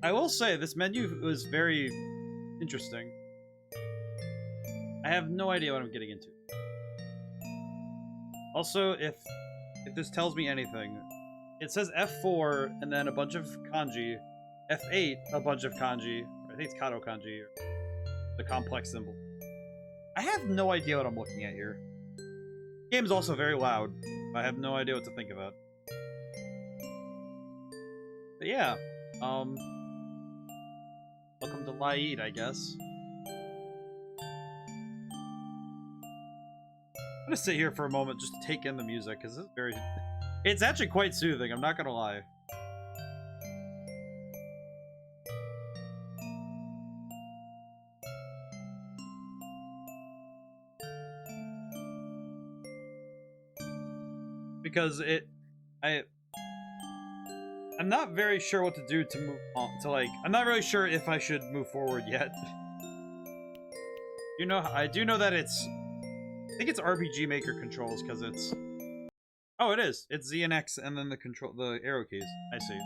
I will say this menu was very interesting. I have no idea what I'm getting into. Also, if this tells me anything, it says F4 and then a bunch of kanji, F8 a bunch of kanji. I think it's Kato kanji, or the complex symbol. I have no idea what I'm looking at here. The game's also very loud. I have no idea what to think about. But yeah, welcome to LiEat, I guess. I'm gonna sit here for a moment just to take in the music, because it's very... It's actually quite soothing, I'm not gonna lie. Because I'm not very sure what to do to move on, I'm not really sure if I should move forward yet. You know, I do know that I think it's RPG Maker controls, because it's... Oh, it is. It's Z and X, and then the arrow keys. I see.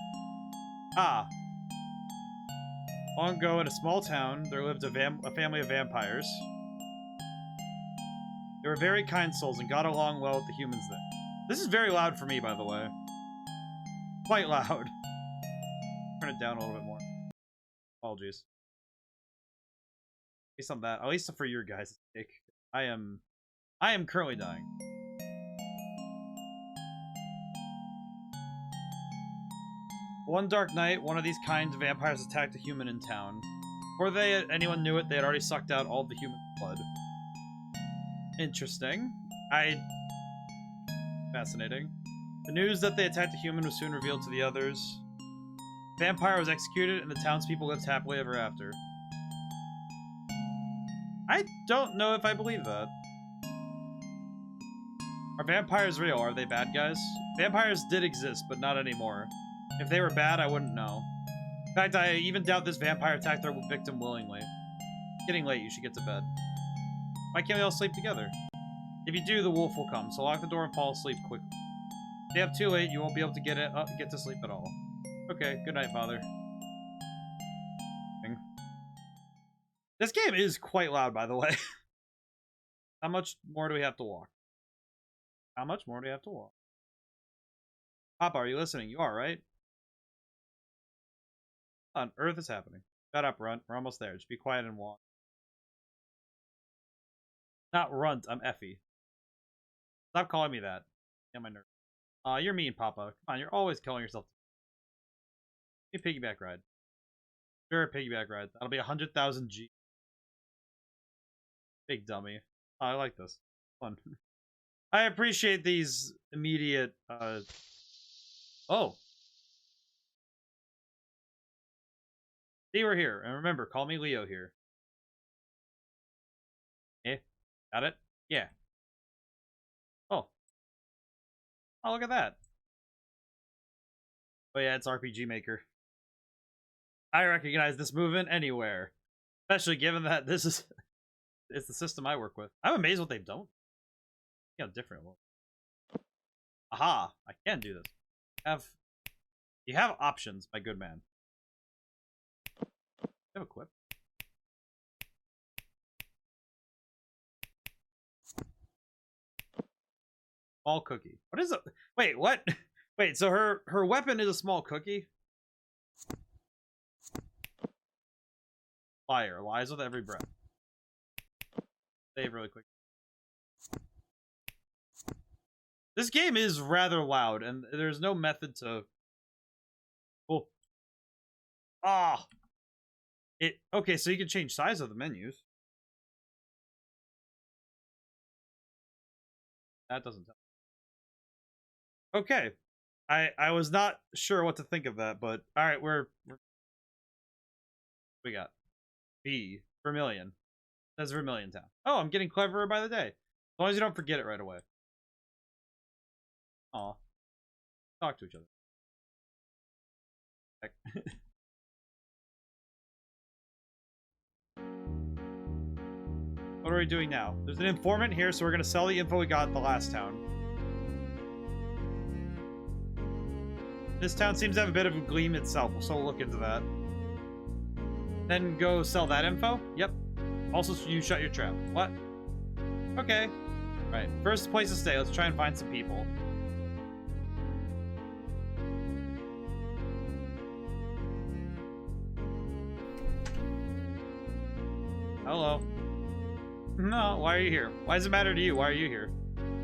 Ah. Long ago, in a small town, there lived a family of vampires. They were very kind souls and got along well with the humans there. This is very loud for me, by the way. Quite loud. Turn it down a little bit more. Apologies. At least on that. At least for your guys' sake. I am currently dying. One dark night, one of these kind vampires attacked a human in town. Before anyone knew it, they had already sucked out all the human blood. Interesting. Fascinating. The news that they attacked a human was soon revealed to the others. The vampire was executed, and the townspeople lived happily ever after. I don't know if I believe that. Are vampires real? Are they bad guys? Vampires did exist, but not anymore. If they were bad, I wouldn't know. In fact, I even doubt this vampire attacked their victim willingly. It's getting late, you should get to bed. Why can't we all sleep together? If you do, the wolf will come, so lock the door and fall asleep quickly. If you stay up too late, you won't be able to get to sleep at all. Okay, good night, Father. This game is quite loud, by the way. How much more do we have to walk? How much more do we have to walk? Papa, are you listening? You are, right? What on earth is happening? Shut up, Runt. We're almost there. Just be quiet and walk. Not Runt, I'm Effie. Stop calling me that. Get my nerves. You're mean, Papa. Come on, you're always killing yourself. Give me a piggyback ride. Sure, piggyback ride. That'll be 100,000 G. Big dummy. Oh, I like this. Fun. I appreciate these immediate, Oh. See, we're here. And remember, call me Leo here. Eh? Got it? Yeah. Oh. Oh, look at that. Oh yeah, it's RPG Maker. I recognize this movement anywhere. Especially given that this is... it's the system I work with. I'm amazed what they've done. You know, different. Aha! I can do this. You have options, my good man. You have equip. Small cookie. What is it? Wait, what? Wait, so her weapon is a small cookie? Liar. Lies with every breath. Save really quick. This game is rather loud, and there's no method to... Oh. Ah! Okay, so you can change size of the menus. That doesn't tell. Okay. I was not sure what to think of that, but alright, we got B. Vermilion. That's Vermilion Town. Oh, I'm getting cleverer by the day. As long as you don't forget it right away. Aw. Talk to each other. Heck. What are we doing now? There's an informant here, so we're gonna sell the info we got at the last town. This town seems to have a bit of a gleam itself, so we'll look into that. Then go sell that info? Yep. Also, you shut your trap. What? Okay. Alright, first place to stay. Let's try and find some people. Hello. No, why are you here? Why does it matter to you? Why are you here?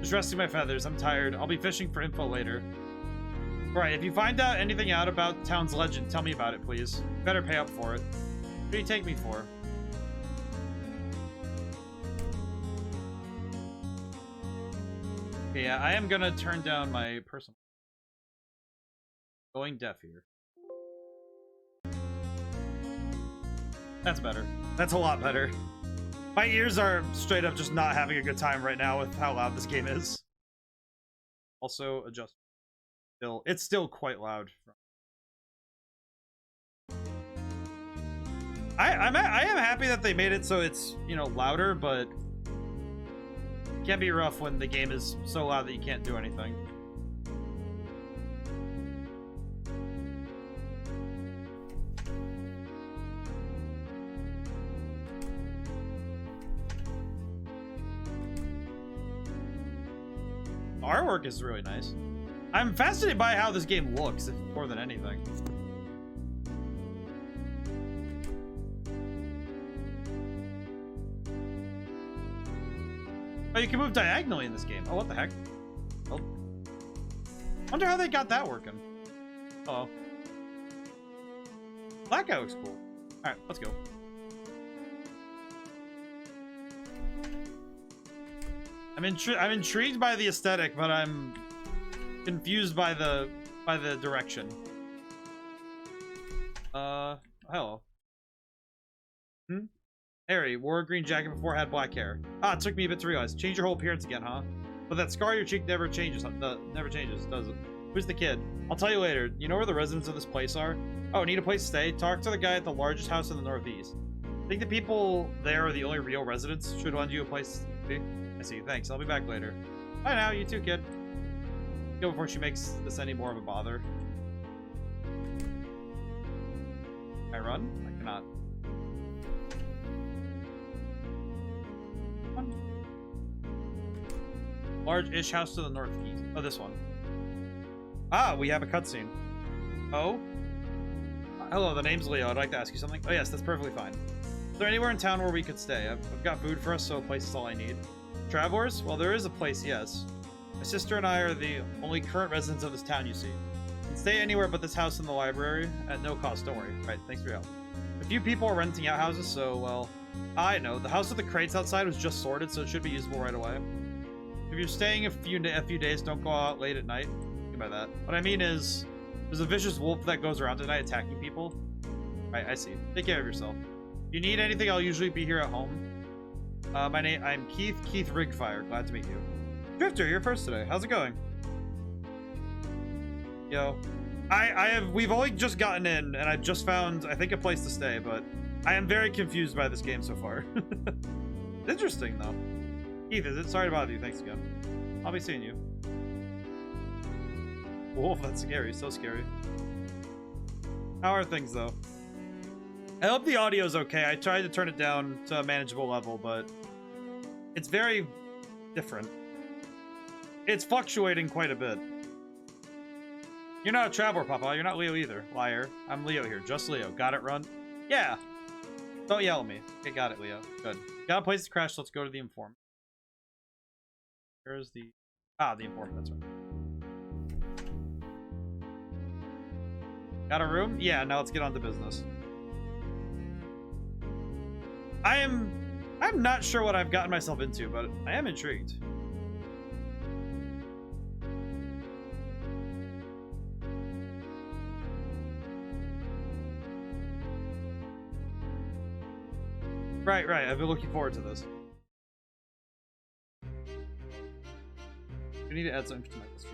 Just resting my feathers. I'm tired. I'll be fishing for info later. Right, if you find out anything out about the town's legend, tell me about it, please. You better pay up for it. What do you take me for? Okay, yeah, I am gonna turn down my personal... Going deaf here. That's better. That's a lot better. My ears are straight up just not having a good time right now with how loud this game is. Also, adjust. It's still quite loud. I am happy that they made it so it's, you know, louder, but it can be rough when the game is so loud that you can't do anything. Artwork is really nice. I'm fascinated by how this game looks, more than anything. Oh, you can move diagonally in this game. Oh, what the heck? Oh. Wonder how they got that working. Uh-oh. That guy looks cool. Alright, let's go. I'm intrigued by the aesthetic, but I'm confused by the direction. Hello. Harry, wore a green jacket before, had black hair. Ah, it took me a bit to realize. Change your whole appearance again, huh? But that scar on your cheek never changes, does it? Who's the kid? I'll tell you later. You know where the residents of this place are? Oh, need a place to stay? Talk to the guy at the largest house in the northeast. Think the people there are the only real residents? Should lend you a place to be? I see. Thanks. I'll be back later. Bye now. You too, kid. Go before she makes this any more of a bother. Can I run? I cannot. Large-ish house to the northeast. Oh, this one. Ah, we have a cutscene. Oh? Hello, the name's Leo. I'd like to ask you something. Oh, yes, that's perfectly fine. Is there anywhere in town where we could stay? I've got food for us, so a place is all I need. Travelers? Well, there is a place, yes. My sister and I are the only current residents of this town, you see. You can stay anywhere but this house and the library at no cost, don't worry. Right, thanks for your help. A few people are renting out houses, so, well... I know. The house with the crates outside was just sorted, so it should be usable right away. If you're staying a few days, don't go out late at night. What do you mean by that? What I mean is, there's a vicious wolf that goes around at night attacking people. Right, I see. Take care of yourself. If you need anything, I'll usually be here at home. I'm Keith Rigfire. Glad to meet you. Drifter, you're first today. How's it going? Yo. We've only just gotten in, and I've just found, I think, a place to stay, but I am very confused by this game so far. Interesting, though. Keith, is it? Sorry to bother you. Thanks again. I'll be seeing you. Wolf, that's scary. So scary. How are things, though? I hope the audio's okay. I tried to turn it down to a manageable level, but it's very different. It's fluctuating quite a bit. You're not a traveler, Papa. You're not Leo either. Liar. I'm Leo here. Just Leo. Got it, Run? Yeah. Don't yell at me. Okay, got it, Leo. Good. Got a place to crash, so let's go to the informant. Where's the... Ah, the informant. That's right. Got a room? Yeah, now let's get on to business. I'm not sure what I've gotten myself into, but I am intrigued. Right. I've been looking forward to this. I need to add something to my list.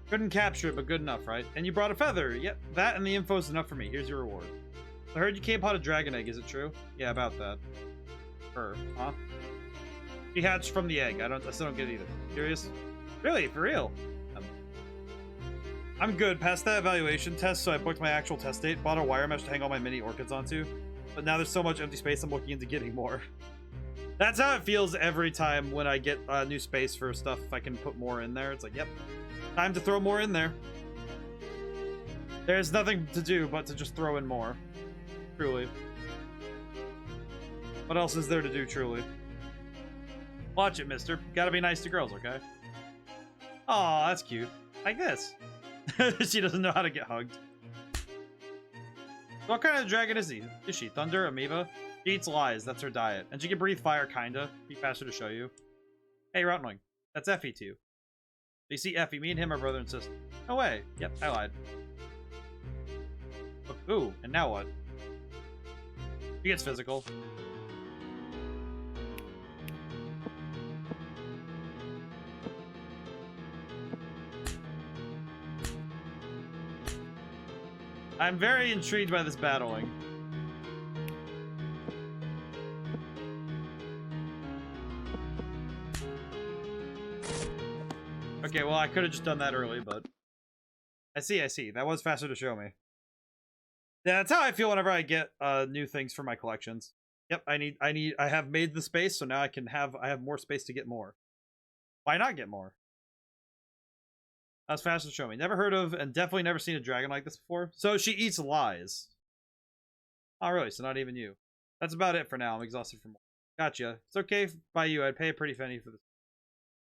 Couldn't capture it, but good enough, right? And you brought a feather. Yep, that and the info is enough for me. Here's your reward. I heard you came out a dragon egg. Is it true? Yeah, about that. Her, huh? She hatched from the egg. I still don't get it either. Curious? Really? For real? I'm good. Passed that evaluation test, so I booked my actual test date. Bought a wire mesh to hang all my mini orchids onto. But now there's so much empty space, I'm looking into getting more. That's how it feels every time when I get new space for stuff. If I can put more in there, it's like, yep, time to throw more in there. There's nothing to do but to just throw in more. Truly. What else is there to do, truly? Watch it, mister. Gotta be nice to girls, okay? Aw, that's cute. Like this. She doesn't know how to get hugged. What kind of dragon is he? Is she? Thunder? Amoeba? She eats lies. That's her diet. And she can breathe fire, kinda. Be faster to show you. Hey, Rottling. That's Effie, too. You see Effie. Me and him are brother and sister. No way. Yep, I lied. Ooh, and now what? She gets physical. I'm very intrigued by this battling. Okay, well, I could have just done that early, but... I see. That was faster to show me. Yeah, that's how I feel whenever I get new things for my collections. Yep, I have made the space, so now I have more space to get more. Why not get more? That was fast to show me. Never heard of and definitely never seen a dragon like this before. So she eats lies. Oh, really? So not even you. That's about it for now. I'm exhausted from more. Gotcha. It's okay by you. I'd pay a pretty penny for this.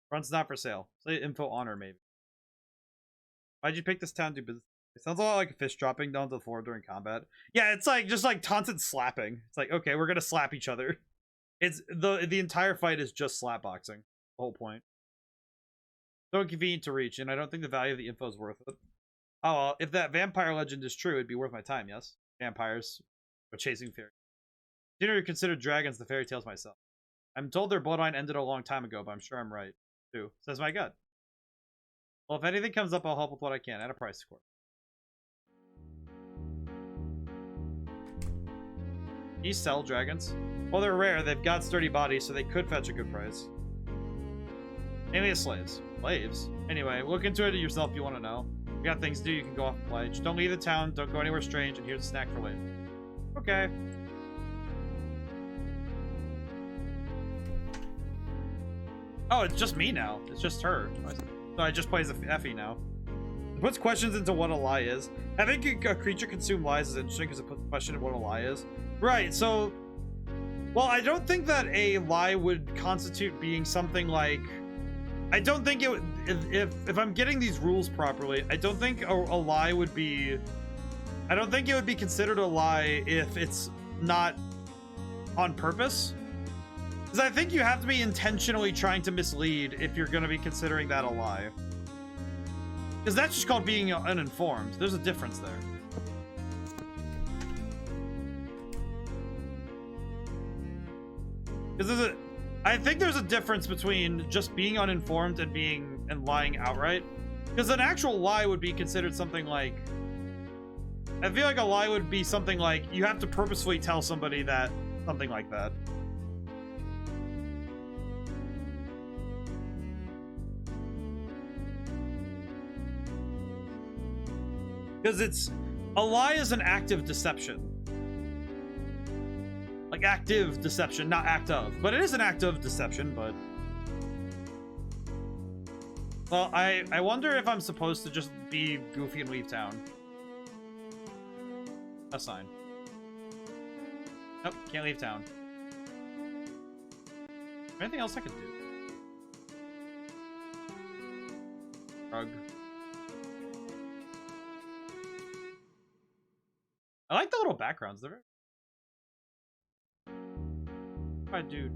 Front's not for sale. Say info on her, maybe. Why'd you pick this town to do business? It sounds a lot like a fish dropping down to the floor during combat. Yeah, it's like just like taunted slapping. It's like, okay, we're gonna slap each other. It's the entire fight is just slap boxing. The whole point. So inconvenient to reach, and I don't think the value of the info is worth it. Oh, well, if that vampire legend is true, it'd be worth my time, yes? Vampires are chasing fairies. I didn't consider dragons the fairy tales myself. I'm told their bloodline ended a long time ago, but I'm sure I'm right, too. Says my gut. Well, if anything comes up, I'll help with what I can, at a price, of course. Can you sell dragons? Well, they're rare. They've got sturdy bodies, so they could fetch a good price. Alias slaves. Slaves? Anyway, look into it yourself if you want to know. You got things to do, you can go off and play. Just don't leave the town, don't go anywhere strange, and here's a snack for later. Okay. Oh, it's just me now. It's just her. So I just plays Effie now. It puts questions into what a lie is. Having a creature consume lies is interesting because it puts a question in what a lie is. Right, so... Well, I don't think that a lie would constitute being something like... I don't think it would... If I'm getting these rules properly, I don't think a lie would be... I don't think it would be considered a lie if it's not on purpose. Because I think you have to be intentionally trying to mislead if you're going to be considering that a lie. Because that's just called being uninformed. There's a difference there. Because I think there's a difference between just being uninformed and lying outright. Because an actual lie would be considered something like... I feel like a lie would be something like you have to purposefully tell somebody that... Something like that. Because it's... A lie is an active deception. Like active deception, not act of. But it is an act of deception, but... Well, I wonder if I'm supposed to just be goofy and leave town. A sign. Nope, can't leave town. Anything else I could do? Rug. I like the little backgrounds. They're very... My dude.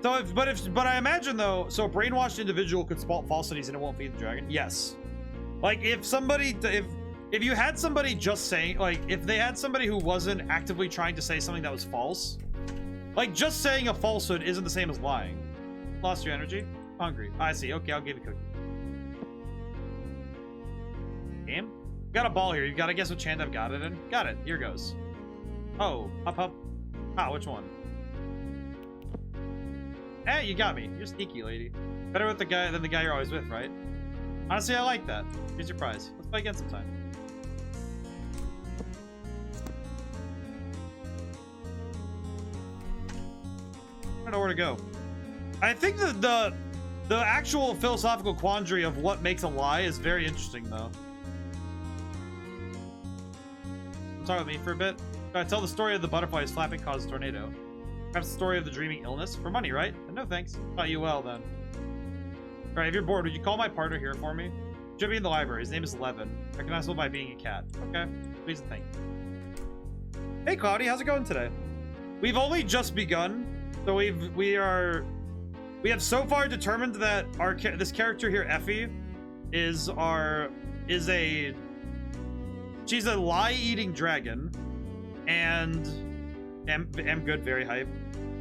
So, but I imagine though. So, a brainwashed individual could spot falsities and it won't feed the dragon. Yes. Like if somebody, if you had somebody just saying, like if they had somebody who wasn't actively trying to say something that was false, like just saying a falsehood isn't the same as lying. Lost your energy. hungry. I see. Okay, I'll give you a cookie. Game? Got a ball here. You gotta guess what chant I've got it in. Got it. Here goes. Oh, up. Ah, which one? Hey, you got me. You're sneaky, lady. Better with the guy than the guy you're always with, right? Honestly, I like that. Here's your prize. Let's play again sometime. I don't know where to go. I think that the actual philosophical quandary of what makes a lie is very interesting, though. Talk with me for a bit. I tell the story of the butterflies flapping caused a tornado. Perhaps the story of the dreaming illness for money, right? No thanks. Thought you well then. All right, if you're bored, would you call my partner here for me? Should be in the library. His name is Levin. Recognizable by being a cat. Okay, please and thank you. Hey, Cloudy, how's it going today? We've only just begun, so we have so far determined that this character here, Effie, she's a lie-eating dragon, and am good, very hype.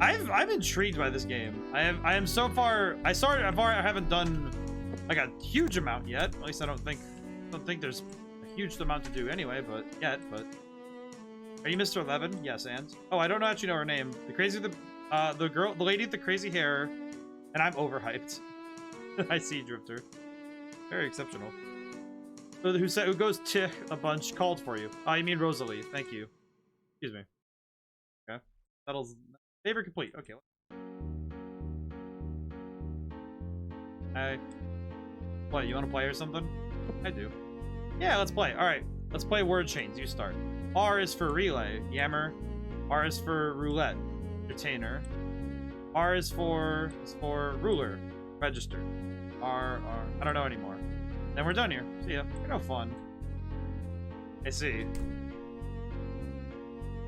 I'm intrigued by this game. I am so far. I haven't done like a huge amount yet. At least I don't think there's a huge amount to do anyway. But are you Mr. 11? Yes, and I don't actually know her name. The lady with the crazy hair, and I'm overhyped. I see Drifter. Very exceptional. So who goes to a bunch called for you. Oh, you mean Rosalie? Thank you. Excuse me. Okay, settles. Favor complete. Okay. What, you want to play or something? I do. Yeah, let's play. All right, let's play word chains. You start. R is for relay, yammer. R is for roulette, retainer. R is for ruler, register. R. I don't know anymore. Then we're done here. See ya. You're no fun. I see.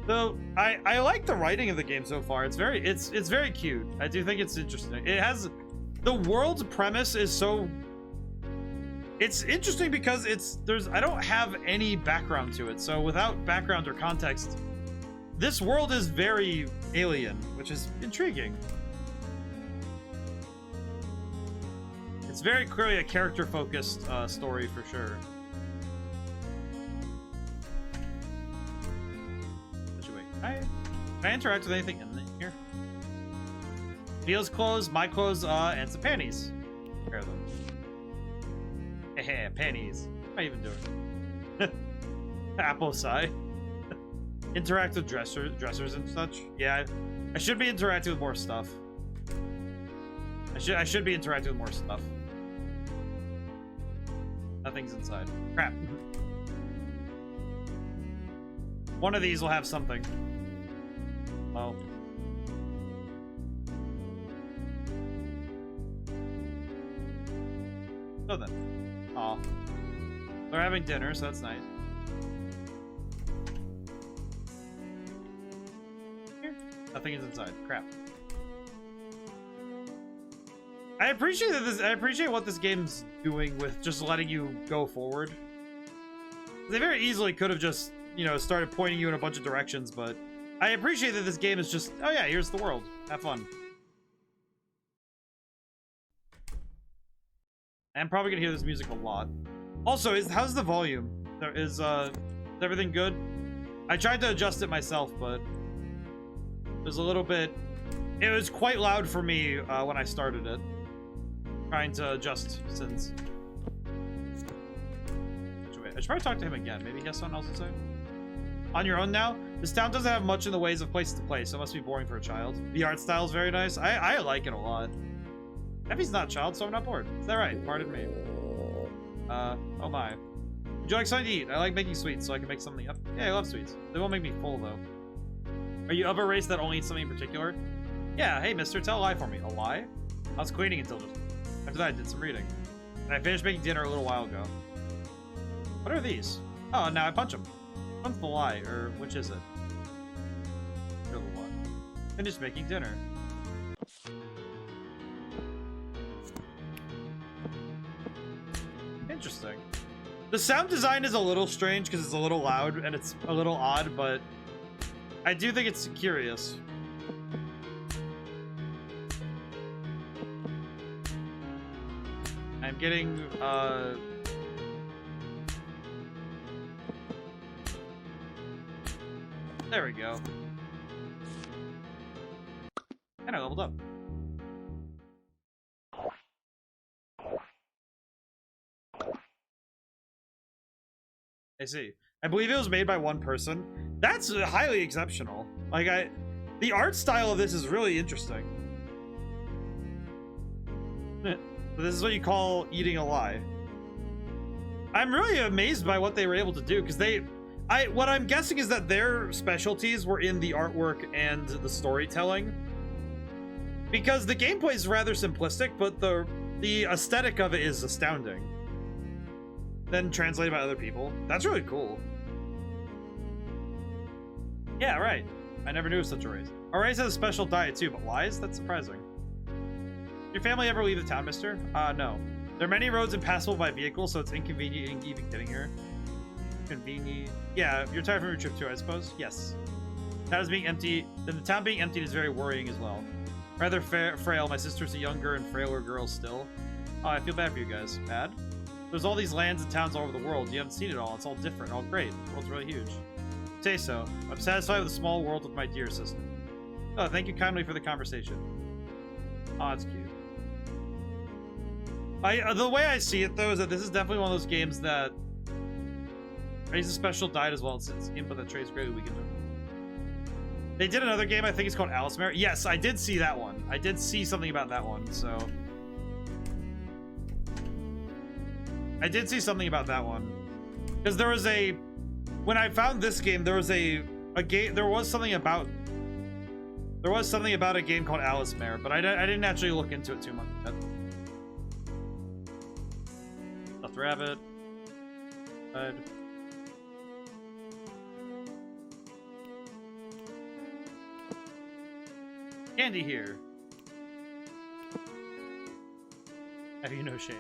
So I like the writing of the game so far. It's very cute. I do think it's interesting. It has the world's premise is so. It's interesting because I don't have any background to it. So without background or context, this world is very alien, which is intriguing. It's very clearly a character-focused story for sure. Can I interact with anything in here? Neil's clothes, my clothes, and some panties. Pair of them. Hey, panties. What am I even doing? Apple sigh. Interact with dressers and such. Yeah, I should be interacting with more stuff. I should be interacting with more stuff. Nothing's inside. Crap. One of these will have something. Oh. So then. Aw. They're having dinner, so that's nice. Here. Nothing is inside. Crap. I appreciate what this game's doing with just letting you go forward. They very easily could have just, started pointing you in a bunch of directions, but I appreciate that this game is just, oh yeah, here's the world. Have fun. I'm probably gonna hear this music a lot. Also, how's the volume? Is everything good? I tried to adjust it myself, but it was a little bit. It was quite loud for me when I started it. Trying to adjust since. I should probably talk to him again. Maybe he has something else to say. On your own now? This town doesn't have much in the ways of places to play, so it must be boring for a child. The art style is very nice. I like it a lot. Effie's not a child, so I'm not bored. Is that right? Pardon me. Oh my. Would you like something to eat? I like making sweets, so I can make something up. Yeah, I love sweets. They won't make me full, though. Are you of a race that only eats something in particular? Yeah, hey, mister, tell a lie for me. A lie? I was cleaning until just... After that, I did some reading. And I finished making dinner a little while ago. What are these? Oh, now I punch them. Which one's the lie, or which is it? You're the one. Finished making dinner. Interesting. The sound design is a little strange because it's a little loud and it's a little odd, but I do think it's curious. I'm getting, there we go. And I leveled up. I see. I believe it was made by one person. That's highly exceptional. Like, the art style of this is really interesting. This is what you call eating a lie. I'm really amazed by what they were able to do, because what I'm guessing is that their specialties were in the artwork and the storytelling. Because the gameplay is rather simplistic, but the aesthetic of it is astounding. Then translated by other people. That's really cool. Yeah, right. I never knew of such a race. Our race has a special diet too, but lies? That's surprising. Did your family ever leave the town, mister? No. There are many roads impassable by vehicles, so it's inconvenient even getting here. Convenient. Yeah, you're tired from your trip too, I suppose? Yes. The town is being empty. The town being emptied is very worrying as well. Rather frail. My sister's a younger and frailer girl still. Oh, I feel bad for you guys. Bad? There's all these lands and towns all over the world. You haven't seen it all. It's all different. All great. The world's really huge. Say so. I'm satisfied with a small world with my dear sister. Oh, thank you kindly for the conversation. Oh, that's cute. The way I see it, though, is that this is definitely one of those games that raises a special diet as well. It's input that trades greatly weakened. They did another game, I think it's called Alice Mare. Yes, I did see that one. I did see something about that one, so... I did see something about that one. Because there was a... When I found this game, there was a game... There was something about a game called Alice Mare, but I didn't actually look into it too much. Stuffed rabbit. Candy here. Have you no shame?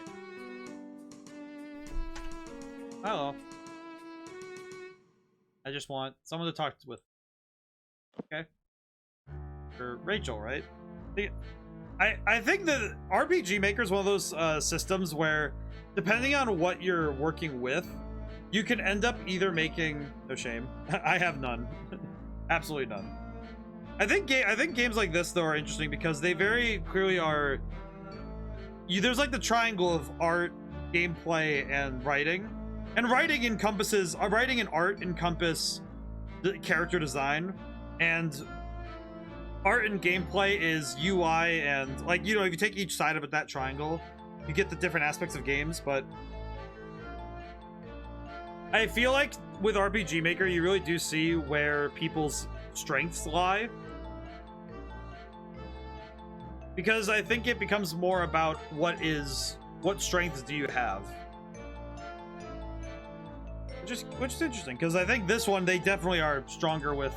Hello. I just want someone to talk with. Okay. For Rachel, right? I think that RPG Maker is one of those systems where, depending on what you're working with, you can end up either making... No shame. I have none. Absolutely none. I think games like this, though, are interesting because they very clearly are... There's like the triangle of art, gameplay, and writing. And writing encompasses... writing and art encompass the character design. And art and gameplay is UI and... Like, you know, if you take each side of that triangle, you get the different aspects of games, but... I feel like with RPG Maker, you really do see where people's strengths lie. Because I think it becomes more about what strengths do you have. Which is interesting, because I think this one, they definitely are stronger with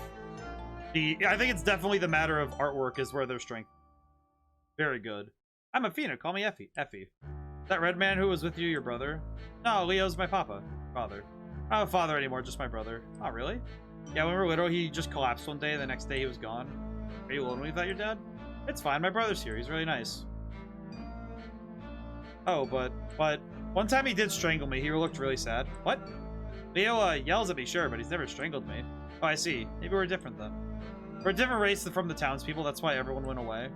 I think it's definitely the matter of artwork is where their strength. Very good. I'm a Fina, call me Effie. That red man who was with you, your brother? No, Leo's my father. I don't have a father anymore, just my brother. Oh, really? Yeah, when we were little, he just collapsed one day, and the next day he was gone. Are you lonely without your dad? It's fine, my brother's here. He's really nice. Oh, but one time he did strangle me. He looked really sad. What? Leo yells at me, sure, but he's never strangled me. Oh, I see. Maybe we're different then. We're a different race from the townspeople. That's why everyone went away.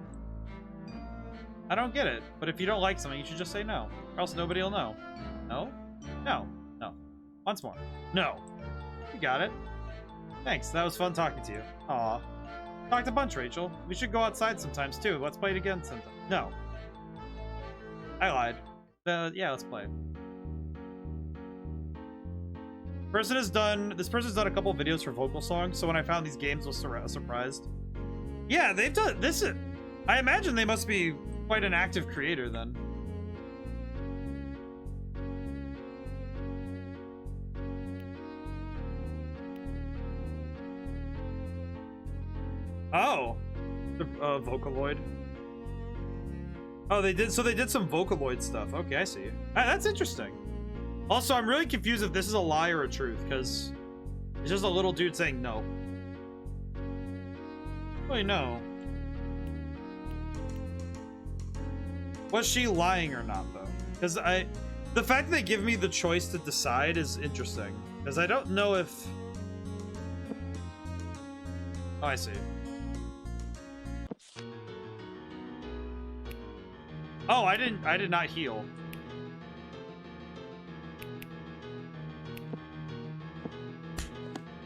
I don't get it, but if you don't like something, you should just say no, or else nobody will know. No? No. No. Once more. No. You got it. Thanks, that was fun talking to you. Aw. Talked a bunch, Rachel. We should go outside sometimes, too. Let's play it again sometime. No. I lied. Yeah, let's play. This person's done a couple videos for vocal songs, so when I found these games, I was surprised. Yeah, they've done this. I imagine they must be quite an active creator then. Oh, the Vocaloid. Oh, they did some Vocaloid stuff. Okay, I see. That's interesting. Also, I'm really confused if this is a lie or a truth, because it's just a little dude saying no. Wait, no. Was she lying or not, though? Because the fact that they give me the choice to decide is interesting. Because I don't know if... Oh, I see. Oh, I did not heal.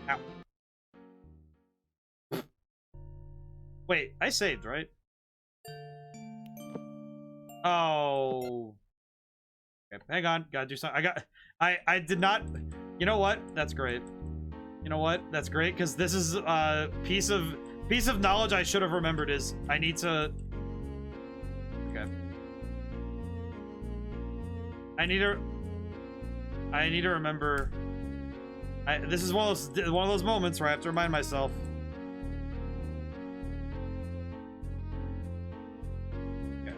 Ow. Wait, I saved, right? Oh. Okay, hang on, gotta do something. I did not. You know what? That's great. You know what? That's great, because this is a piece of knowledge I should have remembered is I need to. Okay. I need to remember. This is one of those moments where I have to remind myself. Okay.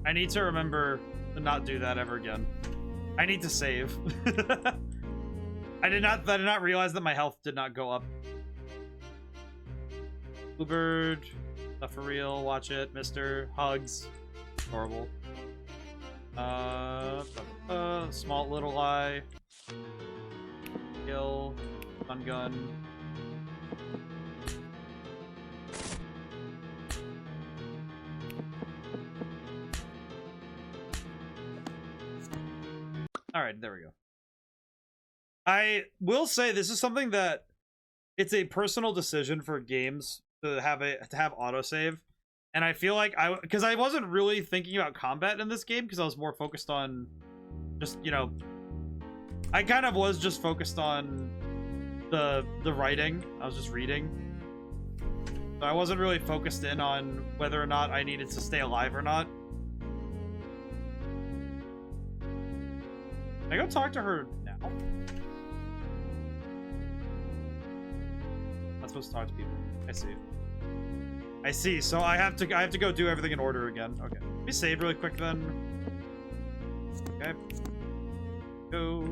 I need to remember to not do that ever again. I need to save. I did not realize that my health did not go up. Bluebird, stuff for real. Watch it, Mister. Hugs. Horrible. Small little eye. Kill. Stun gun. Alright, there we go. I will say this is something that it's a personal decision for games to have autosave. And I feel like because I wasn't really thinking about combat in this game because I was more focused on just, you know, I kind of was just focused on the writing. I was just reading. So I wasn't really focused in on whether or not I needed to stay alive or not. Can I go talk to her now? I'm not supposed to talk to people. I see. I see. So I have to go do everything in order again. Okay. Let me save really quick then. Okay. Go.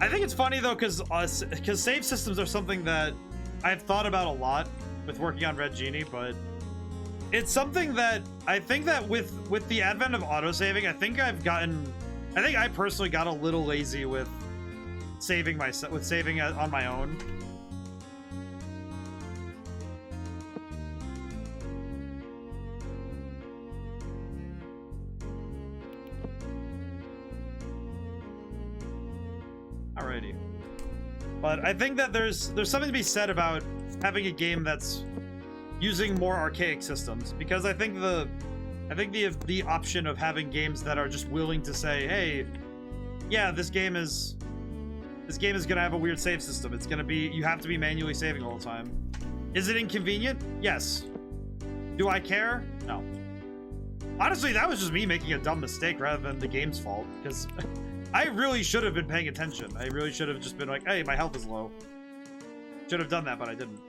I think it's funny though, because save systems are something that I've thought about a lot with working on Red Genie, but it's something that I think that with the advent of autosaving, I think I personally got a little lazy with saving on my own. Alrighty. But I think that there's something to be said about having a game that's using more archaic systems, because I think the option of having games that are just willing to say, hey, yeah, this game is gonna have a weird save system. It's gonna be, you have to be manually saving all the time. Is it inconvenient? Yes. Do I care? No. Honestly, that was just me making a dumb mistake rather than the game's fault, because I really should have been paying attention. I really should have just been like, hey, my health is low. Should have done that, but I didn't.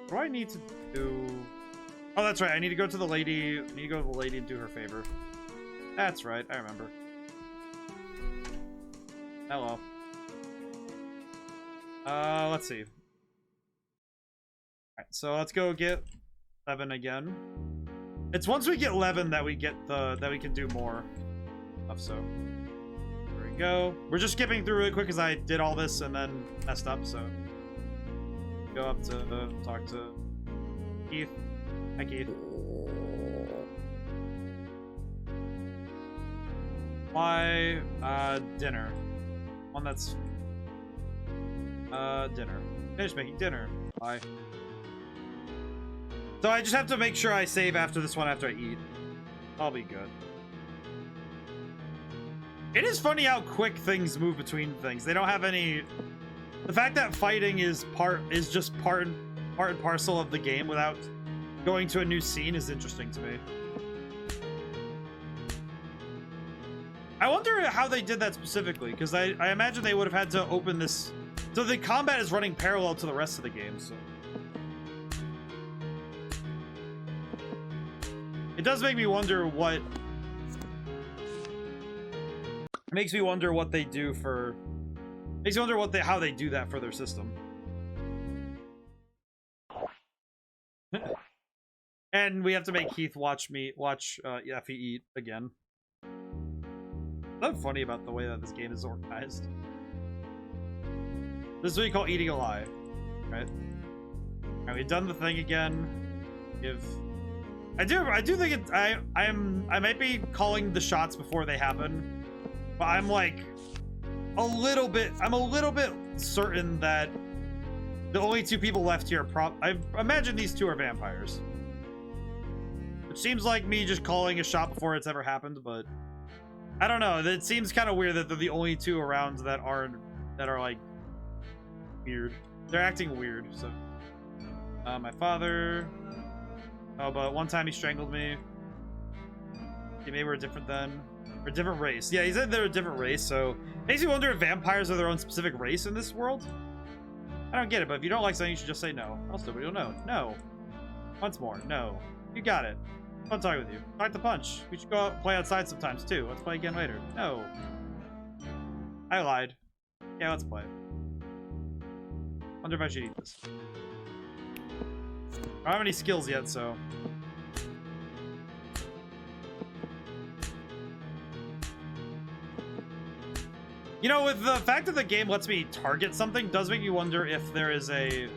What do I need to do? Oh, that's right. I need to go to the lady. I need to go to the lady and do her favor. That's right. I remember. Hello. Let's see. Alright, so let's go get Levin again. It's once we get Levin that we get that we can do more stuff, so there we go. We're just skipping through really quick because I did all this and then messed up, so go up to talk to Keith. Hi, Keith. Why dinner? One that's dinner. Finish making dinner. Bye. So I just have to make sure I save after this one after I eat. I'll be good. It is funny how quick things move between things. They don't have any... The fact that fighting is just part and parcel of the game without going to a new scene is interesting to me. I wonder how they did that specifically, because I imagine they would have had to open this... So the combat is running parallel to the rest of the game, so... It does make me wonder what... It makes me wonder what they do for Makes you wonder how they do that for their system. And we have to make Heath watch Effie eat again. That's funny about the way that this game is organized. This is what you call eating a lie, right? Alright, we've done the thing again. I do think I might be calling the shots before they happen, but I'm like I'm a little bit certain that the only two people left here I imagine these two are vampires. Which seems like me just calling a shot before it's ever happened, but I don't know. It seems kind of weird that they're the only two around that are like weird. They're acting weird, so my father. Oh, but one time he strangled me. Maybe we're different then. We're a different race. Yeah, he said they're a different race, so makes me wonder if vampires are their own specific race in this world. I don't get it, but if you don't like something, you should just say no. Else nobody will know. No. Once more. No. You got it. Fun talking with you. Like the punch. We should go out and play outside sometimes too. Let's play again later. No. I lied. Yeah, let's play. Wonder if I should eat this. I don't have any skills yet, so. You know, with the fact that the game lets me target something, does make me wonder if there is a...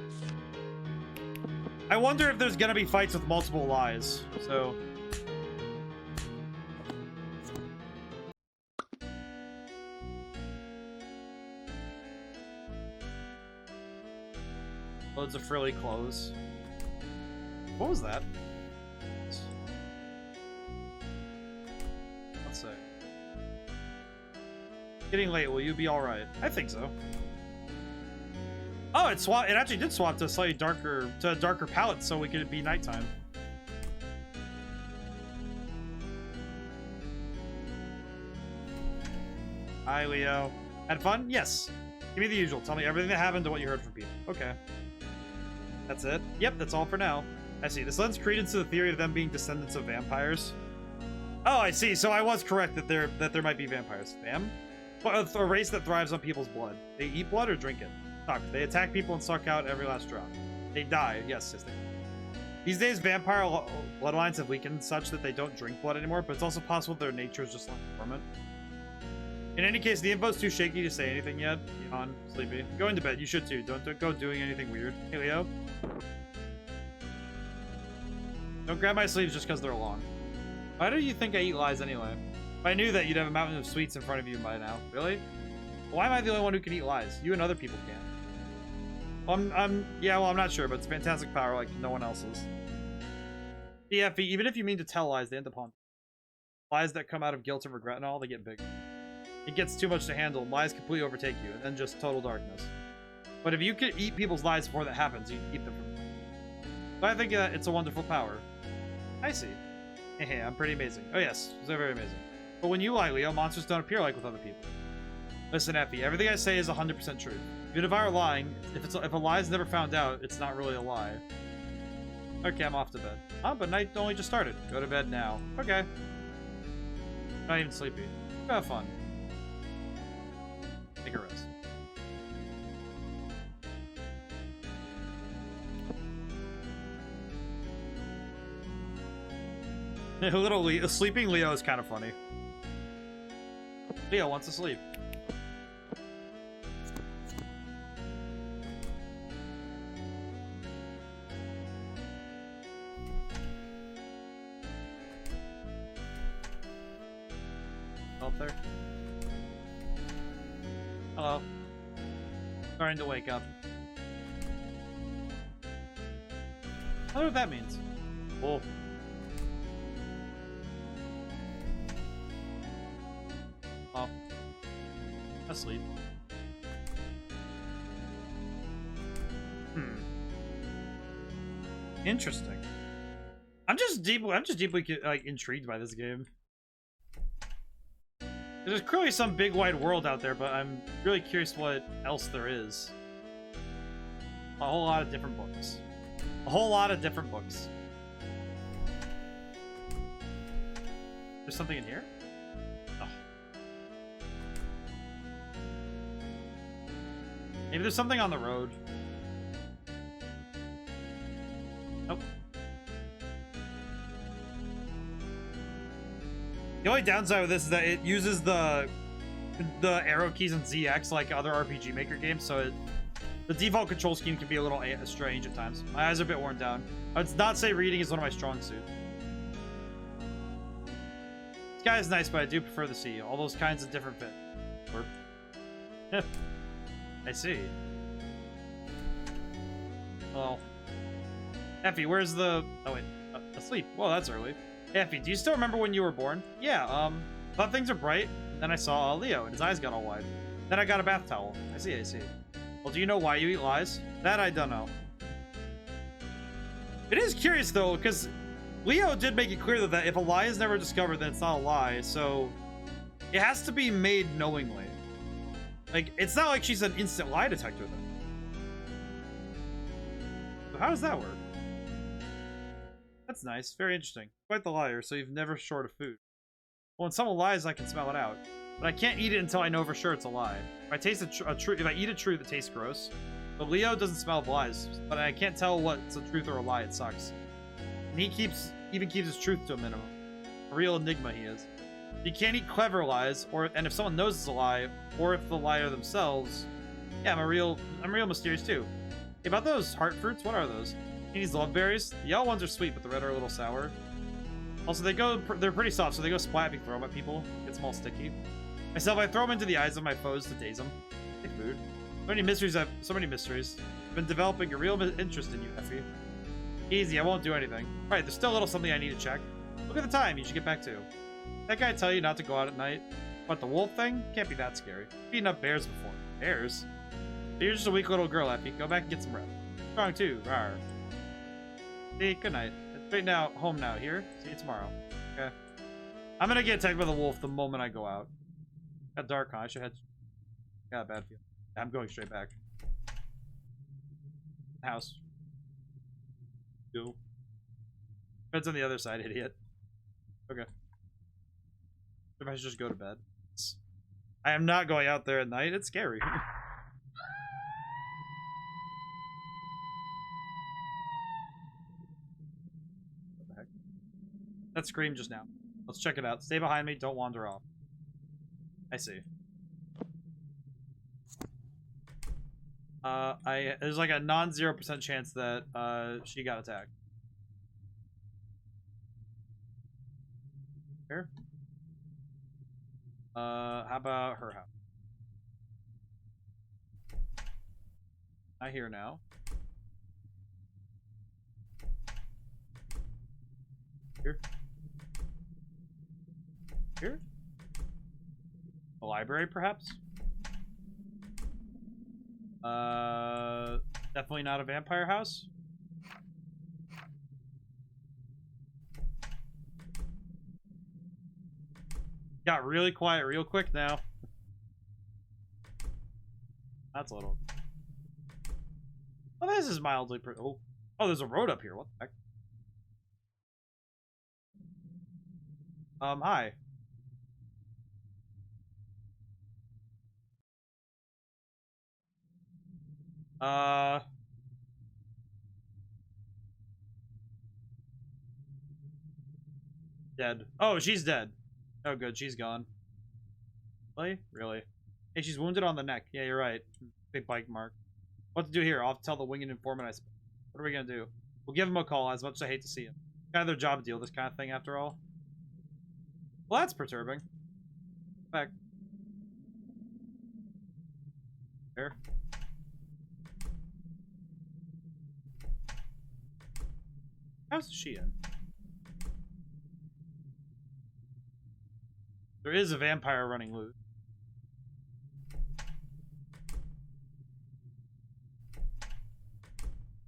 I wonder if there's gonna be fights with multiple lies, so... Loads of frilly clothes. What was that? Let's see. Getting late, will you be alright? I think so. Oh, it actually did swap to a slightly darker, palette so we could be nighttime. Hi, Leo. Had fun? Yes. Give me the usual. Tell me everything that happened and what you heard from people. Okay. That's it? Yep, that's all for now. I see. This lends credence to the theory of them being descendants of vampires. Oh, I see. So I was correct that there might be vampires. Vam? Well, a race that thrives on people's blood. They eat blood or drink it? Suck. They attack people and suck out every last drop. They die. Yes, they. These days, vampire bloodlines have weakened such that they don't drink blood anymore, but it's also possible their nature is just like dormant. In any case, the info's too shaky to say anything yet. Yawn. Sleepy. Going to bed. You should too. Don't go doing anything weird. Hey, Leo. Don't grab my sleeves just because they're long. Why do you think I eat lies anyway? If I knew that, you'd have a mountain of sweets in front of you by now. Really? Why am I the only one who can eat lies? You and other people can. Well, yeah, well, I'm not sure, but it's fantastic power like no one else's. DFE, even if you mean to tell lies, they end up haunting. Lies that come out of guilt and regret and all, they get big. It gets too much to handle. Lies completely overtake you, and then just total darkness. But if you could eat people's lies before that happens, you can keep them from... But I think it's a wonderful power. I see. Hey, I'm pretty amazing. Oh yes, they're very amazing. But when you lie, Leo, monsters don't appear like with other people. Listen, Effie, everything I say is 100% true. Even if I were lying, if a lie is never found out, it's not really a lie. Okay, I'm off to bed. Oh, but night only just started. Go to bed now. Okay. Not even sleepy. Have fun. Take a rest. A sleeping Leo is kind of funny. Leo wants to sleep. Up there. Hello. Starting to wake up. I wonder what that means. Cool. Oh. Asleep. Interesting. I'm just deeply like intrigued by this game. There's clearly some big wide world out there, but I'm really curious what else there is. A whole lot of different books. A whole lot of different books. There's something in here? Oh. Maybe there's something on the road. Nope. The only downside with this is that it uses the arrow keys in ZX like other RPG Maker games, so the default control scheme can be a little strange at times. My eyes are a bit worn down. I'd not say reading is one of my strong suits. This guy is nice, but I do prefer the sea. All those kinds of different fit. I see. Well, Effie, where's the... Oh, wait. Asleep. Well, that's early. Hey, Effie, do you still remember when you were born? Yeah, thought things are bright. Then I saw Leo, and his eyes got all wide. Then I got a bath towel. I see. Well, do you know why you eat lies? That I don't know. It is curious, though, because Leo did make it clear that if a lie is never discovered, then it's not a lie, so... It has to be made knowingly. Like, it's not like she's an instant lie detector, though. So how does that work? That's nice. Very interesting. Quite the liar, so you've never short of food. Well, when someone lies, I can smell it out. But I can't eat it until I know for sure it's a lie. If I taste if I eat a truth, it tastes gross. But Leo doesn't smell of lies. But I can't tell what's a truth or a lie. It sucks. And he even keeps his truth to a minimum. A real enigma he is. You can't eat clever lies, and if someone knows it's a lie, or if the liar themselves, yeah, I'm real mysterious too. Hey, about those heart fruits, what are those? These love berries. The yellow ones are sweet, but the red are a little sour. Also, they're pretty soft, so they go splat if you throw them at people. It gets them all sticky. Myself, I throw them into the eyes of my foes to daze them. Hey, food. So many mysteries. I've been developing a real interest in you, Effie. Easy, I won't do anything. Alright, there's still a little something I need to check. Look at the time, you should get back to. That guy tell you not to go out at night? What, the wolf thing? Can't be that scary. I've beaten up bears before. Bears? You're just a weak little girl, Effie. Go back and get some rest. Strong too. Rawr. See, good night. Straight now, home now. Here. See you tomorrow. Okay. I'm gonna get attacked by the wolf the moment I go out. Got dark, huh? I should head. Got a bad feeling. I'm going straight back. House. Go. Bed's on the other side, idiot. Okay. If I should just go to bed. I am not going out there at night. It's scary. What the heck? That screamed just now. Let's check it out. Stay behind me. Don't wander off. I see. There's like a non-0% chance that she got attacked. Here. How about her house? I hear now. Here. Here? A library, perhaps? Definitely not a vampire house. Got really quiet real quick now. That's a little... Oh, this is mildly... Oh, there's a road up here. What the heck? Hi. Dead. Oh, she's dead. Oh, good. She's gone. Really? Really? Hey, she's wounded on the neck. Yeah, you're right. Big bite mark. What to do here? I'll have to tell the winged informant I spoke. What are we gonna do? We'll give him a call, as much as I hate to see him. Kind of their job deal, this kind of thing, after all. Well, that's perturbing. Back. There. How's she in? There is a vampire running loose.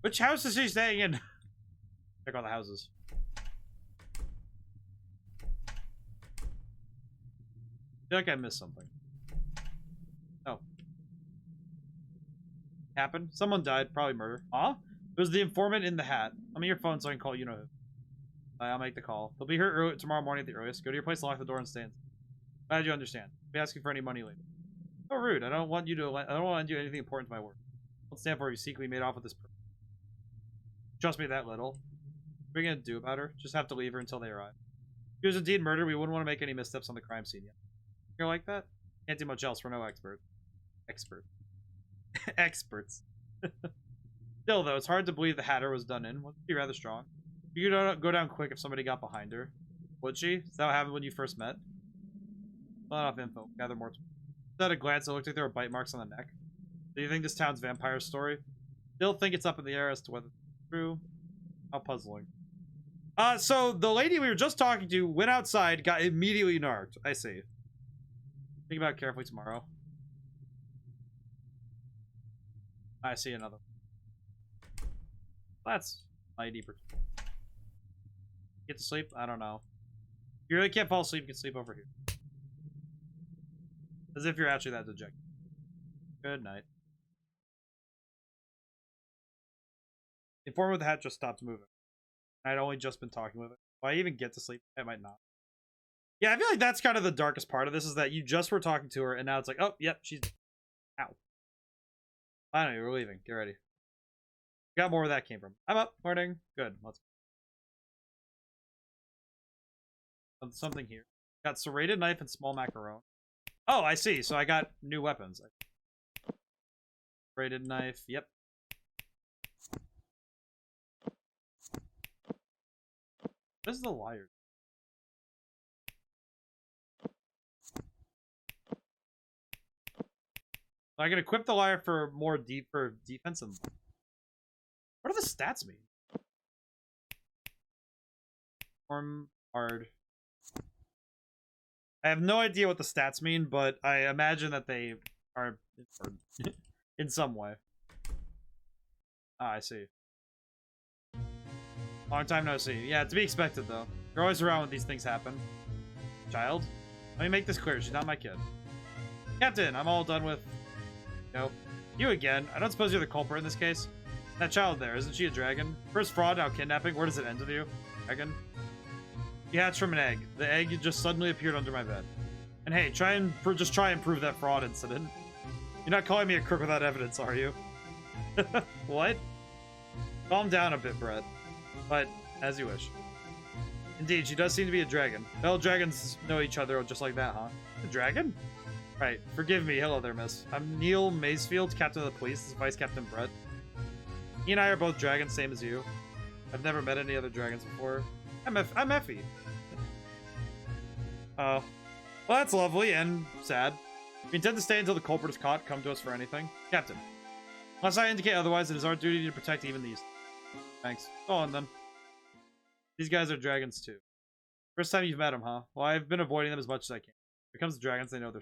Which house is she staying in? Check all the houses. I feel like I missed something. Oh. Happened? Someone died. Probably murder. Huh? It was the informant in the hat. Let me your phone so I can call you know who. I'll make the call. They'll be here tomorrow morning at the earliest. Go to your place, lock the door, and stay in. Glad you understand. I'll be asking for any money later. So rude. I don't want you to. I don't want to do anything important to my work. Don't stand for it. You secretly made off with this person. Trust me that little. What are you gonna do about her? Just have to leave her until they arrive. If she was indeed murdered, we wouldn't want to make any missteps on the crime scene yet. You're like that? Can't do much else. We're no experts. Experts. Still, though, it's hard to believe the Hatter was done in. Wouldn't be rather strong. You could go down quick if somebody got behind her. Would she? Is that what happened when you first met? Not enough info. Gather more. At a glance, it looked like there were bite marks on the neck. Do you think this town's vampire story? Still think it's up in the air as to whether it's true. How puzzling. So the lady we were just talking to went outside, got immediately narked. I see. Think about it carefully tomorrow. I see another. That's 90%. Get to sleep? I don't know. If you really can't fall asleep, you can sleep over here. As if you're actually that dejected. Good night. The informant with the hat just stopped moving. I'd only just been talking with it. Will I even get to sleep? I might not. Yeah, I feel like that's kind of the darkest part of this, is that you just were talking to her, and now it's like, oh, yep, she's... Ow. I know, we're leaving. Get ready. Got more where that came from. I'm up. Morning. Good. Let's go. Something here. Got serrated knife and small macaron. Oh, I see. So I got new weapons. Serrated knife. Yep. What is the liar? I can equip the liar for more defensive. What do the stats mean? Form hard. I have no idea what the stats mean, but I imagine that they are in some way. Ah, I see. Long time no see. Yeah, to be expected though. You're always around when these things happen. Child? Let me make this clear. She's not my kid. Captain, I'm all done with... Nope. You again. I don't suppose you're the culprit in this case? That child there, isn't she a dragon? First fraud, now kidnapping. Where does it end with you? Dragon? You hatched from an egg. The egg just suddenly appeared under my bed. And hey, try and prove that fraud incident. You're not calling me a crook without evidence, are you? What? Calm down a bit, Brett. But, as you wish. Indeed, she does seem to be a dragon. Well, dragons know each other just like that, huh? A dragon? Right, forgive me. Hello there, miss. I'm Neil Maysfield, captain of the police. This is Vice Captain Brett. He and I are both dragons, same as you. I've never met any other dragons before. I'm Effie. Oh. Well, that's lovely and sad. We intend to stay until the culprit is caught. Come to us for anything. Captain. Unless I indicate otherwise, it is our duty to protect even these. Thanks. Go on, then. These guys are dragons, too. First time you've met them, huh? Well, I've been avoiding them as much as I can. When it comes to dragons, they know they're...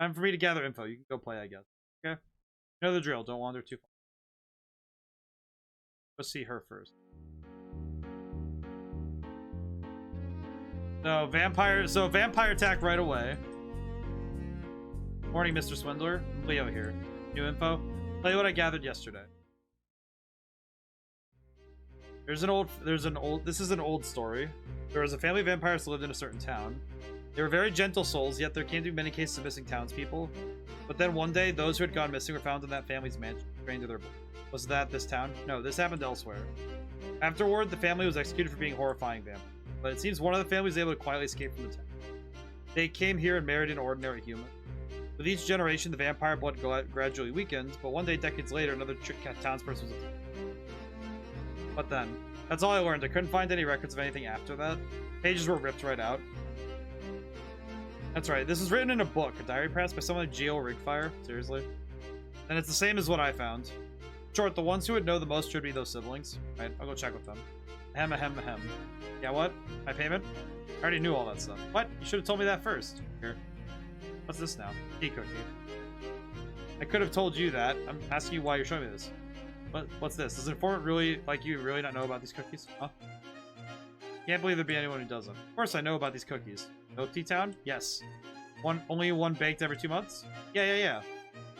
Time for me to gather info. You can go play, I guess. Okay? You know the drill. Don't wander too far. Let's see her first. So, vampire attack right away. Morning, Mr. Swindler. Leo here. New info? Tell you what I gathered yesterday. This is an old story. There was a family of vampires that lived in a certain town. They were very gentle souls, yet there came to be many cases of missing townspeople. But then one day, those who had gone missing were found in that family's mansion, trained to their blood. Was that this town? No, this happened elsewhere. Afterward, the family was executed for being horrifying vampires. But it seems one of the families was able to quietly escape from the town. They came here and married an ordinary human. With each generation, the vampire blood gradually weakened, but one day, decades later, another townsperson was attacked. But then, that's all I learned. I couldn't find any records of anything after that. Pages were ripped right out. That's right. This was written in a book, a diary perhaps, by someone like Geo Rigfire. Seriously. And it's the same as what I found. In short, the ones who would know the most should be those siblings. Right, I'll go check with them. Ahem, ahem, ahem. Yeah, what? My payment? I already knew all that stuff. What? You should have told me that first. Here. What's this now? Tea cookie. I could have told you that. I'm asking you why you're showing me this. What's this? Does an informant really, like you, really not know about these cookies? Huh? Can't believe there'd be anyone who doesn't. Of course I know about these cookies. Milk Tea Town? Yes. Only one baked every 2 months? Yeah.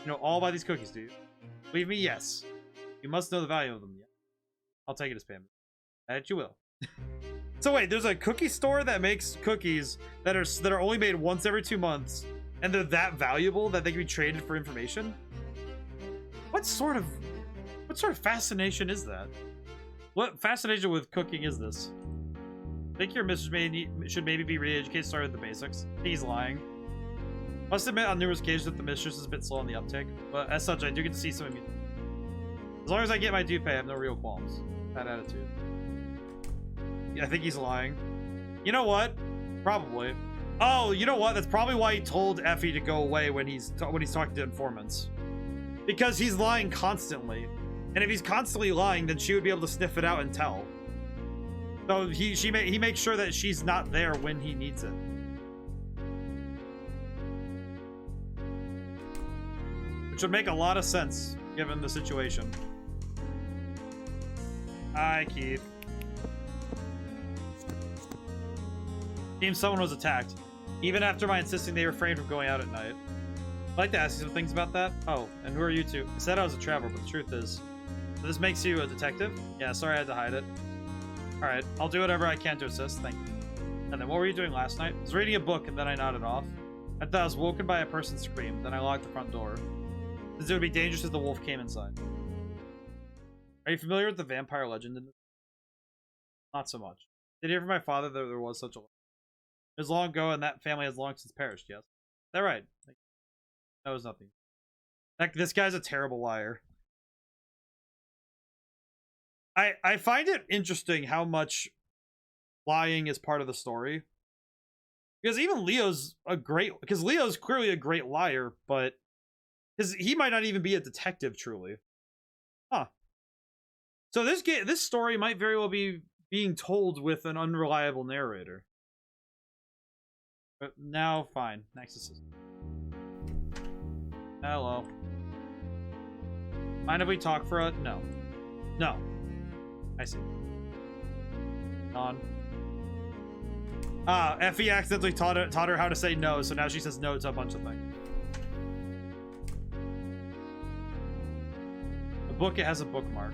You know all about these cookies, do you? Believe me, yes. You must know the value of them. Yeah. I'll take it as payment. That you will. So wait, there's a cookie store that makes cookies that are only made once every 2 months, And they're that valuable that they can be traded for information? What sort of fascination is that? What fascination with cooking is this? I think your mistress should maybe be re-educated, start with the basics. He's lying. Must admit on numerous occasions that the mistress is a bit slow on the uptake, but as such, I do get to see some of you. As long as I get my due pay, I have no real qualms. Bad attitude. Yeah, I think he's lying. You know what? Probably. Oh, you know what? That's probably why he told Effie to go away when he's talking to informants. Because he's lying constantly. And if he's constantly lying, then she would be able to sniff it out and tell. So he makes sure that she's not there when he needs it. Which would make a lot of sense, given the situation. Hi, Keith. Seems someone was attacked. Even after my insisting they refrained from going out at night. I'd like to ask you some things about that. Oh, and who are you two? I said I was a traveler, but the truth is... So this makes you a detective? Yeah, sorry I had to hide it. Alright, I'll do whatever I can to assist, thank you. And then what were you doing last night? I was reading a book and then I nodded off. I thought I was woken by a person's scream, then I locked the front door. Since it would be dangerous if the wolf came inside. Are you familiar with the vampire legend in this? Not so much. Did you hear from my father that there was such a legend? It was long ago and that family has long since perished, yes? Is that right? That was nothing. Heck, this guy's a terrible liar. I find it interesting how much lying is part of the story. Because even Leo's Leo's clearly a great liar, but because he might not even be a detective truly. Huh. So this story might very well be being told with an unreliable narrator. But now fine. Next assistant. Hello. Mind if we talk for a... No. No. I see. On. Ah, Effie accidentally taught her how to say no, so now she says no to a bunch of things. The book, it has a bookmark.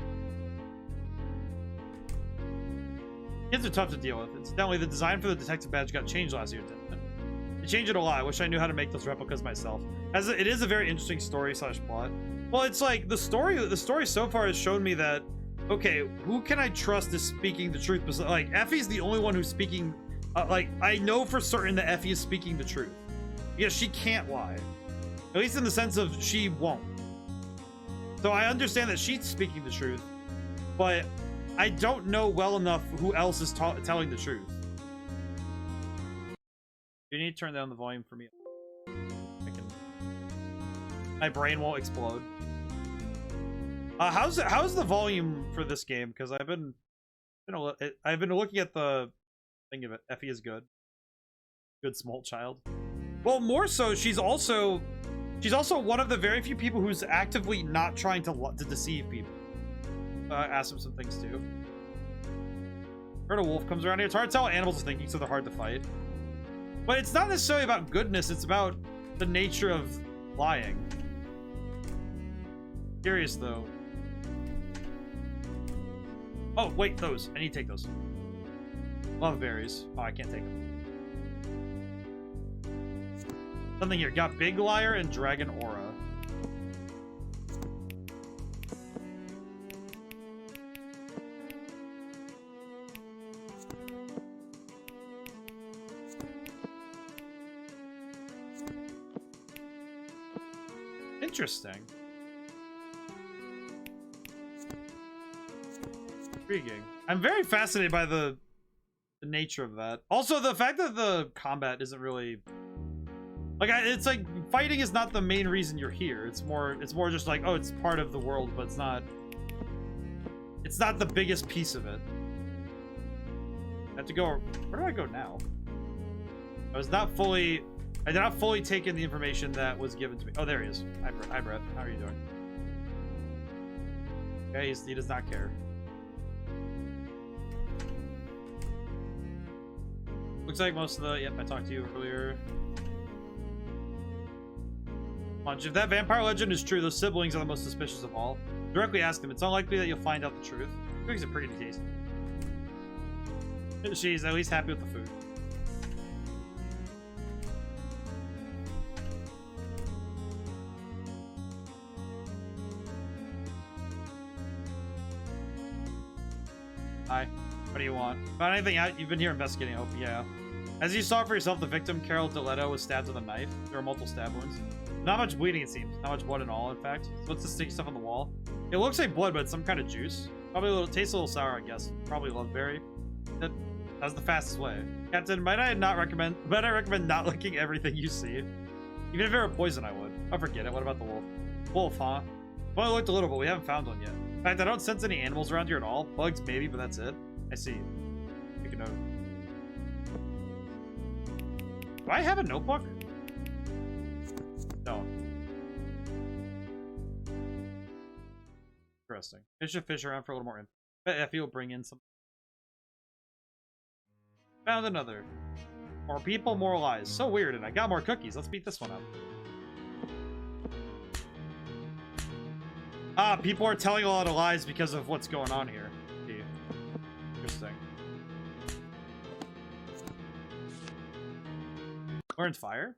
Kids are tough to deal with. Incidentally, the design for the detective badge got changed last year, didn't it? They changed it a lot. I wish I knew how to make those replicas myself. It is a very interesting story / plot. Well, it's like the story so far has shown me that, okay, who can I trust is speaking the truth? Like, Effie's the only one who's speaking, like, I know for certain that Effie is speaking the truth. Because she can't lie. At least in the sense of she won't. So I understand that she's speaking the truth, but I don't know well enough who else is telling the truth. You need to turn down the volume for me. My brain won't explode. How's the volume for this game? Because I've been looking at the thing of it. Effie is good. Good small child. Well, more so, she's also one of the very few people who's actively not trying to deceive people. Ask him some things too. Heard a wolf comes around here. It's hard to tell what animals are thinking, so they're hard to fight. But it's not necessarily about goodness. It's about the nature of lying. Curious though. Oh, wait, those. I need to take those. Love berries. Oh, I can't take them. Something here. Got Big Liar and Dragon Aura. Interesting. Intriguing. I'm very fascinated by the nature of that. Also, the fact that the combat isn't really like it's like fighting is not the main reason you're here. It's more just like, oh, it's part of the world, but it's not the biggest piece of it. I have to go. Where do I go now? I did not fully take in the information that was given to me. Oh, there he is. Hi, Brett. How are you doing? Okay, he does not care. Looks like most of the... Yep, I talked to you earlier. Punch. If that vampire legend is true, those siblings are the most suspicious of all. Directly ask them. It's unlikely that you'll find out the truth. Cookies are pretty tasty. She's at least happy with the food. Hi. What do you want? Found anything out? You've been here investigating, I hope. Yeah. As you saw for yourself, the victim, Carol DeLetto, was stabbed with a knife. There were multiple stab wounds. Not much bleeding, it seems. Not much blood in all, in fact. So what's this sticky stuff on the wall? It looks like blood, but it's some kind of juice. Probably a little, tastes a little sour, I guess. Probably loveberry. That's the fastest way. Captain, might I recommend not licking everything you see? Even if it were poison, I would. Oh, forget it. What about the wolf? Wolf, huh? Well, I looked a little, but we haven't found one yet. In fact, I don't sense any animals around here at all. Bugs, maybe, but that's it. I see. Make a note. Do I have a notebook? No. Interesting. I should fish around for a little more info. Bet Effie will bring in some. Found another. More people, more lies. So weird, and I got more cookies. Let's beat this one up. Ah, people are telling a lot of lies because of what's going on here. Interesting. Learned fire?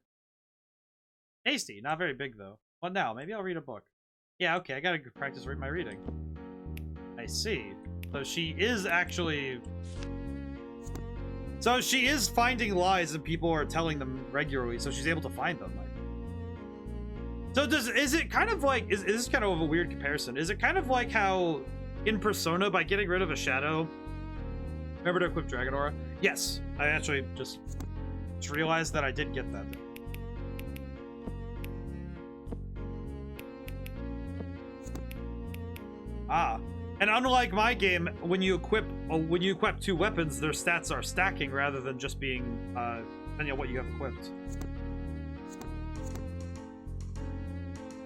Tasty. Not very big, though. What now? Maybe I'll read a book. Yeah, okay. I gotta practice my reading. I see. So she is actually... So she is finding lies and people are telling them regularly, so she's able to find them. So is it kind of like... Is this kind of a weird comparison? Is it kind of like how in Persona, by getting rid of a shadow... Remember to equip Dragon Aura? Yes. I actually just realized that I did get that. Ah. And unlike my game, when you equip 2 weapons, their stats are stacking rather than just being depending on what you have equipped.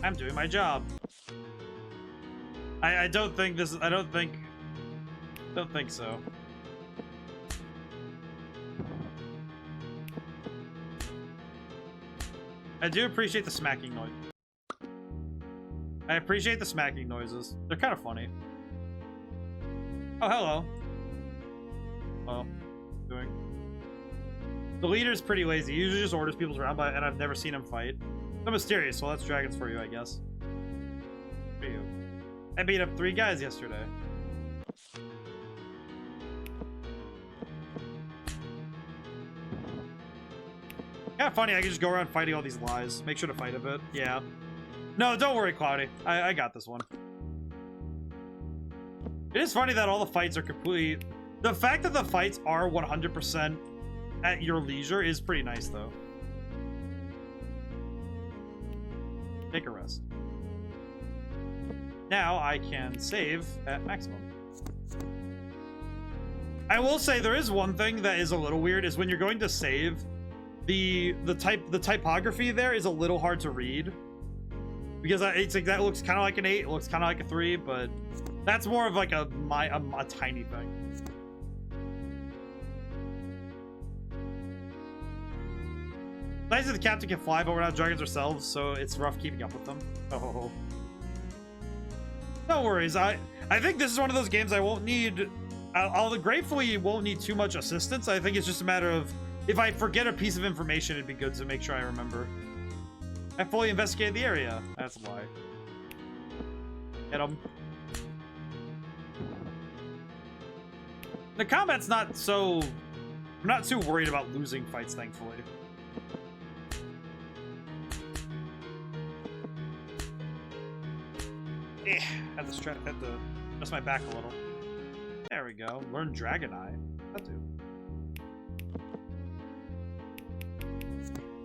I'm doing my job. I don't think this. I don't think so. I do appreciate the smacking noise. I appreciate the smacking noises. They're kind of funny. Oh, hello. Well, doing. The leader's pretty lazy. He usually just orders people around, and I've never seen him fight. So mysterious. Well, that's dragons for you, I guess. For you. I beat up 3 guys yesterday. Kind of funny. I can just go around fighting all these lies. Make sure to fight a bit. Yeah. No, don't worry, Cloudy. I got this one. It is funny that all the fights are completely... The fact that the fights are 100% at your leisure is pretty nice, though. Take a rest. Now I can save at maximum. I will say there is one thing that is a little weird, is when you're going to save, the typography there is a little hard to read. Because it's like that looks kind of like an 8, it looks kind of like a 3, but that's more of like a tiny thing. Nice that the captain can fly, but we're not dragons ourselves, so it's rough keeping up with them. Oh. No worries. I think this is one of those games I won't need... I'll gratefully won't need too much assistance. I think it's just a matter of... If I forget a piece of information, it'd be good to make sure I remember. I fully investigated the area. That's a lie. Hit him. The combat's not so... I'm not too worried about losing fights, thankfully. Had to adjust my back a little. There we go. Learn Dragon Eye. That do.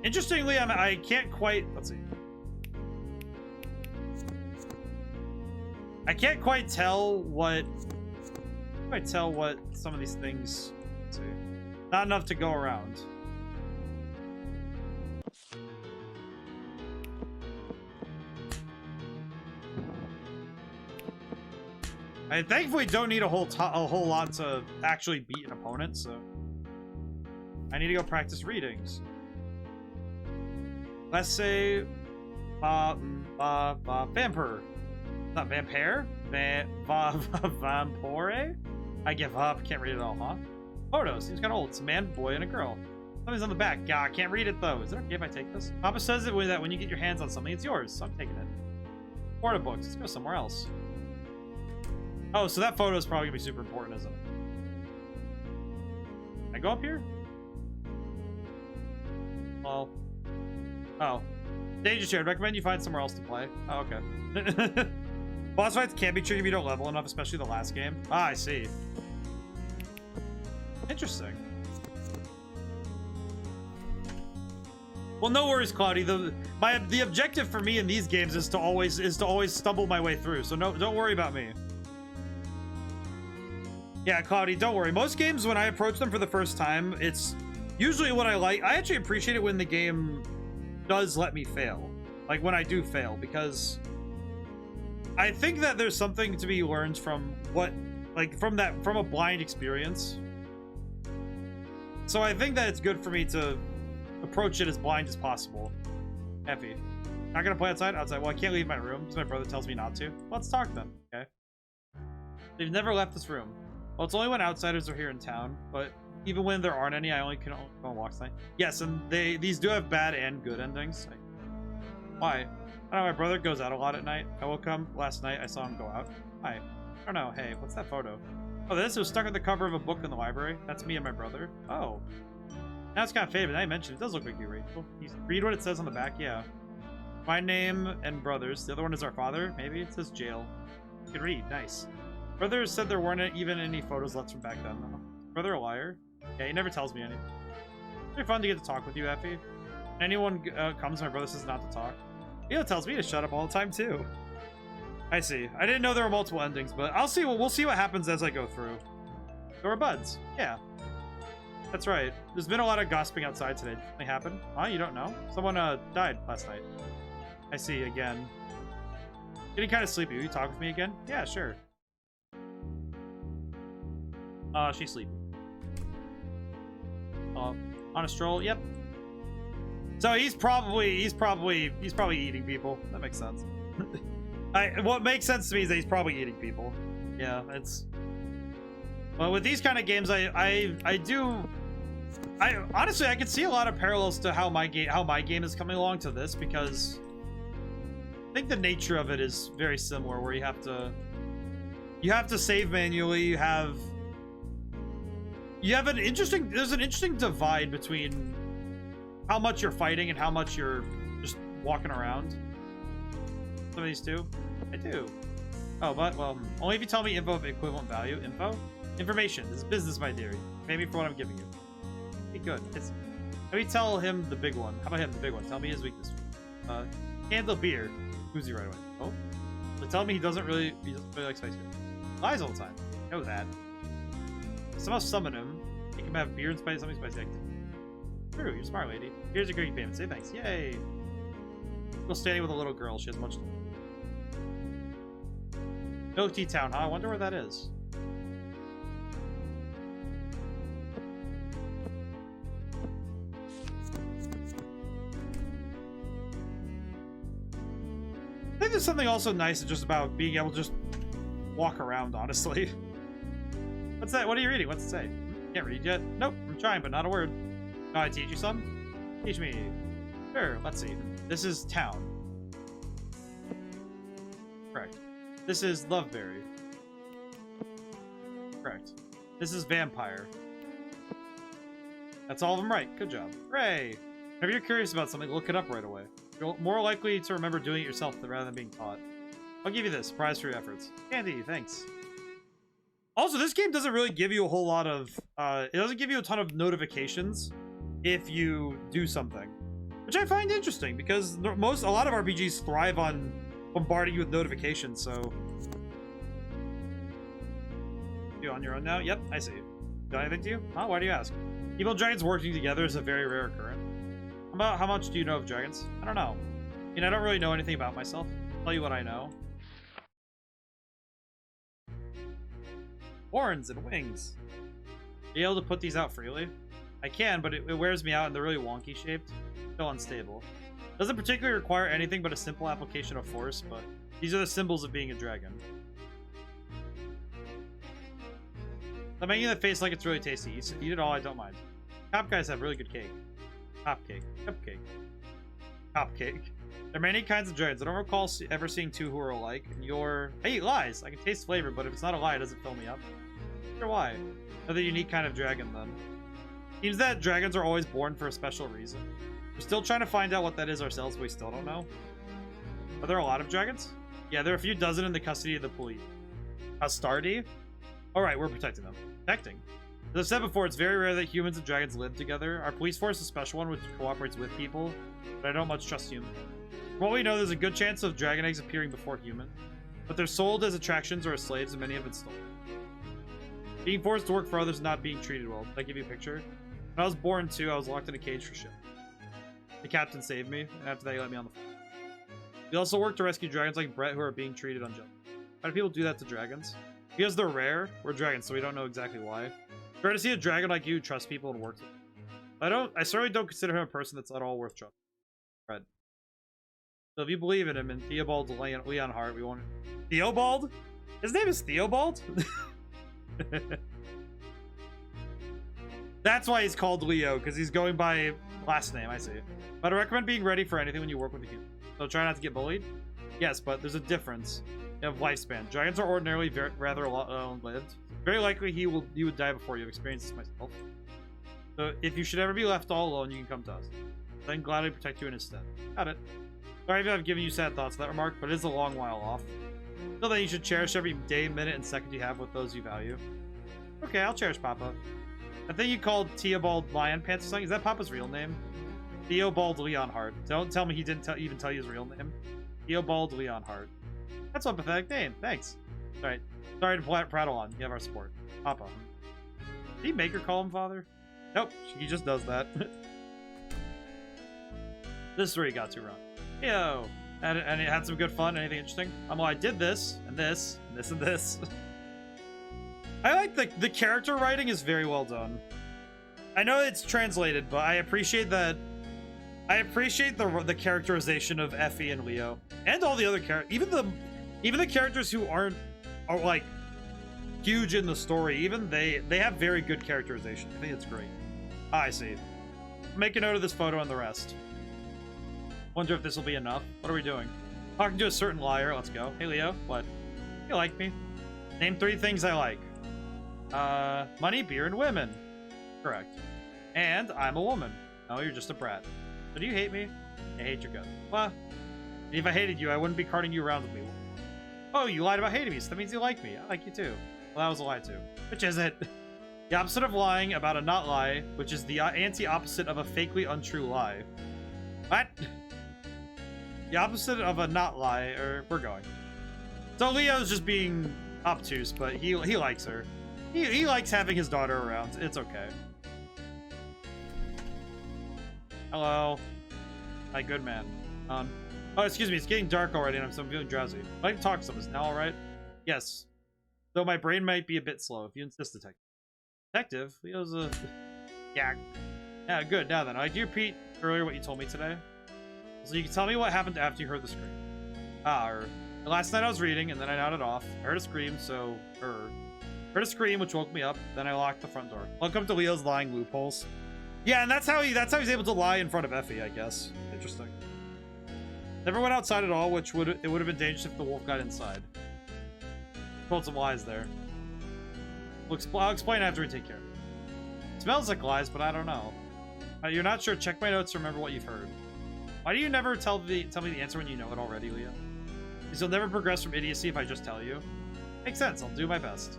Interestingly, I can't quite... Let's see. I can't quite tell what... some of these things... Let's see. Not enough to go around. I thankfully don't need a whole lot to actually beat an opponent, so... I need to go practice readings. Let's say... Vampire. Not vampire? Vampore? I give up. Can't read it all, huh? Photo. Seems kind of old. It's a man, boy, and a girl. Something's on the back. God, I can't read it, though. Is it okay if I take this? Papa says that when you get your hands on something, it's yours, so I'm taking it. Photo books. Let's go somewhere else. Oh, so that photo is probably going to be super important, isn't it? I go up here? Well. Oh. Danger shared. Recommend you find somewhere else to play. Oh, okay. Boss fights can't be tricky if you don't level enough, especially the last game. Ah, I see. Interesting. Well, no worries, Cloudy. The objective for me in these games is to always stumble my way through. So don't worry about me. Yeah, Cloudy, don't worry. Most games, when I approach them for the first time, it's usually what I like. I actually appreciate it when the game does let me fail. Like when I do fail, because I think that there's something to be learned from from a blind experience. So I think that it's good for me to approach it as blind as possible. Effie. Not gonna play outside? Outside. Well, I can't leave my room because my brother tells me not to. Let's talk then. Okay. They've never left this room. Well, it's only when outsiders are here in town, but even when there aren't any, I only can go on walks tonight. Yes, and these do have bad and good endings. Why? I don't know, my brother goes out a lot at night. I woke up last night, I saw him go out. Hi. I don't know, hey, what's that photo? Oh, this was stuck on the cover of a book in the library. That's me and my brother. Oh. Now it's kind of faded, but now you mentioned it does look like you, Rachel. You read what it says on the back? Yeah. My name and brother's. The other one is our father. Maybe it says jail. You can read. Nice. Brother said there weren't even any photos left from back then, though. Brother a liar? Yeah, he never tells me anything. It's very fun to get to talk with you, Effie. When anyone comes, my brother says not to talk. Leo tells me to shut up all the time, too. I see. I didn't know there were multiple endings, but I'll see. We'll see what happens as I go through. There were buds. Yeah. That's right. There's been a lot of gossiping outside today. Did something happen? Huh? You don't know? Someone died last night. I see. Again. Getting kind of sleepy. Will you talk with me again? Yeah, sure. She's sleepy. On a stroll? Yep. So he's probably eating people. That makes sense. What makes sense to me is that he's probably eating people. Yeah, it's. Well, with these kind of games, I honestly I can see a lot of parallels to how my game is coming along to this, because I think the nature of it is very similar, where you have to save manually. There's an interesting divide between how much you're fighting and how much you're just walking around. Some of these two? I do. Oh, but, well, only if you tell me info of equivalent value. Info? Information. This is business, my dearie. Pay me for what I'm giving you. Be good. How do you tell him the big one? How about him, the big one? Tell me his weakness. Handle beer. Who's right away? Oh? So tell me he doesn't really like spicy beer. Lies all the time. Know that. Somehow summon him. Make him have beer and something spicy. True, you're smart, lady. Here's your cookie payment. Say thanks. Yay. Still standing with a little girl. She has much to do. Milk Tea Town, huh? I wonder where that is. I think there's something also nice just about being able to just walk around, honestly. What's that? What are you reading? What's it say? Can't read yet. Nope, I'm trying, but not a word. Can I teach you some? Teach me. Sure, let's see. This is town. Correct. This is Loveberry. Correct. This is vampire. That's all of them right. Good job. Hooray! If you're curious about something, look it up right away. You're more likely to remember doing it yourself rather than being taught. I'll give you this. Prize for your efforts. Candy, thanks. Also, this game doesn't really give you a whole lot of... it doesn't give you a ton of notifications if you do something. Which I find interesting, because a lot of RPGs thrive on bombarding you with notifications, so... You on your own now? Yep, I see. Got anything to you? Huh? Why do you ask? Evil dragons working together is a very rare occurrence. How much do you know of dragons? I don't know. I mean, I don't really know anything about myself. I'll tell you what I know. Horns and wings. Are you able to put these out freely? I can, but it wears me out and they're really wonky shaped. Still unstable. Doesn't particularly require anything but a simple application of force, but these are the symbols of being a dragon. I'm making the face like it's really tasty. Eat it all, I don't mind. Cop guys have really good cake. Cop cake. Cupcake. Cop cake. There are many kinds of dragons. I don't recall ever seeing two who are alike. And I eat lies. I can taste flavor, but if it's not a lie, it doesn't fill me up. Sure, why? Another unique kind of dragon, then. Seems that dragons are always born for a special reason. We're still trying to find out what that is ourselves, but we still don't know. Are there a lot of dragons? Yeah, there are a few dozen in the custody of the police. Astardi? Alright, we're protecting them. Protecting? As I've said before, it's very rare that humans and dragons live together. Our police force is a special one which cooperates with people, but I don't much trust humans. From what we know, there's a good chance of dragon eggs appearing before humans, but they're sold as attractions or as slaves, and many have been stolen. Being forced to work for others and not being treated well. Did I give you a picture? When I was born, too, I was locked in a cage for shit. The captain saved me, and after that, he let me on the floor. We also work to rescue dragons like Brett who are being treated unjustly. Why do people do that to dragons? Because they're rare. We're dragons, so we don't know exactly why. It's rare to see a dragon like you trust people and work with them. I certainly don't consider him a person that's at all worth trusting. Brett. So if you believe in him and Theobald Leonhardt, we won't... Theobald? His name is Theobald? That's why he's called Leo, because he's going by last name, I see. But I recommend being ready for anything when you work with a human. So try not to get bullied? Yes, but there's a difference of lifespan. Dragons are ordinarily rather long-lived. Very likely he would die before you. I've experienced this myself. So if you should ever be left all alone, you can come to us. Then gladly protect you in his stead. Got it. Sorry if I've given you sad thoughts to that remark, but it is a long while off. Still, then you should cherish every day, minute, and second you have with those you value. Okay, I'll cherish Papa. I think you called Theobald Lion Pants or something. Is that Papa's real name? Theobald Leonhardt. Don't tell me he didn't even tell you his real name. Theobald Leonhardt. That's a pathetic name. Thanks. Alright. Sorry to prattle on. You have our support. Papa. Did he make her call him father? Nope. He just does that. This is where he got too wrong. Yo. And it had some good fun. Anything interesting? Well, I did this, and this, and this, and this. I like the character writing is very well done. I know it's translated, but I appreciate that. I appreciate the characterization of Effie and Leo, and all the other characters. Even the characters who are like huge in the story. Even they have very good characterization. I think it's great. Ah, I see. Make a note of this photo and the rest. Wonder if this will be enough. What are we doing? Talking to a certain liar. Let's go. Hey, Leo. What? You like me? Name 3 things I like. Money, beer, and women. Correct. And I'm a woman. No, you're just a brat. So do you hate me? I hate your guts. Well, if I hated you, I wouldn't be carting you around with me. Oh, you lied about hating me, so that means you like me. I like you too. Well, that was a lie too. Which is it? The opposite of lying about a not lie, which is the anti-opposite of a fakely untrue lie. What? The opposite of a not lie, or we're going. So Leo's just being obtuse, but he likes her. He likes having his daughter around. It's okay. Hello. My good man. Oh, excuse me. It's getting dark already, and I'm feeling drowsy. I'd like to talk to someone. Is now all right? Yes. Though my brain might be a bit slow, if you insist, detective. Detective? Leo's a... Yeah. Yeah, good. Now then, do you repeat earlier what you told me today? So you can tell me what happened after you heard the scream. Last night I was reading, and then I nodded off. I heard a scream, so... Heard a scream, which woke me up. Then I locked the front door. Welcome to Leo's lying loopholes. Yeah, and that's how he's able to lie in front of Effie, I guess. Interesting. Never went outside at all, which would have been dangerous if the wolf got inside. Told some lies there. I'll explain after we take care of it. Smells like lies, but I don't know. You're not sure? Check my notes to remember what you've heard. Why do you never tell me the answer when you know it already, Leo? Because you'll never progress from idiocy if I just tell you. Makes sense. I'll do my best.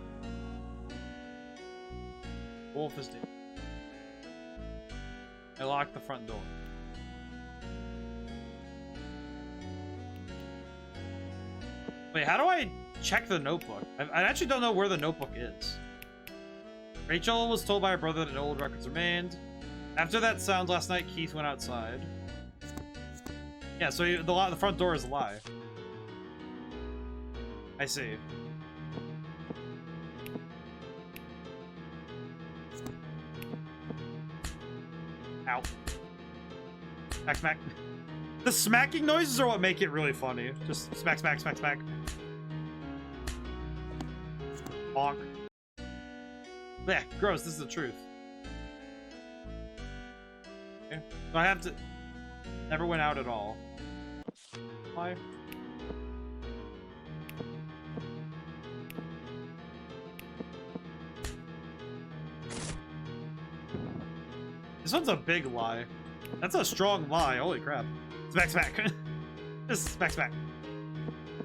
Wolf is dead. I locked the front door. Wait, how do I check the notebook? I actually don't know where the notebook is. Rachel was told by her brother that no old records remained. After that sound last night, Keith went outside. Yeah, so the front door is a lie. I see. Ow. Smack, smack. The smacking noises are what make it really funny. Just smack, smack, smack, smack. Bonk. Blech, gross, this is the truth. Okay. So I have to... Never went out at all. Why? This one's a big lie. That's a strong lie. Holy crap. Smack, smack. Just smack, smack.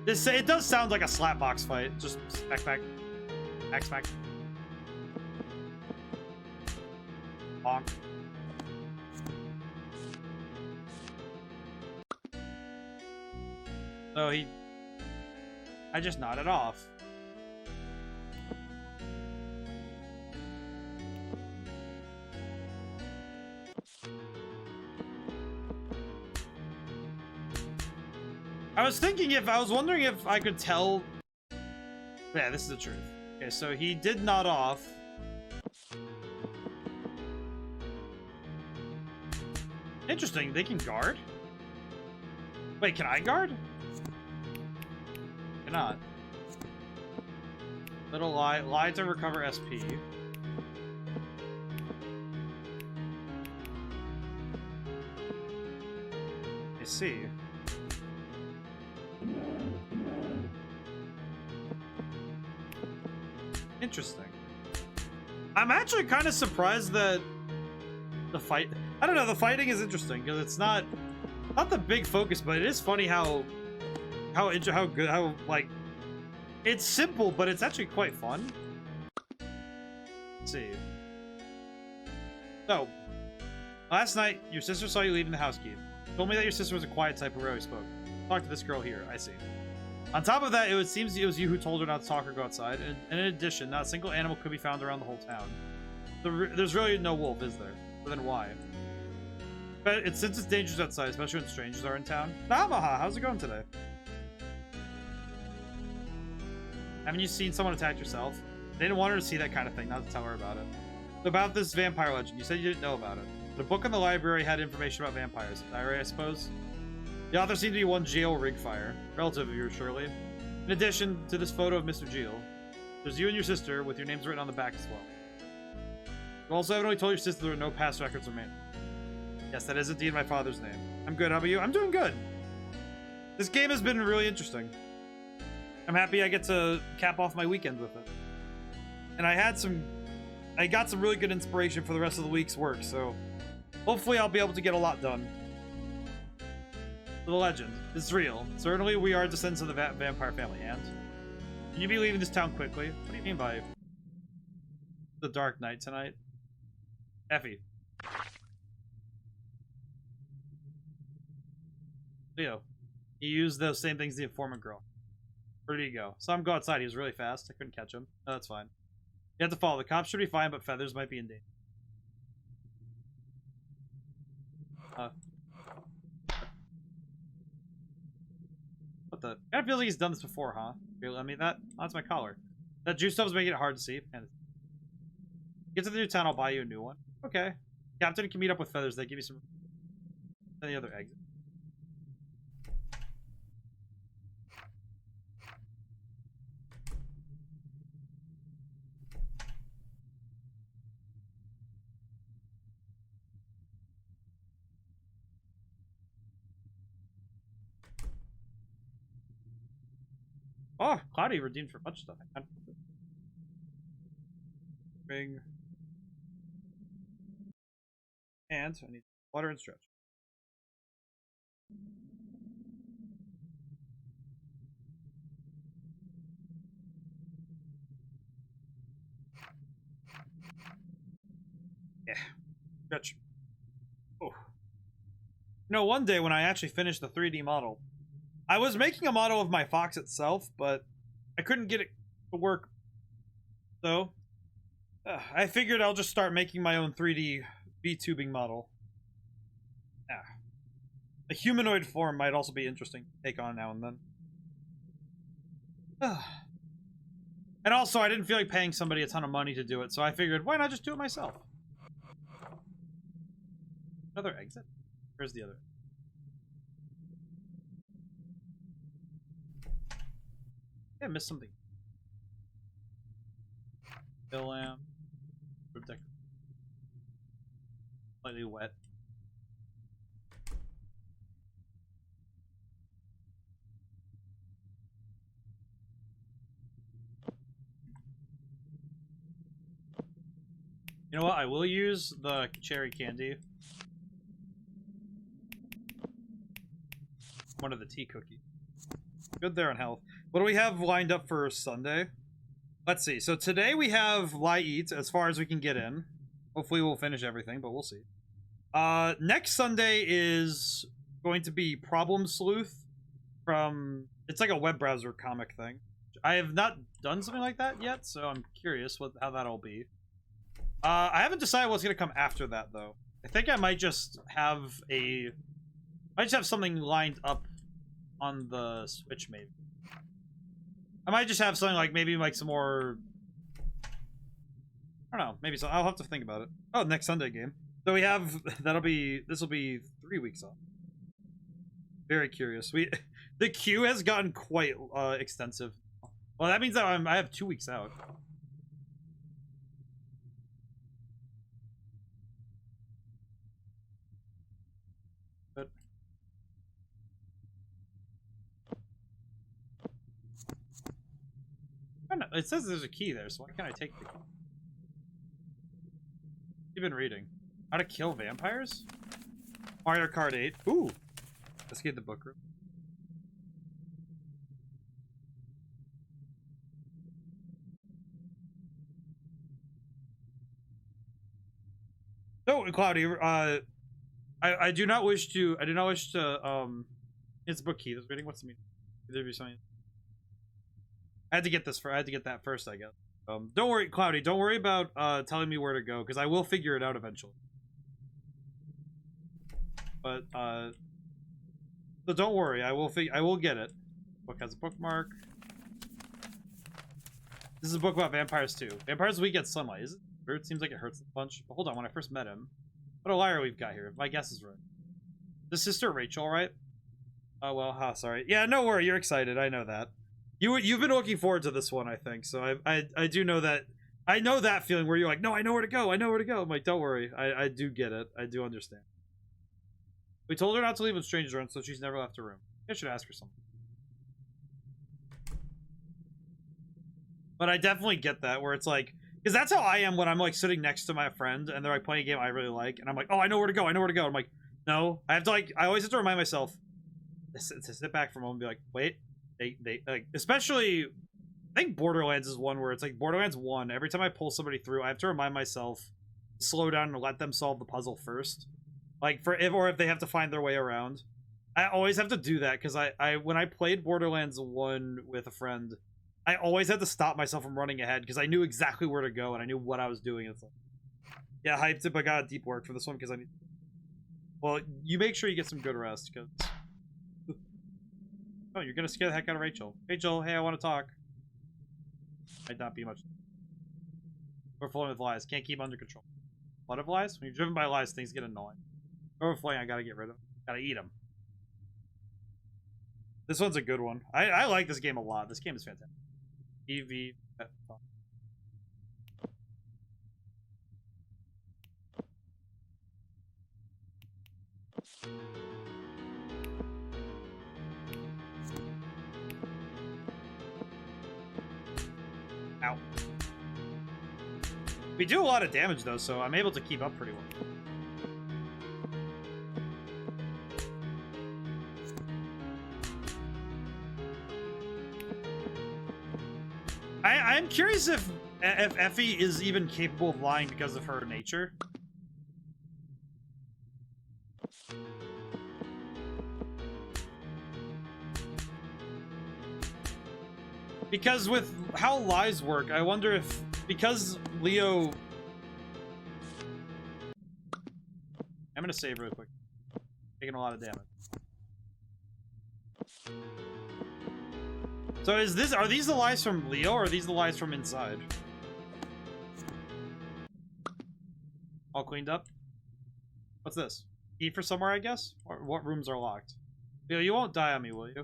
It does sound like a slapbox fight. Just smack, smack. Smack, smack. Bonk. So I just nodded off. I was wondering if I could tell. Yeah, this is the truth. Okay, so he did nod off. Interesting, they can guard? Wait, can I guard? Cannot. Little lie to recover SP. I see. Interesting. I'm actually kind of surprised that the fight. I don't know. The fighting is interesting because it's not the big focus, but it is funny how like it's simple, but it's actually quite fun. Let's see. So, last night your sister saw you leaving the house, Keith. Told me that your sister was a quiet type who rarely spoke. Talk to this girl here. I see. On top of that, it seems it was you who told her not to talk or go outside. And in addition, not a single animal could be found around the whole town. There's really no wolf, is there? But then why? But since it's dangerous outside, especially when strangers are in town. Namaha, how's it going today? Haven't you seen someone attack yourself? They didn't want her to see that kind of thing, not to tell her about it. About this vampire legend, you said you didn't know about it. The book in the library had information about vampires. Diary, I suppose? The author seemed to be one Geo Rigfire, relative of yours, surely. In addition to this photo of Mr. Geo, there's you and your sister, with your names written on the back as well. You also evidently told your sister there are no past records remaining. Yes, that is indeed my father's name. I'm good, how about you? I'm doing good. This game has been really interesting. I'm happy I get to cap off my weekend with it. And I got some really good inspiration for the rest of the week's work, so hopefully I'll be able to get a lot done. The legend is real. Certainly we are descendants of the vampire family, and can you be leaving this town quickly? What do you mean by the dark night tonight? Effie. Leo. He used those same things the informant girl. Where did he go? Saw him go outside. He was really fast. I couldn't catch him. No, that's fine. You have to follow. The cops should be fine, but Feathers might be in danger. What the? Kind of feels like he's done this before, huh? I mean, that's my collar. That juice stuff's making it hard to see. And get to the new town, I'll buy you a new one. Okay. Captain can meet up with Feathers. They give you some. Any other exit? Oh, Cloudy redeemed for much stuff. Ring. And I need water and stretch. Yeah. Stretch. Oh. One day when I actually finished the 3D model, I was making a model of my fox itself, but I couldn't get it to work. So, I figured I'll just start making my own 3D V-tubing model. Yeah. A humanoid form might also be interesting to take on now and then. And also, I didn't feel like paying somebody a ton of money to do it, so I figured, why not just do it myself? Another exit? Where's the other? Yeah, I missed something. Bill lamp. Slightly wet. You know what? I will use the cherry candy. One of the tea cookies. Good there on health. What do we have lined up for Sunday? Let's see. So today we have LiEat as far as we can get in. Hopefully we'll finish everything, but we'll see. Next Sunday is going to be Problem Sleuth from... It's like a web browser comic thing. I have not done something like that yet, so I'm curious how that'll be. I haven't decided what's going to come after that, though. I think I might just have something lined up on the Switch, maybe. I might just have something like, maybe like some more... I don't know, maybe so. I'll have to think about it. Oh, next Sunday game. So we have, this will be 3 weeks off. Very curious. The queue has gotten quite extensive. Well, that means that I have 2 weeks out. But I don't know. It says there's a key there, so why can't I take the key? You've been reading. How to kill vampires? Mario Kart 8. Ooh! Let's get the book room. No, Cloudy, I do not wish to, it's book key. That's reading. What's the meaning? Could there be something? I had to get that first, I guess. Don't worry, Cloudy, don't worry about, telling me where to go, because I will figure it out eventually. But, so don't worry, I will get it. Book has a bookmark. This is a book about vampires too. Vampires weak at sunlight. Is it? It seems like it hurts a bunch. But hold on, when I first met him, what a liar we've got here. My guess is right. The sister Rachel, right? Oh well, sorry. Yeah, no worry. You're excited. I know that. You've been looking forward to this one, I think. So I do know that. I know that feeling where you're like, no, I know where to go. I know where to go. I'm like, don't worry. I do get it. I do understand. We told her not to leave with strangers around, so she's never left her room. I should ask her something. But I definitely get that, where it's like, because that's how I am when I'm like sitting next to my friend and they're like playing a game I really like, and I'm like, oh, I know where to go. I know where to go. I'm like, no, I have to I always have to remind myself to sit back for a moment and be like, wait, they like, especially, I think Borderlands is one where it's like Borderlands 1. Every time I pull somebody through, I have to remind myself to slow down and let them solve the puzzle first. Like if they have to find their way around. I always have to do that because when I played Borderlands 1 with a friend, I always had to stop myself from running ahead because I knew exactly where to go and I knew what I was doing. It's like, yeah, hyped it, but I got deep work for this one because I need. Well, you make sure you get some good rest because. Oh, you're gonna scare the heck out of Rachel. Rachel, hey, I want to talk. Might not be much. We're flowing with lies. Can't keep under control. A lot of lies? When you're driven by lies, things get annoying. Overflowing, I gotta get rid of. Gotta eat them. This one's a good one. I like this game a lot. This game is fantastic. EV. Ow. We do a lot of damage though, so I'm able to keep up pretty well. I'm curious if Effie is even capable of lying because of her nature. Because with how lies work, I wonder if, because Leo... I'm gonna save really quick. Taking a lot of damage. So are these the lies from Leo, or are these the lies from inside? All cleaned up? What's this? Key for somewhere, I guess? Or what rooms are locked? Leo, you won't die on me, will you?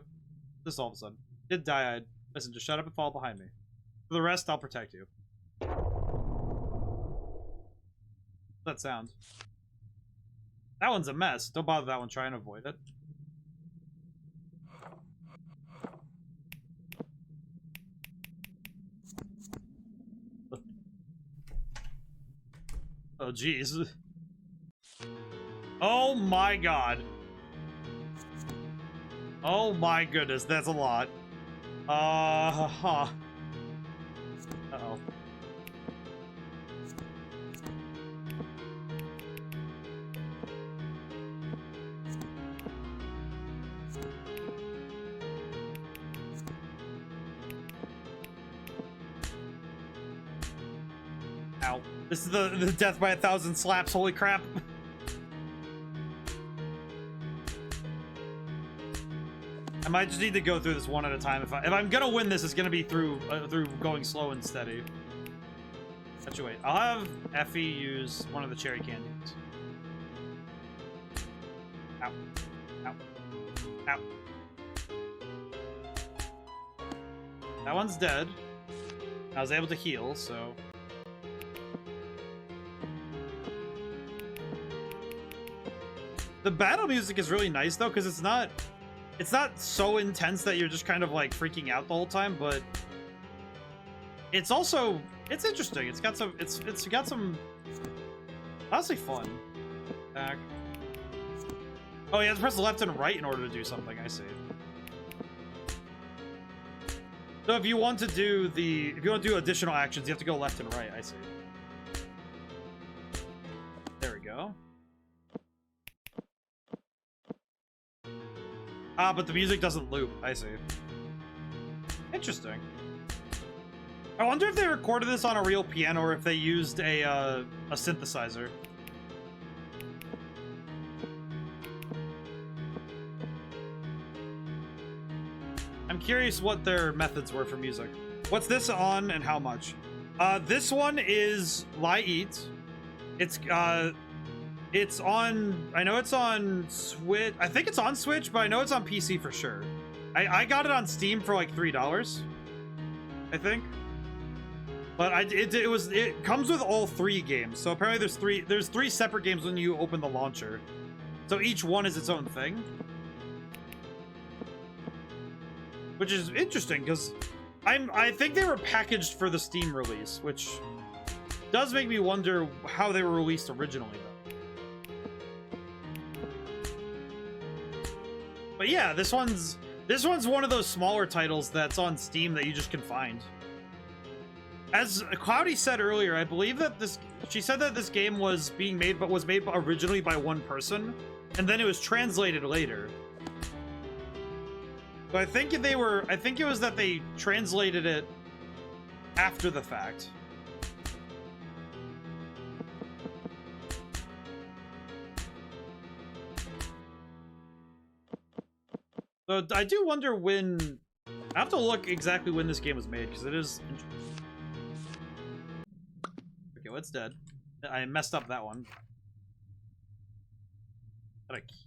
This all of a sudden. Did die, I'd... Listen, just shut up and fall behind me. For the rest, I'll protect you. What's that sound? That one's a mess. Don't bother that one. Try and avoid it. Oh, jeez. Oh my god. Oh my goodness, that's a lot. Uh-oh. Ow. This is the death by 1,000 slaps, holy crap. I might just need to go through this one at a time. If I'm gonna win this, it's gonna be through going slow and steady. Actually, wait. I'll have Effie use one of the cherry candies. Ow. Ow. Ow. That one's dead. I was able to heal, so... The battle music is really nice, though, because it's not so intense that you're just kind of, like, freaking out the whole time, but... It's also... It's interesting. It's got some... It's got some... Honestly fun. Back. Oh, you have to press left and right in order to do something, I see. So if you want to do additional actions, you have to go left and right, I see. There we go. Ah, but the music doesn't loop, I see. Interesting. I wonder if they recorded this on a real piano or if they used a synthesizer. I'm curious what their methods were for music. What's this on and how much? This one is LiEat. It's on... I know it's on Switch. I think it's on Switch, but I know it's on PC for sure. I got it on Steam for like $3, I think. But it comes with all 3 games. So apparently there's three separate games when you open the launcher. So each one is its own thing. Which is interesting because I think they were packaged for the Steam release, which does make me wonder how they were released originally though. But yeah, this one's one of those smaller titles that's on Steam that you just can find. As Cloudy said earlier, I believe that she said that this game was made originally by one person, and then it was translated later. So I think it was that they translated it after the fact. So I do wonder when... I have to look exactly when this game was made, because it is interesting. Okay, well, it's dead. I messed up that one. Got a key.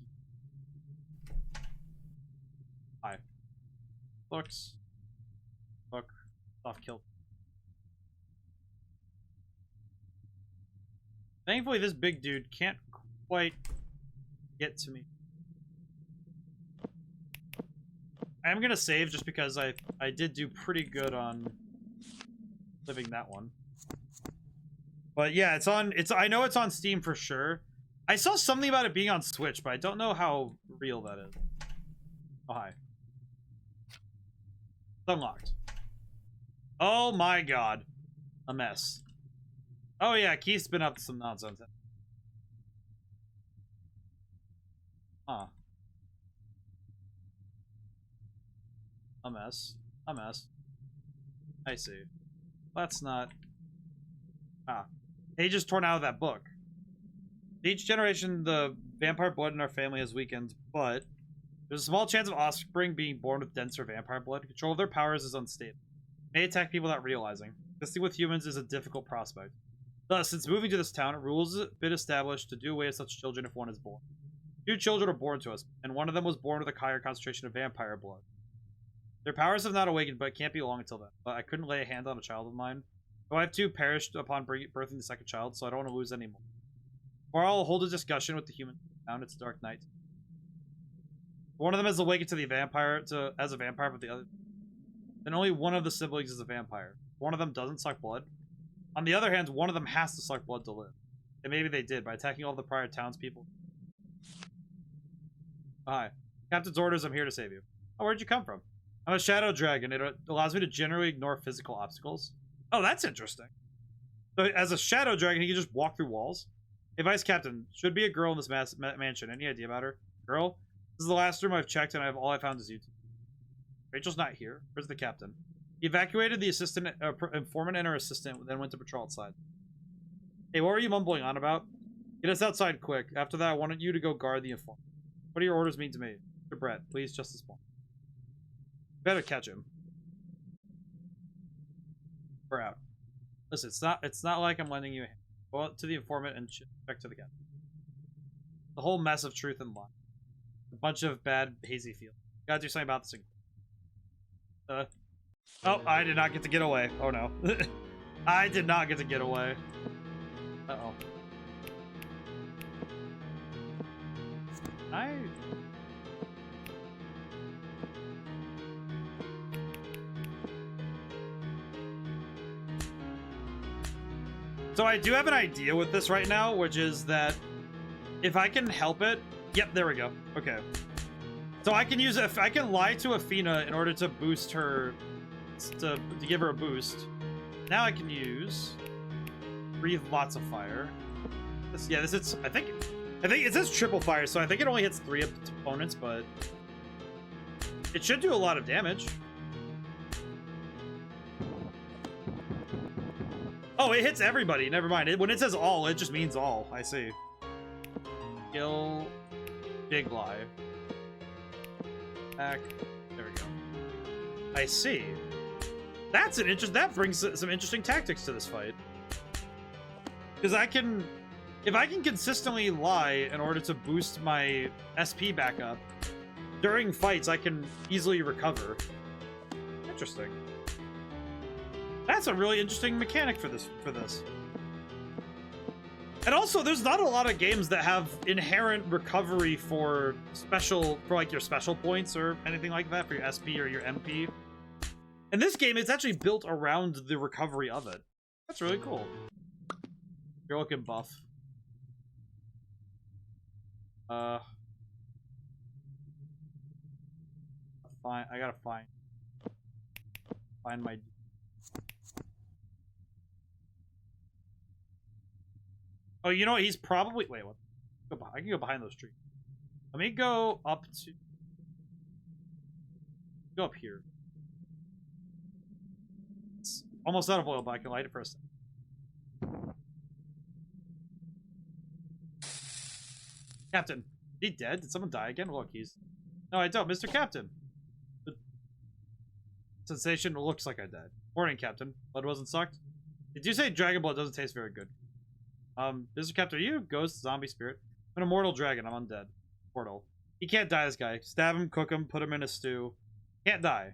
Hi. Books. Book. Soft kill. Thankfully, this big dude can't quite get to me. I am gonna save just because I did do pretty good on living that one. But yeah, I know it's on Steam for sure. I saw something about it being on Switch, but I don't know how real that is. Oh, hi. It's unlocked. Oh my god. A mess. Oh yeah, Keith's been up to some nonsense. Huh. A mess. A mess. I see. That's not... Ah. Pages torn out of that book. Each generation, the vampire blood in our family has weakened, but there's a small chance of offspring being born with denser vampire blood. Control of their powers is unstable. May attack people without realizing. Existing with humans is a difficult prospect. Thus, since moving to this town, rules have been established to do away with such children if one is born. 2 children are born to us, and one of them was born with a higher concentration of vampire blood. Their powers have not awakened, but it can't be long until then. But I couldn't lay a hand on a child of mine. Though I have 2 perished upon birthing the second child, so I don't want to lose any more. Or I'll hold a discussion with the human town. It's dark night. One of them has awakened to the vampire as a vampire, but the other... Then only one of the siblings is a vampire. One of them doesn't suck blood. On the other hand, one of them has to suck blood to live. And maybe they did by attacking all the prior townspeople. Oh, hi. Captain's orders, I'm here to save you. Oh, where'd you come from? I'm a shadow dragon. It allows me to generally ignore physical obstacles. Oh, that's interesting. So as a shadow dragon, he can just walk through walls. Hey, Vice Captain, should be a girl in this mansion. Any idea about her? Girl? This is the last room I've checked, and all I found is you two. Rachel's not here. Where's the captain? He evacuated the assistant, informant and her assistant, then went to patrol outside. Hey, what were you mumbling on about? Get us outside quick. After that, I wanted you to go guard the informant. What do your orders mean to me? Mr. Brett, please, Justice Bond. Better catch him. We're out. Listen, it's not like I'm lending you a hand. Go out to the informant and check to the captain. The whole mess of truth and lie. A bunch of bad, hazy feelings. Gotta do something about this. Oh, I did not get to get away. Oh no. I did not get to get away. Uh-oh. So I do have an idea with this right now, which is that if I can help it... Yep, there we go. Okay. So I can use... I can lie to Athena in order to boost her... To give her a boost. Now I can use... Breathe lots of fire. This is... I think it says triple fire, so I think it only hits 3 opponents, but... It should do a lot of damage. Oh, it hits everybody. Never mind. When it says all, it just means all. I see. Kill. Big lie. Back. There we go. I see. That's an interest. That brings some interesting tactics to this fight. Because I can, if I can consistently lie in order to boost my SP back up during fights, I can easily recover. Interesting. That's a really interesting mechanic for this. And also, there's not a lot of games that have inherent recovery for like your special points or anything like that for your SP or your MP. In this game, it's actually built around the recovery of it. That's really cool. You're looking buff. Fine. I gotta find my. Oh, you know what? He's probably... Wait, what? I can go behind those trees. Let me go up to... Go up here. It's almost out of oil, but I can light it for a second. Captain, is he dead? Did someone die again? Look, he's... No, I don't. Mr. Captain. The sensation looks like I died. Morning, Captain. Blood wasn't sucked? Did you say dragon blood doesn't taste very good? Mr. Captain, are you a ghost, zombie, spirit? I'm an immortal dragon. I'm undead. Mortal. He can't die, this guy. Stab him, cook him, put him in a stew. Can't die.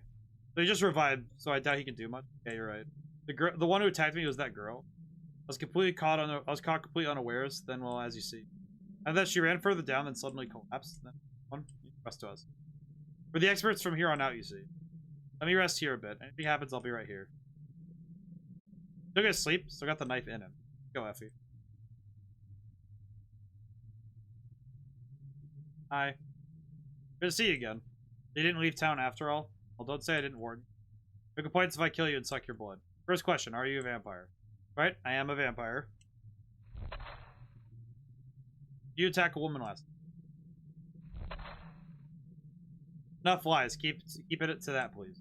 So he just revived, so I doubt he can do much. Yeah, you're right. The one who attacked me was that girl. I was caught completely unawares, then, well, as you see. And then she ran further down, then suddenly collapsed. Then one rest to us. We're the experts from here on out, you see. Let me rest here a bit. Anything happens, I'll be right here. Still gonna sleep, still got the knife in him. Go, Effie. Hi. Good to see you again. You didn't leave town after all? Well, don't say I didn't warn you. No complaints if I kill you and suck your blood. First question, are you a vampire? Right, I am a vampire. You attack a woman last. Enough lies. Keep it to that, please.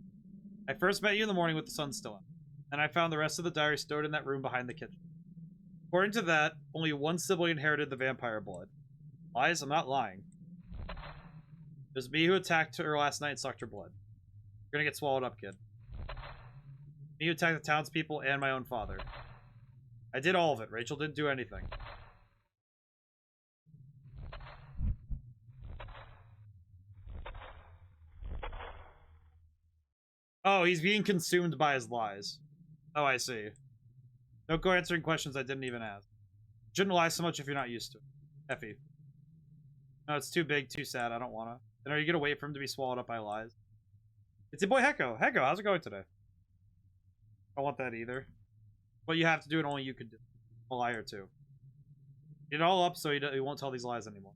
I first met you in the morning with the sun still out. And I found the rest of the diary stowed in that room behind the kitchen. According to that, only one sibling inherited the vampire blood. Lies? I'm not lying. It was me who attacked her last night and sucked her blood. You're gonna get swallowed up, kid. Me who attacked the townspeople and my own father. I did all of it. Rachel didn't do anything. Oh, he's being consumed by his lies. Oh, I see. Don't go answering questions I didn't even ask. Shouldn't lie so much if you're not used to it. Effie. No, it's too big, too sad. I don't wanna. Then are you gonna wait for him to be swallowed up by lies? It's your boy Hecko. Hecko, how's it going today? I don't want that either. But you have to do it, only you could do. A lie or two. it all up so he won't tell these lies anymore.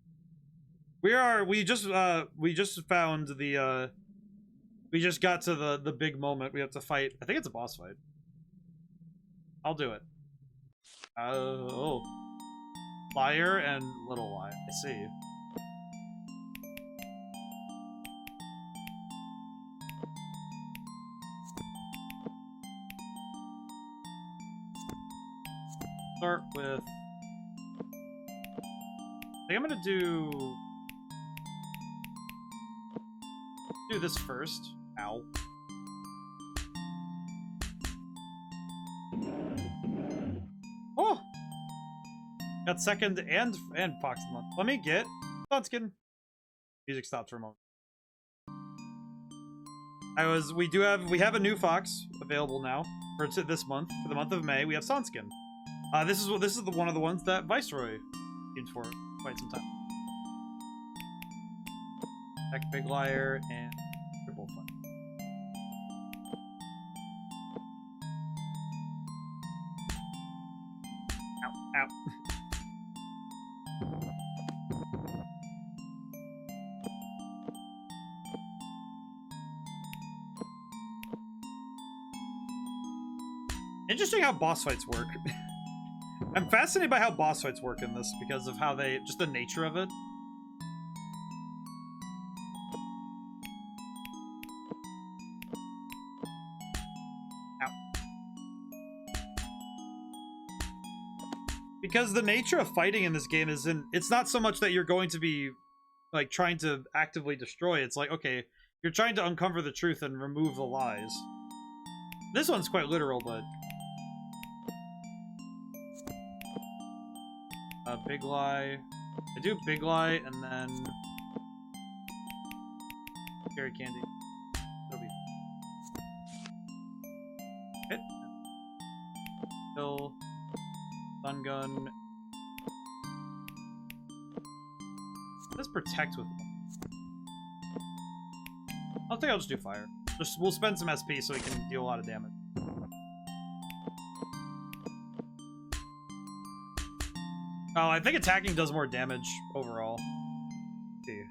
We just found the we just got to the big moment. We have to fight. I think it's a boss fight. I'll do it. Oh. Liar and little lie. I see. Start with... I think I'm gonna do this first. Ow. Oh! Got second and Fox month. Let me get Sunskin. Music stopped for a moment. We have a new Fox available now for this month. For the month of May, we have Sunskin. This is one of the ones that Viceroy used for quite some time. Heck, Big Liar and Triple Fun. Ow, ow. Interesting how boss fights work. I'm fascinated by how boss fights work in this because of how just the nature of it. Ow. Because the nature of fighting in this game it's not so much that you're going to be like trying to actively destroy. It's like, okay, you're trying to uncover the truth and remove the lies. This one's quite literal, but Big Lie. I do Big Lie and then Cherry Candy. That'll be hit. Kill. Stun Gun. Let's protect with one. I think I'll just do fire. We'll spend some SP so we can deal a lot of damage. Oh, I think attacking does more damage overall. Let's see.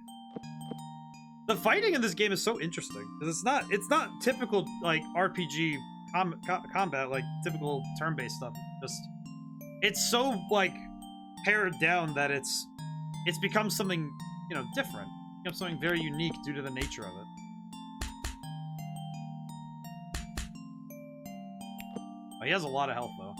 The fighting in this game is so interesting because it's not typical like RPG combat, like typical turn-based stuff. It's so like pared down that it's become something, you know, different. It's become something very unique due to the nature of it. Oh, he has a lot of health though.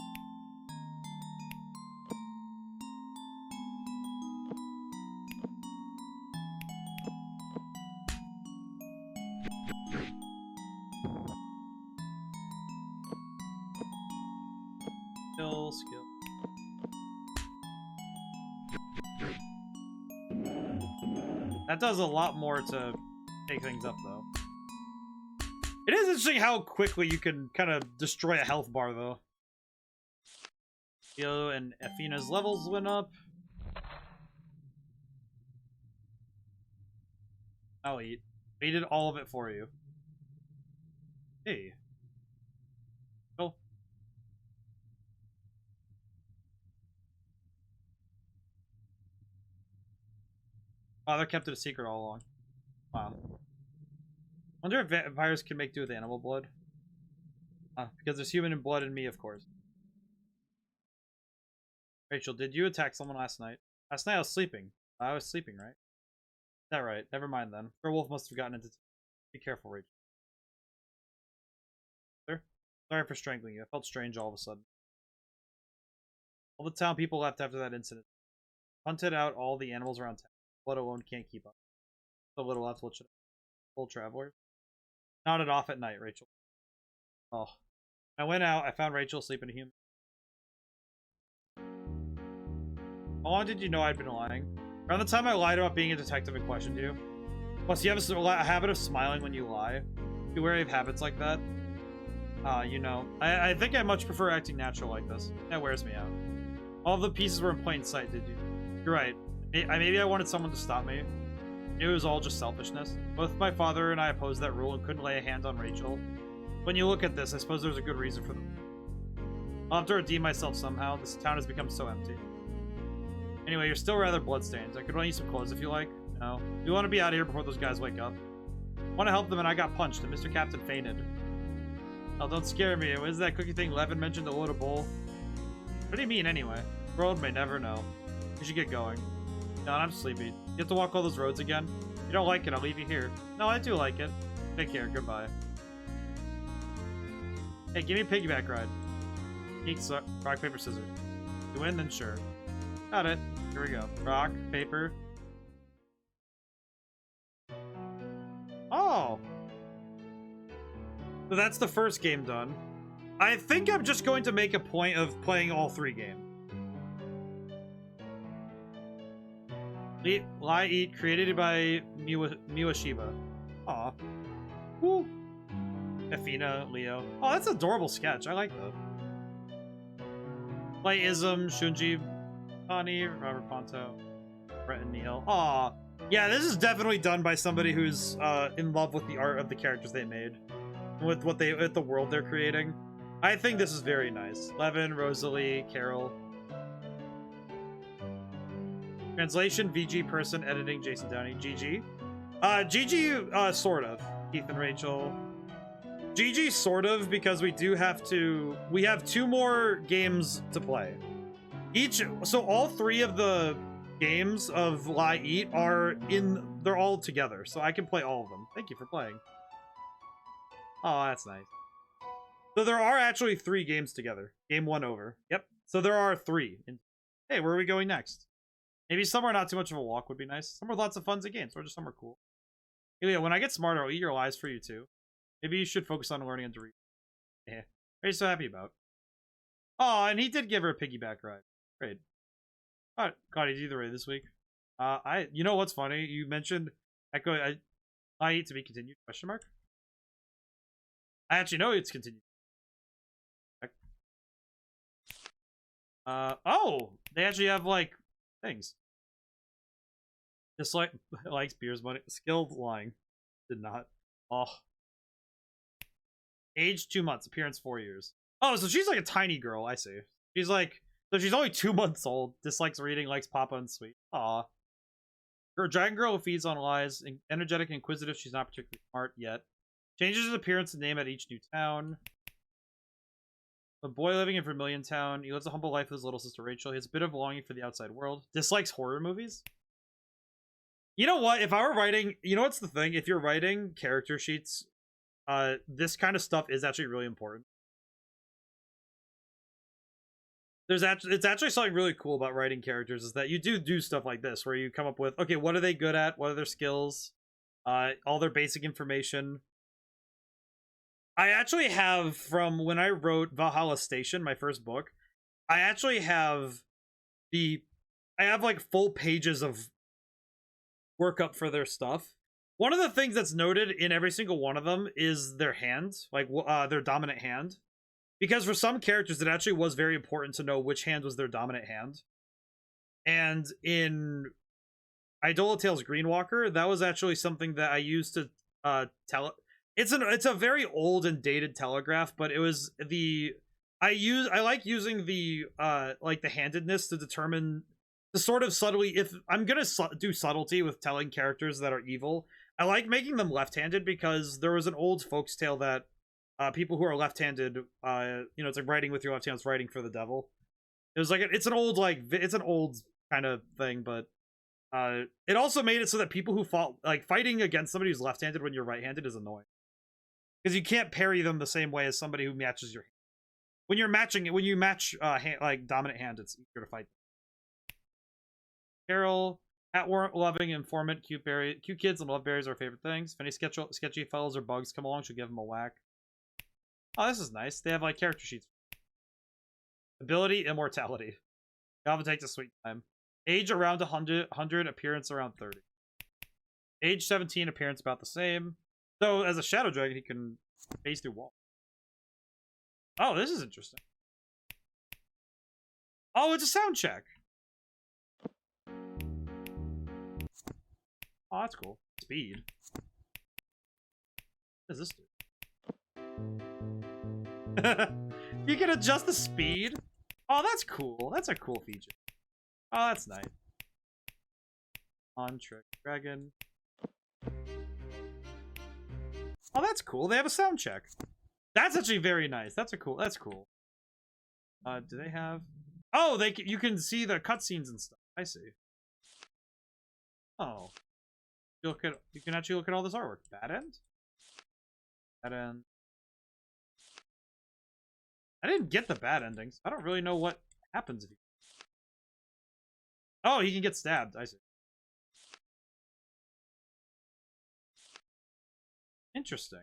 Skill. That does a lot more to take things up, though. It is interesting how quickly you can kind of destroy a health bar, though. Yo, and Athena's levels went up. I'll eat. He did all of it for you. Hey. Oh. Father kept it a secret all along. Wow. Wonder if vampires can make do with animal blood. Because there's human blood in me, of course. Rachel, did you attack someone last night? Last night I was sleeping. I was sleeping, right? Is that right? Never mind then. Her wolf must have gotten into... Be careful, Rachel. Sir? Sorry for strangling you. I felt strange all of a sudden. All the town people left after that incident. Hunted out all the animals around town. Blood alone can't keep up. So little left, what should I... Full travelers? Nodded off at night, Rachel. Oh. I went out, I found Rachel sleeping a human. How long did you know I'd been lying? Around the time I lied about being a detective and questioned you. Plus, you have a habit of smiling when you lie. Be wary of habits like that. You know. I think I much prefer acting natural like this. That wears me out. All of the pieces were in plain sight, did you? You're right. Maybe I wanted someone to stop me. It was all just selfishness. Both my father and I opposed that rule and couldn't lay a hand on Rachel. When you look at this, I suppose there's a good reason for them. I'll have to redeem myself somehow. This town has become so empty. Anyway, you're still rather bloodstained. I could run you some clothes if you like. No. We want to be out of here before those guys wake up. Want to help them and I got punched and Mr. Captain fainted. Oh, don't scare me. What is that cookie thing Levin mentioned? A load of bowl? What do you mean anyway? The world may never know. We should get going. No, I'm sleepy. You have to walk all those roads again? If you don't like it, I'll leave you here. No, I do like it. Take care. Goodbye. Hey, give me a piggyback ride. Rock, paper, scissors. You win, then sure. Got it. Here we go. Rock, paper. Oh! So that's the first game done. I think I'm just going to make a point of playing all 3 games. LiEat, created by Miwashiba. Aw. Woo. Efina, Leo. Oh, that's an adorable sketch. I like that. LiEATism, Shunji, Connie, Robert Ponto, Brett and Neil. Aw. Yeah, this is definitely done by somebody who's in love with the art of the characters they made. With the world they're creating. I think this is very nice. Levin, Rosalie, Carol. Translation, VG, person, editing, Jason Downey, GG. GG, sort of. Keith and Rachel. GG, sort of, because we have 2 more games to play. So all 3 of the games of LiEat they're all together, so I can play all of them. Thank you for playing. Oh, that's nice. So there are actually 3 games together. Game 1 over. Yep. So there are 3. Hey, where are we going next? Maybe somewhere not too much of a walk would be nice. Somewhere lots of fun games, or just somewhere cool. Ilya, when I get smarter, I'll eat your lies for you too. Maybe you should focus on learning and to read. Yeah. What are you so happy about? Oh, and he did give her a piggyback ride. Great. Alright, God, he did the raid this week. You know what's funny? You mentioned Echo. I eat to be continued? Question mark. I actually know it's continued. Oh, they actually have like things. Just likes beers, money. Skilled lying. Did not. Oh. Age 2 months. Appearance 4 years. Oh, so she's like a tiny girl. I see. She's like, so she's only 2 months old. Dislikes reading. Likes Papa and Sweet. Aw. Her dragon girl who feeds on lies. Energetic and inquisitive. She's not particularly smart yet. Changes his appearance and name at each new town. A boy living in Vermilion Town. He lives a humble life with his little sister Rachel. He has a bit of longing for the outside world. Dislikes horror movies. You know what? If I were writing... You know what's the thing? If you're writing character sheets, this kind of stuff is actually really important. It's actually something really cool about writing characters is that you do stuff like this, where you come up with, okay, what are they good at? What are their skills? All their basic information. I actually have, from when I wrote Valhalla Station, my first book, I actually have like full pages of workup for their stuff. One of the things that's noted in every single one of them is their hand, like their dominant hand. Because for some characters, it actually was very important to know which hand was their dominant hand. And in Idola Tales Greenwalker, that was actually something that I used to tell... It's a very old and dated telegraph, but it was I like using the like the handedness to determine the sort of subtly, if I'm gonna do subtlety with telling characters that are evil, I like making them left-handed because there was an old folks tale that people who are left-handed, it's like writing with your left hand, it's writing for the devil. It was like it's an old kind of thing, but it also made it so that people who fighting against somebody who's left-handed when you're right-handed is annoying. Because you can't parry them the same way as somebody who matches your hand. When you match like dominant hand, it's easier to fight. Carol, at-warrant loving, informant, cute kids and love berries are our favorite things. If any sketchy fellows or bugs come along, she'll give them a whack. Oh, this is nice. They have like character sheets. Ability, immortality. Galva takes a sweet time. Age around 100, appearance around 30. Age 17, appearance about the same. So, as a Shadow Dragon, he can phase through walls. Oh, this is interesting. Oh, it's a sound check. Oh, that's cool. Speed. What does this do? You can adjust the speed? Oh, that's cool. That's a cool feature. Oh, that's nice. On Trick Dragon. Oh, that's cool. They have a sound check. That's actually very nice. That's cool. Do they have? Oh, you can see the cutscenes and stuff. I see. Oh, you can actually look at all this artwork. Bad end. Bad end. I didn't get the bad endings. I don't really know what happens if you. Oh, he can get stabbed. I see. Interesting.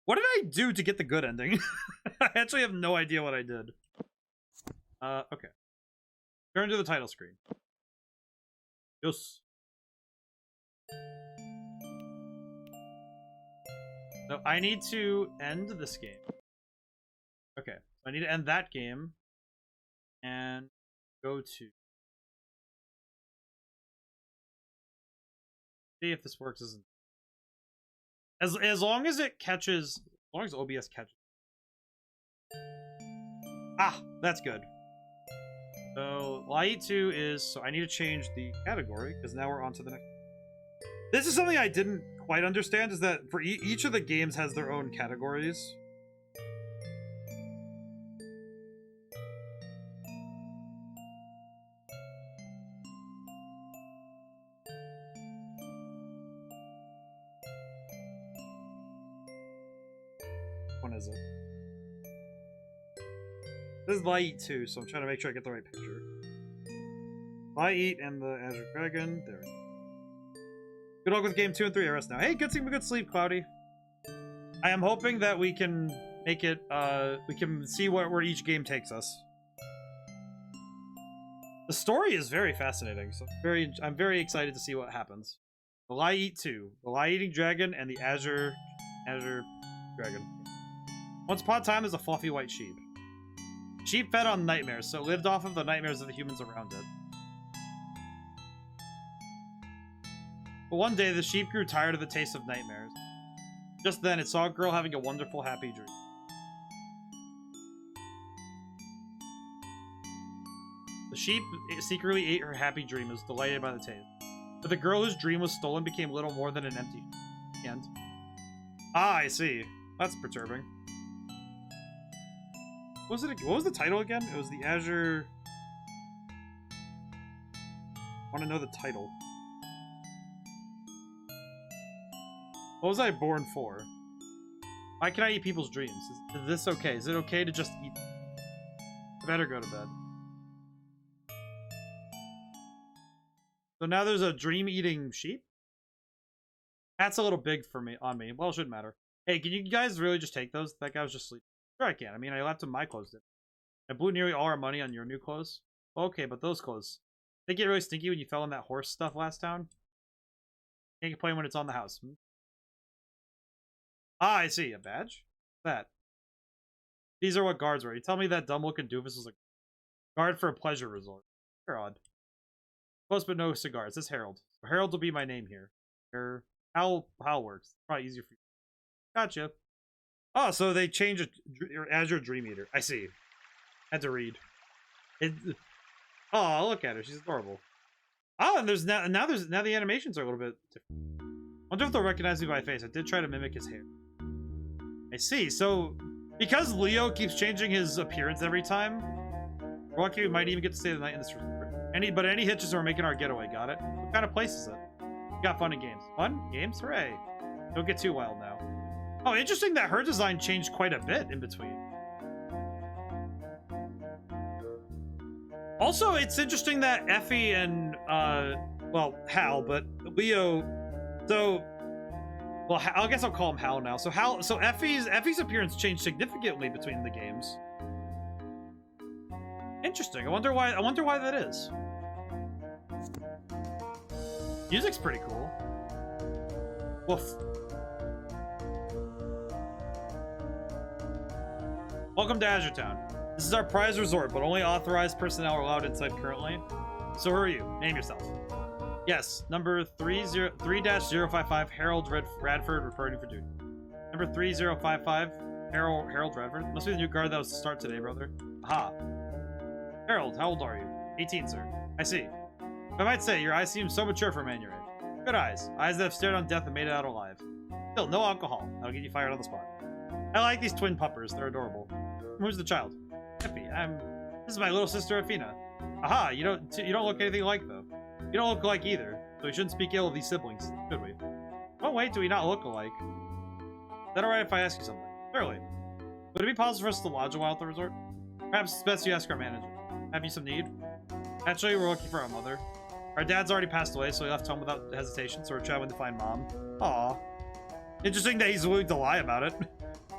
What did I do to get the good ending? I actually have no idea what I did. Okay. Turn to the title screen. Yes. So I need to end this game. Okay. So I need to end that game. And go to... See if this works. As long as it catches... As long as OBS catches. Ah! That's good. So, LiEat 2 is... So I need to change the category, because now we're on to the next... This is something I didn't quite understand, is that for each of the games has their own categories. One is it? This is LiEat 2, so I'm trying to make sure I get the right picture. LiEat and the Azure Dragon. There we go. Good luck with game 2 and 3. Rest now. Hey, good sleep, Cloudy. I am hoping that we can make it, we can see where each game takes us. The story is very fascinating, so I'm very excited to see what happens. The LiEat 2, the LiEating Dragon, and the Azure Dragon. Once upon a time, there's a fluffy white sheep. Sheep fed on nightmares, so it lived off of the nightmares of the humans around it. But one day, the sheep grew tired of the taste of nightmares. Just then, it saw a girl having a wonderful, happy dream. The sheep secretly ate her happy dream and was delighted by the taste. But the girl whose dream was stolen became little more than an empty end. Ah, I see. That's perturbing. What was the title again? It was the Azure... I want to know the title. What was I born for? Why can I eat people's dreams? Is this okay? Is it okay to just eat them? I better go to bed. So now there's a dream-eating sheep? That's a little big for me, on me. Well, it shouldn't matter. Hey, can you guys really just take those? That guy was just sleeping. Sure I can. I mean, I left him my clothes in. I blew nearly all our money on your new clothes. Okay, but those clothes. They get really stinky when you fell in that horse stuff last town? Can't complain when it's on the house. Ah, I see. A badge? That. These are what guards were. You tell me that dumb-looking doofus was a guard for a pleasure resort. You're odd. Close but no cigars. This Harold. Harold will be my name here. Hal works. Probably easier for you. Gotcha. Oh, so they changed Azure Dream Eater. I see. Had to read. Oh, look at her. She's adorable. Oh, and there's now the animations are a little bit different. I wonder if they'll recognize me by face. I did try to mimic his hair. I see. So, because Leo keeps changing his appearance every time, we're lucky we might even get to stay the night in this resort. But any hitches are making our getaway. Got it? What kind of place is it? We got fun and games. Fun? Games? Hooray. Don't get too wild now. Oh, interesting that her design changed quite a bit in between. Also, it's interesting that Effie and, well, Hal, but Leo, so, well, I guess I'll call him Hal now. So Effie's appearance changed significantly between the games. Interesting. I wonder why that is. Music's pretty cool. Woof. Welcome to Azure Town. This is our prize resort, but only authorized personnel are allowed inside currently. So who are you? Name yourself. Yes, number 3-055, Harold Radford reporting for duty. Number 3055, Harold Redford? Must be the new guard that was to start today, brother. Aha. Harold, how old are you? 18, sir. I see. I might say, your eyes seem so mature for a man your age. Good eyes. Eyes that have stared on death and made it out alive. Still, no alcohol. That'll get you fired on the spot. I like these twin puppers. They're adorable. Who's the child? Effie. This is my little sister, Afina. Aha, you don't look anything alike, though. You don't look alike either, so we shouldn't speak ill of these siblings, should we? What way do we not look alike? Is that alright if I ask you something? Surely. Would it be possible for us to lodge a while at the resort? Perhaps it's best you ask our manager. Have you some need? Actually, we're looking for our mother. Our dad's already passed away, so he left home without hesitation, so we're traveling to find mom. Aw. Interesting that he's willing to lie about it.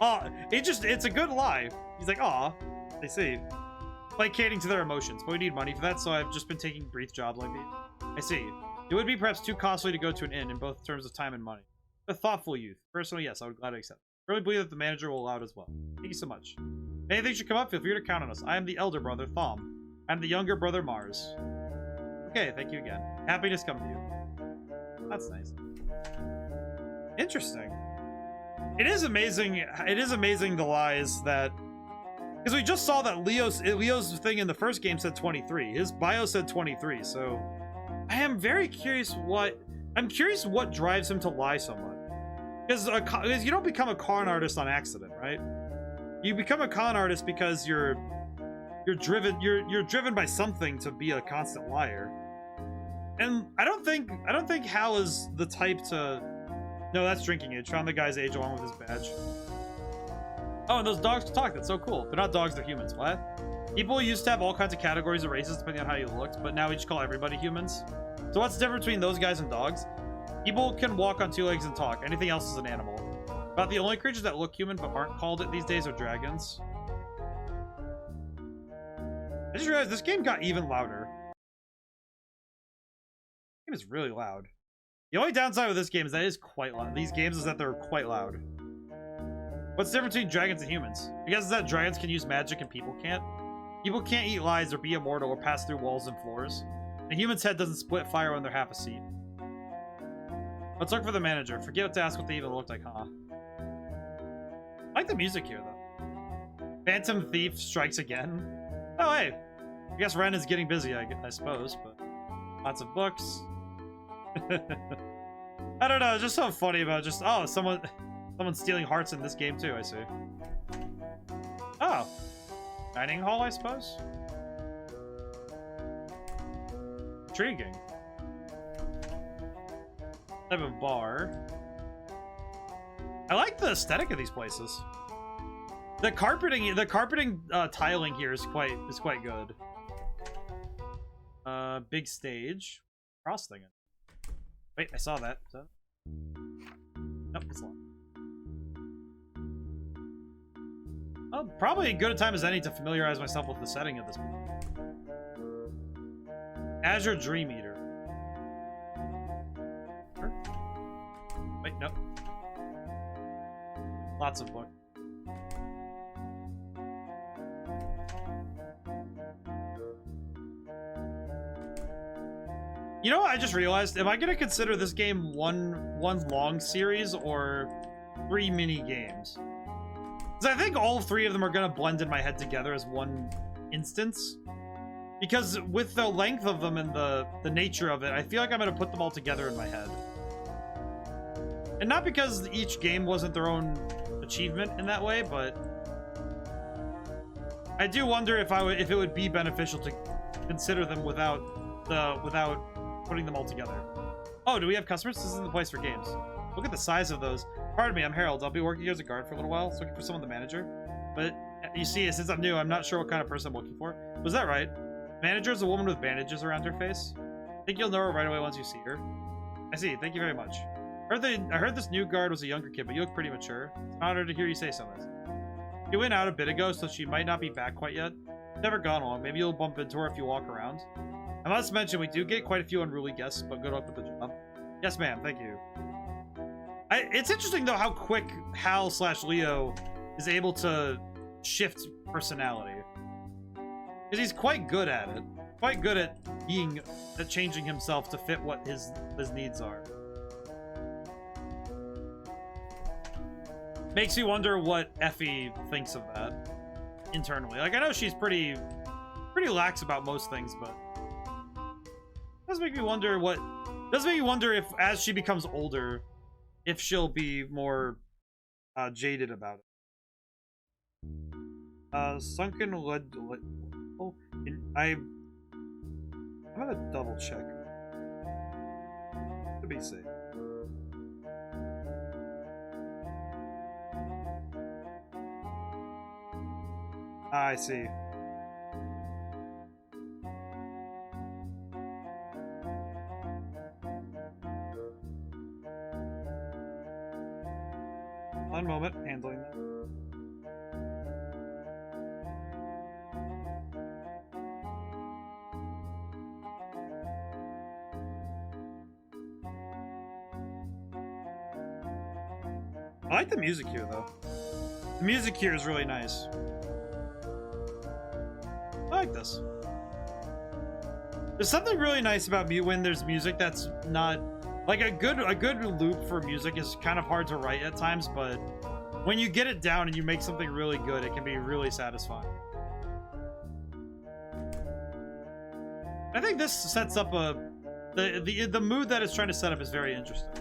Aw, it's a good lie. He's like, aw, I see. Placating to their emotions, but we need money for that, so I've just been taking brief jobs like these. I see. It would be perhaps too costly to go to an inn in both terms of time and money. A thoughtful youth. Personally, yes, I would gladly accept. I really believe that the manager will allow it as well. Thank you so much. If anything should come up, feel free to count on us. I am the elder brother, Thom. I'm the younger brother, Mars. Okay, thank you again. Happiness come to you. That's nice. Interesting. It is amazing the lies that... Because we just saw that Leo's thing in the first game said 23. His bio said 23, so... I am very curious what... I'm curious what drives him to lie so much. Because you don't become a con artist on accident, right? You become a con artist because you're driven by something to be a constant liar. And I don't think Hal is the type to... No, that's drinking age. Found the guy's age along with his badge. Oh, and those dogs can talk. That's so cool. They're not dogs, they're humans. What? People used to have all kinds of categories of races depending on how you looked, but now we just call everybody humans. So what's the difference between those guys and dogs? People can walk on two legs and talk. Anything else is an animal. About the only creatures that look human but aren't called it these days are dragons. I just realized this game got even louder. This game is really loud. The only downside with this game is that it is quite loud. These games is that they're quite loud. What's the difference between dragons and humans? I guess is that dragons can use magic and people can't. People can't eat lies or be immortal or pass through walls and floors. A human's head doesn't split fire when they're half asleep. Let's look for the manager. Forget to ask what they even look like, huh? I like the music here, though. Phantom Thief strikes again. Oh, hey. I guess Ren is getting busy, I suppose, but... Lots of books. I don't know, it's just so funny about just... Oh, someone's stealing hearts in this game, too, I see. Oh. Dining hall, I suppose? Intriguing. Type of bar. I like the aesthetic of these places. The carpeting tiling here is quite good. Big stage. Cross thing. Wait, I saw that. Is that... Nope, it's locked. Oh, probably as good a time as any to familiarize myself with the setting of this movie. Azure Dream Eater. Wait, no. Lots of books. You know what I just realized? Am I gonna consider this game one long series or 3 mini games? Because I think all 3 of them are gonna blend in my head together as one instance. Because with the length of them and the nature of it, I feel like I'm gonna put them all together in my head. And not because each game wasn't their own achievement in that way, but I do wonder if it would be beneficial to consider them without putting them all together. Oh, do we have customers? This isn't the place for games. Look at the size of those. Pardon me, I'm Harold. I'll be working here as a guard for a little while. So looking for someone, the manager. But you see, since I'm new, I'm not sure what kind of person I'm looking for. Was that right? Manager is a woman with bandages around her face. I think you'll know her right away once you see her. I see. Thank you very much. I heard this new guard was a younger kid, but you look pretty mature. It's an honor to hear you say something. You went out a bit ago, so she might not be back quite yet. Never gone long. Maybe you'll bump into her if you walk around. I must mention, we do get quite a few unruly guests, but good luck with the job. Yes, ma'am. Thank you. It's interesting, though, how quick Hal/Leo is able to shift personality. Because he's quite good at it. Quite good at changing himself to fit what his needs are. Makes me wonder what Effie thinks of that internally. Like, I know she's pretty lax about most things, but it does make me wonder what... Does make me wonder if, as she becomes older, if she'll be more jaded about it. Sunken lead... Oh, I'm gonna double check. To be safe. I see. One moment, handling that. I like the music here, though. The music here is really nice. I like this. There's something really nice about when there's music that's not... Like, a good loop for music is kind of hard to write at times, but when you get it down and you make something really good, it can be really satisfying. I think this sets up a... The mood that it's trying to set up is very interesting.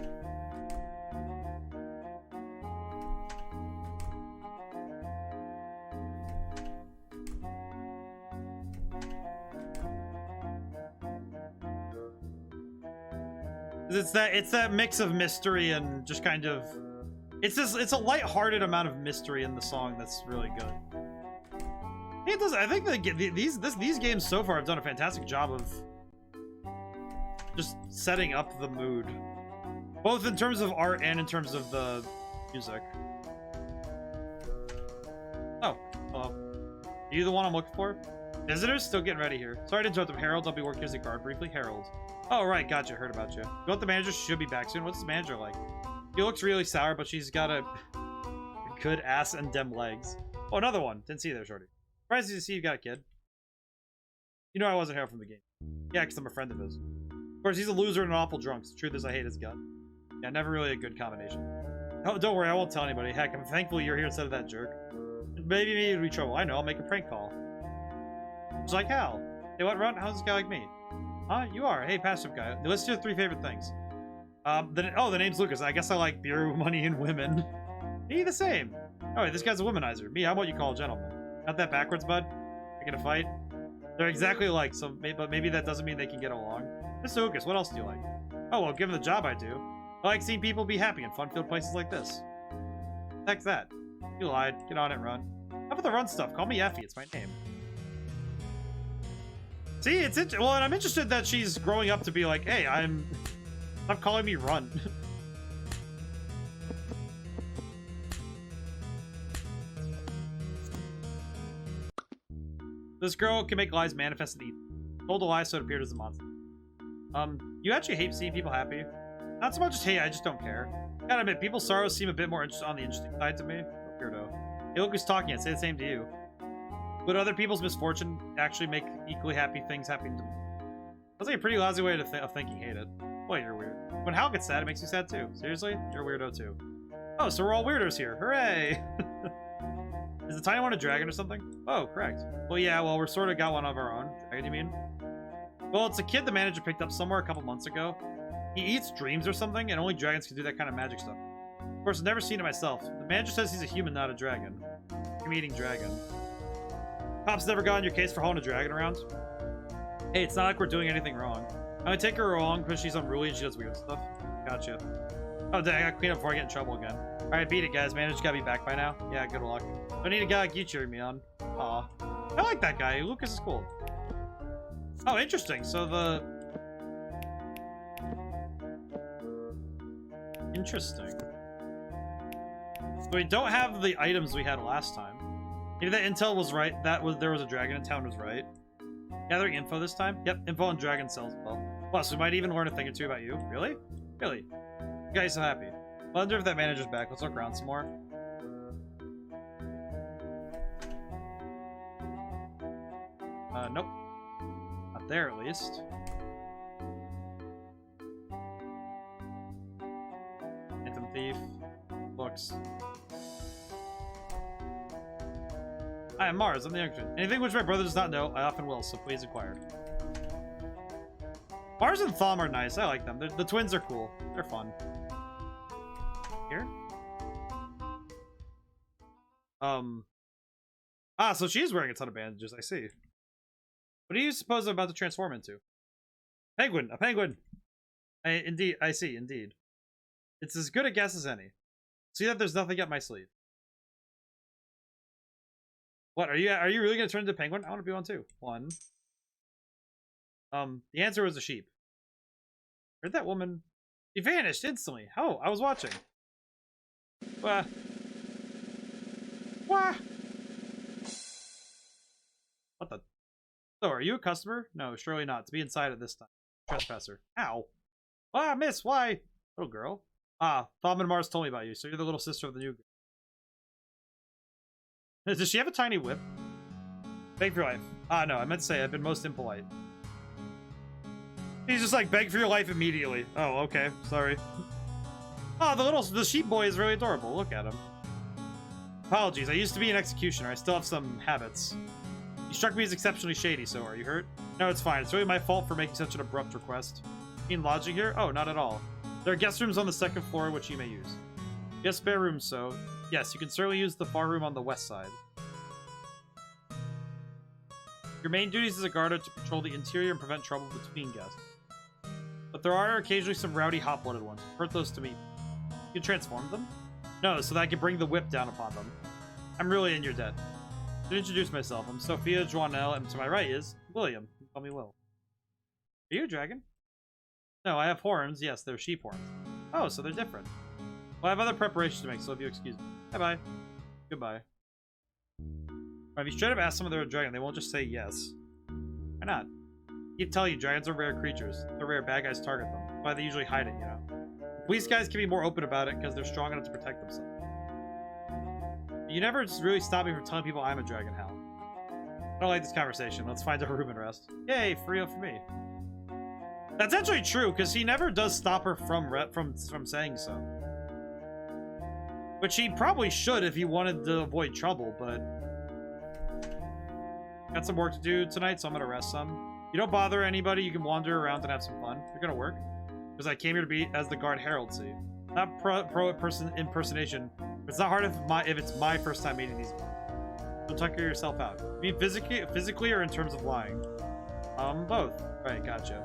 It's that mix of mystery and just kind of... It's a lighthearted amount of mystery in the song that's really good. It does. I think these games so far have done a fantastic job of just setting up the mood, both in terms of art and in terms of the music. Oh, hello. Are you the one I'm looking for? Visitors? Still getting ready here. Sorry to interrupt them. Harold, I'll be working as a guard briefly. Harold. Oh, right. Gotcha. Heard about you. You want the manager? She should be back soon. What's the manager like? She looks really sour, but she's got a good ass and dem legs. Oh, another one. Didn't see you there, Shorty. Surprised to see you got a kid. You know I wasn't here from the game. Yeah, because I'm a friend of his. Of course, he's a loser and an awful drunk. The truth is, I hate his gut. Yeah, never really a good combination. Oh, don't worry. I won't tell anybody. Heck, I'm thankful you're here instead of that jerk. Maybe it'll be trouble. I know. I'll make a prank call. She's like, Hal. Hey, what, Runt? How's this guy like me? Huh? You are. Hey, passive guy. List your 3 favorite things. The name's Lucas. I guess I like beer, money, and women. Me, the same. Oh, wait, this guy's a womanizer. Me, I'm what you call a gentleman. Not that backwards, bud. Picking a fight. They're exactly alike, so but maybe that doesn't mean they can get along. Mr. Lucas, what else do you like? Oh, well, given the job I do, I like seeing people be happy in fun-filled places like this. Heck's that. You lied. Get on it, Run. How about the Run stuff? Call me Effie. It's my name. See, it's well, and I'm interested that she's growing up to be like, hey, stop calling me Run. This girl can make lies manifest and eat. Told a lie, so it appeared as a monster. You actually hate seeing people happy? Not so much as hate, I just don't care. Gotta admit, people's sorrows seem a bit more on the interesting side to me. Weirdo. Hey, look who's talking. I'd say the same to you. Would other people's misfortune actually make equally happy things happen to me? That's like a pretty lousy way of thinking hate it. Boy, you're weird. When Hal gets sad, it makes you sad too. Seriously? You're a weirdo too. Oh, so we're all weirdos here. Hooray! Is the tiny one a dragon or something? Oh, correct. Well, yeah, well, we're sort of got one of our own. Dragon, you mean? Well, it's a kid the manager picked up somewhere a couple months ago. He eats dreams or something, and only dragons can do that kind of magic stuff. Of course, I've never seen it myself. The manager says he's a human, not a dragon. I'm eating dragon. Cops never got on your case for hauling a dragon around? Hey, it's not like we're doing anything wrong. I would take her along because she's unruly and she does weird stuff. Gotcha. Oh, dang, I gotta clean up before I get in trouble again. Alright, beat it, guys. Manager's gotta be back by now. Yeah, good luck. I need a guy like you cheering me on. Aw. I like that guy. Lucas is cool. Oh, interesting. So the... Interesting. So we don't have the items we had last time. Maybe that intel was right. There was a dragon in town was right. Gathering info this time? Yep, info on dragon cells as well. Plus, we might even learn a thing or two about you. Really? Really? You guys so happy. I wonder if that manager's back. Let's look around some more. Nope. Not there, at least. Phantom Thief. Books. I am Mars. I'm the youngster. Anything which my brother does not know, I often will, so please inquire. Mars and Thom are nice. I like them. The twins are cool. They're fun. Here? So she is wearing a ton of bandages. I see. What do you suppose I'm about to transform into? Penguin. A penguin. I see. Indeed. It's as good a guess as any. See that there's nothing up my sleeve. What, are you really gonna turn into a penguin? I want to be one too. One. The answer was a sheep. Where'd that woman? She vanished instantly. Oh, I was watching. What? What the? So, are you a customer? No, surely not. To be inside at this time. Trespasser. Ow. Ah, miss, why? Little girl. Ah, Thom and Mars told me about you, so you're the little sister of the new girl. Does she have a tiny whip? Beg for your life. Ah, no, I meant to say I've been most impolite. He's just like, beg for your life immediately. Oh, okay, sorry. Oh, the sheep boy is really adorable. Look at him. Apologies, I used to be an executioner. I still have some habits. You struck me as exceptionally shady, so are you hurt? No, it's fine. It's really my fault for making such an abrupt request. You mean lodging here? Oh, not at all. There are guest rooms on the second floor which you may use. Yes, spare rooms, so... Yes, you can certainly use the far room on the west side. Your main duties as a guard are to patrol the interior and prevent trouble between guests. But there are occasionally some rowdy, hot-blooded ones. Hurt those to me. You can transform them? No, so that I can bring the whip down upon them. I'm really in your debt. To introduce myself, I'm Sophia Joannelle, and to my right is William. You can call me Will. Are you a dragon? No, I have horns. Yes, they're sheep horns. Oh, so they're different. Well, I have other preparations to make, so if you excuse me. Bye-bye. Goodbye. If you straight up ask someone they're a dragon, they won't just say yes. Why not? I keep telling you, dragons are rare creatures. They're rare, bad guys target them. That's why they usually hide it, you know? Police guys can be more open about it because they're strong enough to protect themselves. You never just really stop me from telling people I'm a dragon, Hal. I don't like this conversation. Let's find a room and rest. Yay, free up for me. That's actually true, because he never does stop her from saying so. Which he probably should if he wanted to avoid trouble, but... Got some work to do tonight, so I'm gonna rest some. You don't bother anybody, you can wander around and have some fun. You're gonna work? Because I came here to be as the guard herald, see? Not impersonation. It's not hard if it's my first time meeting these people. Don't tucker yourself out. You mean physically or in terms of lying? Both. Right, gotcha.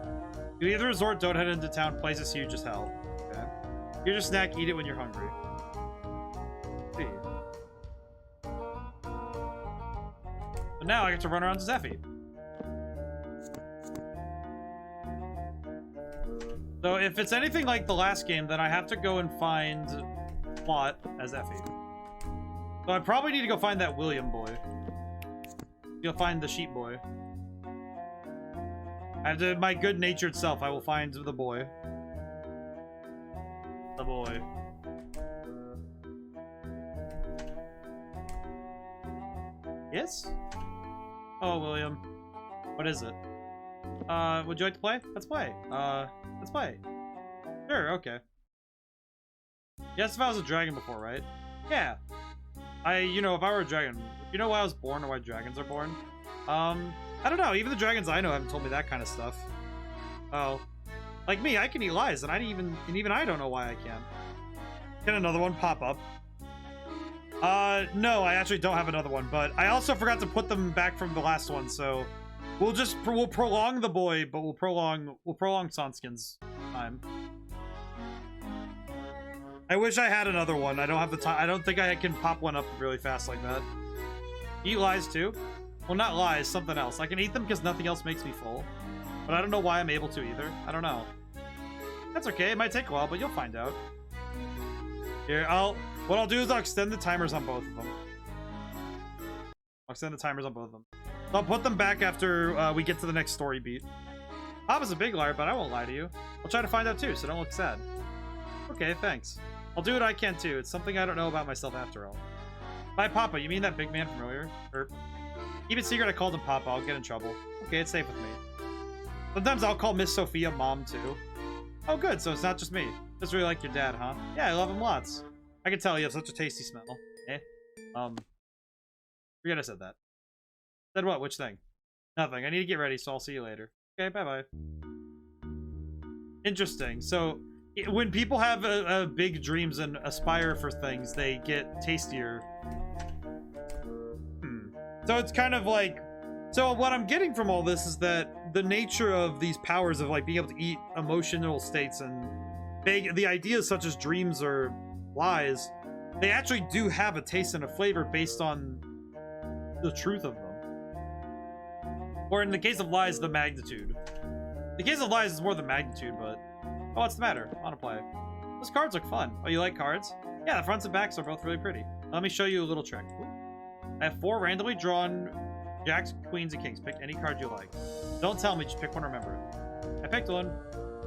You leave the resort, don't head into town. Place is huge as hell. Okay. Here's your snack, eat it when you're hungry. See. But now I get to run around Zeffy. So if it's anything like the last game, then I have to go and find Plot as Effie. So I probably need to go find that William boy. You'll find the sheep boy. And my good-natured self, I will find the boy. The boy. Yes? Oh, William. What is it? Would you like to play? Let's play. Let's play. Sure, okay. Yes, if I was a dragon before, right? Yeah. You know, if I were a dragon, you know why I was born or why dragons are born? I don't know. Even the dragons I know haven't told me that kind of stuff. Oh. Like me, I can eat lies, and even I don't know why I can. Can another one pop up? No, I actually don't have another one, but I also forgot to put them back from the last one, so we'll prolong the boy, but we'll prolong Sonskin's time. I wish I had another one. I don't have the time. I don't think I can pop one up really fast like that. Eat lies too? Well, not lies, something else. I can eat them because nothing else makes me full. But I don't know why I'm able to either. I don't know. That's okay. It might take a while, but you'll find out. Here, what I'll do is I'll extend the timers on both of them. I'll extend the timers on both of them. So I'll put them back after we get to the next story beat. Papa's a big liar, but I won't lie to you. I'll try to find out too, so don't look sad. Okay, thanks. I'll do what I can too. It's something I don't know about myself after all. Bye, Papa. You mean that big man from earlier? Keep it secret, I called him Papa. I'll get in trouble. Okay, it's safe with me. Sometimes I'll call Miss Sophia Mom too. Oh, good. So it's not just me. Just really like your dad, huh? Yeah, I love him lots. I can tell you have such a tasty smell. Eh? Forget I said that. Said what? Which thing? Nothing. I need to get ready, so I'll see you later. Okay, bye-bye. Interesting. So, when people have big dreams and aspire for things, they get tastier. So it's kind of like... So what I'm getting from all this is that the nature of these powers of like being able to eat emotional states and the ideas such as dreams or lies, they actually do have a taste and a flavor based on the truth of them. Or in the case of lies, the magnitude. The case of lies is more the magnitude, but... Oh, what's the matter? I want to play. Those cards look fun. Oh, you like cards? Yeah, the fronts and backs are both really pretty. Let me show you a little trick. I have 4 randomly drawn jacks, queens, and kings. Pick any card you like. Don't tell me, just pick one, remember it. I picked one.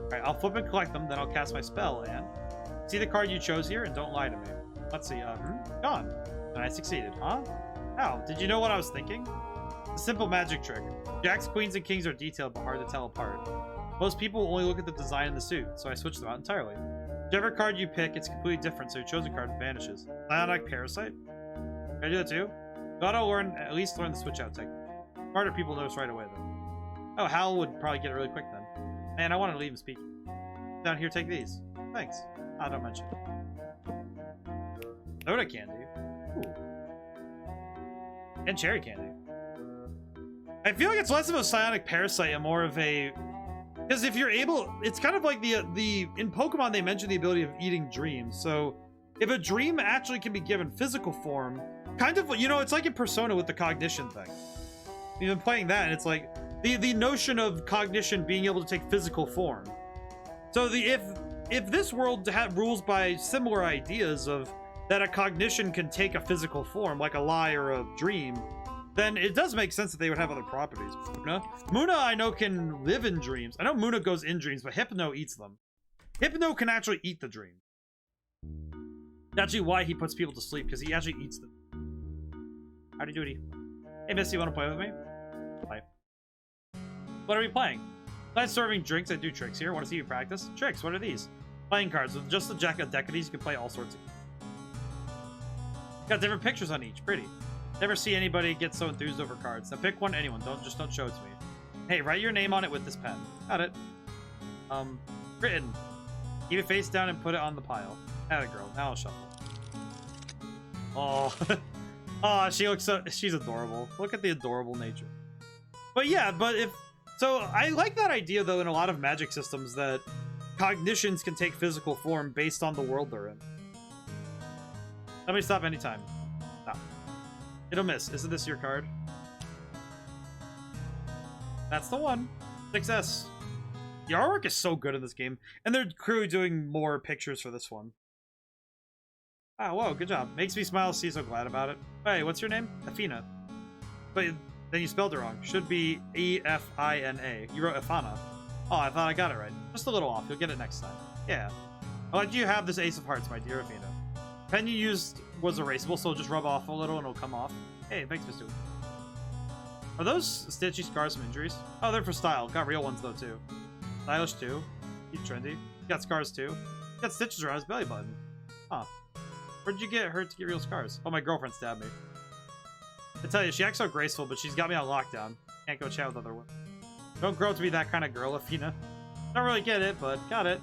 Alright, I'll flip and collect them, then I'll cast my spell, and... See the card you chose here, and don't lie to me. Let's see, gone. And I succeeded, huh? How? Did you know what I was thinking? It's a simple magic trick. Jacks, queens, and kings are detailed, but hard to tell apart. Most people only look at the design in the suit, so I switched them out entirely. Whichever card you pick, it's completely different, so your chosen card vanishes. Bionic Parasite? Can I do that too? Gotta at least learn the switch out technique. Smarter people notice right away, though. Oh, Hal would probably get it really quick then. Man, I want to leave him speaking. Down here, take these. Thanks. I don't mention it. Soda candy. Ooh. And cherry candy. I feel like it's less of a psionic parasite and more of a... Because if you're able... It's kind of like the... In Pokemon, they mention the ability of eating dreams. So, if a dream actually can be given physical form, kind of... You know, it's like in Persona with the cognition thing. You've been playing that, and it's like... The notion of cognition being able to take physical form. So, if this world rules by similar ideas of that a cognition can take a physical form, like a lie or a dream, then it does make sense that they would have other properties. Muna, I know, can live in dreams. I know Muna goes in dreams, but Hypno eats them. Hypno can actually eat the dream. That's actually why he puts people to sleep, because he actually eats them. Howdy doody. Hey, Misty, want to play with me? Play. What are we playing? Besides serving drinks, I do tricks here. Want to see you practice? Tricks, what are these? Playing cards. With just a deck of these, you can play all sorts of... Got different pictures on each. Pretty. Never see anybody get so enthused over cards. Now pick one, anyone. Just don't show it to me. Hey, write your name on it with this pen. Got it. Written. Keep it face down and put it on the pile. Atta girl. Now I'll shuffle. Oh. Oh, she looks so... She's adorable. Look at the adorable nature. But yeah, but if... So, I like that idea, though, in a lot of Magic systems, that cognitions can take physical form based on the world they're in. Let me stop anytime. No. It'll miss. Isn't this your card? That's the one. Success. The artwork is so good in this game, and they're clearly doing more pictures for this one. Ah, whoa, good job. Makes me smile to see so glad about it. Hey, what's your name? Afina. But then you spelled it wrong. Should be E-F-I-N-A. You wrote Afana. Oh, I thought I got it right. Just a little off. You'll get it next time. Yeah. I'll let you have this Ace of Hearts, my dear Afina. The pen you used was erasable, so just rub off a little and it'll come off. Hey, thanks, Mr. Are those stitchy scars from injuries? Oh, they're for style. Got real ones, though, too. Stylish, too. He's trendy. Got scars, too. Got stitches around his belly button. Huh. Where'd you get hurt to get real scars? Oh, my girlfriend stabbed me. I tell you, she acts so graceful, but she's got me on lockdown. Can't go chat with other women. Don't grow up to be that kind of girl, Afina. Don't really get it, but got it.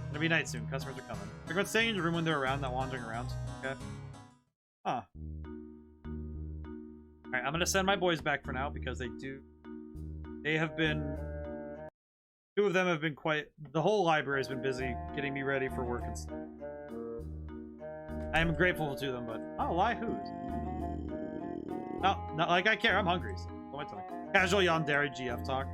It'll be night soon. Customers are coming. They're going to stay in your room when they're around, not wandering around. Okay. Huh. Alright, I'm going to send my boys back for now because they have been... 2 of them have been quite... The whole library has been busy getting me ready for work and stuff. I am grateful to them, but... Oh, lie who's? No, not like I care. I'm hungry. So what am I talking? Casual yandere GF talk.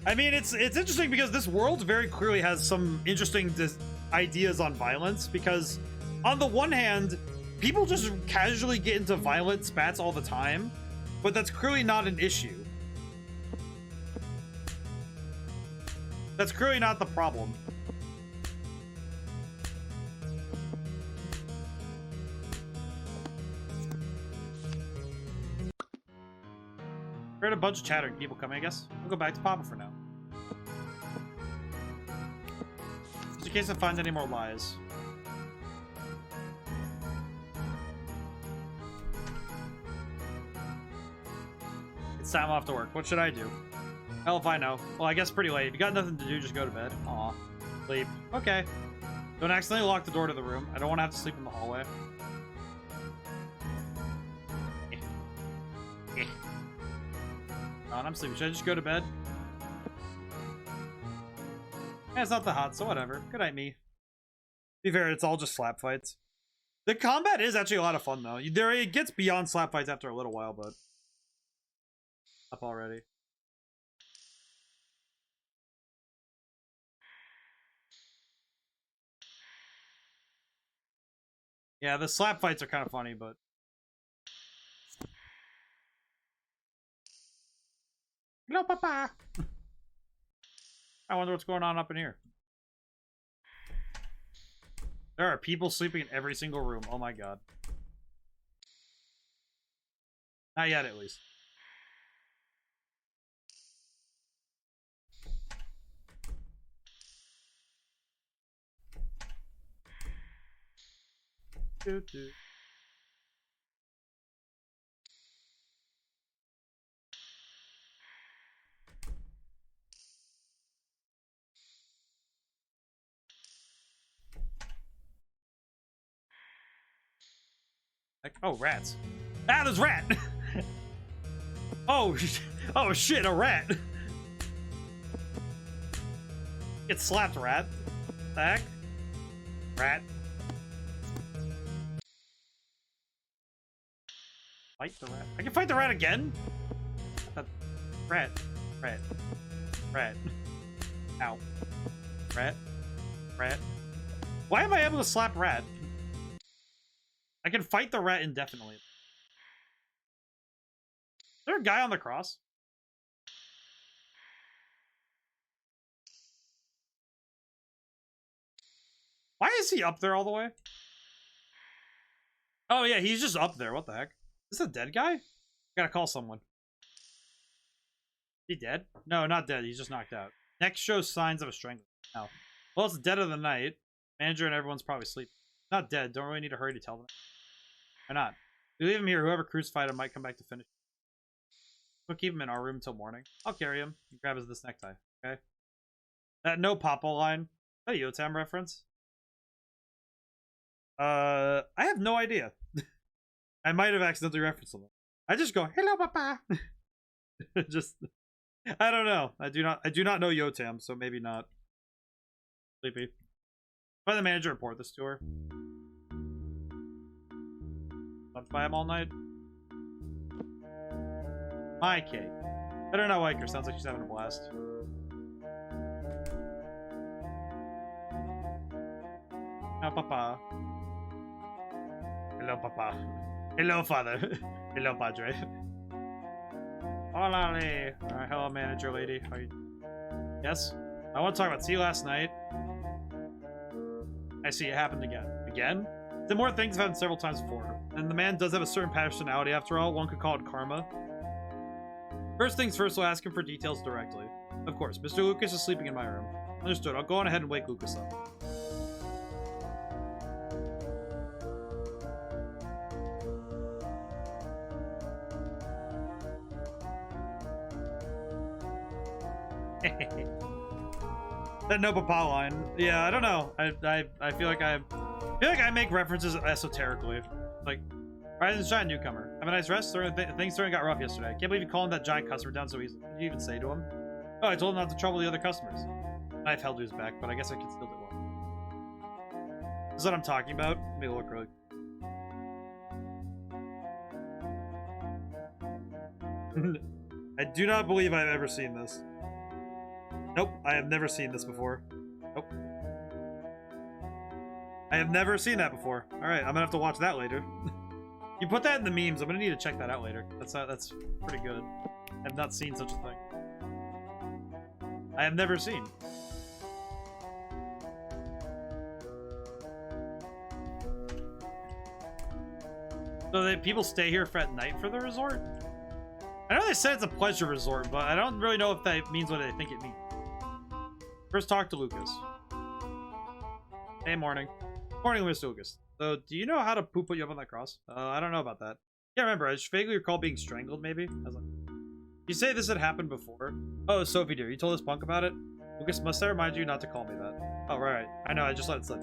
I mean, it's interesting because this world very clearly has some interesting ideas on violence, because on the one hand, people just casually get into violent spats all the time, but that's clearly not an issue. That's clearly not the problem. Heard a bunch of chattering people coming, I guess. We'll go back to Papa for now. in case I find any more lies. It's time off to work. What should I do? Hell if I know. Well, I guess pretty late. If you got nothing to do, just go to bed. Aw. Sleep. Okay. Don't accidentally lock the door to the room. I don't want to have to sleep in the hallway. I'm sleeping. Should I just go to bed? Yeah, it's not that hot, so whatever. Good night, me. To be fair, it's all just slap fights. The combat is actually a lot of fun, though. It gets beyond slap fights after a little while, but... Up already. Yeah, the slap fights are kind of funny, but... Hello, Papa! I wonder what's going on up in here. There are people sleeping in every single room. Oh my god. Not yet, at least. Doo-doo. Like, oh, rats. Ah, there's rat! Oh, oh shit, a rat! Get slapped, rat. The heck? Rat. Fight the rat. I can fight the rat again? Rat. Rat. Rat. Ow. Rat. Rat. Why am I able to slap rat? I can fight the rat indefinitely. Is there a guy on the cross? Why is he up there all the way? Oh yeah, he's just up there. What the heck? Is this a dead guy? Gotta call someone. Is he dead? No, not dead. He's just knocked out. Next shows signs of a strangling. No. Well, it's dead of the night. Manager and everyone's probably sleeping. Not dead. Don't really need to hurry to tell them. Why not? We leave him here. Whoever crucified him might come back to finish. We'll keep him in our room till morning. I'll carry him. You grab this necktie. Okay? That no Papa line. Is that a ODaM reference? I have no idea. I might have accidentally referenced something. I just go, hello, Papa. Just, I don't know. I do not know ODaM, so maybe not. Sleepy. Why the manager report this to her? Lunch by him all night. My cake. Better not like her. Sounds like she's having a blast. No, Papa. Hello, Papa. Hello, Father. Hello, Padre. Hola, hello, manager lady. How you? Yes? I want to talk about. See you last night. I see it happened again. Again? The more things have happened several times before. And the man does have a certain personality after all. One could call it karma. First things first, we'll ask him for details directly. Of course, Mr. Lucas is sleeping in my room. Understood. I'll go on ahead and wake Lucas up. That no Papa line. Yeah, I don't know. I feel like I make references esoterically. Like, rise and shine, newcomer. Have a nice rest. Things certainly got rough yesterday. I can't believe you called that giant customer down so easily. What did you even say to him? Oh, I told him not to trouble the other customers. Knife held to his back, but I guess I can still do well. This is what I'm talking about. Let me look really. I do not believe I've ever seen this. Nope, I have never seen this before. Nope. I have never seen that before. Alright, I'm gonna have to watch that later. You put that in the memes, I'm gonna need to check that out later. That's pretty good. I have not seen such a thing. I have never seen. So people stay here for at night for the resort? I know they said it's a pleasure resort, but I don't really know if that means what they think it means. First talk to Lucas. Hey, morning. Morning, Mr. Lucas. So, do you know how to poop put you up on that cross? I don't know about that. Can't remember. I just vaguely recall being strangled, maybe? I was like, you say this had happened before? Oh, Sophie dear, you told this punk about it? Lucas, must I remind you not to call me that? Oh, right. I know, I just let it slip.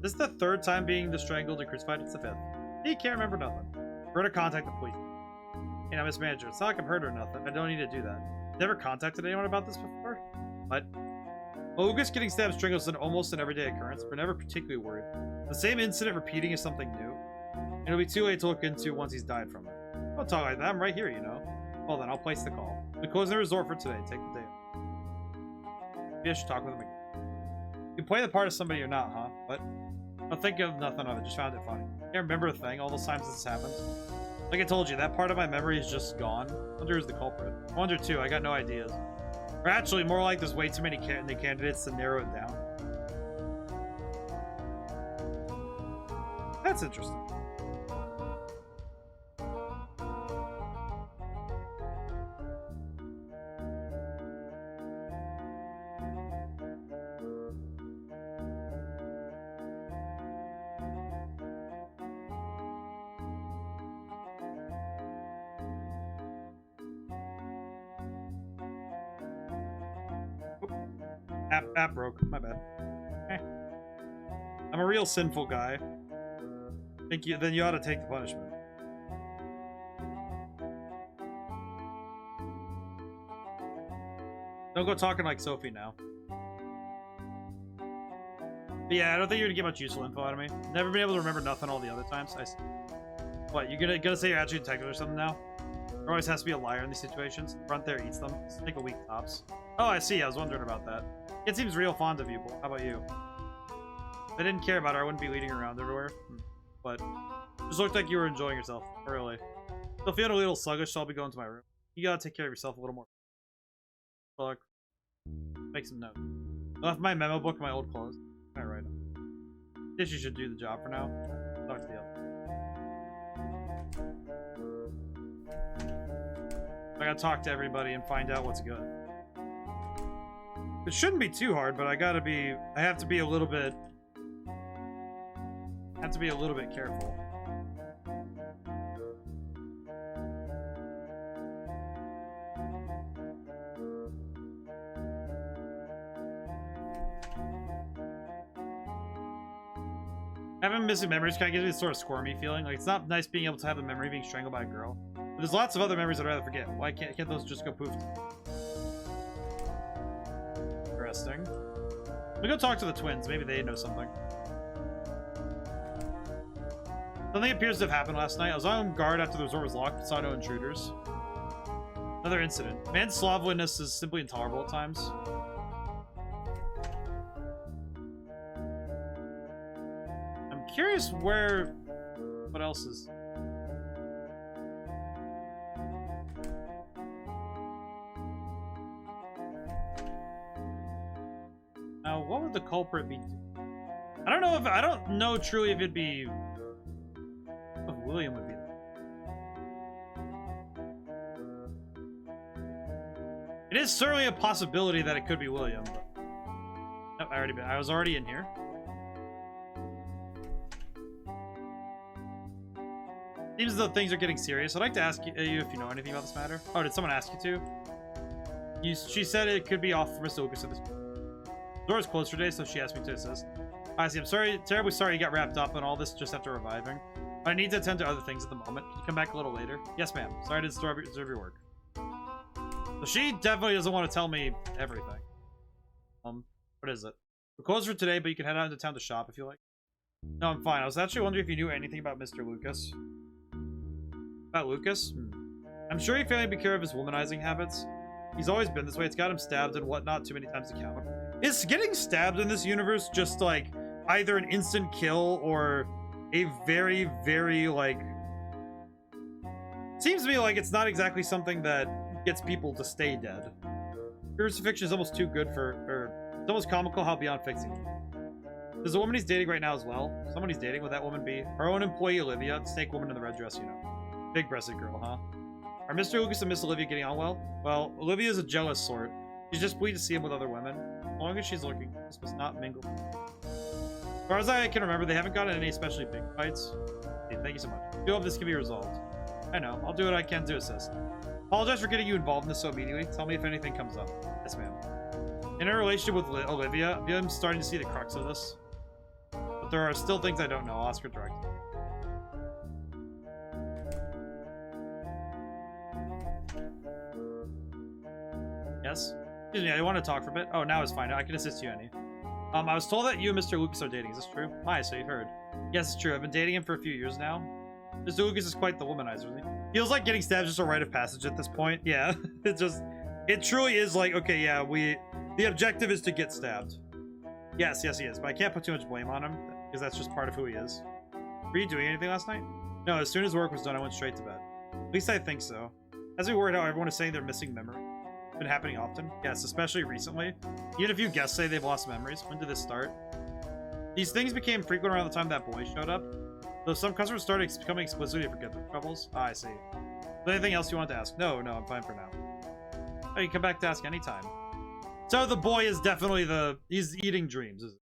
This is the third time being strangled and crucified. It's the fifth. He can't remember nothing. We're gonna contact the police. Hey, now, Miss Manager, it's not like I've heard or nothing. I don't need to do that. Never contacted anyone about this before? What? Well, Lucas getting stabbed strangled is almost an everyday occurrence. We're never particularly worried. The same incident repeating is something new. It'll be too late to look into once he's died from it. Don't talk like that. I'm right here, you know. Well then, I'll place the call. We close the resort for today. Take the day off. Maybe I should talk with him again. You play the part of somebody or not, huh? What? I'll think of nothing of it. Just found it funny. Can't remember a thing all those times this happened. Like I told you, that part of my memory is just gone. I wonder who's the culprit. I wonder too. I got no ideas. Or actually, more like there's way too many candidates to narrow it down. That's interesting. App broke. My bad. I'm a real sinful guy. Then you ought to take the punishment. Don't go talking like Sophie now. But yeah, I don't think you're gonna get much useful info out of me. Never been able to remember nothing all the other times. What, you're gonna say you're actually a detective or something now? There always has to be a liar in these situations. The front there eats them. Just take a week tops. Oh, I see. I was wondering about that. It seems real fond of you. How about you? If I didn't care about her, I wouldn't be leading around everywhere. But it just looked like you were enjoying yourself. Really. Still feeling a little sluggish, so I'll be going to my room. You gotta take care of yourself a little more. Look. Make some notes. I left my memo book in my old clothes. Alright, write them. Guess you should do the job for now. Talk to the other. I gotta talk to everybody and find out what's good. It shouldn't be too hard, but I have to be a little bit careful. Having missing memories kind of gives me this sort of squirmy feeling. Like, it's not nice being able to have a memory being strangled by a girl. But there's lots of other memories I'd rather forget. Why can't those just go poof? Interesting. Let me go talk to the twins. Maybe they know something. Something appears to have happened last night. I was on guard after the resort was locked, but saw no intruders. Another incident. Man's slovenliness is simply intolerable at times. I'm curious what else is... Now, what would the culprit be? I don't know truly if it'd be... If William would be there. It is certainly a possibility that it could be William, but... Nope, I was already in here. Seems as though things are getting serious. I'd like to ask you if you know anything about this matter. Oh, did someone ask you to? She said it could be off for Mr. Lucas at this point. The door is closed for today, so she asked me to assist. I see. I'm terribly sorry you got wrapped up in all this just after reviving. I need to attend to other things at the moment. Can you come back a little later? Yes, ma'am. Sorry to disturb your work. So she definitely doesn't want to tell me everything. What is it? We're closed for today, but you can head out into town to shop if you like. No, I'm fine. I was actually wondering if you knew anything about Mr. Lucas. About Lucas? I'm sure he failed to be care of his womanizing habits. He's always been this way. It's got him stabbed and whatnot too many times to count. Is getting stabbed in this universe just like either an instant kill or a very, very like... Seems to me like it's not exactly something that gets people to stay dead. Crucifixion is almost too good for... It's almost comical how beyond fixing it. There's a woman he's dating right now as well. Someone he's dating, would that woman be? Our own employee, Olivia. Snake woman in the red dress, you know. Big-breasted girl, huh? Are Mr. Lucas and Miss Olivia getting on well? Well, Olivia's a jealous sort. She's just pleased to see him with other women. As long as she's looking, this must not mingle. far as I can remember, they haven't gotten any especially big fights. Hey, thank you so much. I do hope this can be resolved. I know. I'll do what I can to assist. Apologize for getting you involved in this so immediately. Tell me if anything comes up. Yes, ma'am. In her relationship with Olivia, I'm starting to see the crux of this. But there are still things I don't know. I'll ask her directly. Yes? Excuse me, I want to talk for a bit. Oh, now it's fine. I can assist you, Annie. I was told that you and Mr. Lucas are dating. Is this true? Hi, so you've heard. Yes, it's true. I've been dating him for a few years now. Mr. Lucas is quite the womanizer, isn't he? Feels like getting stabbed is just a rite of passage at this point. Yeah, it truly is like, okay, yeah, the objective is to get stabbed. Yes, he is. But I can't put too much blame on him, because that's just part of who he is. Were you doing anything last night? No, as soon as work was done, I went straight to bed. At least I think so. As we worried how everyone is saying they're missing memory. Been happening often? Yes, especially recently. Even if you guests say they've lost memories. When did this start? These things became frequent around the time that boy showed up. Though some customers started becoming explicitly to forget their troubles. Ah, I see. Is there anything else you want to ask? No, I'm fine for now. Oh, you can come back to ask anytime. So the boy is definitely he's eating dreams, isn't it?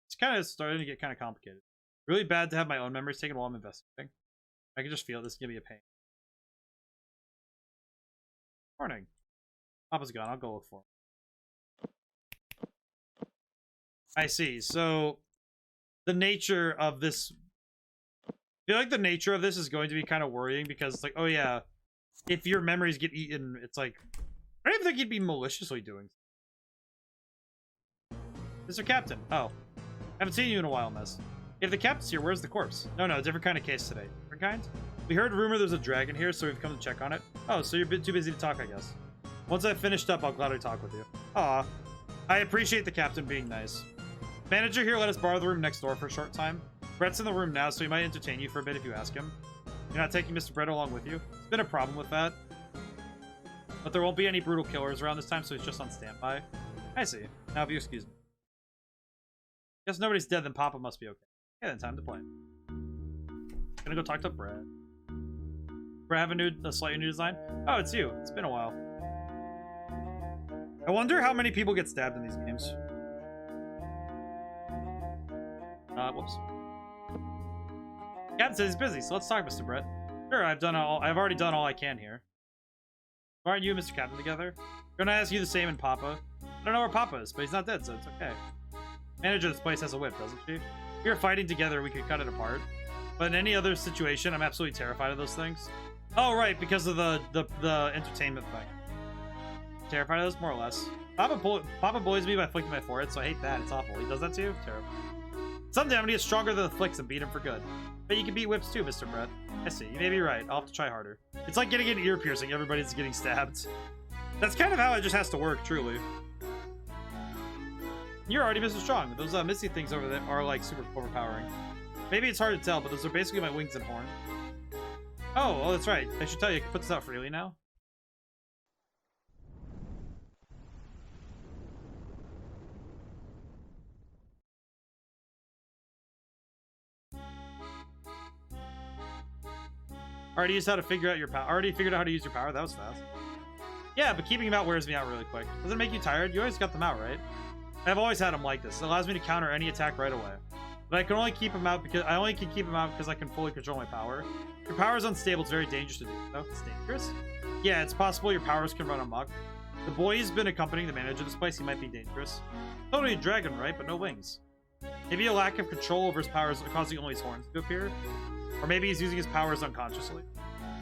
It's kind of starting to get kind of complicated. Really bad to have my own memories taken while I'm investigating. I can just feel this is gonna be a pain. Morning. Papa's gone. I'll go look for him. I see. So the nature of this, I feel like the nature of this is going to be kind of worrying because it's like, oh yeah, if your memories get eaten, it's like, I don't even think you'd be maliciously doing. Mr. Captain. Oh, haven't seen you in a while, miss. If the captain's here, where's the corpse? No, different kind of case today. Different kind? We heard rumor there's a dragon here, so we've come to check on it. Oh, so you're a bit too busy to talk, I guess. Once I've finished up, I'll gladly talk with you. Aw. I appreciate the captain being nice. Manager here let us borrow the room next door for a short time. Brett's in the room now, so he might entertain you for a bit if you ask him. You're not taking Mr. Brett along with you? There's been a problem with that. But there won't be any brutal killers around this time, so he's just on standby. I see. Now if you excuse me. Guess nobody's dead, then Papa must be okay. Yeah, then time to play. Gonna go talk to Brett. Brett have a slightly new design? Oh, it's you. It's been a while. I wonder how many people get stabbed in these games. Whoops. Captain says he's busy, so let's talk, Mr. Brett. Sure, I've already done all I can here. Why aren't you and Mr. Captain together? Gonna ask you the same and Papa. I don't know where Papa is, but he's not dead, so it's okay. Manager of this place has a whip, doesn't she? If we were fighting together, we could cut it apart. But in any other situation, I'm absolutely terrified of those things. Oh, right, because of the entertainment thing. Terrified of those, more or less. Papa bullies me by flicking my forehead, so I hate that. It's awful. He does that to you? Terrible. Someday I'm gonna get stronger than the flicks and beat him for good. But you can beat whips too, Mr. Brett. I see. You may be right. I'll have to try harder. It's like getting an ear piercing. Everybody's getting stabbed. That's kind of how it just has to work, truly. You're already Mr. Strong. Those misty things over there are like super overpowering. Maybe it's hard to tell, but those are basically my wings and horn. Oh, that's right. I should tell you, I can put this out freely now. Already figured out how to use your power. That was fast. Yeah, but keeping them out wears me out really quick. Does it make you tired? You always got them out, right? I've always had them like this. It allows me to counter any attack right away. But I can only keep them out because I can fully control my power. Your power is unstable. It's very dangerous to do. Oh, it's dangerous? Yeah, it's possible your powers can run amok. The boy has been accompanying the manager of this place. He might be dangerous. Totally a dragon, right? But no wings. Maybe a lack of control over his powers causing only his horns to appear. Or maybe he's using his powers unconsciously.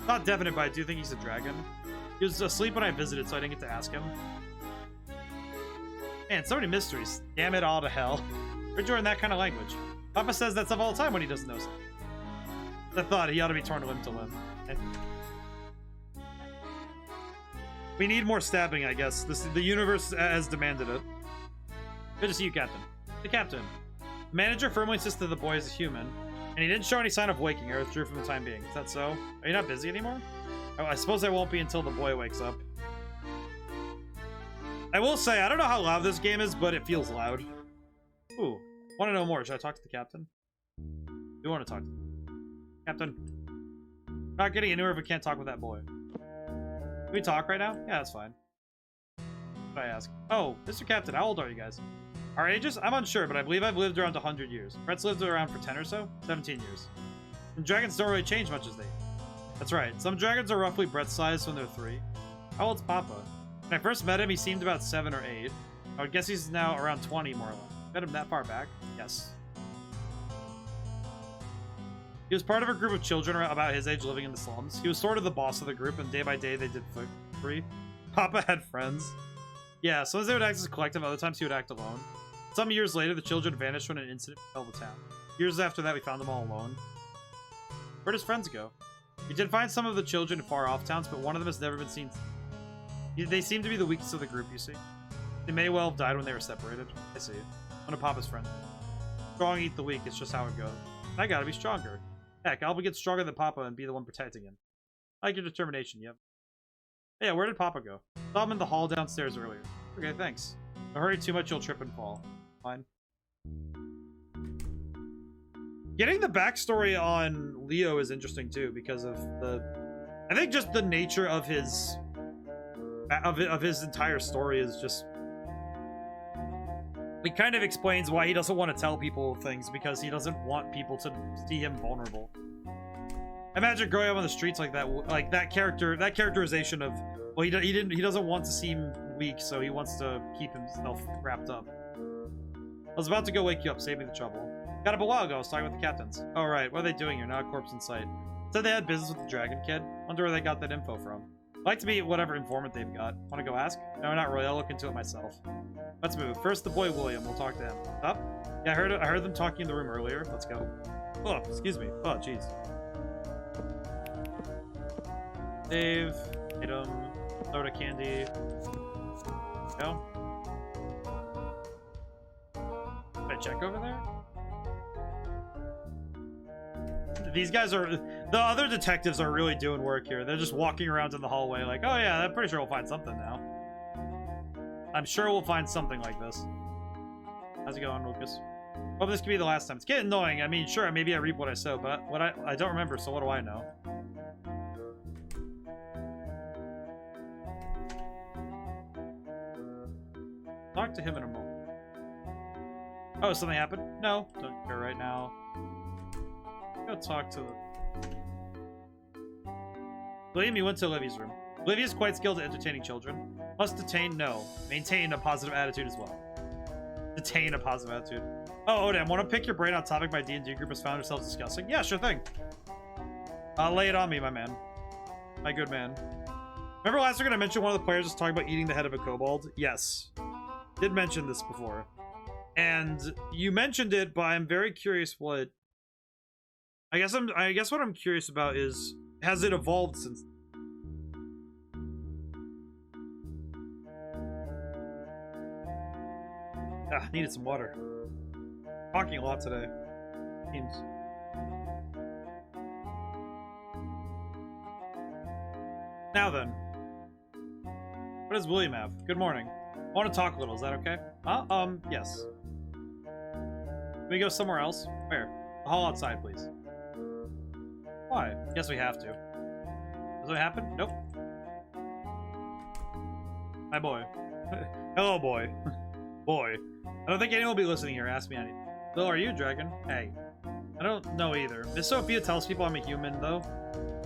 Not definite, but I do think he's a dragon. He was asleep when I visited, so I didn't get to ask him. Man, so many mysteries. Damn it all to hell. Where'd you learn that kind of language? Papa says that stuff all the time when he doesn't know something. I thought he ought to be torn limb to limb. We need more stabbing, I guess. The universe has demanded it. Good to see you, Captain. The Captain. The manager firmly insisted the boy is a human, and he didn't show any sign of waking or withdrew from the time being. Is that so? Are you not busy anymore? Oh, I suppose I won't be until the boy wakes up. I will say, I don't know how loud this game is, but it feels loud. Ooh. Want to know more? Should I talk to the captain? Do want to talk to him. Captain. Not getting anywhere if we can't talk with that boy. Can we talk right now? Yeah, that's fine. What did I ask? Oh, Mr. Captain, how old are you guys? Our ages? I'm unsure, but I believe I've lived around 100 years. Brett's lived around for 10 or so? 17 years. And dragons don't really change much as they age. That's right. Some dragons are roughly Brett's size when they're 3. How old's Papa? When I first met him, he seemed about 7 or 8. I would guess he's now around 20, more or less. Met him that far back? Yes. He was part of a group of children about his age living in the slums. He was sort of the boss of the group, and day by day they did free. Papa had friends. Yeah, sometimes they would act as a collective, other times he would act alone. Some years later, the children vanished when an incident fell the town. Years after that, we found them all alone. Where'd his friends go? We did find some of the children in far-off towns, but one of them has never been seen. They seem to be the weakest of the group, you see. They may well have died when they were separated. I see. One of Papa's friends. Strong eat the weak, it's just how it goes. I gotta be stronger. Heck, I'll get stronger than Papa and be the one protecting him. I like your determination, yep. Yeah, where did Papa go? Saw him in the hall downstairs earlier. Okay, thanks. Don't hurry too much, you'll trip and fall. Fine. Getting the backstory on Leo is interesting too, because of the... I think just the nature of his... of his entire story is just... It kind of explains why he doesn't want to tell people things, because he doesn't want people to see him vulnerable. Imagine growing up on the streets like that characterization of, well, he doesn't want to seem weak, so he wants to keep himself wrapped up. I was about to go wake you up, save me the trouble. Got up a while ago, I was talking with the captains. Oh right, what are they doing here? Not a corpse in sight. Said they had business with the dragon kid. Wonder where they got that info from. I'd like to meet whatever informant they've got. Want to go ask? No, not really, I'll look into it myself. Let's move. First, the boy William, we'll talk to him. Up? Yeah, I heard them talking in the room earlier. Let's go. Oh, excuse me. Oh, jeez. Save, item, soda candy. Go. Did I check over there? These guys are... The other detectives are really doing work here. They're just walking around in the hallway like, oh yeah, I'm pretty sure we'll find something now. I'm sure we'll find something like this. How's it going, Lucas? Hope this could be the last time. It's getting annoying. I mean, sure, maybe I reap what I sow, but I don't remember, so what do I know? Talk to him in a moment. Oh, something happened? No, don't care right now. Go talk to William, you went to Olivia's room. Olivia is quite skilled at entertaining children. Must detain? No. Maintain a positive attitude as well. Detain a positive attitude. Oh, ODaM, want to pick your brain on topic my D&D group has found ourselves discussing? Yeah, sure thing. Lay it on me, my man. My good man. Remember last week I mentioned one of the players was talking about eating the head of a kobold? Yes. Did mention this before. And you mentioned it, but I'm very curious what... I guess what I'm curious about is, has it evolved since... Ah, needed some water. Talking a lot today. Seems. Now then. What does William have? Good morning. I want to talk a little, is that okay? Yes. Can we go somewhere else? Where? The hall outside, please. Why? Guess we have to. Does it happen? Nope. Hi, boy. Hello, boy. Boy. I don't think anyone will be listening here. Ask me anything. Bill, are you a dragon? Hey. I don't know either. Miss Sophia tells people I'm a human, though.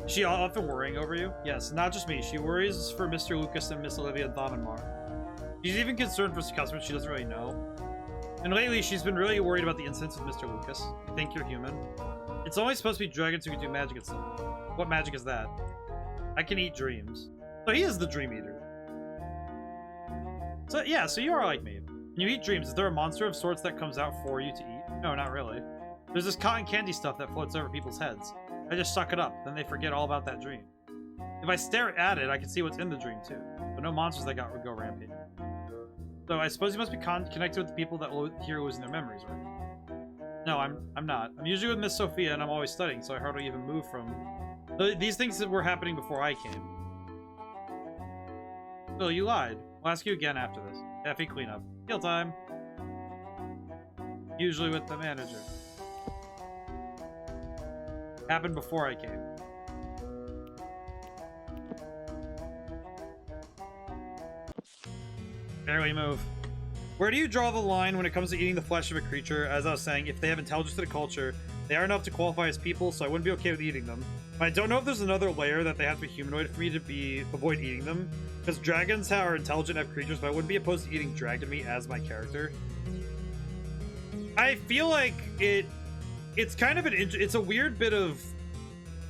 Is she often worrying over you? Yes, not just me. She worries for Mr. Lucas and Miss Olivia and Thom. She's even concerned for customers she doesn't really know. And lately, she's been really worried about the incidents with Mr. Lucas. You think you're human? It's only supposed to be dragons who can do magic and stuff. What magic is that? I can eat dreams. So he is the dream eater. So yeah, so you are like me. When you eat dreams, is there a monster of sorts that comes out for you to eat? No, not really. There's this cotton candy stuff that floats over people's heads. I just suck it up, then they forget all about that dream. If I stare at it, I can see what's in the dream too. But no monsters that go rampage. So I suppose you must be connected with the people that here losing their memories, right? No, I'm not. I'm usually with Miss Sophia and I'm always studying, so I hardly even move from... These things that were happening before I came. Bill, you lied. I'll ask you again after this. Effie cleanup. Heal time. Usually with the manager. Happened before I came. Barely move. Where do you draw the line when it comes to eating the flesh of a creature? As I was saying, if they have intelligence to the culture, they are enough to qualify as people, so I wouldn't be okay with eating them. But I don't know if there's another layer that they have to be humanoid for me to avoid eating them. Because dragons are intelligent enough creatures, but I wouldn't be opposed to eating dragon meat as my character. I feel like it's kind of it's a weird bit of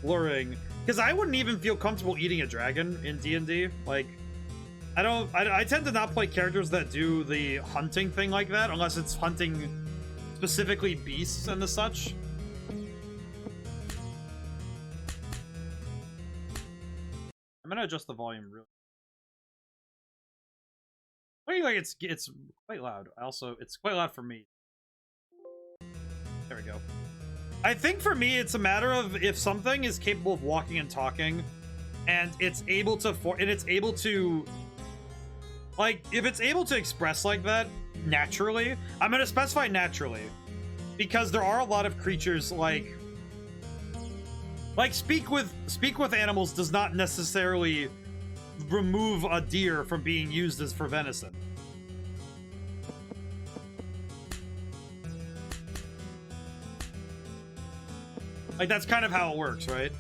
luring, because I wouldn't even feel comfortable eating a dragon in D&D. Like, I tend to not play characters that do the hunting thing like that, unless it's hunting specifically beasts and the such. I'm gonna adjust the volume really. I feel like it's quite loud. Also, it's quite loud for me. There we go. I think for me, it's a matter of if something is capable of walking and talking, and it's able to like, if it's able to express like that naturally, I'm gonna specify naturally, because there are a lot of creatures like speak with animals does not necessarily remove a deer from being used as for venison. Like, that's kind of how it works, right?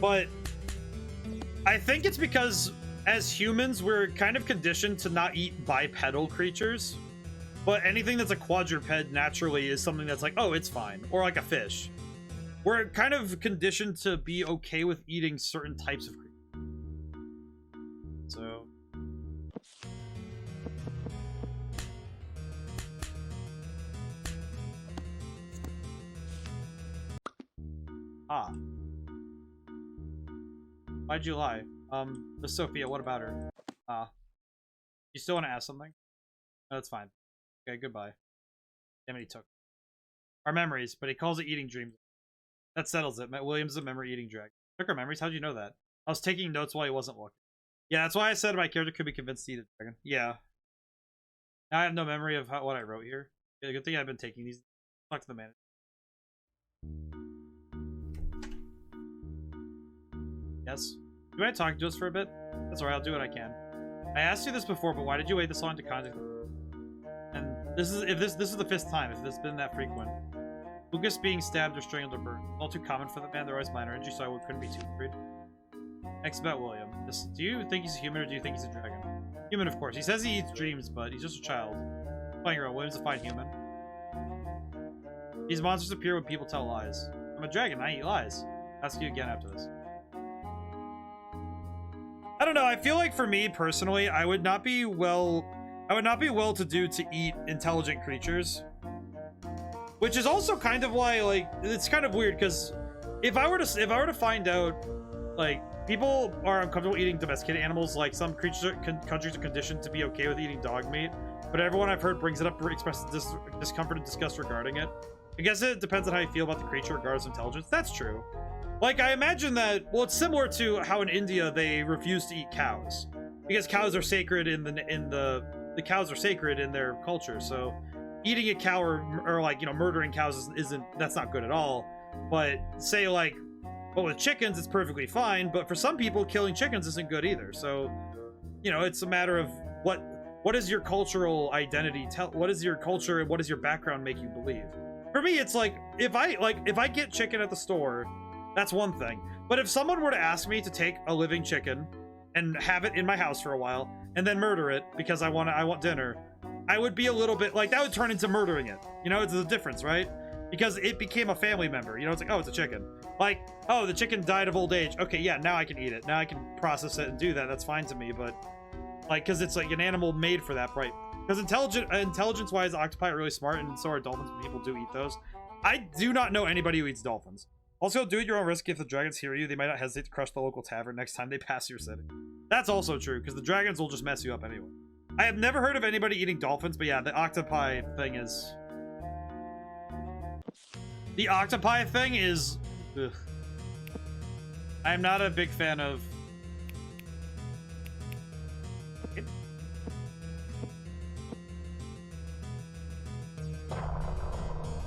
But I think it's because as humans, we're kind of conditioned to not eat bipedal creatures, but anything that's a quadruped naturally is something that's like, oh, it's fine. Or like a fish. We're kind of conditioned to be okay with eating certain types of creatures. So why'd you lie? Miss Sophia, what about her? You still want to ask something? No, that's fine. Okay, goodbye. Damn it, he took our memories, but he calls it eating dreams. That settles it. Matt Williams is a memory eating dragon. Took our memories? How'd you know that? I was taking notes while he wasn't looking. Yeah, that's why I said my character could be convinced to eat a dragon. Yeah. Now I have no memory of what I wrote here. Yeah, good thing I've been taking these. Talk to the manager. Yes? Do you mind talking to us for a bit? That's alright, I'll do what I can. I asked you this before, but why did you wait this long to contact me? And this is the fifth time, if this has been that frequent. Lucas being stabbed or strangled or burned. All too common for the man, there was minor injury, so I couldn't be too worried. Next about William. Do you think he's a human or do you think he's a dragon? Human, of course. He says he eats dreams, but he's just a child. Playing around, William's a fine human. These monsters appear when people tell lies. I'm a dragon, I eat lies. I'll ask you again after this. I don't know, I feel like for me personally, I would not be well to do to eat intelligent creatures. Which is also kind of why, like, it's kind of weird, because if I were to find out, like, people are uncomfortable eating domesticated animals, like some countries are conditioned to be okay with eating dog meat, but everyone I've heard brings it up to express discomfort and disgust regarding it. I guess it depends on how you feel about the creature regardless of intelligence. That's true. Like, I imagine that, well, it's similar to how in India they refuse to eat cows, because cows are sacred the cows are sacred in their culture, so eating a cow or like, you know, murdering cows that's not good at all. But say, like, well, with chickens it's perfectly fine, but for some people killing chickens isn't good either. So, you know, it's a matter of what is your cultural identity what is your culture and what does your background make you believe. For me, it's like if I get chicken at the store, that's one thing. But if someone were to ask me to take a living chicken and have it in my house for a while and then murder it because I want dinner, I would be a little bit like, that would turn into murdering it. You know, it's the difference, right? Because it became a family member. You know, it's like, oh, it's a chicken. Like, oh, the chicken died of old age. Okay, yeah, now I can eat it. Now I can process it and do that. That's fine to me. But like, because it's like an animal made for that, right? Because intelligence-wise, octopi are really smart, and so are dolphins. People do eat those. I do not know anybody who eats dolphins. Also, do at your own risk. If the dragons hear you, they might not hesitate to crush the local tavern next time they pass your city. That's also true, because the dragons will just mess you up anyway. I have never heard of anybody eating dolphins, but yeah, the octopi thing is... The octopi thing is... Ugh. I'm not a big fan of...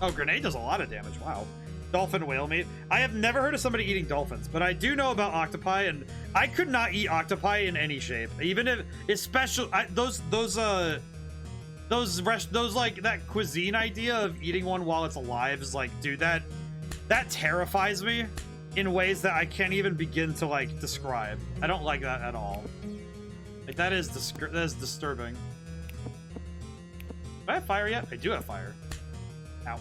Oh, grenade does a lot of damage. Wow. Dolphin whale meat. I have never heard of somebody eating dolphins, but I do know about octopi, and I could not eat octopi in any shape. Even if, especially those those like that cuisine idea of eating one while it's alive is like, dude, that terrifies me in ways that I can't even begin to like describe. I don't like that at all. Like that is disturbing. Do I have fire yet? I do have fire. Ow.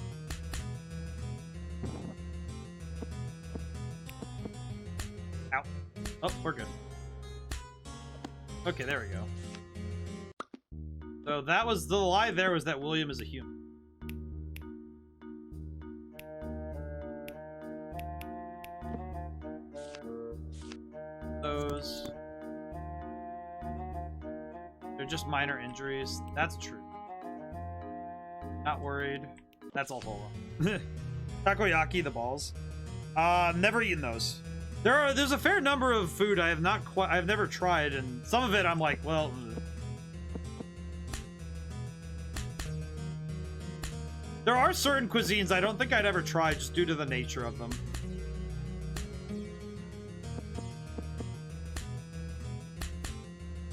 Ow. Oh, we're good. Okay, there we go. So that was the lie there, was that William is a human. Those. They're just minor injuries. That's true. Not worried. That's all Polo. Takoyaki, the balls. Never eaten those. There's a fair number of food I've never tried, and some of it I'm like, well, there are certain cuisines I don't think I'd ever try just due to the nature of them.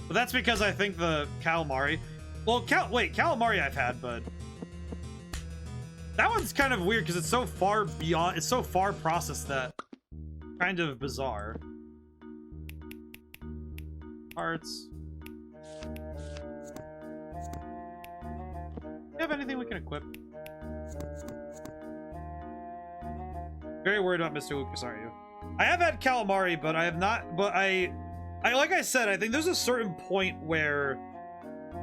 But that's because I think the calamari, well, calamari I've had, but that one's kind of weird because it's so far beyond, it's so far processed that kind of bizarre. Parts. Do you have anything we can equip? Very worried about Mr. Lucas, aren't you? I have had calamari, but I have not. But I like I said, I think there's a certain point where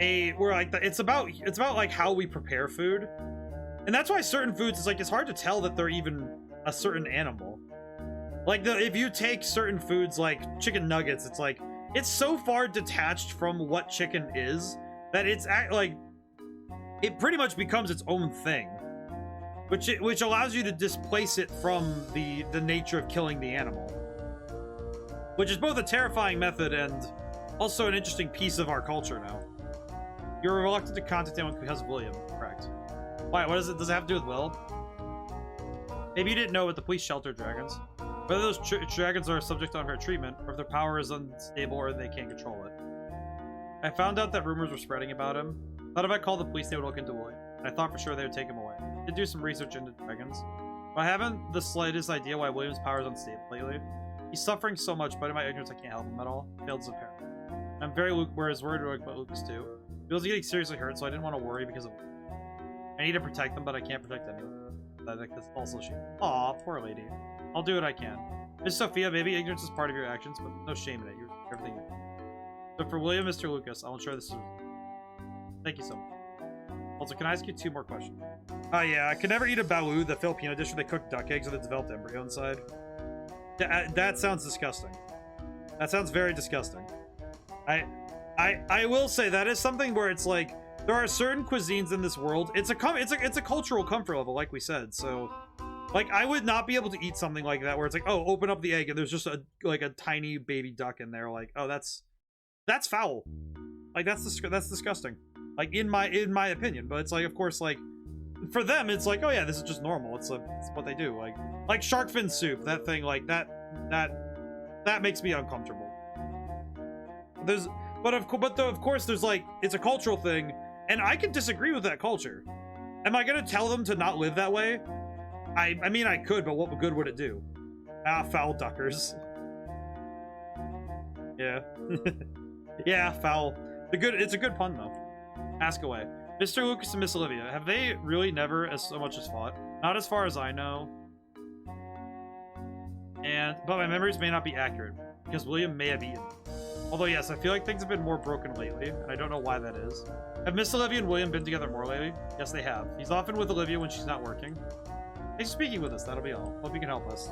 it's about like how we prepare food, and that's why certain foods, it's like it's hard to tell that they're even a certain animal. Like if you take certain foods like chicken nuggets, it's like it's so far detached from what chicken is that it's like it pretty much becomes its own thing, which allows you to displace it from the nature of killing the animal, which is both a terrifying method and also an interesting piece of our culture now. You're reluctant to contact anyone because of William, correct? Why? What is it? Does it have to do with Will? Maybe you didn't know, but the police shelter dragons. Whether those dragons are subject to unfair treatment, or if their power is unstable, or they can't control it. I found out that rumors were spreading about him. Thought if I called the police, they would look into William. And I thought for sure they would take him away. Did do some research into dragons. But I haven't the slightest idea why William's power is unstable lately. He's suffering so much, but in my ignorance, I can't help him at all. Failed as a parent. I'm very worried about Lucas too. He was getting seriously hurt, so I didn't want to worry because of. I need to protect them, but I can't protect anyone. I think that's also she. Aw, poor lady. I'll do what I can. Miss Sophia, maybe ignorance is part of your actions, but no shame in it. You're everything. But for William, Mr. Lucas, I'll ensure this is. Thank you so much. Also, can I ask you 2 more questions? Yeah, I could never eat a balut, the Filipino dish where they cook duck eggs with a developed embryo inside. That sounds disgusting. That sounds very disgusting. I will say that is something where it's like there are certain cuisines in this world. It's a cultural comfort level, like we said. So, like, I would not be able to eat something like that where it's like, oh, open up the egg and there's just a tiny baby duck in there. Like, oh, that's foul. Like that's disgusting. Like in my opinion, but it's like, of course, like for them, it's like, oh yeah, this is just normal. It's what they do. Like shark fin soup, that thing, like that makes me uncomfortable. But of course, there's like, it's a cultural thing, and I can disagree with that culture. Am I gonna tell them to not live that way? I mean, I could, but what good would it do? Ah, foul duckers. Yeah. Yeah, foul. It's a good pun though. Ask away. Mr. Lucas and Miss Olivia, have they really never so much as fought? Not as far as I know. But my memories may not be accurate, because William may have eaten. Although yes, I feel like things have been more broken lately, and I don't know why that is. Have Miss Olivia and William been together more lately? Yes, they have. He's often with Olivia when she's not working. Thanks for speaking with us, that'll be all. Hope you can help us.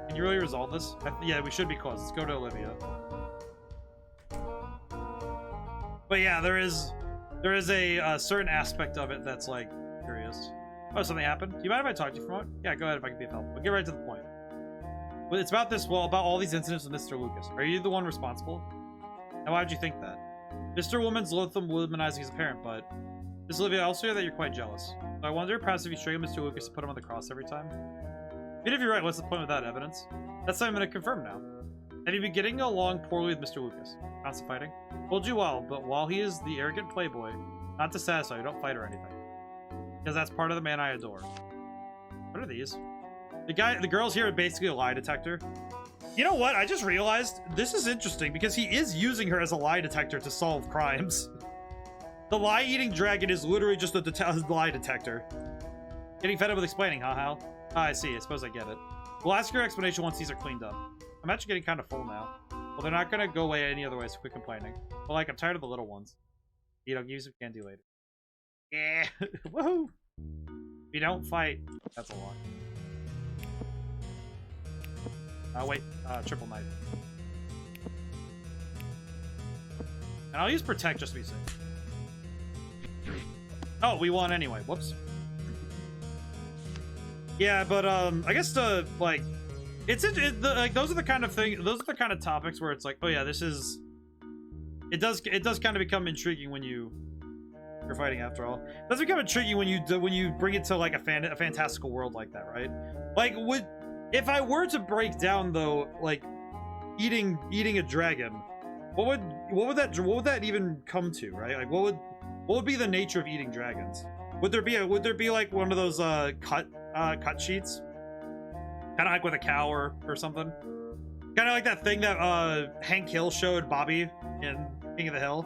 Can you really resolve this? Yeah, we should be close. Let's go to Olivia. But yeah, there is a certain aspect of it that's like curious. Oh, something happened? Do you mind if I talk to you for a moment? Yeah, go ahead if I can be of help. We'll get right to the point. But it's about about all these incidents with Mr. Lucas. Are you the one responsible? And why would you think that? Mr. Woman's loathsome womanizing his parent, but Miss Olivia, I also hear that you're quite jealous. So I wonder perhaps if you strangle Mr. Lucas to put him on the cross every time. Even if you're right, what's the point of that evidence? That's something I'm going to confirm now. Have you been getting along poorly with Mr. Lucas? Constant fighting? Told you well, but while he is the arrogant playboy, Not to satisfy you, don't fight or anything. Because that's part of the man I adore. What are these? The girls here are basically a lie detector. You know what? I just realized this is interesting because he is using her as a lie detector to solve crimes. The lie-eating dragon is literally just a lie detector. Getting fed up with explaining, huh, Hal? Ah, I see. I suppose I get it. We'll ask your explanation once these are cleaned up. I'm actually getting kind of full now. Well, they're not going to go away any other way, so quit complaining. But, like, I'm tired of the little ones. I'll give you some candy later. Yeah! Woohoo! If you don't fight, that's a lot. Wait. Triple knife. And I'll use protect just to be safe. Oh, we won anyway. Whoops. Yeah, but I guess the like, like those are the kind of thing. Those are the kind of topics where it's like, oh yeah, this is. It does kind of become intriguing when you're fighting after all. It does become intriguing when you bring it to like a fantastical world like that, right? Like if I were to break down though, like eating a dragon, what would that even come to, right? Like what would be the nature of eating dragons? Would there be like one of those cut sheets, kind of like with a cow or something, kind of like that thing that Hank Hill showed Bobby in King of the Hill,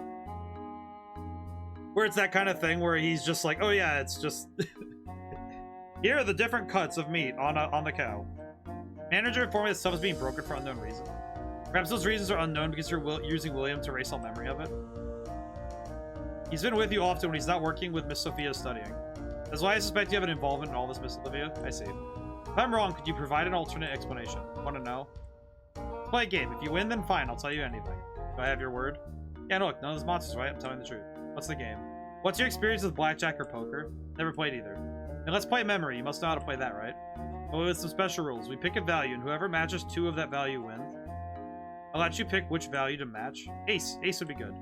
where it's that kind of thing where he's just like, oh yeah, it's just here are the different cuts of meat on the cow. Manager informed me that stuff is being broken for unknown reason. Perhaps those reasons are unknown because you're using William to erase all memory of it. He's been with you often when he's not working with Miss Sophia studying. That's why I suspect you have an involvement in all this, Miss Olivia. I see. If I'm wrong, could you provide an alternate explanation? Want to know? Let's play a game. If you win, then fine. I'll tell you anything. Do I have your word? Yeah, no, look, none of those monsters, right? I'm telling the truth. What's the game? What's your experience with blackjack or poker? Never played either. And let's play memory. You must know how to play that, right? Well, with some special rules. We pick a value, and whoever matches 2 of that value wins. I'll let you pick which value to match. Ace. Ace would be good.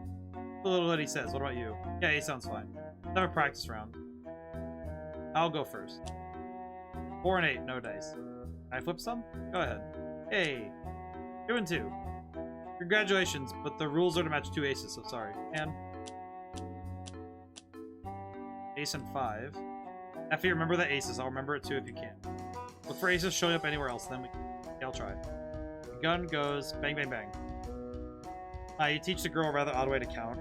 The little lady says. What about you? Yeah, ace sounds fine. Let's have a practice round. I'll go first. 4 and 8, no dice. Can I flip some? Go ahead. Hey. 2 and 2. Congratulations, but the rules are to match 2 aces, so sorry. And ace and 5. Effie, remember the aces. I'll remember it too if you can. Look for aces showing up anywhere else, then okay, I'll try. The gun goes bang, bang, bang. You teach the girl a rather odd way to count.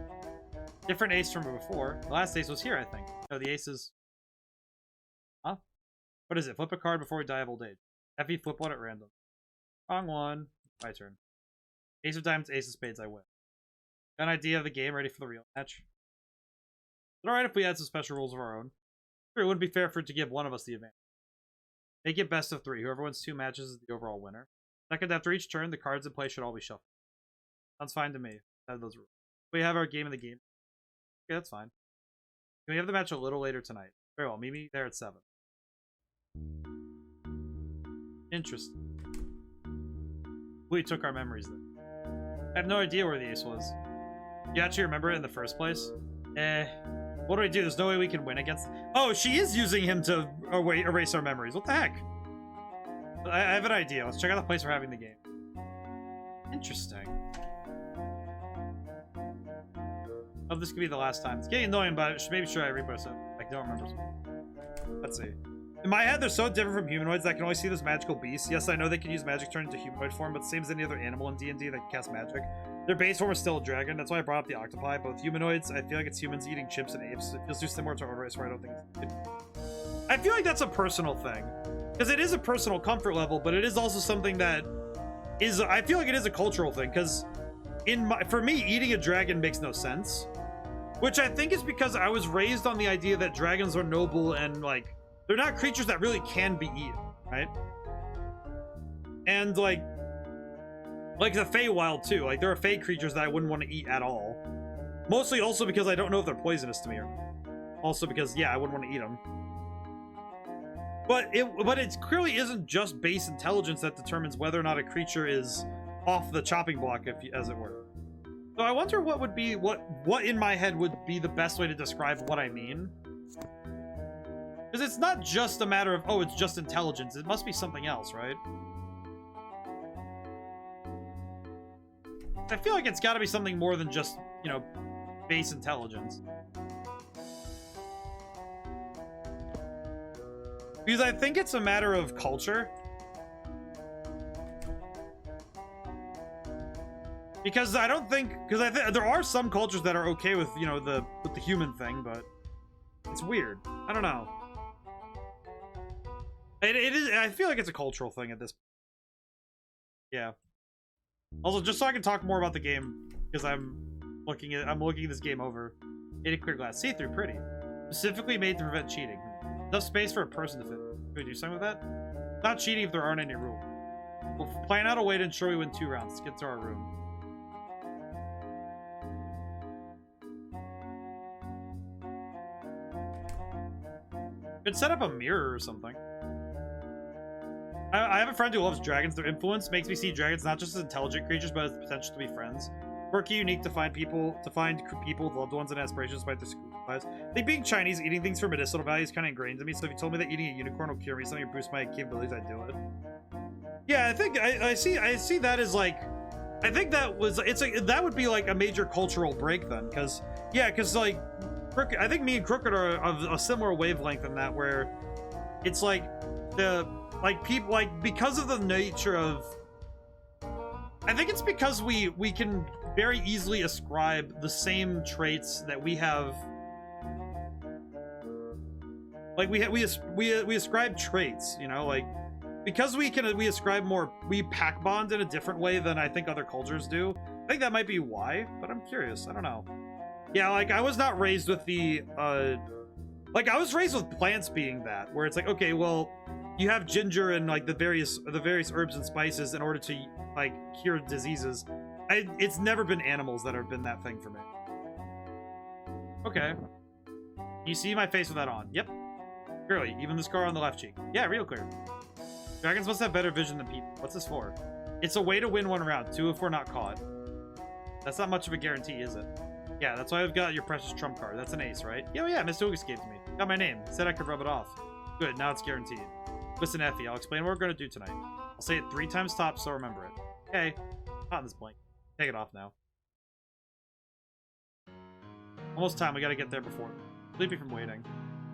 Different ace from before. The last ace was here, I think. No, the aces. Huh? What is it? Flip a card before we die of old age. Effie, flip one at random. Wrong one. My turn. Ace of diamonds, ace of spades, I win. Got an idea of the game, ready for the real match? Is it alright if we add some special rules of our own? Sure, it wouldn't be fair for it to give one of us the advantage. Make it best of 3. Whoever wins 2 matches is the overall winner. Second, after each turn, the cards in play should all be shuffled. Sounds fine to me. Add those rules. We have our game of the game. Okay, that's fine. Can we have the match a little later tonight? Very well. Meet me there at 7. Interesting. We took our memories then. I have no idea where the ace was. You actually remember it in the first place? What do I do? There's no way we can win against... Oh, she is using him to erase our memories. What the heck? I have an idea. Let's check out the place we're having the game. Interesting. Oh, this could be the last time. It's getting annoying, but maybe should I repost it? I don't remember. Let's see. In my head, they're so different from humanoids that I can only see this magical beast. Yes, I know they can use magic turn into humanoid form, but same as any other animal in D&D that can cast magic. Their base form is still a dragon. That's why I brought up the octopi. But with humanoids, I feel like it's humans eating chimps and apes. It feels too similar to our race, where I don't think it's... I feel like that's a personal thing. Because it is a personal comfort level, but it is also something that is... I feel like it is a cultural thing, because for me, eating a dragon makes no sense. Which I think is because I was raised on the idea that dragons are noble and, like, they're not creatures that really can be eaten, right? And, like the Feywild, too. Like, there are Fey creatures that I wouldn't want to eat at all. Mostly also because I don't know if they're poisonous to me or not. Also because, yeah, I wouldn't want to eat them. But it clearly isn't just base intelligence that determines whether or not a creature is off the chopping block, as it were. So I wonder what would be, what in my head would be the best way to describe what I mean. Because it's not just a matter of, oh, it's just intelligence. It must be something else, right? I feel like it's got to be something more than just, you know, base intelligence. Because I think it's a matter of culture. Because I don't think, because I think there are some cultures that are okay with, you know, the human thing, but it's weird. I don't know. It is. I feel like it's a cultural thing at this point. Yeah. Also, just so I can talk more about the game, because I'm looking this game over. Made clear glass, see-through, pretty. Specifically made to prevent cheating. Enough space for a person to fit. Can we do something with that? Not cheating if there aren't any rules. We'll plan out a way to ensure we win 2 rounds. Let's get to our room. Could set up a mirror or something. I have a friend who loves dragons. Their influence makes me see dragons not just as intelligent creatures, but as the potential to be friends. Quirky, unique to find people, loved ones, and aspirations despite their school lives. I think being Chinese, eating things for medicinal value is kind of ingrained in me. So if you told me that eating a unicorn will cure me, something to boost my capabilities, I'd do it. Yeah, I think I see that as like, I think that that would be like a major cultural break then, because like, I think me and Crooked are of a similar wavelength in that, where it's like people because of the nature of, I think it's because we can very easily ascribe the same traits that we have. Like we ascribe traits, you know, like because we ascribe more, we pack bond in a different way than I think other cultures do. I think that might be why, but I'm curious. I don't know. Yeah, like I was not raised with the like I was raised with plants being that, where it's like, okay, well, you have ginger and like the various herbs and spices in order to like cure diseases. It's never been animals that have been that thing for me. Okay. You see my face with that on? Yep. Clearly, even the scar on the left cheek. Yeah, real clear. Dragons must have better vision than people. What's this for? It's a way to win 1 round, 2 if we're not caught. That's not much of a guarantee, is it? Yeah, that's why I've got your precious trump card. That's an ace, right? Yeah, Mr. Lucas gave to me. Got my name. Said I could rub it off. Good, now it's guaranteed. Listen, Effie, I'll explain what we're going to do tonight. I'll say it 3 times tops, so remember it. Okay. Not in this blank. Take it off now. Almost time. We got to get there before. Sleepy from waiting.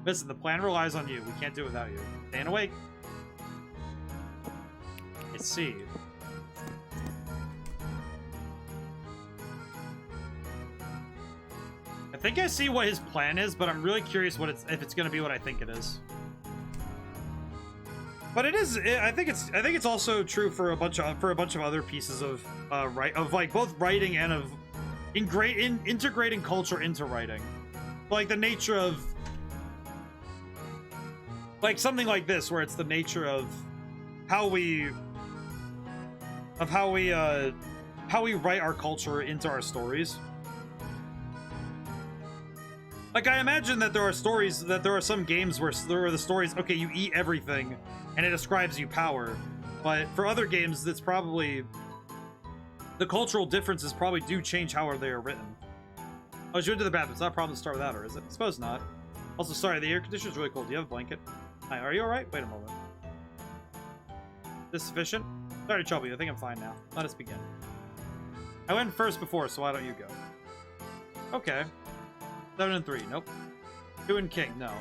Listen, the plan relies on you. We can't do it without you. Staying awake. Let's see. I think I see what his plan is, but I'm really curious if it's going to be what I think it is. But it is. I think it's also true for a bunch of other pieces of like both writing and of integrating culture into writing, like the nature of like something like this, where it's the nature of how we write our culture into our stories. Like, I imagine that there are some games where the stories, okay, you eat everything, and it ascribes you power. But for other games, that's probably, the cultural differences probably do change how they are written. Oh, she went to the bathroom. It's not a problem to start without her, is it? I suppose not. Also, sorry, the air conditioner's really cold. Do you have a blanket? Hi, are you alright? Wait a moment. Is this sufficient? Sorry to trouble you. I think I'm fine now. Let us begin. I went first before, so why don't you go? Okay. 7 and 3, nope. 2 and king, no.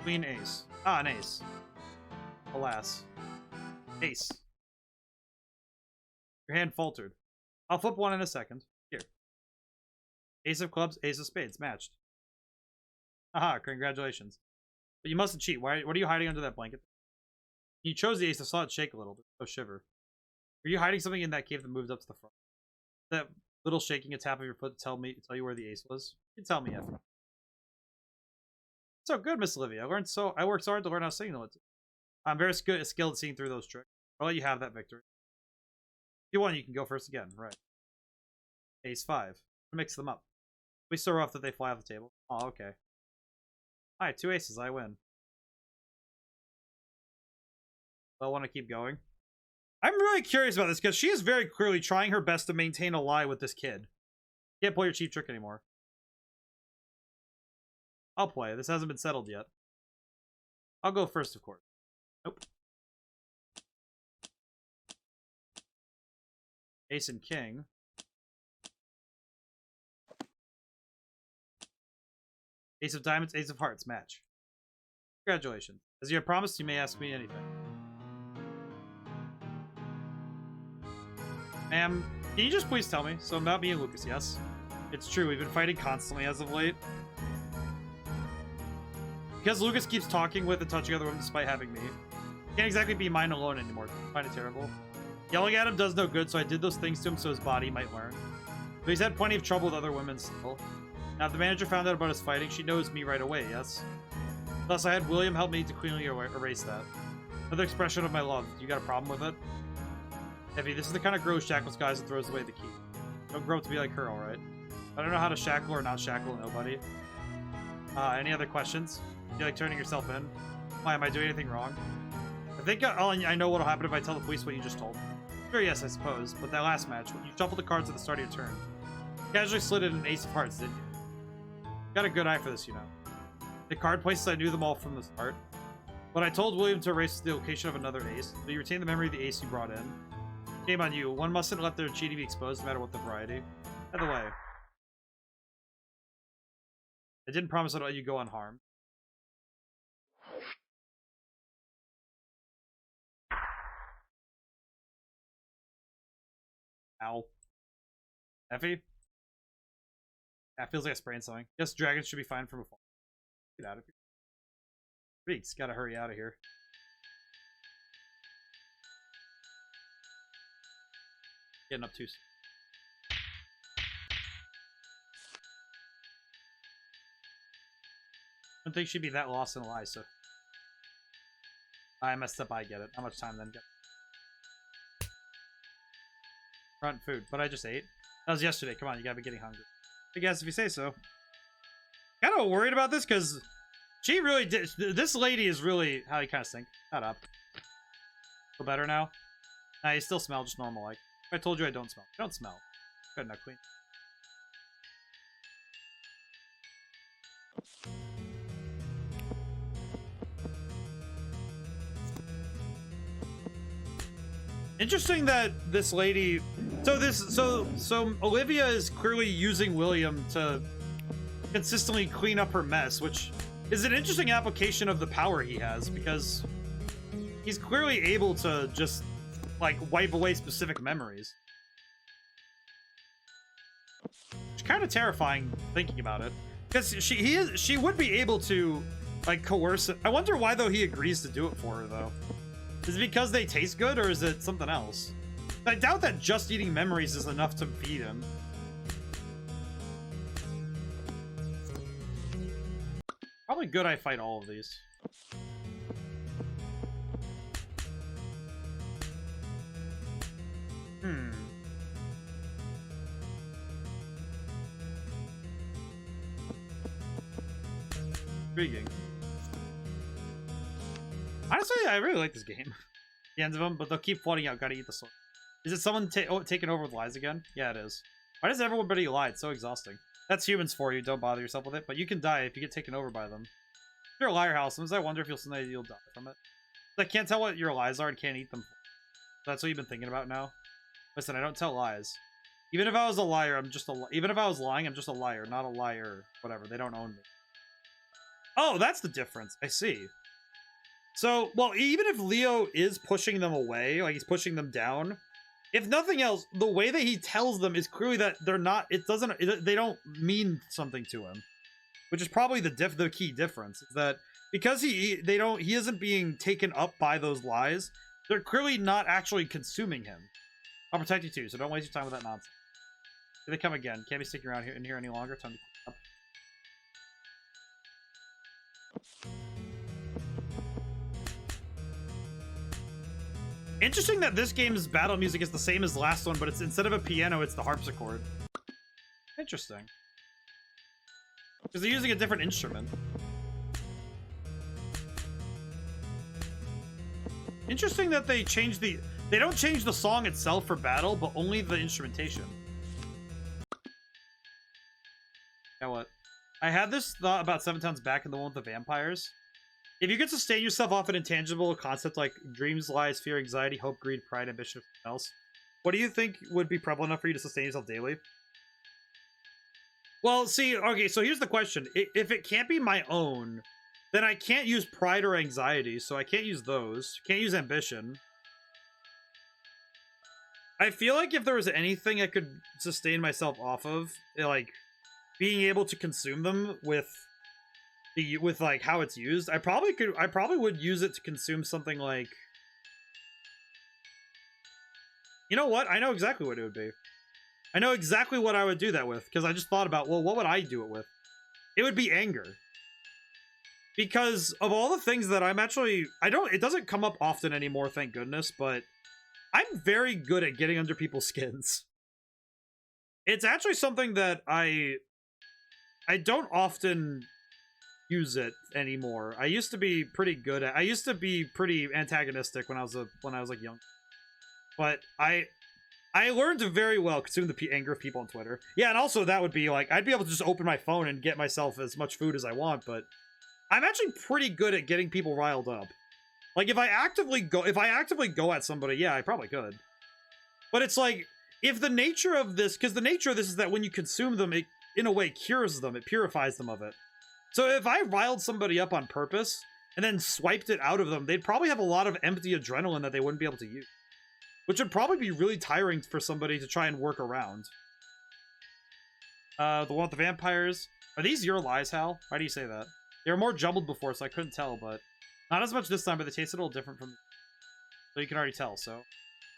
Queen, ace. Ah, an ace. Alas. Ace. Your hand faltered. I'll flip one in a second. Here. Ace of clubs, ace of spades, matched. Aha, congratulations. But you mustn't cheat. What are you hiding under that blanket? You chose the ace, I saw it shake a little bit. Oh, shiver. Were you hiding something in that cave that moved up to the front? That little shaking a tap of your foot to tell you where the ace was? You can tell me, Effie. So good, Miss Olivia. I worked so hard to learn how to signal it. I'm very skilled at seeing through those tricks. I'll let you have that victory. If you want, you can go first again. Right. Ace 5. Mix them up. We so rough that they fly off the table. Oh, okay. Alright, 2 aces. I win. I want to keep going. I'm really curious about this because she is very clearly trying her best to maintain a lie with this kid. Can't play your cheap trick anymore. I'll play. This hasn't been settled yet. I'll go first, of course. Nope. Ace and king. Ace of diamonds, ace of hearts, match. Congratulations. As you have promised, you may ask me anything. Ma'am, can you just please tell me? So about me and Lucas, yes? It's true, we've been fighting constantly as of late. Because Lucas keeps talking with and touching other women despite having me. Can't exactly be mine alone anymore. I find it terrible. Yelling at him does no good, so I did those things to him so his body might learn. But he's had plenty of trouble with other women still. Now, if the manager found out about us fighting, she knows me right away, yes? Thus, I had William help me to cleanly erase that. Another expression of my love. You got a problem with it? Effie, this is the kind of girl who shackles guys and throws away the key. Don't grow up to be like her, alright? I don't know how to shackle or not shackle nobody. Any other questions? You like turning yourself in? Why, am I doing anything wrong? I think I know what'll happen if I tell the police what you just told me. Sure, yes, I suppose. But that last match, when you shuffled the cards at the start of your turn, you casually slid in an ace of hearts, didn't you? Got a good eye for this, you know. The card places, I knew them all from the start. But I told William to erase the location of another ace, but you retain the memory of the ace you brought in. Shame on you. One mustn't let their cheating be exposed, no matter what the variety. By the way, I didn't promise I'd let you go unharmed. Ow. Effie? That feels like I sprained something. Guess dragons should be fine from afar. Get out of here. Freaks, gotta hurry out of here. Getting up too soon. I don't think she'd be that lost in a lie, so. I messed up, I get it. How much time then? Front food, but I just ate. That was yesterday. Come on, you gotta be getting hungry. I guess if you say so. Kind of worried about this because she really did. This lady is really. How you kind of stink. Shut up. Feel better now? Nah, you still smell just normal. Like I told you, I don't smell. I don't smell. Good enough, queen. Interesting that this lady. So Olivia is clearly using William to consistently clean up her mess, which is an interesting application of the power he has because he's clearly able to just like wipe away specific memories. It's kind of terrifying thinking about it because she would be able to like coerce it. I wonder why though he agrees to do it for her though. Is it because they taste good or is it something else? I doubt that just eating memories is enough to feed him. Probably good I fight all of these. Intriguing. Honestly, I really like this game. The ends of them, but they'll keep flooding out. Gotta eat the sword. Is it someone taking over with lies again? Yeah, it is. Why does everybody lie? It's so exhausting. That's humans for you. Don't bother yourself with it. But you can die if you get taken over by them. If you're a liar, Hal, sometimes I wonder if you'll die from it. I can't tell what your lies are and can't eat them. That's what you've been thinking about now? Listen, I don't tell lies. Even if I was a liar, even if I was lying, I'm just a liar, not a liar. Whatever. They don't own me. Oh, that's the difference. I see. So, well, even if Leo is pushing them away, like he's pushing them down, if nothing else, the way that he tells them is clearly that they're not, they don't mean something to him. Which is probably the key difference, is that because he isn't being taken up by those lies, they're clearly not actually consuming him. I'll protect you too, so don't waste your time with that nonsense. Here they come again. Can't be sticking around in here any longer. Time to clean up. Interesting that this game's battle music is the same as the last one, but it's instead of a piano, it's the harpsichord. Interesting. Because they're using a different instrument. Interesting that they changed they don't change the song itself for battle, but only the instrumentation. Yeah, what? I had this thought about 7 times back in the one with the vampires. If you could sustain yourself off an intangible concept like dreams, lies, fear, anxiety, hope, greed, pride, ambition, or something else, what do you think would be prevalent enough for you to sustain yourself daily? Well, see, okay, so here's the question. If it can't be my own, then I can't use pride or anxiety, so I can't use those. Can't use ambition. I feel like if there was anything I could sustain myself off of, like, being able to consume them with like how it's used, I probably would use it to consume something like, you know what? I know exactly what it would be. I know exactly what I would do that with, because I just thought about, well, what would I do it with? It would be anger. Because of all the things that I'm actually, it doesn't come up often anymore, thank goodness, but I'm very good at getting under people's skins. It's actually something that I don't often use it anymore. I used to be pretty good at, I used to be pretty antagonistic when I was like young. But I learned to very well consume the anger of people on Twitter. Yeah, and also that would be like, I'd be able to just open my phone and get myself as much food as I want, but I'm actually pretty good at getting people riled up. Like, if I actively go at somebody, yeah, I probably could. But it's like, if the nature of this, because the nature of this is that when you consume them, it, in a way, cures them, it purifies them of it. So if I riled somebody up on purpose, and then swiped it out of them, they'd probably have a lot of empty adrenaline that they wouldn't be able to use. Which would probably be really tiring for somebody to try and work around. The one with the vampires. Are these your lies, Hal? Why do you say that? They were more jumbled before, so I couldn't tell, but... Not as much this time, but they tasted a little different from... So you can already tell, so... Does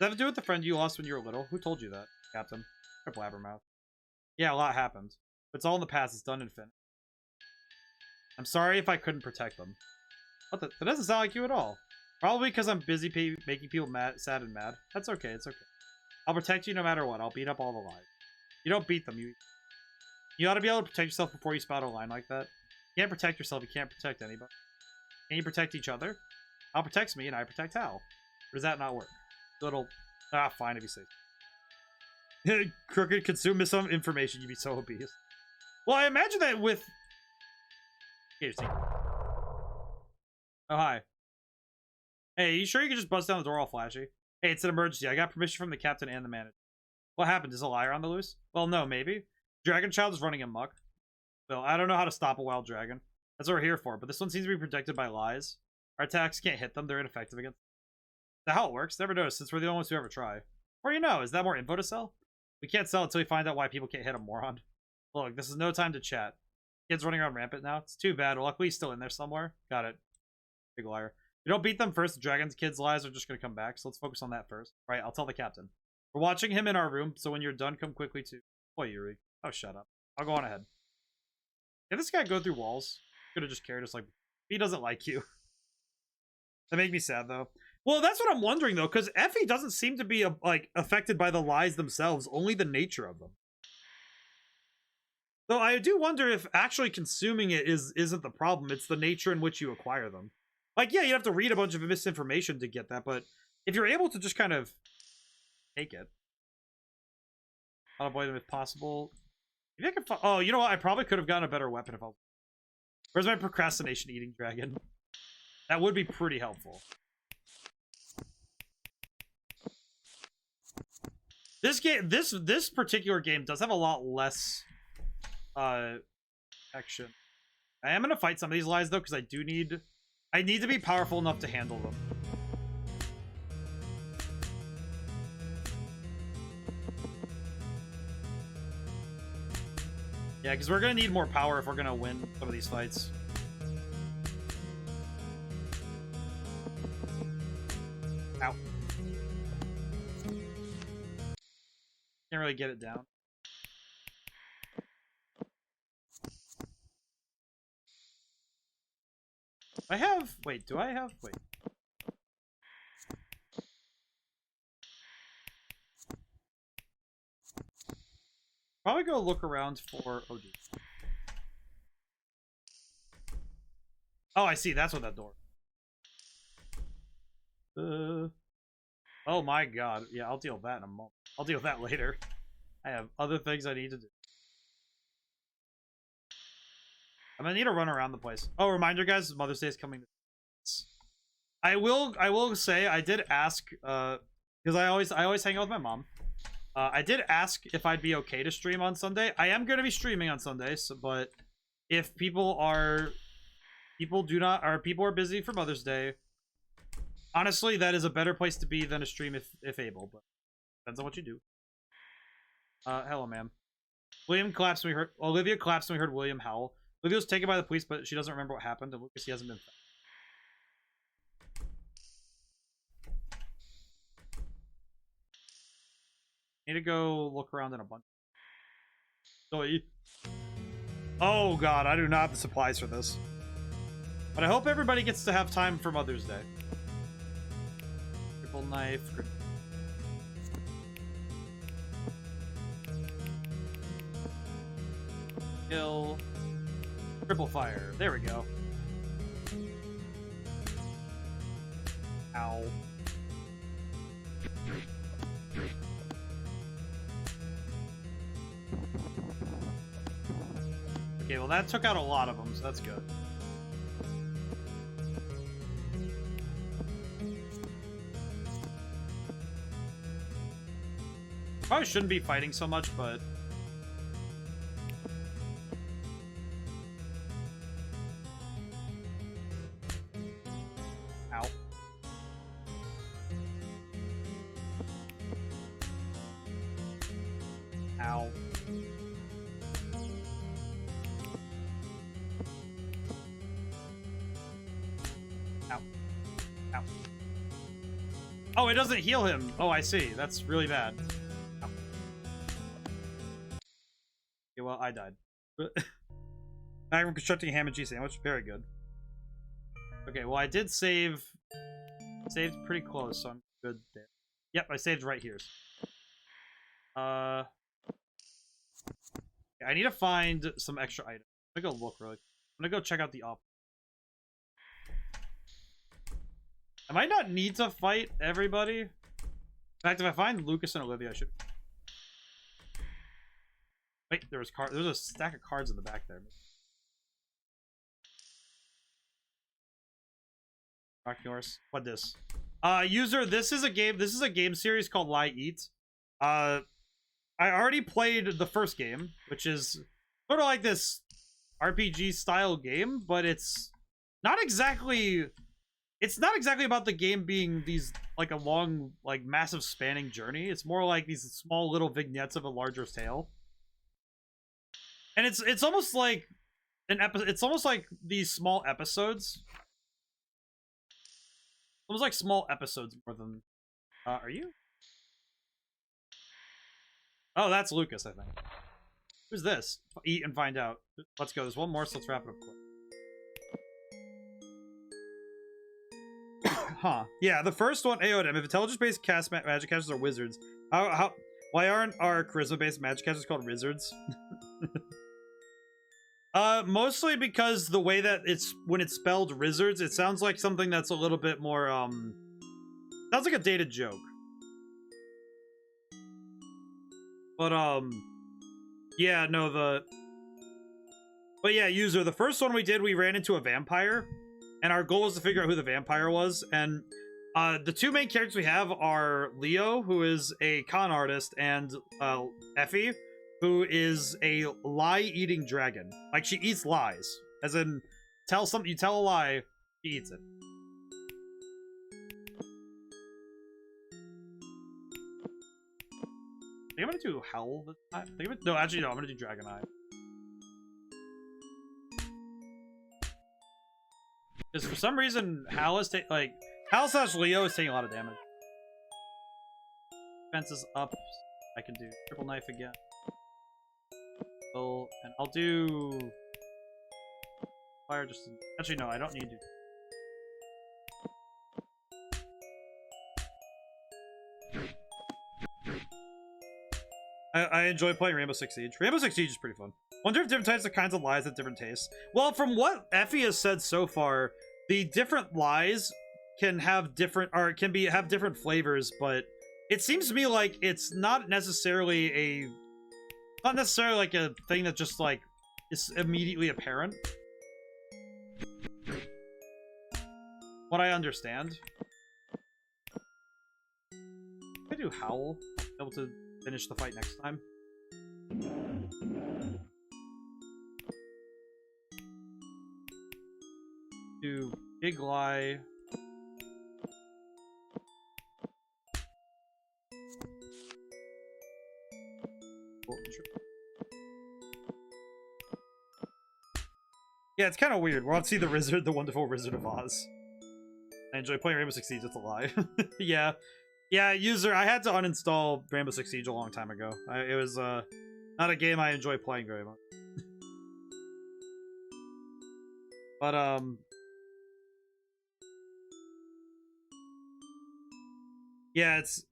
that have to do with the friend you lost when you were little? Who told you that, Captain? Or Blabbermouth. Yeah, a lot happened. But it's all in the past, it's done and finished. I'm sorry if I couldn't protect them. What the... That doesn't sound like you at all. Probably because I'm busy making people sad and mad. That's okay, it's okay. I'll protect you no matter what. I'll beat up all the lies. You don't beat them, you ought to be able to protect yourself before you spout a line like that. You can't protect yourself, you can't protect anybody. Can you protect each other? Hal protects me and I protect Hal. Or does that not work? Little... Ah, fine if you say. Crooked, consume some information, you'd be so obese. Well, I imagine that with... Here's the... Oh, hi. Hey, you sure you can just bust down the door all flashy? Hey, it's an emergency. I got permission from the captain and the manager. What happened? Is a liar on the loose? Well, no, maybe. Dragon Child is running amok. Well, I don't know how to stop a wild dragon. That's what we're here for, but this one seems to be protected by lies. Our attacks can't hit them. They're ineffective against them. That's how it works. Never noticed, since we're the only ones who ever try. Or you know, is that more info to sell? We can't sell until we find out why people can't hit a moron. Look, this is no time to chat. Kid's running around rampant now. It's too bad. Luckily, he's still in there somewhere. Got it. Big liar. If you don't beat them first, the dragon's kids' lies are just going to come back, so let's focus on that first. Right, I'll tell the captain. We're watching him in our room, so when you're done, come quickly to... Boy, Yuri. Oh, shut up. I'll go on ahead. Did this guy go through walls? Could have just carried us like... He doesn't like you. That made me sad, though. Well, that's what I'm wondering, though, because Effie doesn't seem to be, like, affected by the lies themselves, only the nature of them. Though I do wonder if actually consuming it isn't the problem, it's the nature in which you acquire them. Like, yeah, you have to read a bunch of misinformation to get that, but if you're able to just kind of take it, I'll avoid them if possible. Maybe I could. Oh, you know what? I probably could have gotten a better weapon if I. Where's my procrastination eating dragon? That would be pretty helpful. This game, this particular game does have a lot less action. I am gonna fight some of these lies though, because I need to be powerful enough to handle them. Yeah, because we're going to need more power if we're going to win some of these fights. Ow. Can't really get it down. I have... Wait, do I have... Wait. Probably go look around for... Oh, geez. Oh, I see. That's what that door... Oh my god. Yeah, I'll deal with that in a moment. I'll deal with that later. I have other things I need to do. I'm gonna need to run around the place. Oh, reminder, guys, Mother's Day is coming. I will say I did ask, because I always hang out with my mom. I did ask if I'd be okay to stream on Sunday. I am going to be streaming on Sunday, so, but if people are busy for Mother's Day, honestly, that is a better place to be than a stream if able, but depends on what you do. Hello, ma'am. Olivia collapsed when we heard William howl. Olivia was taken by the police, but she doesn't remember what happened, and Lucas, he hasn't been found. Need to go look around in a bunch. Oh god, I do not have the supplies for this. But I hope everybody gets to have time for Mother's Day. Triple knife. Kill. Triple fire. There we go. Ow. Okay, well that took out a lot of them, so that's good. Probably shouldn't be fighting so much, but... Ow. Ow. Ow. Ow. Oh, it doesn't heal him. Oh, I see. That's really bad. Ow. Okay, well, I died. I'm constructing a ham and cheese sandwich. Very good. Okay, well, I did save. Saved pretty close, so I'm good there. Yep, I saved right here. I need to find some extra items. I'm gonna go look really quick. I'm gonna go check out the op. I might not need to fight everybody. In fact, if I find Lucas and Olivia, I should. Wait, there's a stack of cards in the back there. Rocking Horse. What this? User, this is a game series called LiEat. I already played the first game, which is sort of like this RPG style game, but it's not exactly about the game being these like a long, like massive spanning journey. It's more like these small little vignettes of a larger tale. And it's almost like it's almost like these small episodes. Almost like small episodes more than are you? Oh, that's Lucas, I think. Who's this? Eat and find out. Let's go. There's one more, so let's wrap it up quick. Huh. Yeah, the first one, ODaM. If intelligence-based cast magic casters are wizards, why aren't our charisma-based magic casters called wizards? Mostly because the way that when it's spelled wizards, it sounds like something that's a little bit more, sounds like a dated joke. But, yeah, no, but yeah, user, the first one we did, we ran into a vampire, and our goal was to figure out who the vampire was, and, the two main characters we have are Leo, who is a con artist, and, Effie, who is a lie-eating dragon. Like, she eats lies. As in, you tell a lie, she eats it. I think I'm gonna do Howl this time. No, actually, no, I'm gonna do Dragon Eye. Because for some reason, Howl / Leo is taking a lot of damage. Defense is up. I can do triple knife again. And I'll do fire just actually no, I don't need to. I enjoy playing Rainbow Six Siege. Rainbow Six Siege is pretty fun. Wonder if different types of kinds of lies have different tastes. Well, from what Effie has said so far, the different lies can have different have different flavors, but it seems to me like it's not necessarily like a thing that just like is immediately apparent. What I understand. I do Howl. Able to finish the fight next time. Do big lie. Yeah, it's kind of weird. We're on See the Wizard, the Wonderful Wizard of Oz. I enjoy playing Rainbow Six Siege, it's a lie. Yeah. Yeah, user, I had to uninstall Rainbow Six Siege a long time ago. It was not a game I enjoy playing very much. But, yeah, it's...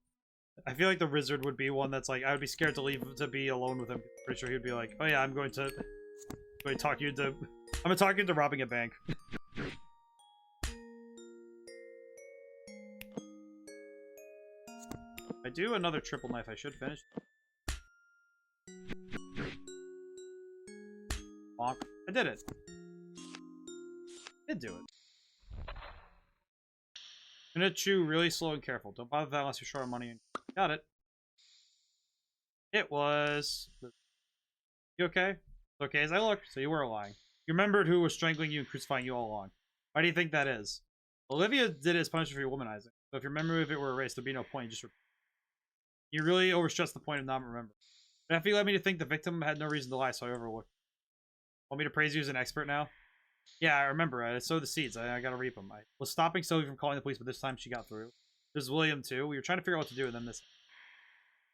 I feel like the Wizard would be one that's like, I would be scared to leave to be alone with him. Pretty sure he'd be like, oh yeah, I'm going to talk you into... I'm gonna talk you into robbing a bank. I do another triple knife, I should finish. Bonk. I did it. Did do it. I'm gonna chew really slow and careful. Don't bother with that unless you're short on money. Got it. It was... You okay? It's okay as I look, so you were lying. You remembered who was strangling you and crucifying you all along. Why do you think that is? Olivia did it as punishment for your womanizing. So if you remember if it were erased, there'd be no point. You really overstressed the point of not remembering. But Effie led me to think the victim had no reason to lie, so I overlooked. Want me to praise you as an expert now? Yeah, I remember. I sowed the seeds. I gotta reap them. I was stopping Sylvie from calling the police, but this time she got through. There's William, too. We were trying to figure out what to do, and then this...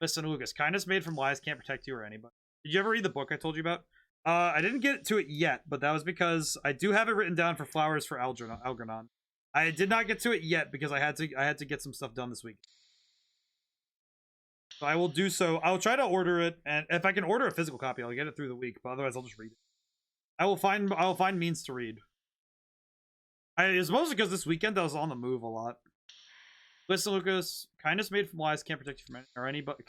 Listen, Lucas. Kindness made from lies can't protect you or anybody. Did you ever read the book I told you about? I didn't get to it yet, but that was because I do have it written down for Flowers for Algernon. I did not get to it yet because I had to get some stuff done this week. So I will do so. I'll try to order it, and if I can order a physical copy, I'll get it through the week. But otherwise, I'll just read it. I will find means to read. It's mostly because this weekend I was on the move a lot. Listen, Lucas. Kindness made from lies can't protect you from anybody.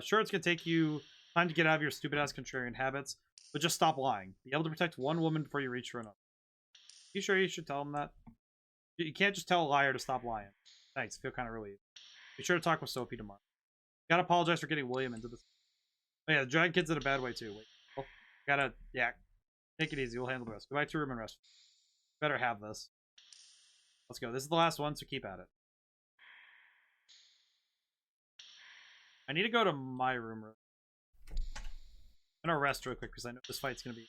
Sure, it's gonna take you time to get out of your stupid ass contrarian habits, but just stop lying. Be able to protect one woman before you reach for another. You sure you should tell him that? You can't just tell a liar to stop lying. Thanks. I feel kind of relieved. Be sure to talk with Sophie tomorrow. Gotta apologize for getting William into this. Oh yeah, the drag kid's in a bad way too. Wait. Oh, gotta, yeah. Take it easy. We'll handle the rest. Go back to your room and rest. Better have this. Let's go. This is the last one, so keep at it. I need to go to my room. I'm gonna rest real quick because I know this fight's gonna be...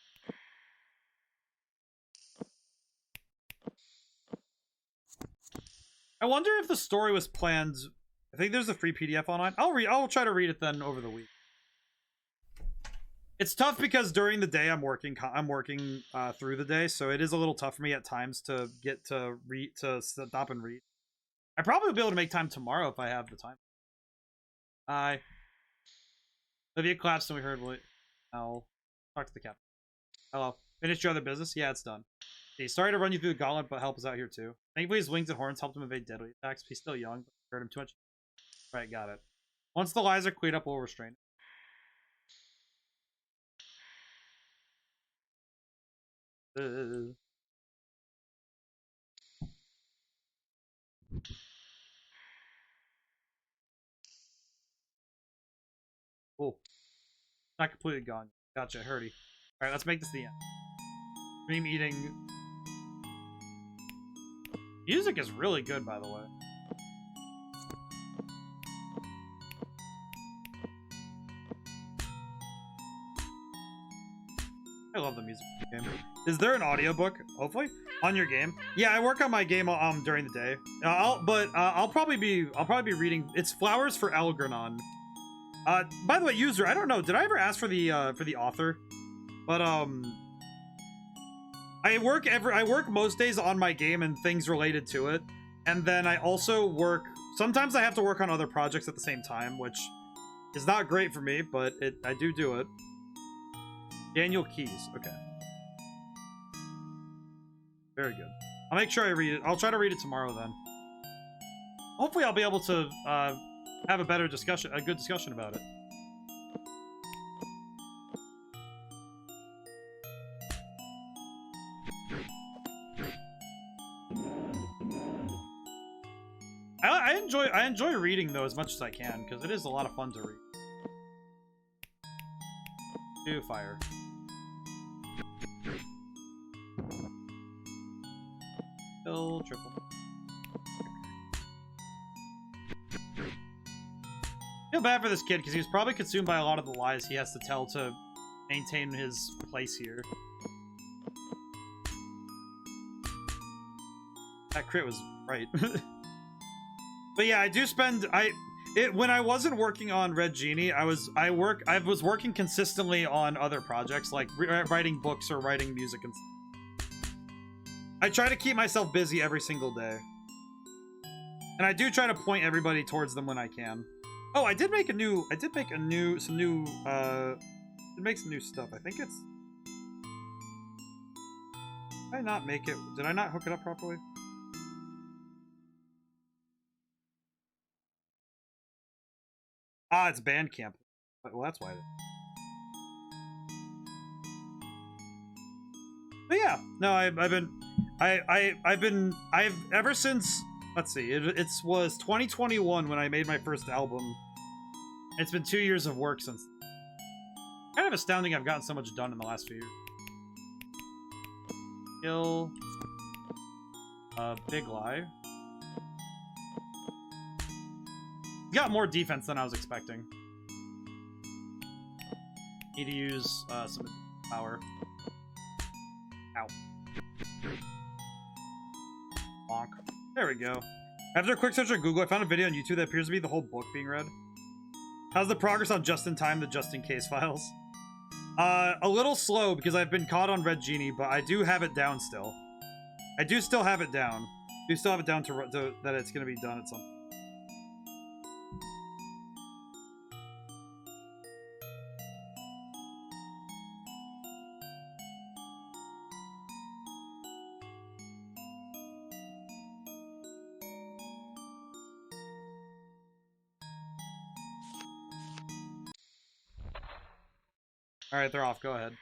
I wonder if the story was planned... I think there's a free PDF online. I'll try to read it then over the week. It's tough because during the day I'm working through the day, so it is a little tough for me at times to get to stop and read. I probably will be able to make time tomorrow if I have the time. Hi. Olivia collapsed and we heard what... I'll talk to the captain. Hello. Finished your other business? Yeah, it's done. Okay, sorry to run you through the gauntlet, but help us out here too. Thankfully his wings and horns helped him evade deadly attacks. He's still young, but hurt him too much. Right, got it. Once the lies are cleared up, we'll restrain it. Cool. Not completely gone. Gotcha, hurdy. Alright, let's make this the end. Dream eating. Music is really good, by the way. I love the music game. Is there an audiobook, hopefully, on your game? Yeah, I work on my game during the day. I'll probably be reading. It's Flowers for Algernon. By the way, user, I don't know. Did I ever ask for the author? But I work most days on my game and things related to it, and then I also work. Sometimes I have to work on other projects at the same time, which is not great for me, but I do it. Daniel Keyes. Okay. Very good. I'll make sure I read it. I'll try to read it tomorrow then. Hopefully I'll be able to have a good discussion about it. I enjoy reading though as much as I can because it is a lot of fun to read. 2 fire. Kill, triple. Feel bad for this kid because he was probably consumed by a lot of the lies he has to tell to maintain his place here. That crit was right. But yeah, I do spend when I wasn't working on Red Genie, I was working consistently on other projects like writing books or writing music and stuff. I try to keep myself busy every single day. And I do try to point everybody towards them when I can. Oh, I did make some new stuff. I think it's... Did I not make it? Did I not hook it up properly? Ah, it's Bandcamp. Well, that's why. But yeah, no, I've ever since, let's see, it was 2021 when I made my first album. It's been 2 years of work since. Kind of astounding I've gotten so much done in the last few years. Kill. Big lie. Got more defense than I was expecting. Need to use some power. Ow. Bonk. There we go. After a quick search on Google, I found a video on YouTube that appears to be the whole book being read. How's the progress on Just in Time, the Just in Case files? A little slow because I've been caught on Red Genie, but I do have it down still. I do still have it down. I do still have it down to that it's going to be done at some point. Alright, they're off. Go ahead.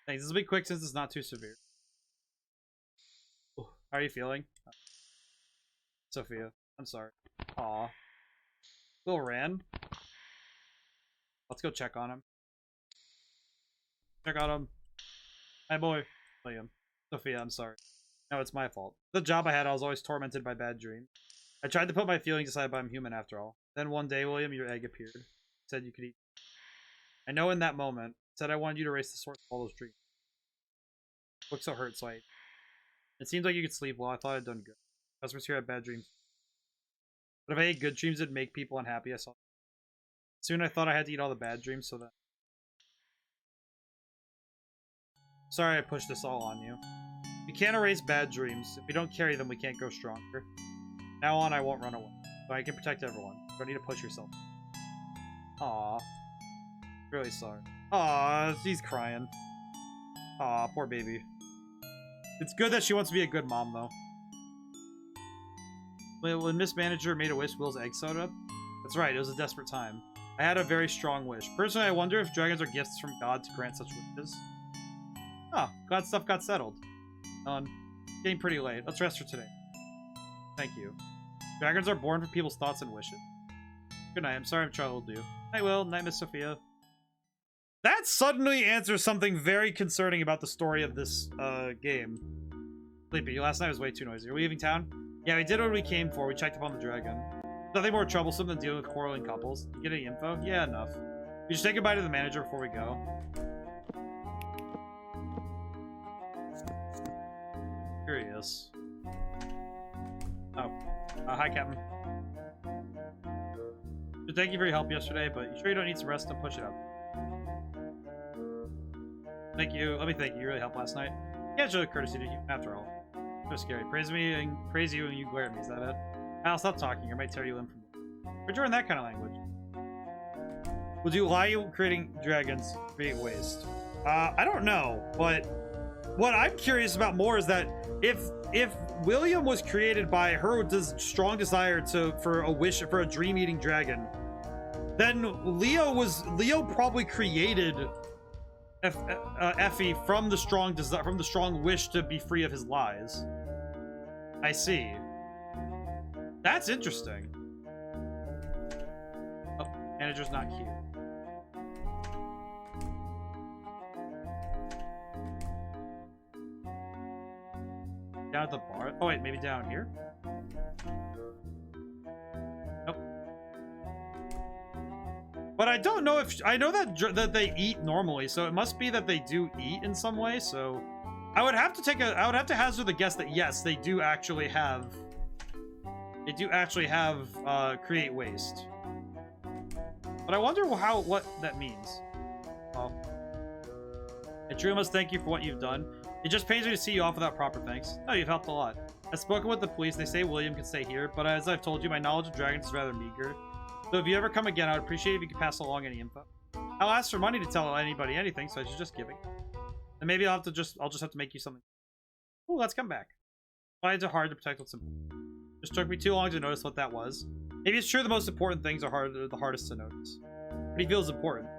Thanks. This will be quick since it's not too severe. Ooh, how are you feeling? Sophia, I'm sorry. Aw. Little Ran. Let's go check on him. Check on him. Hi, boy. William. Sophia, I'm sorry. No, it's my fault. The job I had, I was always tormented by bad dreams. I tried to put my feelings aside, but I'm human after all. Then one day, William, your egg appeared. Said you could eat. I know in that moment, said I wanted you to erase the source of all those dreams. Looked so hurt, so it seemed like you could sleep well. I thought I'd done good. Customers here had bad dreams. But if I ate good dreams, it'd make people unhappy. I saw. Soon I thought I had to eat all the bad dreams so that... Sorry I pushed this all on you. We can't erase bad dreams. If we don't carry them, we can't grow stronger. Now on, I won't run away. So I can protect everyone. You don't need to push yourself. Aww. Really sorry. Aw, she's crying. Aw, poor baby. It's good that she wants to be a good mom, though. When Miss Manager made a wish, Will's egg sewed up? That's right, it was a desperate time. I had a very strong wish. Personally, I wonder if dragons are gifts from God to grant such wishes. Oh, glad stuff got settled. Getting pretty late. Let's rest for today. Thank you. Dragons are born from people's thoughts and wishes. Good night. I'm sorry I'm troubled you. Night, Will. Night, Miss Sophia. That suddenly answers something very concerning about the story of this game. Sleepy, last night was way too noisy. Are we leaving town? Yeah, we did what we came for. We checked up on the dragon. Nothing more troublesome than dealing with quarreling couples. Did you get any info? Yeah, enough. You should say goodbye to the manager before we go. Here he is. Oh. Hi, Captain. So thank you for your help yesterday, but you sure you don't need some rest and push it up? Thank you. Let me thank you. You really helped last night. Yeah, it's really courtesy to you, after all. So scary. Praise you and you glare at me. Is that it? I'll stop talking. I might tear you limb from. Where'd you learn that kind of language? Would you lie creating dragons create waste? I don't know, but what I'm curious about more is that if William was created by her strong desire for a dream-eating dragon, then Leo probably created Effie from the strong wish to be free of his lies. I see. That's interesting. Oh, manager's not cute. Oh wait, maybe down here? Nope. But I don't know if... I know that they eat normally, so it must be that they do eat in some way, so... I would have to hazard the guess that yes, they do actually have... They do actually have, create waste. But I wonder what that means. Well... I truly must thank you for what you've done. It just pains me to see you off without proper thanks. No, you've helped a lot. I've spoken with the police. They say William can stay here, but as I've told you, my knowledge of dragons is rather meager. So if you ever come again, I would appreciate if you could pass along any info. I'll ask for money to tell anybody anything, so I should just give it. And maybe I'll just have to make you something. Oh, let's come back. Why is it hard to protect what's important? Just took me too long to notice what that was. Maybe it's true the most important things are the hardest to notice. But he feels important.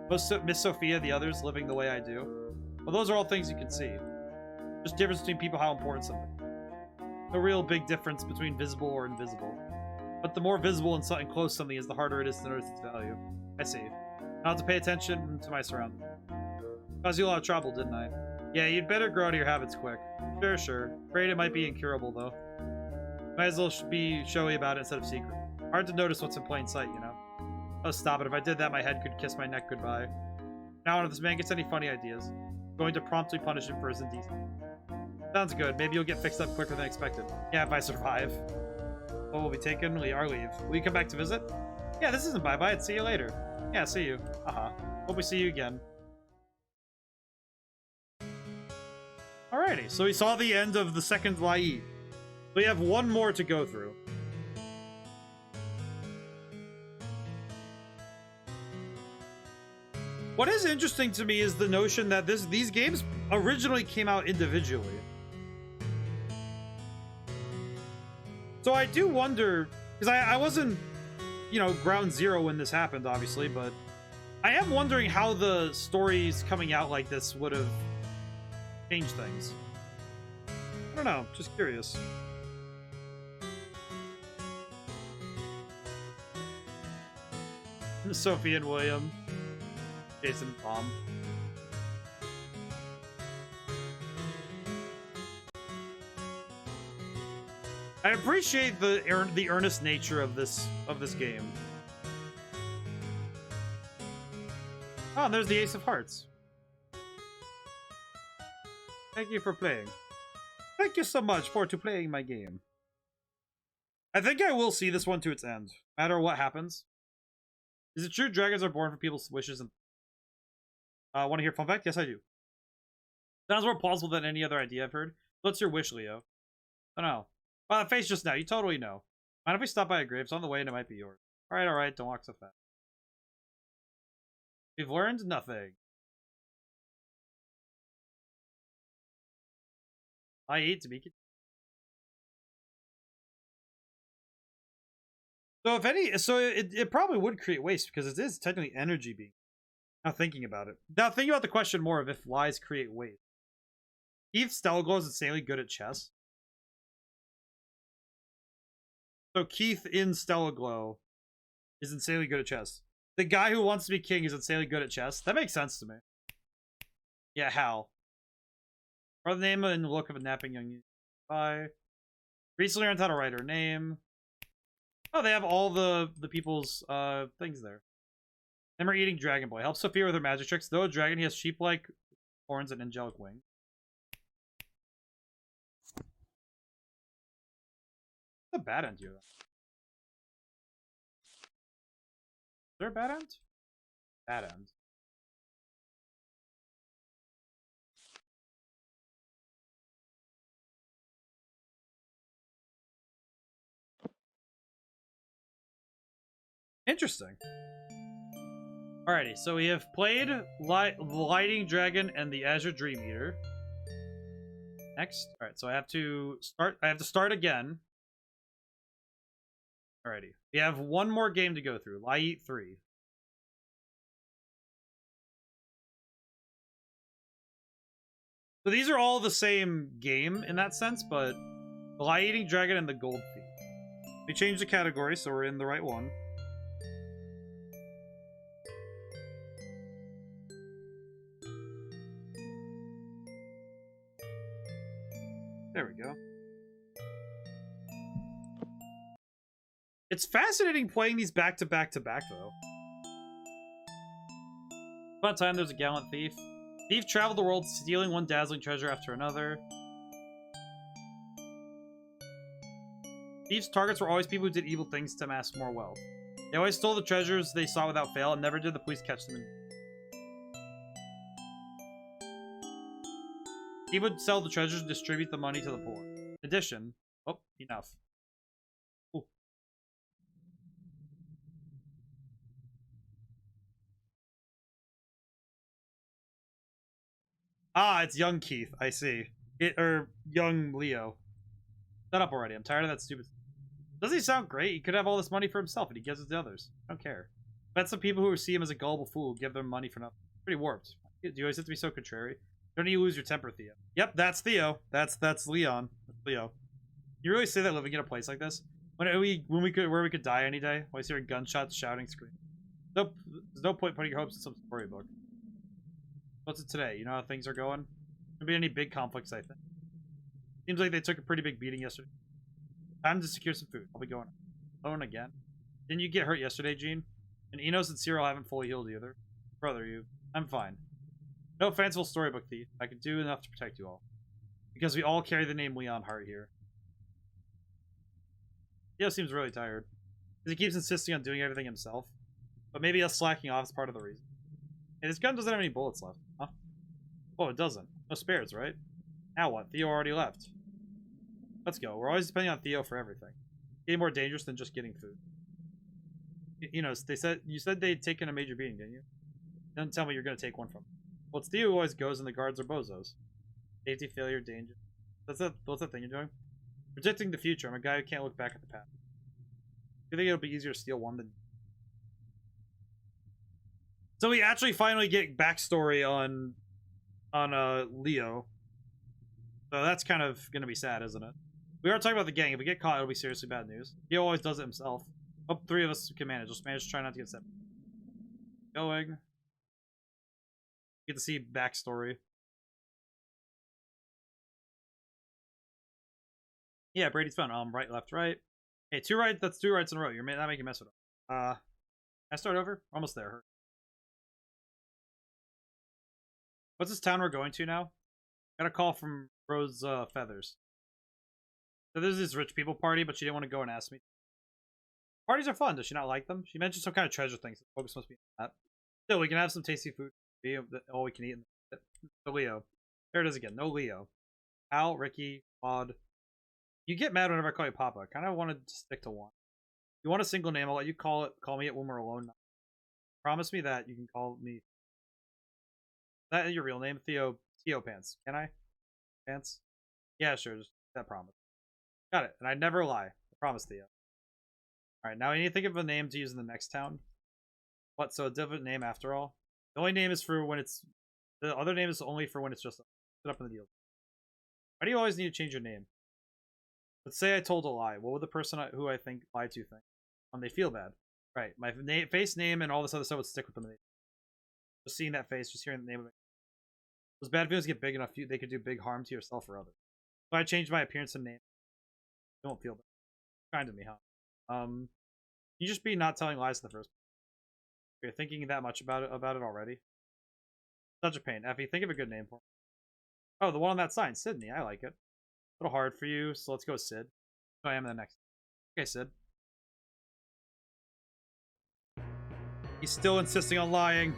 Miss Sophia, the others, living the way I do. Well, those are all things you can see. Just difference between people, how important something. No real big difference between visible or invisible. But the more visible and close something is, the harder it is to notice its value. I see. I'll have to pay attention to my surroundings. Caused you a lot of trouble, didn't I? Yeah, you'd better grow out of your habits quick. Sure. Afraid it might be incurable, though. Might as well be showy about it instead of secret. Hard to notice what's in plain sight, you know? Oh, stop it. If I did that, my head could kiss my neck goodbye. Now, if this man gets any funny ideas, I'm going to promptly punish him for his indecency. Sounds good. Maybe you'll get fixed up quicker than expected. Yeah, if I survive. What will be taken? Our leave. Will you come back to visit? Yeah, this isn't bye-bye. I'd see you later. Yeah, see you. Hope we see you again. Alrighty, so we saw the end of the second LiEat. We have one more to go through. What is interesting to me is the notion that these games originally came out individually. So I do wonder, because I wasn't, you know, ground zero when this happened, obviously, but I am wondering how the stories coming out like this would have changed things. I don't know, just curious. Sophie and William. Jason and Tom. I appreciate the earnest nature of this game. Oh, and there's the Ace of Hearts. Thank you for playing. Thank you so much for playing my game. I think I will see this one to its end, no matter what happens. Is it true dragons are born for people's wishes and... want to hear fun fact? Yes, I do. Sounds more plausible than any other idea I've heard. What's your wish, Leo? I don't know. Oh, that face just now. You totally know. Mind if we stop by a grave? It's on the way and it might be yours. Alright. Don't walk so fast. We've learned nothing. I hate to be... So if any... So it probably would create waste because it is technically energy being... Now thinking about it. Now thinking about the question more of if lies create waste. Keith Stellaglow is insanely good at chess. So Keith in Stellaglow is insanely good at chess. The guy who wants to be king is insanely good at chess. That makes sense to me. Yeah, Hal. Or the name and the look of a napping young... Bye. Recently learned how to write her name. Oh, they have all the people's things there. Them are eating Dragon Boy. Helps Sophia with her magic tricks. Though a dragon, he has sheep-like horns and angelic wings. What's the bad end here? Is there a bad end? Bad end. Interesting. Alrighty, so we have played Lighting Dragon and the Azure Dream Eater. Next. Alright, so I have to start again. Alrighty. We have one more game to go through. LiEat 3. So these are all the same game in that sense, but the Lighting Dragon and the Gold Thief. We changed the category, so we're in the right one. There we go. It's fascinating playing these back to back to back, though. About time there's a gallant thief. Thief traveled the world, stealing one dazzling treasure after another. Thieves' targets were always people who did evil things to amass more wealth. They always stole the treasures they sought without fail, and never did the police catch them. He would sell the treasures and distribute the money to the poor. In addition, oh, enough. Ooh. Ah, it's young Keith. I see. Young Leo. Shut up already. I'm tired of that stupid. Doesn't he sound great? He could have all this money for himself, and he gives it to others. I don't care. That's the people who see him as a gullible fool who give them money for nothing. Pretty warped. Do you always have to be so contrary? Don't you lose your temper, Theo? Yep, that's Theo. That's Leon. That's Leo. You really say that living in a place like this? Where we could die any day? Always hearing gunshots, shouting, screaming. Nope. There's no point putting your hopes in some storybook. What's it today? You know how things are going? There be any big conflicts, I think. Seems like they took a pretty big beating yesterday. Time to secure some food. I'll be going alone again. Didn't you get hurt yesterday, Gene? And Enos and Cyril haven't fully healed either. Brother, I'm fine. No fanciful storybook thief. I can do enough to protect you all. Because we all carry the name Leon Hart here. Theo seems really tired. Because he keeps insisting on doing everything himself. But maybe us slacking off is part of the reason. Hey, this gun doesn't have any bullets left. Huh? Oh, it doesn't. No spares, right? Now what? Theo already left. Let's go. We're always depending on Theo for everything. Getting more dangerous than just getting food. You know, you said they'd taken a major beating, didn't you? Don't tell me you're going to take one from them. Well, it's Theo who always goes and the guards are bozos. Safety, failure, danger. What's that thing you're doing? Predicting the future. I'm a guy who can't look back at the past. Do you think it'll be easier to steal one than... So we actually finally get backstory on Leo. So that's kind of going to be sad, isn't it? We are talking about the gang. If we get caught, it'll be seriously bad news. He always does it himself. Oh, 3 of us can manage. Just manage to try not to get set. Going. Get to see backstory. Yeah, Brady's fun. Right, left, right. Hey, 2 right. That's 2 rights in a row. You're not making a mess with it. I start over? Almost there. What's this town we're going to now? Got a call from Rose Feathers. So there's this rich people party, but she didn't want to go and ask me. Parties are fun. Does she not like them? She mentioned some kind of treasure things. The focus must be on that. Still, we can have some tasty food. All we can eat. No Leo. There it is again. No Leo. Al, Ricky, Claude. You get mad whenever I call you Papa. I kind of wanted to stick to one. If you want a single name, I'll let you call me it when we're alone. Promise me that you can call me. Is that your real name? Theo Pants. Can I? Pants? Yeah, sure. Just that promise. Got it. And I never lie. I promise, Theo. Alright, now I need to think of a name to use in the next town. What? So a different name after all? The only name is for when it's... The other name is only for when it's just set up in the deal. Why do you always need to change your name? Let's say I told a lie. What would the person who I think lied to think? They feel bad. Right. My face, name, and all this other stuff would stick with them. Just seeing that face, just hearing the name of it. Those bad feelings get big enough, they could do big harm to yourself or others. So I changed my appearance and name. You won't feel bad. Kind of me, huh? You just be not telling lies in the first place. You're thinking that much about it already. Such a pain. Effie, think of a good name for me. Oh, the one on that sign, Sydney. I like it. A little hard for you, so let's go Sid. So I am in the next. Okay, Sid. He's still insisting on lying.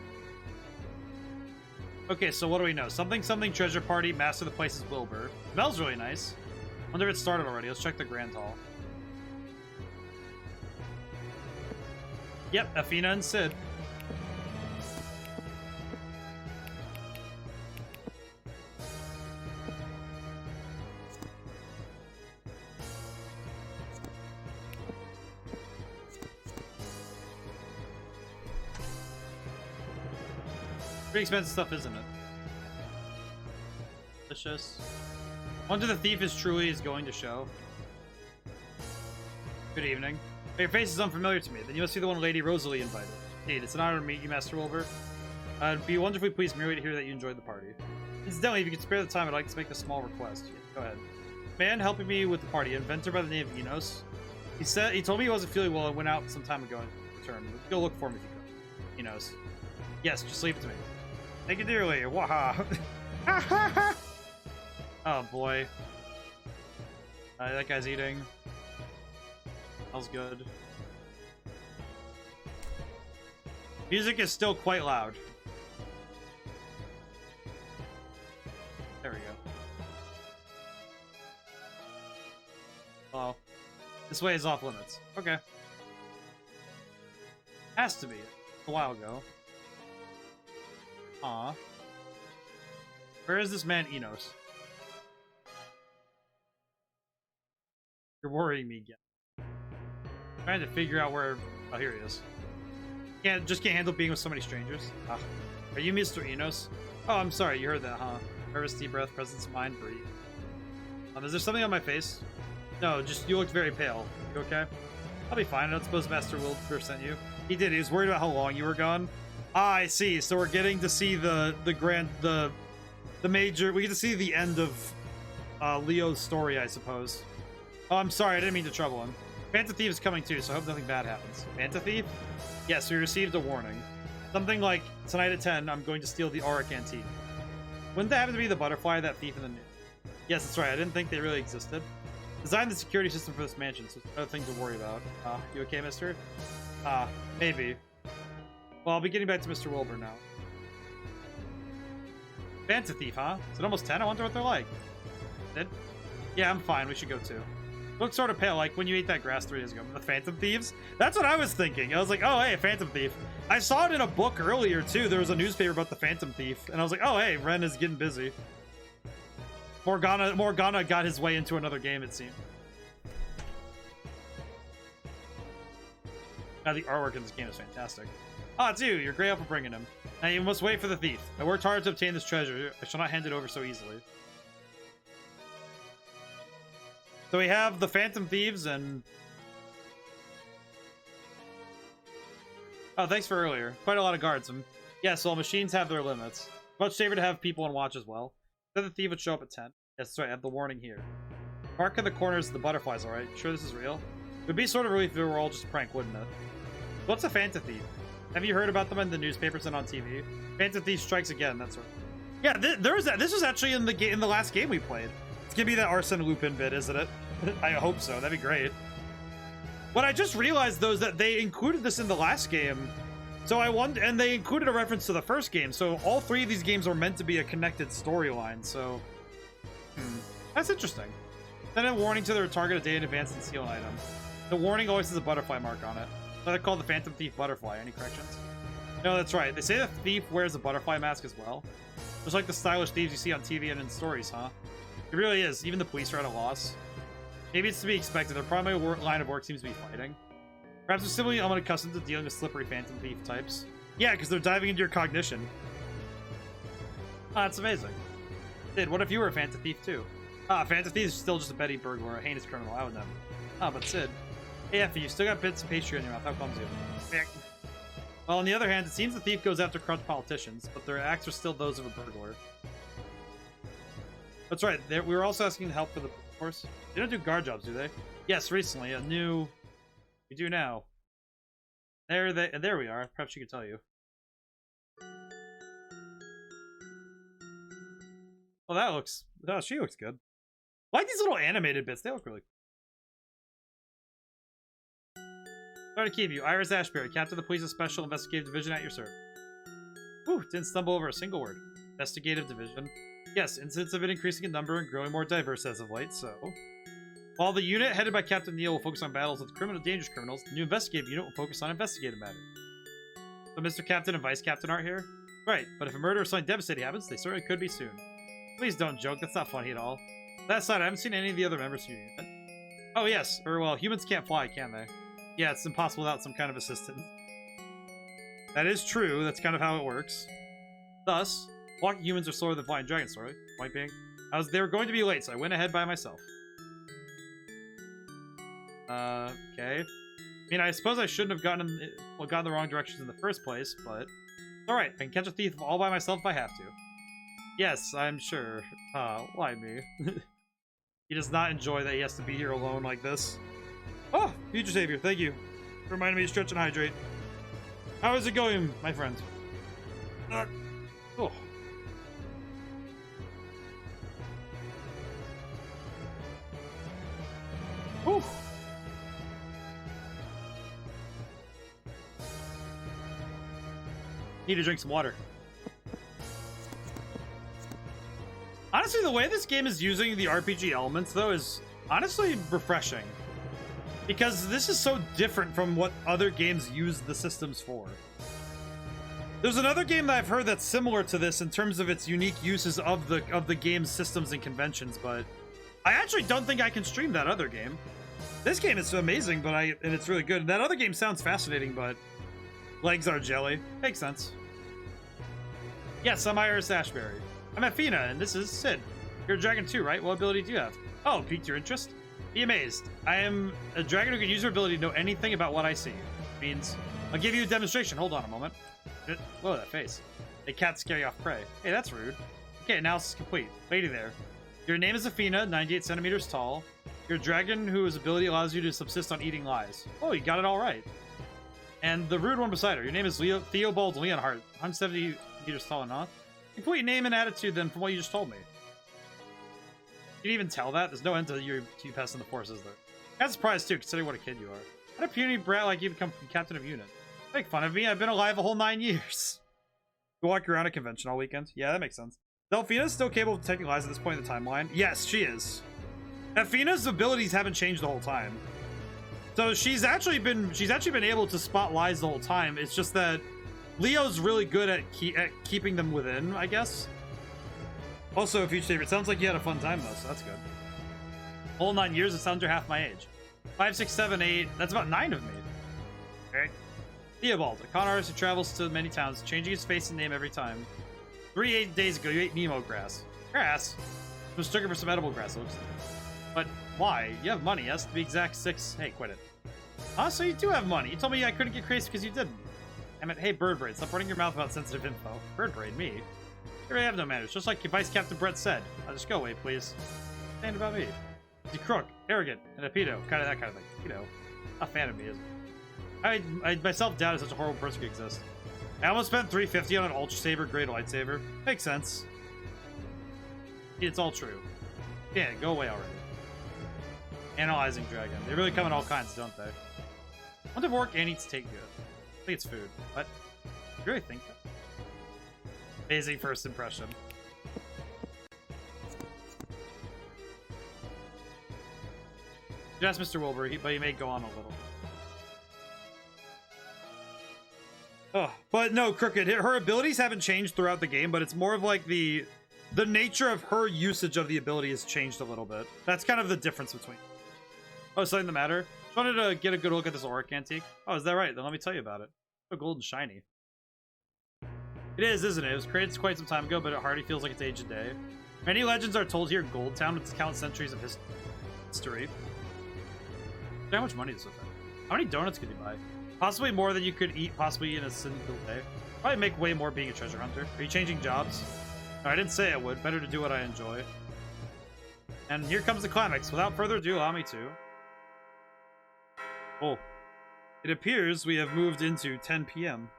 Okay, so what do we know? Something treasure party. Master of the place is Wilbur. Smells really nice. Wonder if it started already. Let's check the Grand Hall. Yep, Athena and Sid. Pretty expensive stuff, isn't it? Delicious. Wonder the thief is truly going to show. Good evening. Your face is unfamiliar to me. Then you must be the one Lady Rosalie invited. Indeed, it's an honor to meet you, Master Wilbur. It'd be wonderfully pleased merely to hear that you enjoyed the party. Incidentally, if you could spare the time, I'd like to make a small request. Go ahead. Man helping me with the party, inventor by the name of Enos. He told me he wasn't feeling well and went out some time ago and returned. Go look for him if you could. He knows. Yes, just leave it to me. Thank you dearly. Waha. Oh boy. That guy's eating. Smells good. Music is still quite loud. There we go. Oh. This way is off limits. Okay. Has to be. A while ago. Aw. Where is this man Enos? You're worrying me again. Trying to figure out where... Oh, here he is. Can't handle being with so many strangers. Ah. Are you Mr. Enos? Oh, I'm sorry. You heard that, huh? Nervous, deep breath, presence of mind, breathe. Is there something on my face? No, just you looked very pale. You okay? I'll be fine. I don't suppose Master Wilbur sent you. He did. He was worried about how long you were gone. Ah, I see. So we're getting to see the major. We get to see the end of Leo's story, I suppose. Oh, I'm sorry. I didn't mean to trouble him. Phantom Thief is coming too, so I hope nothing bad happens. Phantom Thief? Yes, we received a warning. Something like, tonight at 10, I'm going to steal the Auric Antique. Wouldn't that happen to be the butterfly, that thief in the news? Yes, that's right. I didn't think they really existed. Designed the security system for this mansion, so there's other things to worry about. You okay, mister? Maybe. Well, I'll be getting back to Mr. Wilbur now. Phantom Thief, huh? Is it almost 10? I wonder what they're like. Did? Yeah, I'm fine. We should go too. Looks sort of pale, like when you ate that grass 3 days ago. The Phantom Thieves? That's what I was thinking. I was like, oh, hey, Phantom Thief. I saw it in a book earlier, too. There was a newspaper about the Phantom Thief. And I was like, oh, hey, Ren is getting busy. Morgana got his way into another game, it seemed. Now, the artwork in this game is fantastic. Ah, it's you. You're great for bringing him. Now, you must wait for the thief. I worked hard to obtain this treasure. I shall not hand it over so easily. So we have the Phantom Thieves and... Oh, thanks for earlier. Quite a lot of guards. Yes, well, machines have their limits. Much safer to have people on watch as well. Said the thief would show up at 10. Yes, that's right. I have the warning here. Mark in the corners of the butterflies, alright? Sure this is real? It would be sort of relief if it were all just a prank, wouldn't it? What's a Phantom Thief? Have you heard about them in the newspapers and on TV? Phantom Thief strikes again, that's right. Yeah, this was actually in the last game we played. It's gonna be that Arsene Lupin bit, isn't it? I hope so. That'd be great. What I just realized, though, is that they included this in the last game. So I wonder, and they included a reference to the first game. So all 3 of these games are meant to be a connected storyline. So that's interesting. Send a warning to their target a day in advance and steal an item. The warning always has a butterfly mark on it. So they call the Phantom Thief Butterfly. Any corrections? No, that's right. They say the thief wears a butterfly mask as well. Just like the stylish thieves you see on TV and in stories, huh? It really is. Even the police are at a loss. Maybe it's to be expected. Their primary line of work seems to be fighting. Perhaps they're simply unaccustomed to dealing with slippery Phantom Thief types. Yeah, because they're diving into your cognition. Ah, that's amazing. Sid, what if you were a Phantom Thief too? Ah, Phantom Thief is still just a petty burglar, a heinous criminal. I would never. Ah, but Sid. Hey, Effie, you still got bits of pastry in your mouth. How comes you? Well, on the other hand, it seems the thief goes after corrupt politicians, but their acts are still those of a burglar. That's right. We were also asking help for the force. They don't do guard jobs, do they? Yes, recently. A new... We do now. There we are. Perhaps she could tell you. Well, that looks... Oh, she looks good. I like these little animated bits. They look really cool. Sorry to keep you. Iris Ashbury, Captain of the Police's Special Investigative Division at your service. Whew, didn't stumble over a single word. Investigative Division. Yes, incidents have been increasing in number and growing more diverse as of late, so... While the unit headed by Captain Neal will focus on battles with dangerous criminals, the new investigative unit will focus on investigative matters. So Mr. Captain and Vice Captain aren't here? Right, but if a murder or something devastating happens, they certainly could be soon. Please don't joke, that's not funny at all. That aside, I haven't seen any of the other members of your unit. Oh yes, or well, humans can't fly, can they? Yeah, it's impossible without some kind of assistance. That is true, that's kind of how it works. Thus, walking humans are slower than flying dragons, sorry. Point being, they were going to be late, so I went ahead by myself. Okay. I mean, I suppose I shouldn't have gone the wrong directions in the first place, but... Alright, I can catch a thief all by myself if I have to. Yes, I'm sure. Why me? He does not enjoy that he has to be here alone like this. Oh, future savior, thank you. Reminding me to stretch and hydrate. How is it going, my friend? Oh. Whew. Need to drink some water. Honestly, the way this game is using the RPG elements, though, is honestly refreshing. Because this is so different from what other games use the systems for. There's another game that I've heard that's similar to this in terms of its unique uses of the game's systems and conventions, but I actually don't think I can stream that other game. This game is amazing, but and it's really good. That other game sounds fascinating, but legs are jelly. Makes sense. Yes, I'm Iris Ashbury. I'm Athena, and this is Sid. You're a dragon too, right? What ability do you have? Oh, piqued your interest? Be amazed. I am a dragon who can use her ability to know anything about what I see. Means, I'll give you a demonstration. Hold on a moment. Whoa, that face. A cat scare you off prey. Hey, that's rude. Okay, analysis complete. Lady there. Your name is Athena, 98 centimeters tall. You're a dragon whose ability allows you to subsist on eating lies. Oh, you got it all right. And the rude one beside her. Your name is Theobald Leonhardt, 170 meters tall and not. Complete name and attitude then from what you just told me. You didn't even tell that? There's no end to your two pests in the force, is there? That's a surprise too, considering what a kid you are. How did a puny brat like you become captain of unit? Make fun of me, I've been alive a whole 9 years. You walk around a convention all weekend? Yeah, that makes sense. Delphina's still capable of detecting lies at this point in the timeline? Yes, she is. Athena's abilities haven't changed the whole time. So she's actually been able to spot lies the whole time. It's just that Leo's really good at keeping them within, I guess. Also, a future favorite. Sounds like you had a fun time though, so that's good. Whole 9 years, it sounds you're half my age. 5, 6, 7, 8. That's about 9 of me. Okay. Theobald, a con artist who travels to many towns, changing his face and name every time. 8 days ago, you ate Nemo grass. Grass? I was looking for some edible grass, looks like. But why? You have money, yes? To be exact, 6. Hey, quit it. Oh, so you do have money. You told me I couldn't get crazy because you didn't. I meant, hey, Birdbraid, stop running your mouth about sensitive info. Birdbraid, me? You really have no manners, just like Vice Captain Brett said. I'll just go away, please. Stand about me. He's a crook, arrogant, and a pedo. Kind of that kind of thing. Pedo. Not a fan of me, is it? I myself doubt such a horrible person could exist. I almost spent $350 on an Ultra Saber grade lightsaber. Makes sense. It's all true. Yeah, go away already. Analyzing dragon. They really come in all kinds, don't they? I wonder if work and eats take good. I think it's food. What? You really think that? Amazing first impression. Just Mr. Wilbur, but he may go on a little. Oh, but no, Crooked. Her abilities haven't changed throughout the game, but it's more of like the nature of her usage of the ability has changed a little bit. That's kind of the difference between. Oh, something the matter? Just wanted to get a good look at this auric antique. Oh, is that right? Then let me tell you about it. So gold and shiny. It is, isn't it? It was created quite some time ago, but it hardly feels like it's aged a day. Many legends are told here in Gold Town, with countless centuries of history. How much money does it affect? How many donuts could you buy? Possibly more than you could eat, possibly in a single day. Probably make way more being a treasure hunter. Are you changing jobs? No, I didn't say I would. Better to do what I enjoy. And here comes the climax. Without further ado, allow me to. Oh. It appears we have moved into 10 p.m.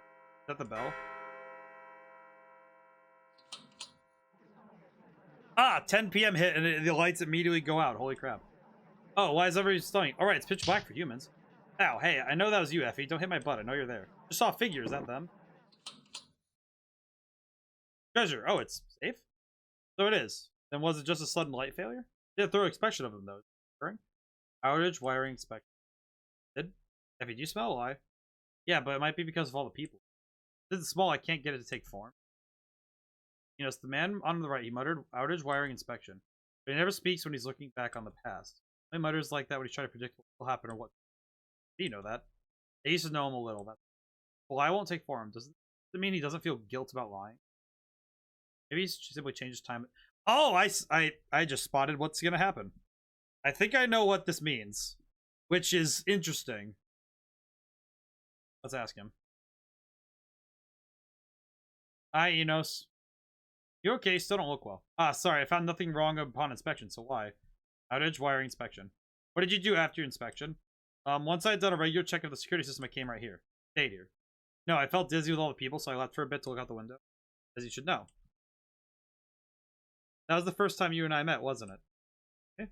Is that the bell? Ah, 10 p.m. hit and the lights immediately go out. Holy crap. Oh, why is everybody stunning? Alright, it's pitch black for humans. Ow, hey, I know that was you, Effie. Don't hit my butt. I know you're there. Just saw a figure. Is that them? Treasure. Oh, it's safe? So it is. Then was it just a sudden light failure? Did a thorough inspection of them, though. Occurring? Outage, wiring, inspection. Did? Effie, do you smell a lie? Yeah, but it might be because of all the people. This is small. I can't get it to take form. You know, it's the man on the right. He muttered, outage, wiring, inspection. But he never speaks when he's looking back on the past. He mutters like that when he's trying to predict what will happen or what. You know that. I used to know him a little. Well, I won't take form. Does it mean he doesn't feel guilt about lying? Maybe he's simply changed time. Oh, I just spotted what's gonna happen. I think I know what this means, which is interesting. Let's ask him. Hi, Enos. You okay? Still don't look well. Ah, sorry. I found nothing wrong upon inspection, so why? Outage, wiring, inspection. What did you do after your inspection? Once I had done a regular check of the security system, I came right here. Stayed here. No, I felt dizzy with all the people, so I left for a bit to look out the window. As you should know. That was the first time you and I met, wasn't it? Okay.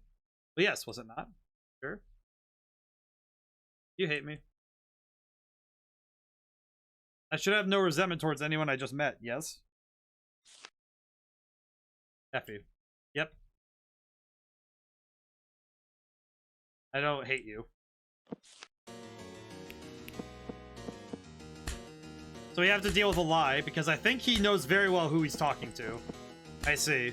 Well, yes, was it not? Sure. You hate me. I should have no resentment towards anyone I just met, yes? Effie. Yep. I don't hate you. So we have to deal with a lie, because I think he knows very well who he's talking to. I see.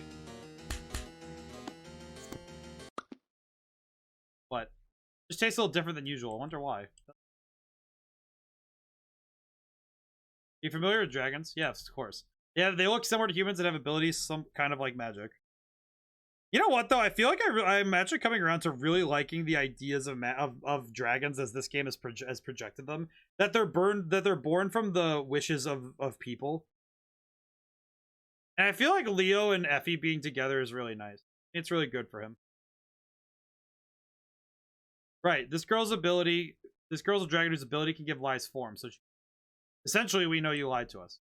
What? Just tastes a little different than usual. I wonder why. You familiar with dragons? Yes, of course. Yeah, they look similar to humans and have abilities, some kind of like magic. You know what, though? I feel like I'm actually coming around to really liking the ideas of dragons as this game has projected them. That they're born from the wishes of people. And I feel like Leo and Effie being together is really nice. It's really good for him. Right, this girl's a dragon whose ability can give lies form. So essentially, we know you lied to us.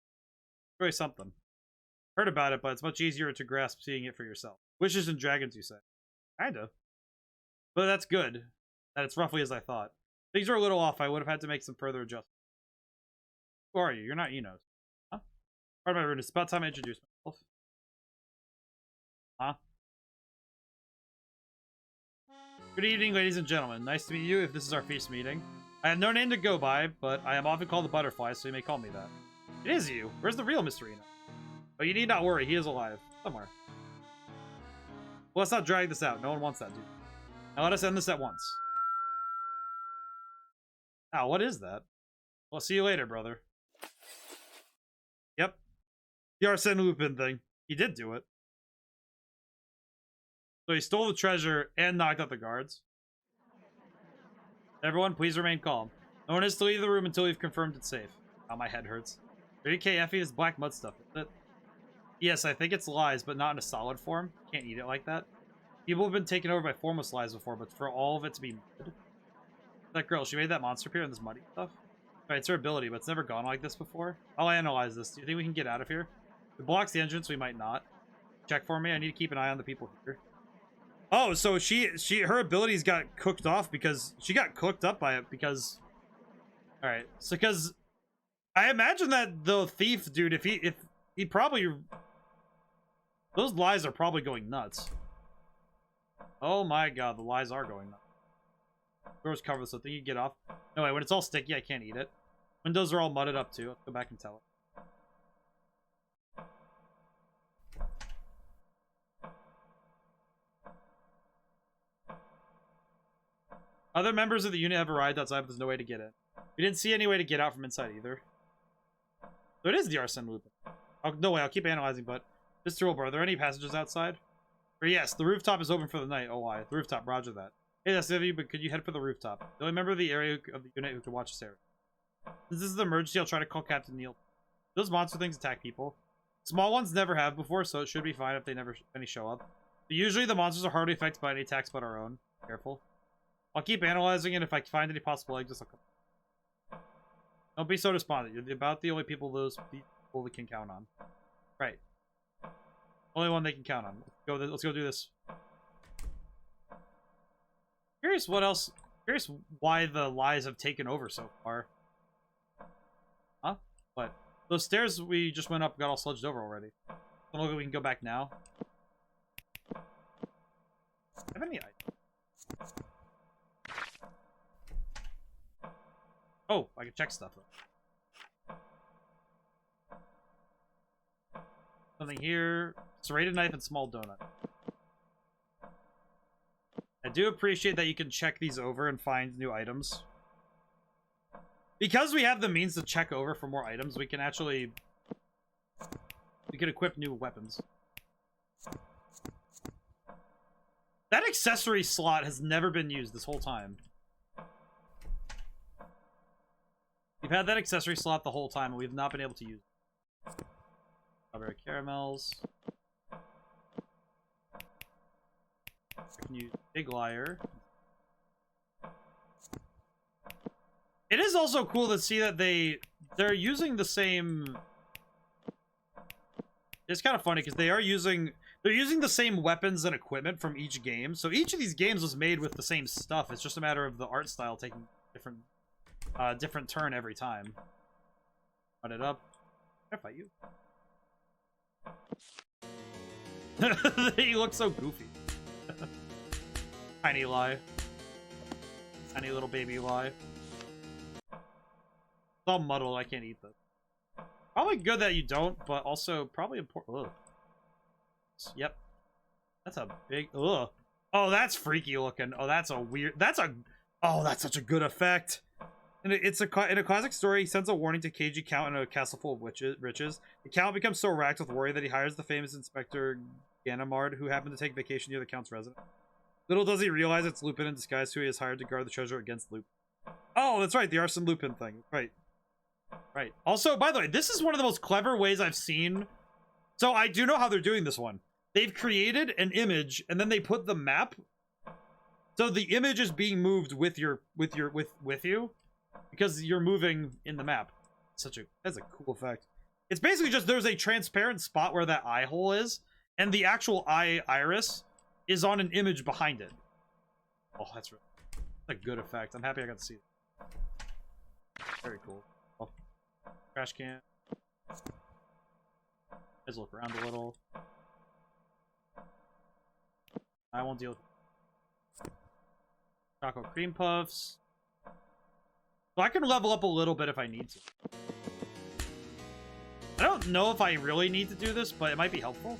Really something. Heard about it, but it's much easier to grasp seeing it for yourself. Wishes and dragons, you say? Kinda. But that's good. That it's roughly as I thought. Things are a little off. I would have had to make some further adjustments. Who are you? You're not Enos. Huh? Pardon my rudeness. It's about time I introduce myself. Huh? Good evening, ladies and gentlemen. Nice to meet you if this is our feast meeting. I have no name to go by, but I am often called the Butterfly, so you may call me that. It is you. Where's the real Mr. Eno? Oh, you need not worry. He is alive. Somewhere. Well, let's not drag this out. No one wants that, dude. Now let us end this at once. Ow, what is that? Well, see you later, brother. Yep. The Arsène Lupin thing. He did do it. So he stole the treasure and knocked out the guards. Everyone, please remain calm. No one is to leave the room until we've confirmed it's safe. Oh, my head hurts. 30k Effie is black mud stuff, isn't it? Yes, I think it's lies, but not in a solid form. Can't eat it like that. People have been taken over by formless lies before, but for all of it to be mud. That girl, she made that monster appear in this muddy stuff? Right, it's her ability, but it's never gone like this before. I'll analyze this. Do you think we can get out of here? If it blocks the entrance, we might not. Check for me. I need to keep an eye on the people here. Oh, so her abilities got cooked off because she got cooked up by it because. All right, so because I imagine that the thief dude, if he probably, those lies are probably going nuts. Oh my god, the lies are going nuts. Doors covered, so I think you get off. No way, when it's all sticky, I can't eat it. Windows are all mudded up too. Let's go back and tell it. Other members of the unit have arrived outside, but there's no way to get in. We didn't see any way to get out from inside either. So it is the Arsène Lupin. Oh, no way, I'll keep analyzing, but... Mr. Wilbur, are there any passages outside? Or yes, the rooftop is open for the night. Oh, why? The rooftop, roger that. Hey, that's the of you, but could you head for the rooftop? The only member of the area of the unit who can watch this area. Since this is an emergency, I'll try to call Captain Neil. Those monster things attack people. Small ones never have before, so it should be fine if they never any show up. But usually the monsters are hardly affected by any attacks but our own. Careful. I'll keep analyzing it. If I find any possible exits, I'll come. Don't be so despondent. You're about the only people those people they can count on. Right. Only one they can count on. Let's go do this. Curious what else. Curious why the lies have taken over so far. Huh? What? Those stairs we just went up got all sludged over already. Look, we can go back now. Have any items? Oh, I can check stuff though. Something here. Serrated knife and small donut. I do appreciate that you can check these over and find new items. Because we have the means to check over for more items, we can actually... We can equip new weapons. That accessory slot has never been used this whole time. We've had that accessory slot the whole time, and we've not been able to use it. Strawberry caramels. I can use Big Liar. It is also cool to see that they're using the same. It's kind of funny because they're using the same weapons and equipment from each game. So each of these games was made with the same stuff. It's just a matter of the art style taking different turn every time. Put it up. Can I fight you? You look so goofy. Tiny lie. Tiny little baby lie. It's all muddled. I can't eat this. Probably good that you don't, but also probably important. Ugh. Yep. That's a big. Ugh. Oh, that's freaky looking. Oh, that's a weird. Oh, that's such a good effect. And in a classic story, he sends a warning to cagey Count in a castle full of riches. The Count becomes so racked with worry that he hires the famous Inspector Ganimard, who happened to take vacation near the Count's residence. Little does he realize it's Lupin in disguise, who he has hired to guard the treasure against Lupin. Oh, that's right, the Arson Lupin thing. Right. Right. Also, by the way, this is one of the most clever ways I've seen. So I do know how they're doing this one. They've created an image, and then they put the map. So the image is being moved with you, because you're moving in the map. That's a cool effect. It's basically just there's a transparent spot where that eye hole is, and the actual eye iris is on an image behind it. Oh, that's a good effect. I'm happy I got to see it. Very cool. Oh, trash can. Let's look around a little. I won't deal with chocolate cream puffs. So I can level up a little bit if I need to. I don't know if I really need to do this, but it might be helpful.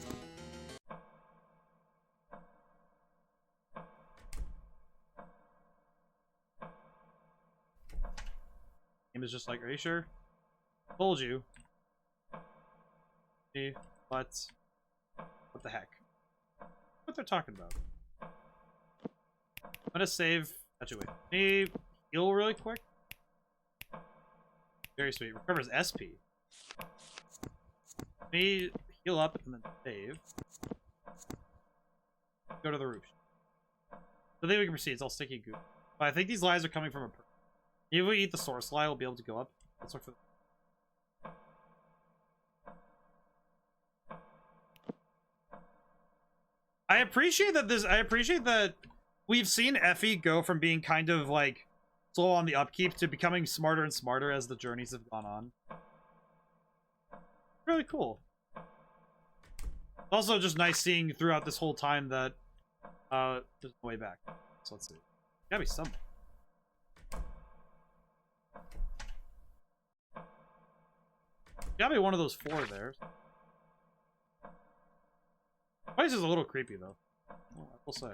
Game is just like, are you sure? Told you. But what the heck? What they're talking about? I'm gonna save. Actually, wait. Let me heal really quick. Very sweet. Recovers SP. Let me heal up and then save. Go to the roof. So then we can proceed. It's all sticky goop. But I think these lies are coming from a. If we eat the source lie, we'll be able to go up. Let's look for. I appreciate that we've seen Effie go from being kind of like slow on the upkeep to becoming smarter and smarter as the journeys have gone on. Really cool. Also just nice seeing throughout this whole time that there's no way back. So let's see. Gotta be somewhere. Gotta be one of those four there. Place is a little creepy though. We'll say.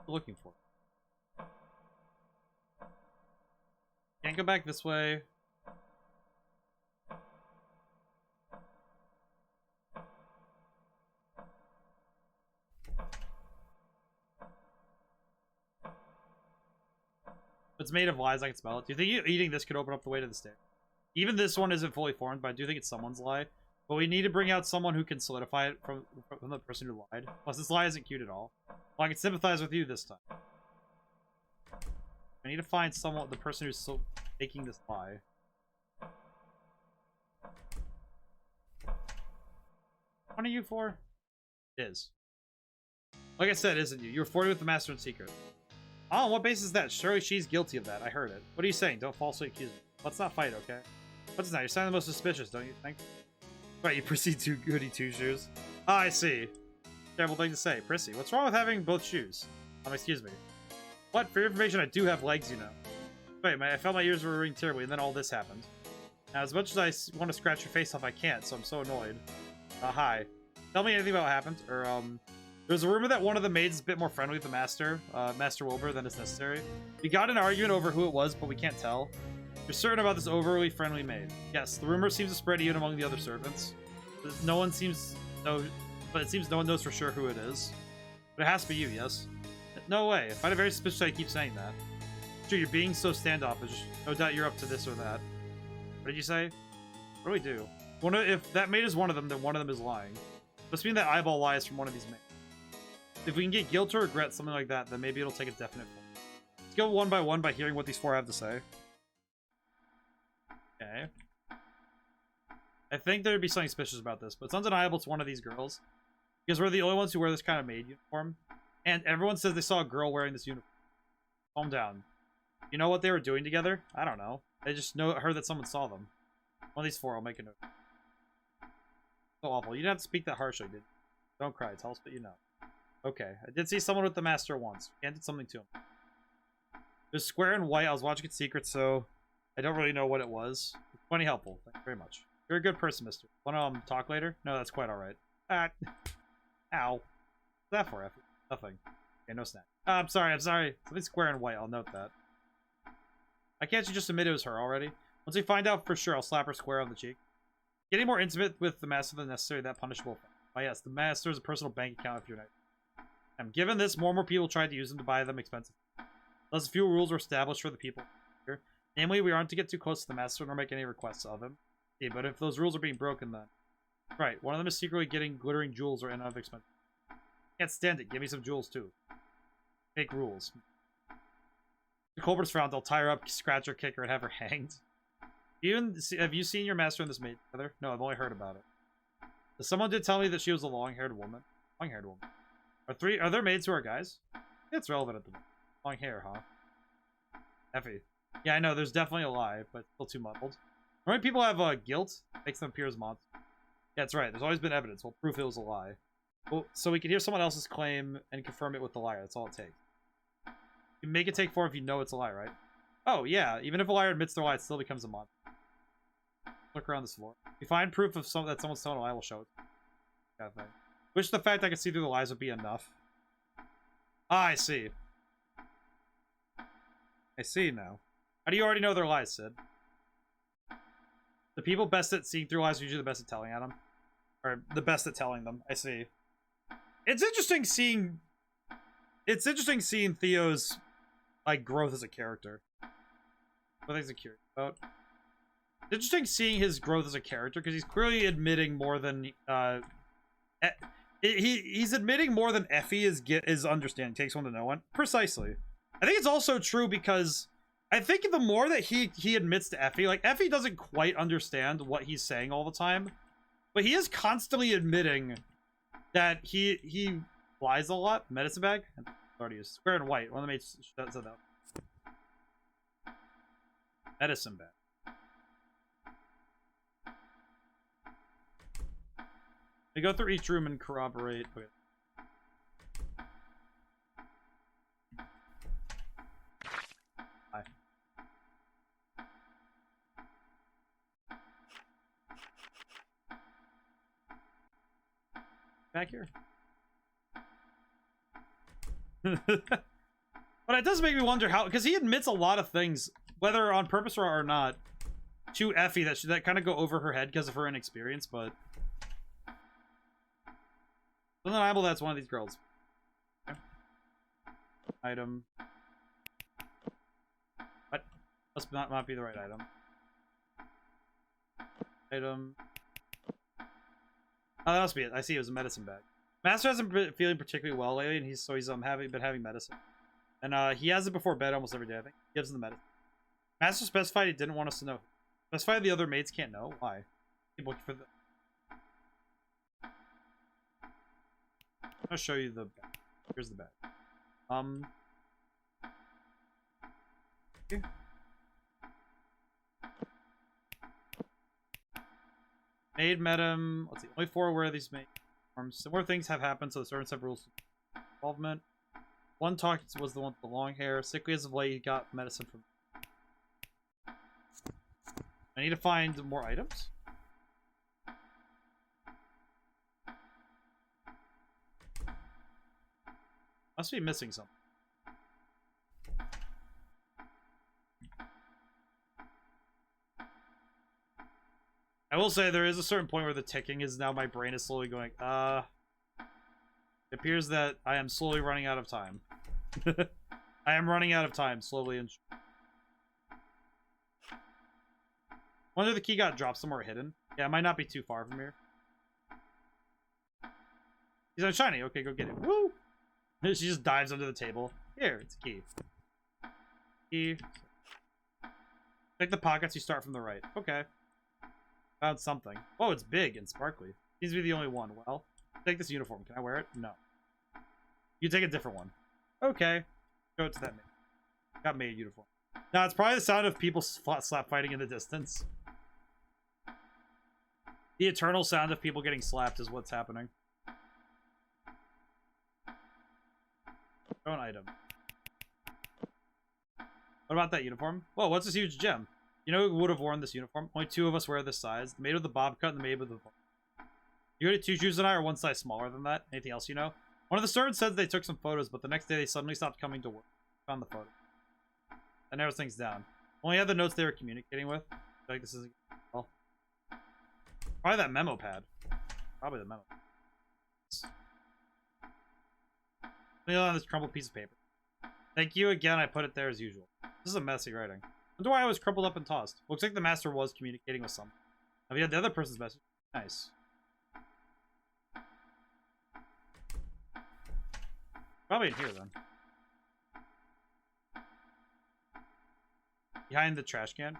Looking for. Can't go back this way. It's made of lies. I can smell it. Do you think eating this could open up the way to the stairs? Even this one isn't fully formed, but I do think it's someone's lie. But we need to bring out someone who can solidify it from the person who lied. Plus, this lie isn't cute at all. Well, I can sympathize with you this time. I need to find someone, the person who's still making this lie. What are you for? It is. Like I said, isn't you? You were 40 with the Master in secret. Oh, on what basis is that? Surely she's guilty of that. I heard it. What are you saying? Don't falsely accuse me. Let's not fight, okay? What's that? You're sounding the most suspicious, don't you think? Right, you prissy goody two-shoes. Ah, I see. Terrible thing to say. Prissy, what's wrong with having both shoes? Excuse me. What? For your information, I do have legs, you know. Wait, I felt my ears were ringing terribly, and then all this happened. Now, as much as I want to scratch your face off, I can't, so I'm so annoyed. Hi. Tell me anything about what happened, or, there's a rumor that one of the maids is a bit more friendly with the Master, Master Wilbur, than is necessary. We got in an argument over who it was, but we can't tell. You're certain about this overly friendly maid? Yes, the rumor seems to spread even among the other servants. No one seems no, but it seems no one knows for sure who it is. But it has to be you, yes? No way. I find it very suspicious that I keep saying that. Sure, you're being so standoffish. No doubt you're up to this or that. What did you say? What do we do? If that maid is one of them, then one of them is lying. Must mean that eyeball lies from one of these maids. If we can get guilt or regret, something like that, then maybe it'll take a definite form. Let's go one by hearing what these four have to say. Okay. I think there'd be something suspicious about this, but it's undeniable it's one of these girls. Because we're the only ones who wear this kind of maid uniform. And everyone says they saw a girl wearing this uniform. Calm down. You know what they were doing together? I don't know. They just heard that someone saw them. One of these four, I'll make a note. So awful. You didn't have to speak that harshly, did you? Don't cry. Tell us what you know. Okay. I did see someone with the master once. Handed something to him. It was square and white. I was watching its secret, so I don't really know what it was. It's plenty helpful. Thank you very much. You're a good person, mister. Want to talk later? No, that's quite alright. Ow. What's that for, Effie? Nothing. Okay, no snack. I'm sorry. Something square and white. I'll note that. Why can't you just admit it was her already? Once we find out for sure, I'll slap her square on the cheek. Getting more intimate with the master than necessary, that punishable. Oh yes, the master is a personal bank account if you're not. Given this, more and more people tried to use them to buy them expensive. Thus, a few rules were established for the people here. Namely, we aren't to get too close to the master nor make any requests of him. Yeah, but if those rules are being broken, then... Right, one of them is secretly getting glittering jewels or any other expensive. Can't stand it. Give me some jewels, too. Make rules. The Colbert's frowned. I'll tie her up, scratch her, kick her, and have her hanged. Have you seen your master and this maid together? No, I've only heard about it. Someone did tell me that she was a long-haired woman. Long-haired woman. Are there maids who are guys? It's relevant at the moment. Long hair, huh? Effie. Yeah, I know, there's definitely a lie, but still too muddled. When people have guilt, makes them appear as monsters. Yeah, that's right. There's always been evidence. We'll prove it was a lie. Well, so we can hear someone else's claim and confirm it with the liar. That's all it takes. You make it take form if you know it's a lie, right? Oh, yeah. Even if a liar admits their lie, it still becomes a monster. Look around this floor. If you find proof of that someone's telling a lie, we'll show it. Kind of thing. Wish the fact I could see through the lies would be enough. Ah, I see. I see now. How do you already know they're lies, Sid? The people best at seeing through lies are usually the best at telling at them. Or the best at telling them. I see. It's interesting seeing... It's interesting seeing Theo's, like, growth as a character. What things I'm curious about? It's interesting seeing his growth as a character, because he's clearly admitting more than, he's admitting more than Effie is understanding. Takes one to know one. Precisely. I think it's also true because I think the more that he admits to Effie, like, Effie doesn't quite understand what he's saying all the time, but he is constantly admitting that he lies a lot. Medicine bag? Already used. Square and white. One of the mates said that. Medicine bag. We go through each room and corroborate. Okay. Hi. Back here. But it does make me wonder how, because he admits a lot of things, whether on purpose or not, to Effie that kind of go over her head because of her inexperience, but it's undeniable that's one of these girls. Okay. Item. What? Must not be the right item. Item. Oh, that must be it. I see it was a medicine bag. Master hasn't been feeling particularly well lately, and he's been having medicine. And he has it before bed almost every day, I think. He gives him the medicine. Master specified he didn't want us to know. Specified the other maids can't know? Why? Keep looking for the... I'm gonna show you the bag. Here's the bag. Okay. Maid met him. Let's see. Only 4 aware of these maids. Similar things have happened, so the servants have rules of involvement. One talk was the one with the long hair. Sickly as of late, he got medicine from... I need to find more items. Must be missing something. I will say there is a certain point where the ticking is now, my brain is slowly going, it appears that I am slowly running out of time. I am running out of time, slowly and... Wonder if the key got dropped somewhere hidden. Yeah, it might not be too far from here. He's on shiny. Okay, go get it. Woo! She just dives under the table. Here, it's a key. Key. Check the pockets. You start from the right. Okay. Found something. Oh, it's big and sparkly. Seems to be the only one. Well, take this uniform. Can I wear it? No. You take a different one. Okay. Go to that maid. Got maid uniform. Now, it's probably the sound of people slap fighting in the distance. The eternal sound of people getting slapped is what's happening. Show an item. What about that uniform? Whoa, what's this huge gem? You know who would have worn this uniform? Only 2 of us wear this size. The maid with the bob cut and the maid with the... You had 2 shoes than I, or 1 size smaller than that? Anything else you know? One of the servants said they took some photos, but the next day they suddenly stopped coming to work. Found the photo. That narrows things down. Only had the notes they were communicating with. I feel like this isn't... Well, probably that memo pad. Probably the memo. On this crumpled piece of paper. Thank you again. I put it there as usual. This is a messy writing. Wonder why I was crumpled up and tossed. Looks like the master was communicating with someone. Have you had the other person's message? Nice. Probably in here then. Behind the trash can.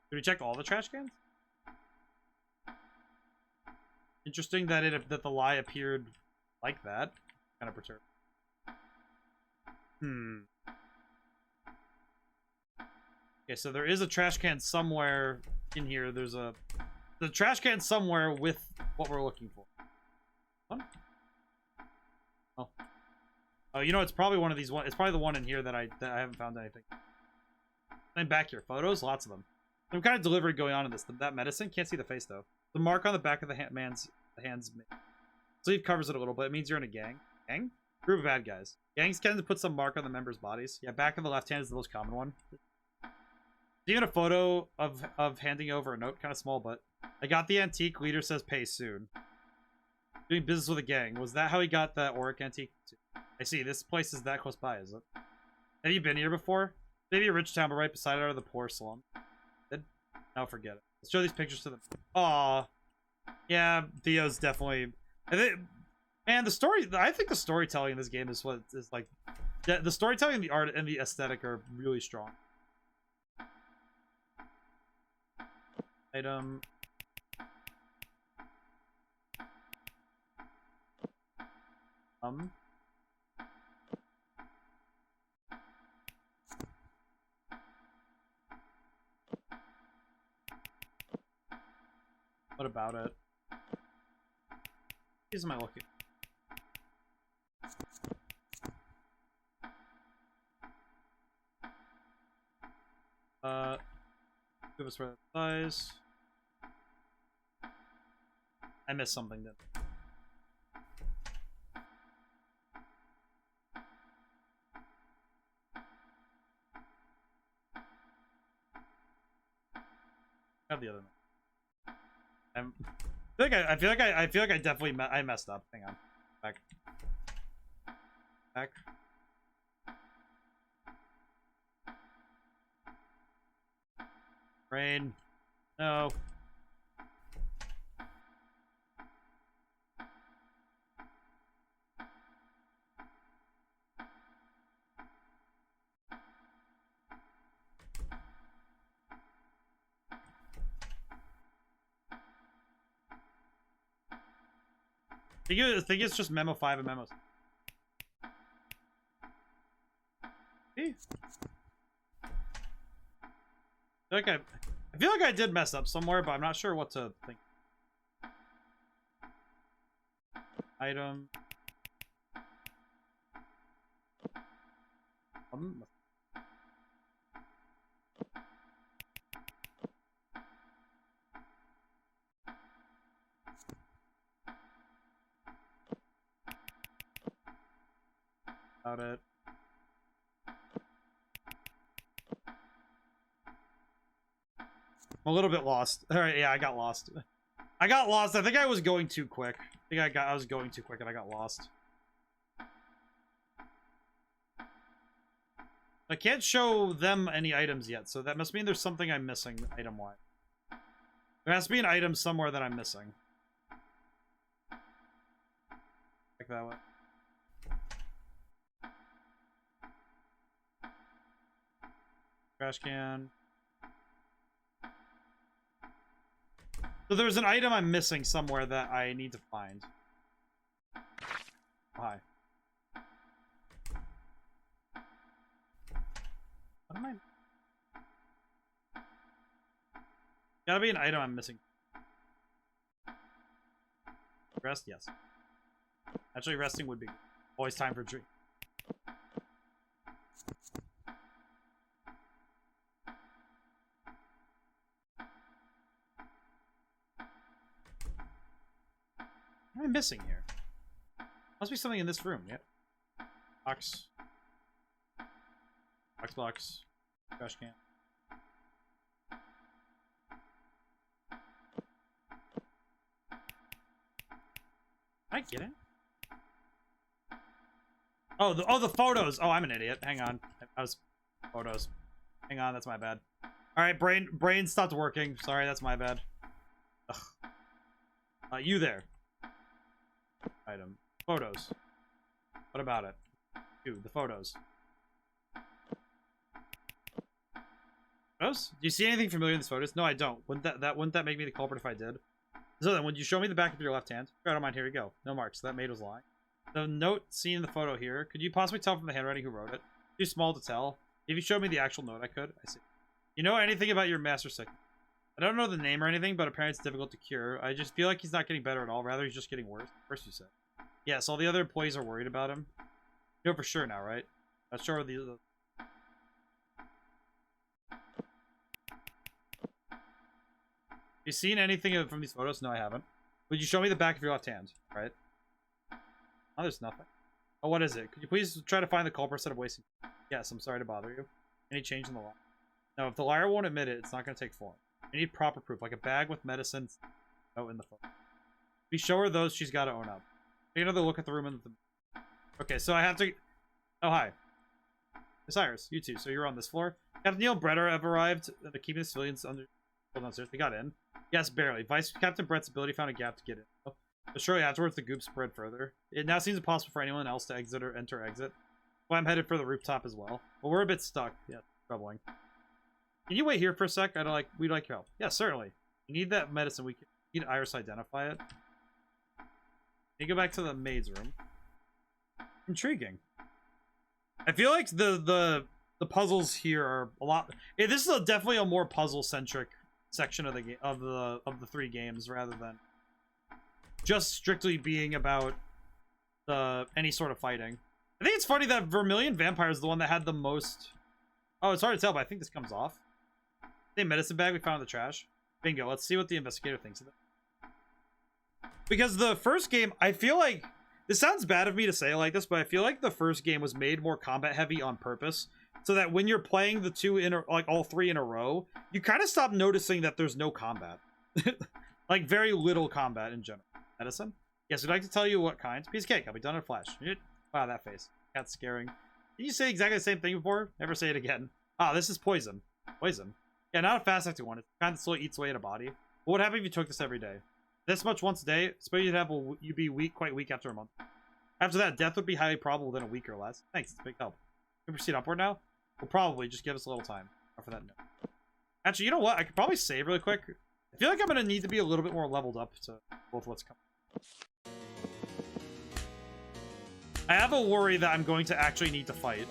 Did we check all the trash cans? Interesting that that the lie appeared like that. Kind of perturbed. Okay, so there is a trash can somewhere in here. There's the trash can somewhere with what we're looking for. Oh. Oh, you know, it's probably one of these. It's probably the one in here that I haven't found anything. And back here, photos, lots of them. Some kind of delivery going on in this. That medicine, can't see the face though. The mark on the back of the hands. Sleeve covers it a little bit. It means you're in a gang. Gang? Group of bad guys. Gangs tend to put some mark on the members' bodies. Yeah, back of the left hand is the most common one. Even a photo of handing over a note, kind of small, but I got the antique. Leader says pay soon. Doing business with a gang. Was that how he got the Auric antique? I see. This place is that close by, is it? Have you been here before? Maybe a rich town, but right beside it are the poor slum. No, forget it. Let's show these pictures to them. Aw. Yeah, Theo's definitely... Man, the story... I think the storytelling in this game is what is like... The storytelling and the art and the aesthetic are really strong. Item... What about it? These am I looking? Give us where that size. I missed something then. Have the other one. I feel like I definitely messed up. Hang on. Back. Rain. No. I think it's just Memo 5 and Memo 6. I feel like I did mess up somewhere, but I'm not sure what to think. Item. About it. I'm a little bit lost. All right, yeah, I got lost. I think I was going too quick. I was going too quick and I got lost. I can't show them any items yet, so that must mean there's something I'm missing item-wise. There has to be an item somewhere that I'm missing. Like that way. Trash can. So there's an item I'm missing somewhere that I need to find. Hi. What am I? Gotta be an item I'm missing. Rest? Yes. Actually, resting would be always time for a drink. What am I missing here? Must be something in this room. Yep. Box. Box. Trash can. I get it. Oh, the photos. Oh, I'm an idiot. Hang on. I was photos. Hang on, that's my bad. All right, brain stopped working. Sorry, that's my bad. Ugh. You there? Item. Photos. What about it? Dude, the photos. Photos? Do you see anything familiar in these photos? No, I don't. Wouldn't that make me the culprit if I did? So then, would you show me the back of your left hand? I don't mind. Here we go. No marks. So that maid was lying. The note seen in the photo here. Could you possibly tell from the handwriting who wrote it? Too small to tell. If you showed me the actual note, I could. I see. You know anything about your master sickness? I don't know the name or anything, but apparently it's difficult to cure. I just feel like he's not getting better at all. Rather, he's just getting worse. Worse, you said. Yes, all the other employees are worried about him. You know for sure now, right? Not sure the. You seen anything from these photos? No, I haven't. Would you show me the back of your left hand? Right. Oh, there's nothing. Oh, what is it? Could you please try to find the culprit instead of wasting? Yes, I'm sorry to bother you. Any change in the law? No, if the liar won't admit it, it's not going to take form. I need proper proof, like a bag with medicines. Oh, in the phone. If you show her those, she's got to own up. Take another look at the room and the... Okay, so I have to... Oh, hi. Miss Iris, you two. So you're on this floor? Captain Neil Bretter have arrived. They're keeping the civilians under... downstairs. We got in. Yes, barely. Vice Captain Brett's ability found a gap to get in. But shortly afterwards, the goop spread further. It now seems impossible for anyone else to exit or enter exit. So I'm headed for the rooftop as well. But we're a bit stuck. Yeah, troubling. Can you wait here for a sec? We'd like your help. Yeah, certainly. We need that medicine. We need Iris to identify it. Can you go back to the maid's room? Intriguing. I feel like the puzzles here are a lot. Yeah, this is definitely a more puzzle centric section of the game of the 3 games rather than just strictly being about any sort of fighting. I think it's funny that Vermilion Vampire is the one that had the most. Oh, it's hard to tell, but I think this comes off. The medicine bag we found in the trash. Bingo. Let's see what the investigator thinks of it. Because the first game, I feel like this sounds bad of me to say it like this, but I feel like the first game was made more combat heavy on purpose, so that when you're playing the 2 in all 3 in a row, you kind of stop noticing that there's no combat. Like very little combat in general. Medicine? Yes, we'd like to tell you what kind. Piece of cake. I'll be done in a flash. Wow, that face. That's scaring. Did you say exactly the same thing before? Never say it again. Ah, this is poison. Poison? Yeah, not a fast-acting one. It's the kind that slowly eats away at a body. What would happen if you took this every day? This much once a day? Suppose you'd be weak, quite weak after a month. After that, death would be highly probable within a week or less. Thanks, it's a big help. Can we proceed upward now? Well, probably. Just give us a little time. For that note. Actually, you know what? I could probably save really quick. I feel like I'm going to need to be a little bit more leveled up to both what's coming. I have a worry that I'm going to actually need to fight.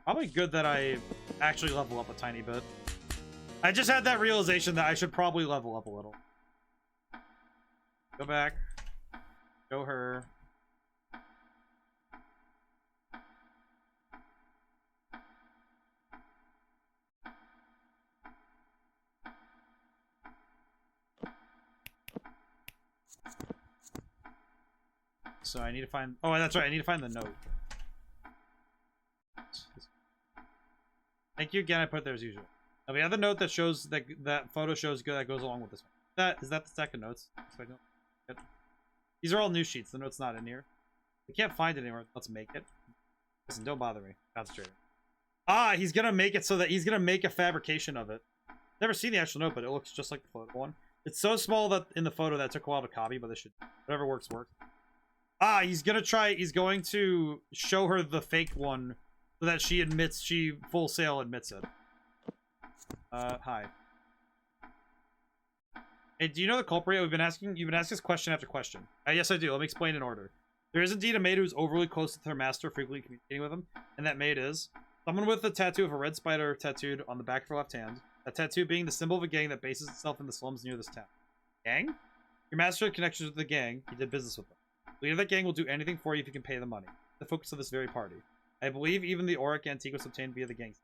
Probably good that I actually level up a tiny bit. I just had that realization that I should probably level up a little. Go back. Go her. So I need to find... Oh, that's right. I need to find the note. Thank you again. I put there as usual. Now we have the note that shows that photo shows good that goes along with this one. Is that the stack of notes? These are all new sheets. The note's not in here. We can't find it anywhere. Let's make it. Listen, don't bother me. Concentrate. Ah, he's gonna make it so that he's gonna make a fabrication of it. Never seen the actual note, but it looks just like the photo one. It's so small that in the photo that took a while to copy, but this should whatever works. Ah, he's going to show her the fake one so that she full sale admits it. Hi. Hey, do you know the culprit? You've been asking this question after question. Yes, I do. Let me explain in order. There is indeed a maid who's overly close to her master, frequently communicating with him, and that maid is someone with a tattoo of a red spider tattooed on the back of her left hand. That tattoo being the symbol of a gang that bases itself in the slums near this town. Gang? Your master had connections with the gang. He did business with them. The leader of that gang will do anything for you if you can pay the money. The focus of this very party. I believe even the auric antique was obtained via the gang.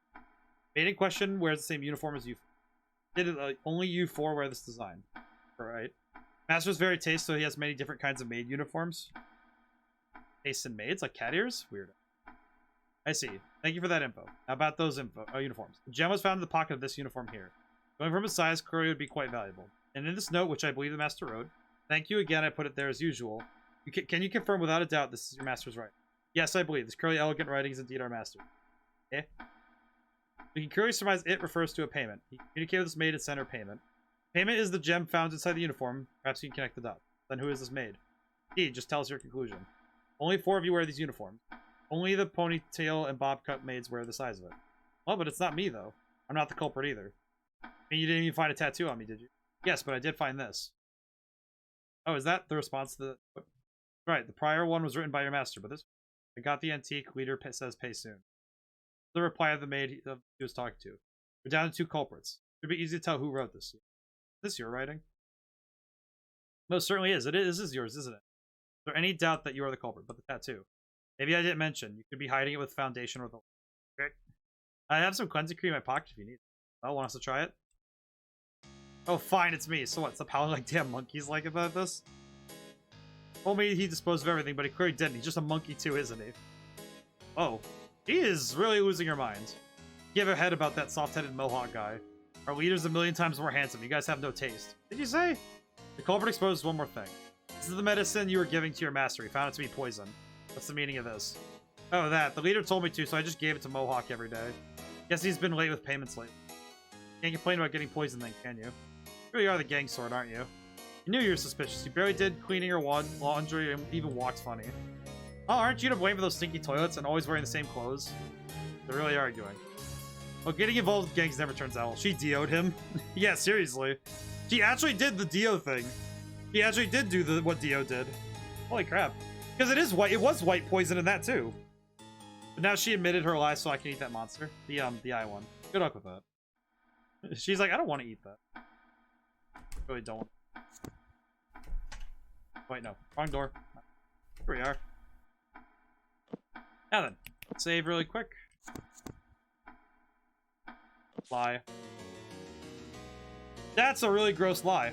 Maid in question wears the same uniform as you. Did only you four wear this design. Alright. Master's very taste, so he has many different kinds of maid uniforms. Taste in maids, like cat ears? Weird. I see. Thank you for that info. How about those uniforms? The gem was found in the pocket of this uniform here. Going from its size, clearly would be quite valuable. And in this note, which I believe the master wrote, thank you again, I put it there as usual. Can you confirm without a doubt this is your master's writing? Yes, I believe. This curly, elegant writing is indeed our master. Okay. We can clearly surmise it refers to a payment. He communicated with this maid and sent her payment. Payment is the gem found inside the uniform. Perhaps you can connect the dots. Then who is this maid? Indeed, just tell us your conclusion. Only 4 of you wear these uniforms. Only the ponytail and bob cut maids wear the size of it. Well, but it's not me, though. I'm not the culprit either. I mean, you didn't even find a tattoo on me, did you? Yes, but I did find this. Oh, is that the response to the... Right, the prior one was written by your master, but this... I got the antique, leader says pay soon. The reply of the maid he was talking to. We're down to 2 culprits. It'd be easy to tell who wrote this. Is this your writing? Most certainly is. This is yours, isn't it? Is there any doubt that you are the culprit? But the tattoo. Maybe I didn't mention. You could be hiding it with foundation or the... Okay. I have some cleansing cream in my pocket if you need it. Oh, want us to try it? Oh, fine, it's me. So what's the power like damn monkeys like about this? Told me he disposed of everything, but he clearly didn't. He's just a monkey too, isn't he? Oh. He is really losing her mind. Give a head about that soft-headed mohawk guy. Our leader's a million times more handsome. You guys have no taste. Did you say? The culprit exposed one more thing. This is the medicine you were giving to your master. He found it to be poison. What's the meaning of this? Oh, that. The leader told me to, so I just gave it to Mohawk every day. Guess he's been late with payments lately. Can't complain about getting poisoned then, can you? You really are the gang sword, aren't you? I knew you were suspicious. You barely did cleaning your laundry and even walked funny. Oh, aren't you to blame for those stinky toilets and always wearing the same clothes? They're really arguing. Well, getting involved with gangs never turns out well. She DO'd him. Yeah, seriously. She actually did the DO thing. She actually did do what DO did. Holy crap. Because it is white. It was white poison in that too. But now she admitted her lie, so I can eat that monster. The eye one. Good luck with that. She's like, I don't want to eat that. I really don't. Wait, no. Wrong door. Here we are. Now then, save really quick. Lie. That's a really gross lie.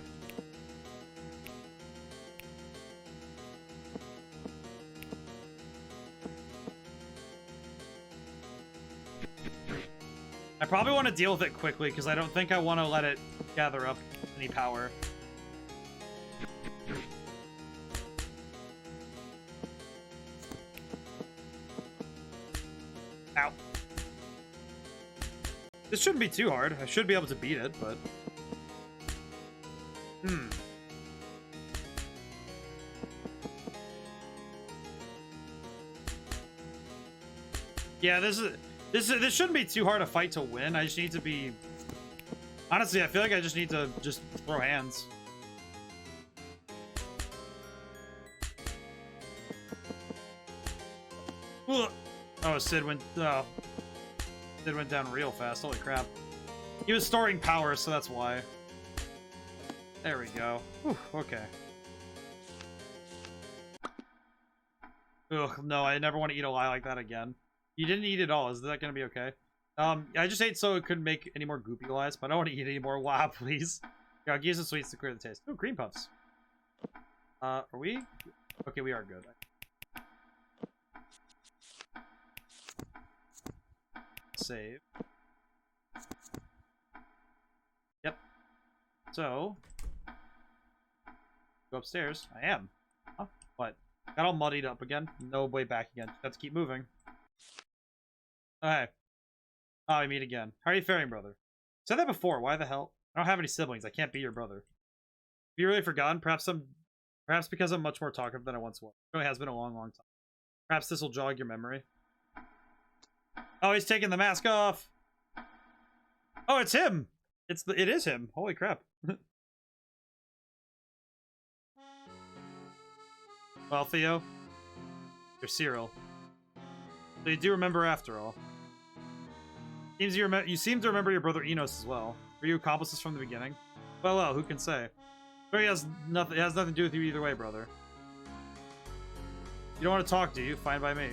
I probably want to deal with it quickly because I don't think I want to let it gather up any power. Ow. This shouldn't be too hard. I should be able to beat it, but... Yeah, this shouldn't be too hard a fight to win. I just need to be... Honestly, I feel like I just need to just throw hands. Ugh. Oh, Sid went down real fast. Holy crap. He was storing power, so that's why. There we go. Whew, okay. Ugh, no, I never want to eat a lie like that again. You didn't eat it all. Is that going to be okay? I just ate so it couldn't make any more goopy lies, but I don't want to eat any more. Wow, please. Yeah, I'll give some sweets to clear the taste. Oh, cream puffs. Are we? Okay, we are good. Save. Yep. So, go upstairs. I am. Huh? What? Got all muddied up again. No way back again. Let's keep moving. Okay. Oh, we meet again. How are you faring, brother? Said that before. Why the hell? I don't have any siblings. I can't be your brother. Have you really forgotten? Perhaps because I'm much more talkative than I once was. It really has been a long, long time. Perhaps this will jog your memory. Oh, he's taking the mask off. Oh, it's him. It is him. Holy crap. Well, Theo, you're Cyril. So you do remember after all. You seem to remember your brother Enos as well. Were you accomplices from the beginning? Well, who can say? But it has nothing to do with you either way, brother. You don't want to talk, do you? Fine by me.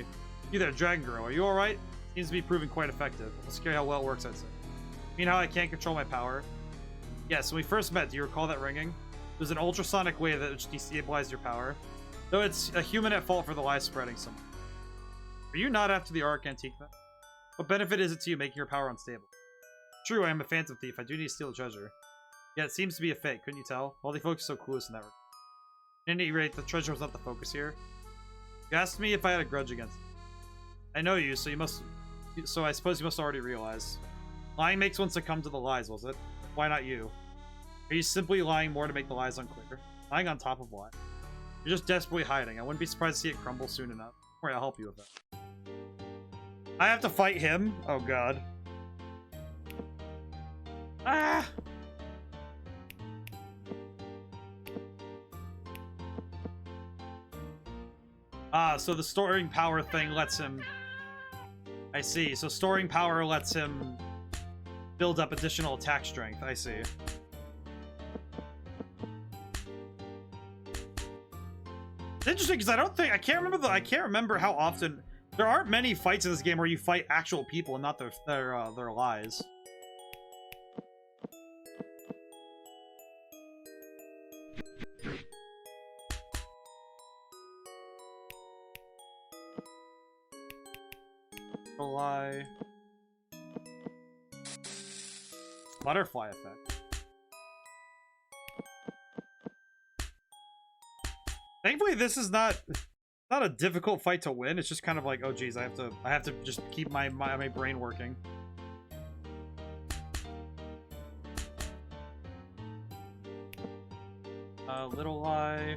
You there, Dragon Girl. Are you alright? Seems to be proving quite effective. Let's hear how well it works, I'd say. You mean how I can't control my power? Yes, when we first met, do you recall that ringing? There's an ultrasonic wave that which destabilizes your power. Though it's a human at fault for the lies spreading some. Are you not after the Arc Antique then? What benefit is it to you making your power unstable? True, I am a phantom thief. I do need to steal a treasure. Yeah, it seems to be a fake, couldn't you tell? All the folks are so clueless in that regard. At any rate, the treasure was not the focus here. You asked me if I had a grudge against you. I know you, so I suppose you must already realize. Lying makes one succumb to the lies, was it? Why not you? Are you simply lying more to make the lies unclear? Lying on top of lies? You're just desperately hiding. I wouldn't be surprised to see it crumble soon enough. Don't worry, I'll help you with that. I have to fight him? Oh god. Ah! Ah, so the storing power thing lets him... I see. So storing power lets him build up additional attack strength. I see. It's interesting because I can't remember how often. There aren't many fights in this game where you fight actual people and not their lies. Lie. Butterfly effect. Thankfully, this is not a difficult fight to win. It's just kind of like, oh geez, I have to just keep my brain working. Little lie.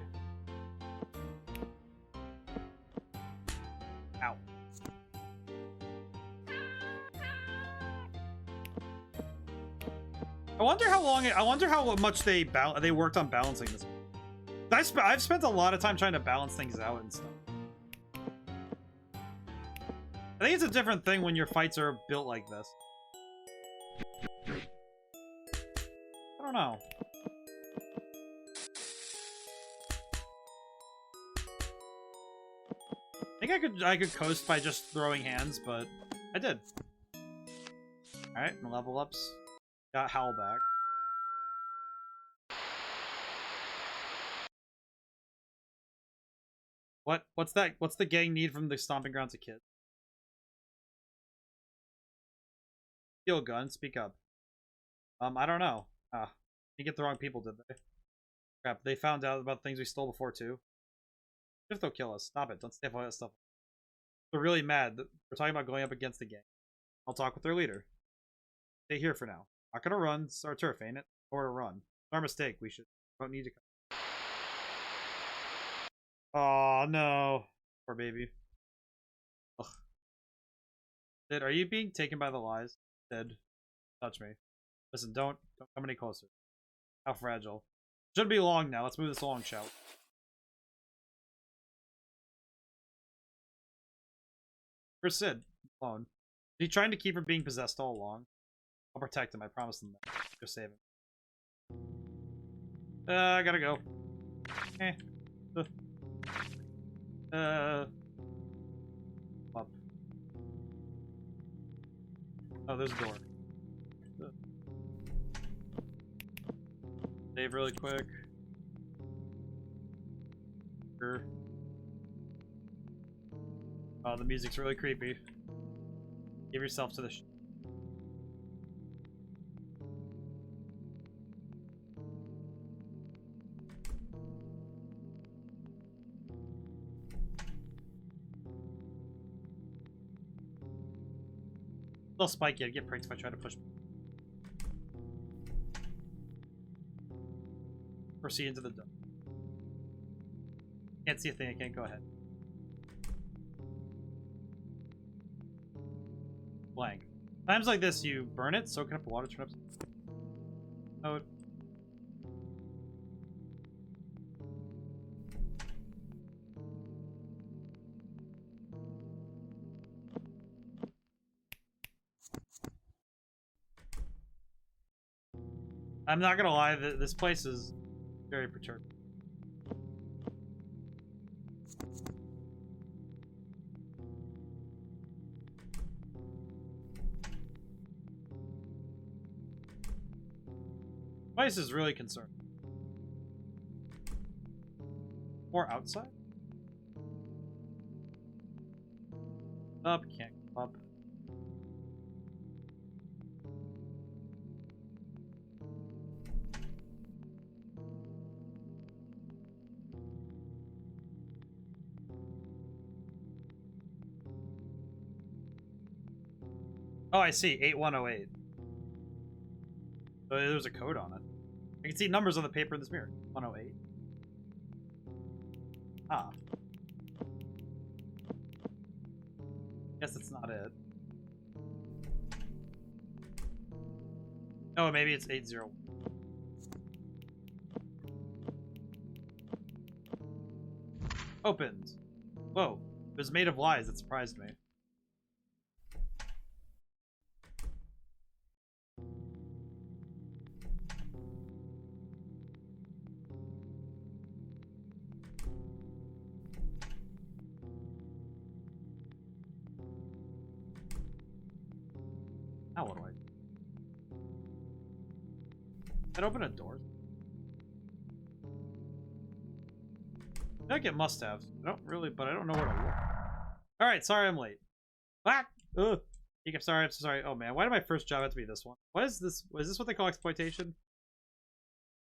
Ow. I wonder how much they worked on balancing this. I've spent a lot of time trying to balance things out and stuff. I think it's a different thing when your fights are built like this. I don't know. I think I could coast by just throwing hands, but I did. Alright, level ups. Got Howl back. What's that? What's the gang need from the stomping grounds of kids? Steel gun, speak up. I don't know. They get the wrong people, did they? Crap, they found out about things we stole before too. If they'll kill us, stop it. Don't stay for that stuff. They're really mad. We're talking about going up against the gang. I'll talk with their leader. Stay here for now. Not gonna run. It's our turf, ain't it? Or to run. It's our mistake. We don't need to come. Oh no. Poor baby. Ugh. Sid, are you being taken by the lies? Sid, touch me. Listen, don't come any closer. How fragile. Shouldn't be long now. Let's move this along, shall we? Where's Sid? Alone. Is he trying to keep from being possessed all along? I'll protect him. I promise them that. Go save him. I gotta go. Up. Oh, there's a door. Save really quick. Sure. Oh, the music's really creepy. Give yourself to the little spiky. I'd get pricked if I try to push. Proceed into the dome. Can't see a thing. I can't go ahead. Blank. Times like this, you burn it, soak it up in water, turn up. Oh. I'm not gonna lie, this place is very perturbing. Place is really concerned. Or outside? Up, can't go up. Oh, I see. 8108. So there's a code on it. I can see numbers on the paper in this mirror. 108. Ah. Guess that's not it. Oh, maybe it's 80. Opened. Whoa. It was made of lies. That surprised me. Now what do I do? Can I open a door? I think it must have. I don't really, but I don't know where to look. Alright, sorry I'm late. Ah! Ugh! I'm sorry, I'm so sorry. Oh man, why did my first job have to be this one? What is this? Is this what they call exploitation?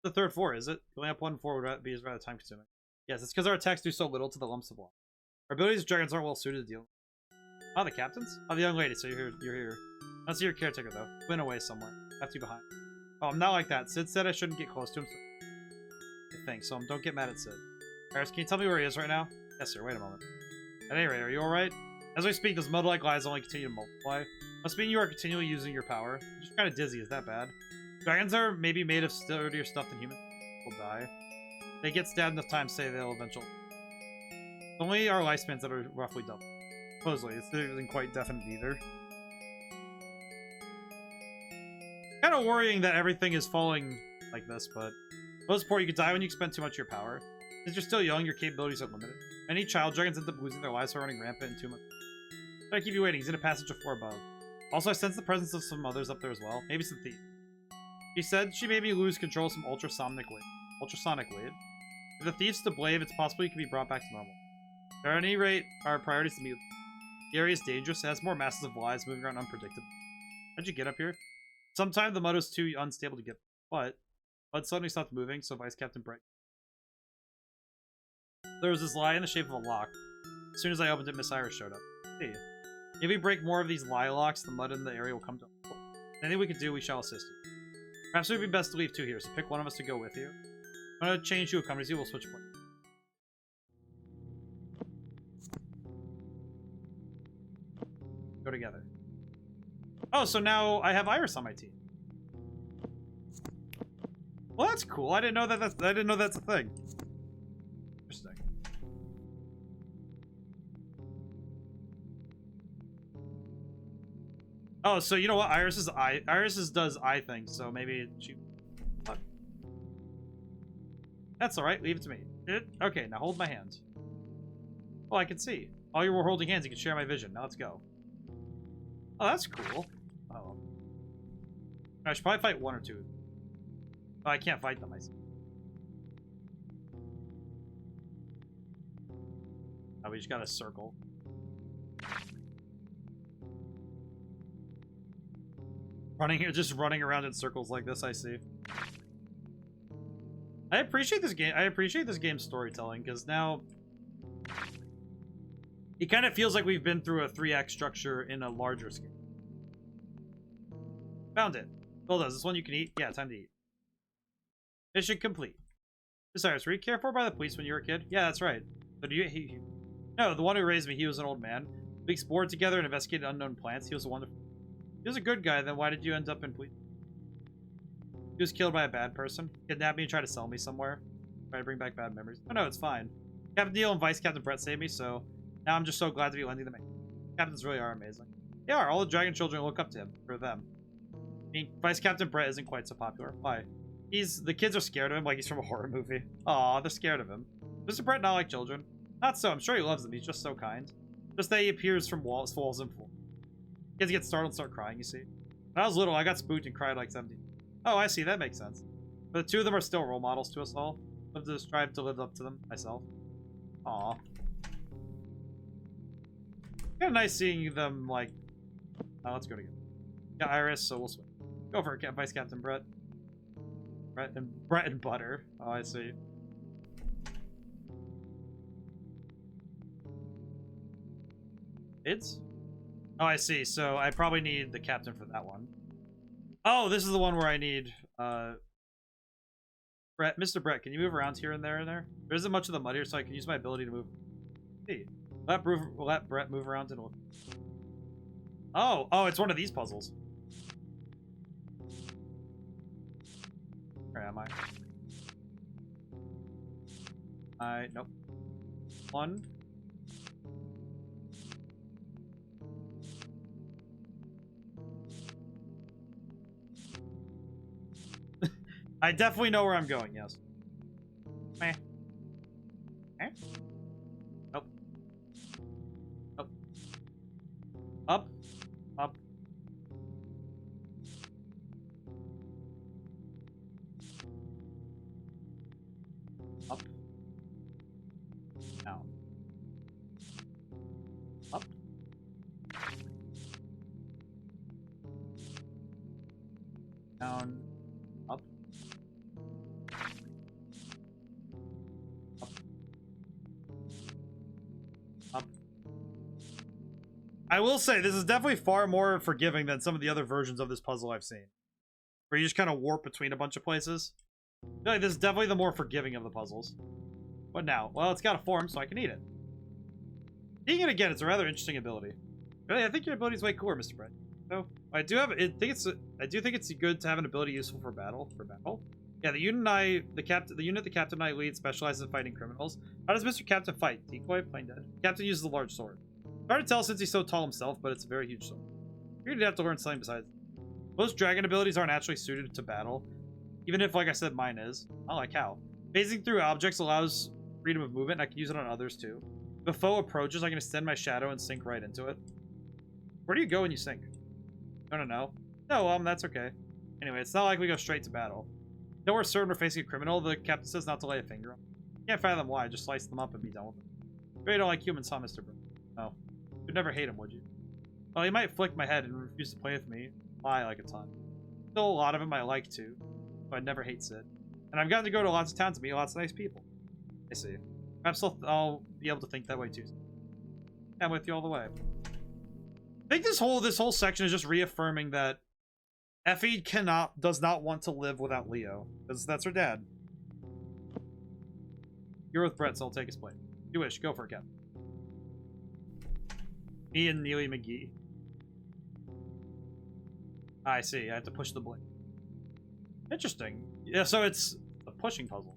The third floor, is it? Going up 1 floor would be rather time consuming. Yes, it's because our attacks do so little to the lumps of block. Our abilities as dragons aren't well suited to deal. Oh, the captains? Oh, the young lady, so you're here. I don't see your caretaker though. Went away somewhere. Left you behind. Oh, I'm not like that. Sid said I shouldn't get close to him. I think so. Don't get mad at Sid. Iris, can you tell me where he is right now? Yes, sir. Wait a moment. At any rate, are you alright? As we speak, those mud-like lies only continue to multiply. Must mean you are continually using your power. I'm just kind of dizzy. Is that bad? Dragons are maybe made of sturdier stuff than humans. Will die. They get stabbed enough times, say they'll eventually. Only our lifespans that are roughly double. Supposedly, it isn't quite definite either. Kind of worrying that everything is falling like this, but most part, you could die when you expend too much of your power. Since you're still young, your capabilities are limited. Many child dragons end up losing their lives by running rampant and too much. I keep you waiting. He's in a passage of 4 above. Also, I sense the presence of some others up there as well. Maybe some thief. She said she made me lose control of some ultrasonic weight. If the thief's to blame, it's possible he can be brought back to normal. At any rate, our priorities to meet. The area is dangerous. It has more masses of lies moving around unpredictable. How'd you get up here? Sometimes the mud was too unstable to get, but mud suddenly stopped moving, so Vice Captain Bright. There was this lie in the shape of a lock. As soon as I opened it, Miss Iris showed up. Hey, if we break more of these lie locks, the mud in the area will come to. Anything we can do, we shall assist you. Perhaps it would be best to leave 2 here, so pick one of us to go with you. I'm gonna change who accompanies you. We'll switch places. Go together. Oh, so now I have Iris on my team. Well, that's cool. I didn't know that's a thing. Interesting. Oh, so you know what? Iris does eye things, so maybe she. Fuck. That's all right. Leave it to me. Okay, now hold my hand. Oh, I can see. While you were holding hands, you can share my vision. Now let's go. Oh, that's cool. Oh. I should probably fight 1 or 2. Oh, I can't fight them, I see. Oh, we just got a circle. Just running around in circles like this, I see. I appreciate this game. I appreciate this game's storytelling, because now it kind of feels like we've been through a 3x structure in a larger scale. Found it. Well, does this one you can eat? Yeah, time to eat. Mission complete. Cyrus, were you cared for by the police when you were a kid? Yeah, that's right. So do you? No, the one who raised me, he was an old man. We explored together and investigated unknown plants. He was a wonderful. He was a good guy. Then why did you end up in police? He was killed by a bad person. Kidnapped me and tried to sell me somewhere. Try to bring back bad memories. Oh no, it's fine. Captain Neil and Vice Captain Brett saved me, so now I'm just so glad to be lending them. Captains really are amazing. They are. All the dragon children look up to him for them. I mean, Vice Captain Brett isn't quite so popular. Why? The kids are scared of him like he's from a horror movie. Aw, they're scared of him. Mr. Brett not like children? Not so. I'm sure he loves them. He's just so kind. Just that he appears from walls and floors. Kids get startled and start crying, you see. When I was little, I got spooked and cried like 17. Oh, I see. That makes sense. But the two of them are still role models to us all. I've to strive to live up to them myself. Aw. Kind of nice seeing them, like... Oh, let's go together. Yeah, Iris, so we'll switch. Go for it, Vice Captain Brett. Bread and butter. Oh, I see. Kids? Oh, I see. So I probably need the captain for that one. Oh, this is the one where I need Brett. Mr. Brett, can you move around here and there and there? There isn't much of the mud here, so I can use my ability to move. Hey, let Brett move around and... Oh, it's one of these puzzles. Where am I? Nope. One. I definitely know where I'm going, yes. Meh. Eh? Nope. Nope. Up. Up. Up. Down. Up. Down. Up. Up. I will say, this is definitely far more forgiving than some of the other versions of this puzzle I've seen. Where you just kind of warp between a bunch of places. I feel like this is definitely the more forgiving of the puzzles. What now? Well, it's got a form, so I can eat it. Eating it again, it's a rather interesting ability. Really, I think your ability is way cooler, Mr. Brett. So, I do think it's good to have an ability useful for battle. Yeah, the unit the captain and I lead specializes in fighting criminals. How does Mr. Captain fight? Decoy? Plain dead. Captain uses a large sword. It's hard to tell since he's so tall himself, but it's a very huge sword. You're gonna have to learn something besides. Most dragon abilities aren't actually suited to battle. Even if, like I said, mine is. I like how. Phasing through objects allows freedom of movement, and I can use it on others too. If a foe approaches, I can extend my shadow and sink right into it. Where do you go when you sink? No. No, that's okay. Anyway, it's not like we go straight to battle. Though we're certain we're facing a criminal, the captain says not to lay a finger on. Can't fathom why, just slice them up and be done with them. Really don't like humans, huh, Mr. Brown? No. You'd never hate him, would you? Well, he might flick my head and refuse to play with me. Lie like a ton. Still, a lot of him I like to, but I'd never hate Sid. And I've gotten to go to lots of towns and meet lots of nice people. I see. Perhaps I'll be able to think that way too. I'm with you all the way. I think this whole section is just reaffirming that Effie does not want to live without Leo, because that's her dad. You're with Brett, so I'll take his place. You wish, go for it, Captain. Me and Neely McGee. I see, I have to push the blade. Interesting. Yeah, so it's a pushing puzzle.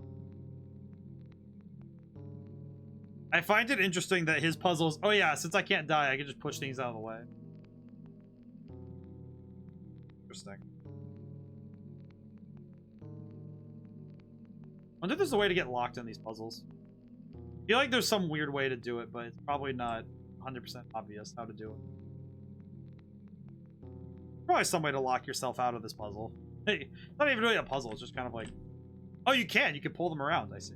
I find it interesting that his puzzles... Oh yeah, since I can't die, I can just push things out of the way. Interesting. I wonder if there's a way to get locked in these puzzles. I feel like there's some weird way to do it, but it's probably not 100% obvious how to do it. Probably some way to lock yourself out of this puzzle. Hey, it's not even really a puzzle, it's just kind of like... Oh, you can pull them around, I see.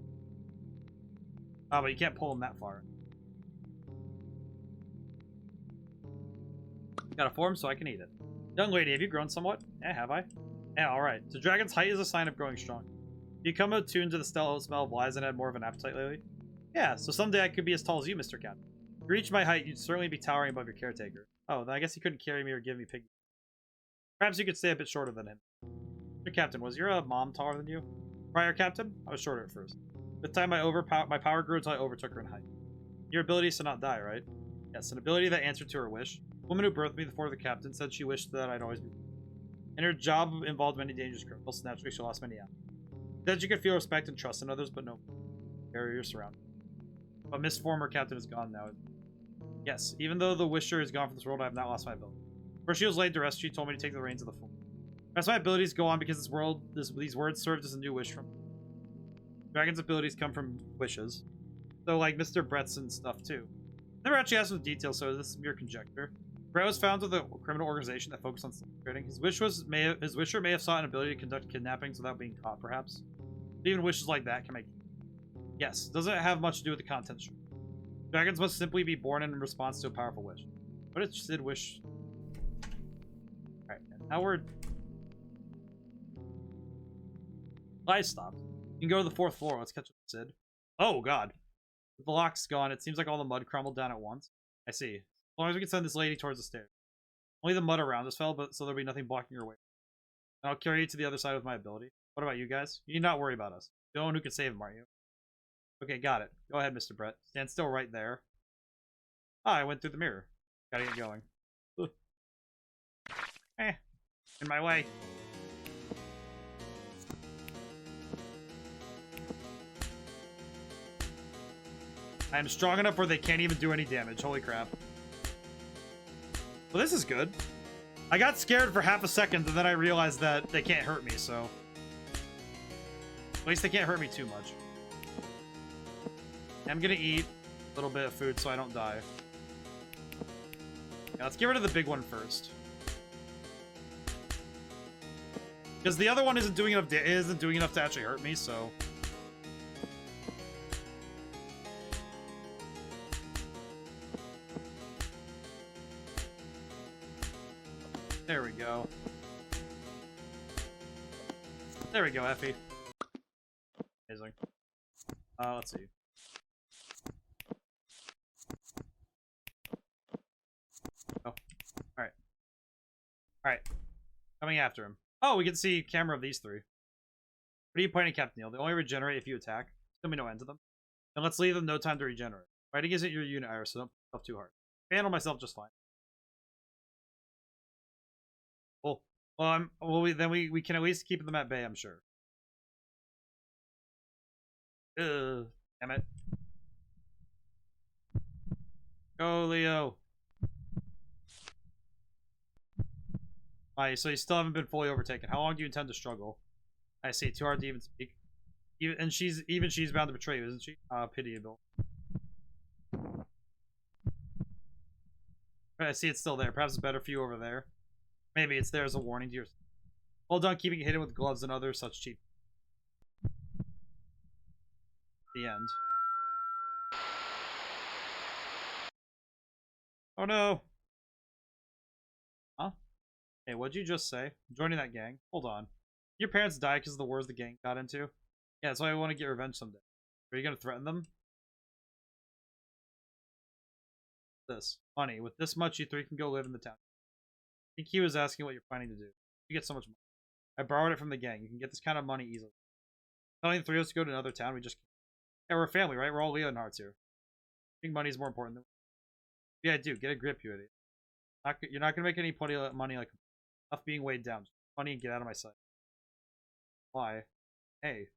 Oh, but you can't pull them that far. Got a form so I can eat it. Young lady, have you grown somewhat? Yeah, have I? Yeah, alright. The dragon's height is a sign of growing strong. You come attuned to the smell of lies and had more of an appetite lately? Yeah, so someday I could be as tall as you, Mr. Captain. If you reach my height, you'd certainly be towering above your caretaker. Oh, then I guess he couldn't carry me or give me piggy. Perhaps you could stay a bit shorter than him. Your captain, was your mom taller than you? Prior captain? I was shorter at first. With time, my power grew until I overtook her in height. Your ability is to not die, right? Yes, an ability that answered to her wish. The woman who birthed me before the captain said she wished that I'd always be. And her job involved many dangerous criminals. Naturally, she lost many out. Said you could feel respect and trust in others, but no barriers surrounding. But Miss Former Captain is gone now. Yes, even though the Wisher is gone from this world, I have not lost my ability. Before she was laid to rest, she told me to take the reins of the full. As my abilities go on because these words served as a new wish from me. Dragon's abilities come from wishes. So, like Mr. Brett's and stuff, too. Never actually asked for the details, so this is mere conjecture. Brett was found with a criminal organization that focused on slave trading. His wisher may have sought an ability to conduct kidnappings without being caught, perhaps. But even wishes like that can make. Yes, doesn't have much to do with the content. Dragons must simply be born in response to a powerful wish. What did Sid wish? Alright, now we're. I stopped. You can go to the 4th floor. Let's catch up with Sid. Oh, God. With the lock's gone, it seems like all the mud crumbled down at once. I see. As long as we can send this lady towards the stairs. Only the mud around us fell, but so there'll be nothing blocking your way. And I'll carry you to the other side with my ability. What about you guys? You need not worry about us. You're the one who can save him, aren't you? Okay, got it. Go ahead, Mr. Brett. Stand still right there. Ah, I went through the mirror. Gotta get going. Ugh. In my way. I am strong enough where they can't even do any damage. Holy crap. Well, this is good. I got scared for half a second, and then I realized that they can't hurt me, so... At least they can't hurt me too much. I'm gonna eat a little bit of food so I don't die. Yeah, let's get rid of the big one first. Because the other one isn't doing enough to actually hurt me, so... There we go. There we go, Effie. Amazing. Let's see. Oh, alright. Alright. Coming after him. Oh, we can see camera of these 3. What are you pointing, Captain Neil? They only regenerate if you attack. There'll be no end to them. And let's leave them no time to regenerate. Fighting isn't your unit, Iris, so don't push yourself too hard. I handle myself just fine. Well, we can at least keep them at bay, I'm sure. Damn it. Go, Leo. Alright, so you still haven't been fully overtaken. How long do you intend to struggle? I see, too hard to even speak. And she's bound to betray you, isn't she? Pitiable. I see it's still there. Perhaps it's better for you over there. Maybe it's there as a warning to your... Well done keeping it hidden with gloves and other such cheap... The end. Oh no! Huh? Hey, what'd you just say? I'm joining that gang? Hold on. Your parents died because of the wars the gang got into? Yeah, that's why I want to get revenge someday. Are you gonna threaten them? This. Money. With this much, you 3 can go live in the town. I think he was asking what you're planning to do. You get so much money. I borrowed it from the gang. You can get this kind of money easily. Telling the 3 of us to go to another town, we just... Yeah, we're a family, right? We're all Leonhards here. I think money is more important than... Yeah, I do. Get a grip, you idiot. You're not going to make any money like... Enough being weighed down. Just money and get out of my sight. Why? Hey.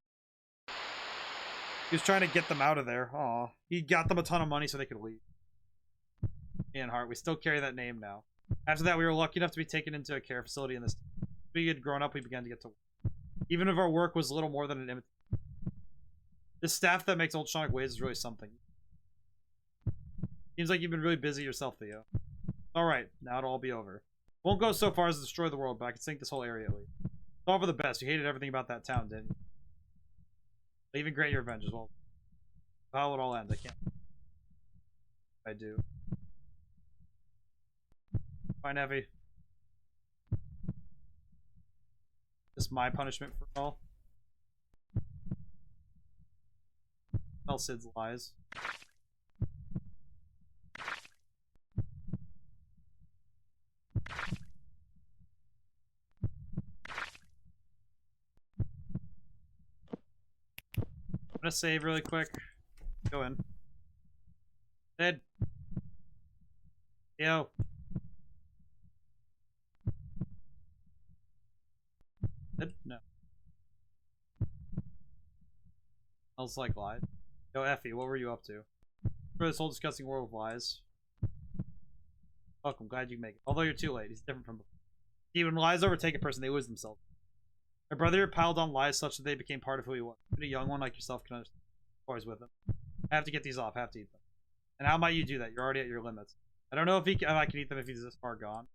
He was trying to get them out of there. Aw. He got them a ton of money so they could leave. Ian Hart. We still carry that name now. After that, we were lucky enough to be taken into a care facility in this... We had grown up, we began to get to work. Even if our work was little more than an imitation. This staff that makes ultrasonic waves is really something. Seems like you've been really busy yourself, Theo. Alright, now it'll all be over. Won't go so far as to destroy the world, but I can sink this whole area at least. It's all for the best. You hated everything about that town, didn't you? Even grant your revenge as well. How will it all end? I can't. I do. Fine, Evie. This my punishment for all. Tell Sid's lies. gonna save really quick. Go in. Dead. Yo. Dead? No. Smells like lies. Yo, Effie, what were you up to? For this whole disgusting world of lies. Welcome, glad you make it. Although you're too late, he's different from before. See, when lies overtake a person, they lose themselves. My brother piled on lies such that they became part of who he was. But a young one like yourself can understand. Always with him. I have to get these off, I have to eat them. And how might you do that? You're already at your limits. I don't know if I can eat them if he's this far gone.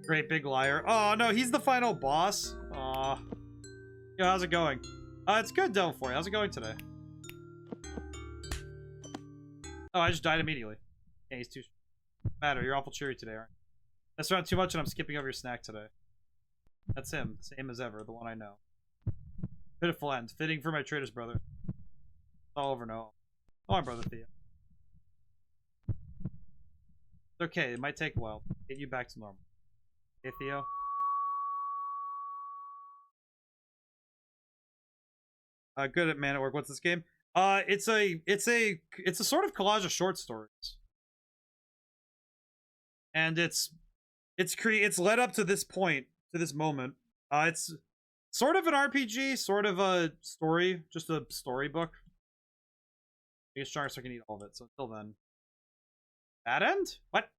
Great big liar. Oh no, he's the final boss. Aw. Yo, how's it going? It's good, Delfoy. How's it going today? Oh, I just died immediately. Yeah, he's too matter. You're awful cheery today, aren't you? That's not too much, and I'm skipping over your snack today. That's him, same as ever, the one I know. Pitiful end, fitting for my traitor's brother. It's all over now. Come on, brother Theo. It's okay, it might take a while. Get you back to normal. Hey, Theo. Good at Man at Work. What's this game? It's a sort of collage of short stories, and it's led up to this point, to this moment. It's sort of an RPG, sort of a story, just a storybook. I guess sharks so I can eat all of it. So until then, bad end? What?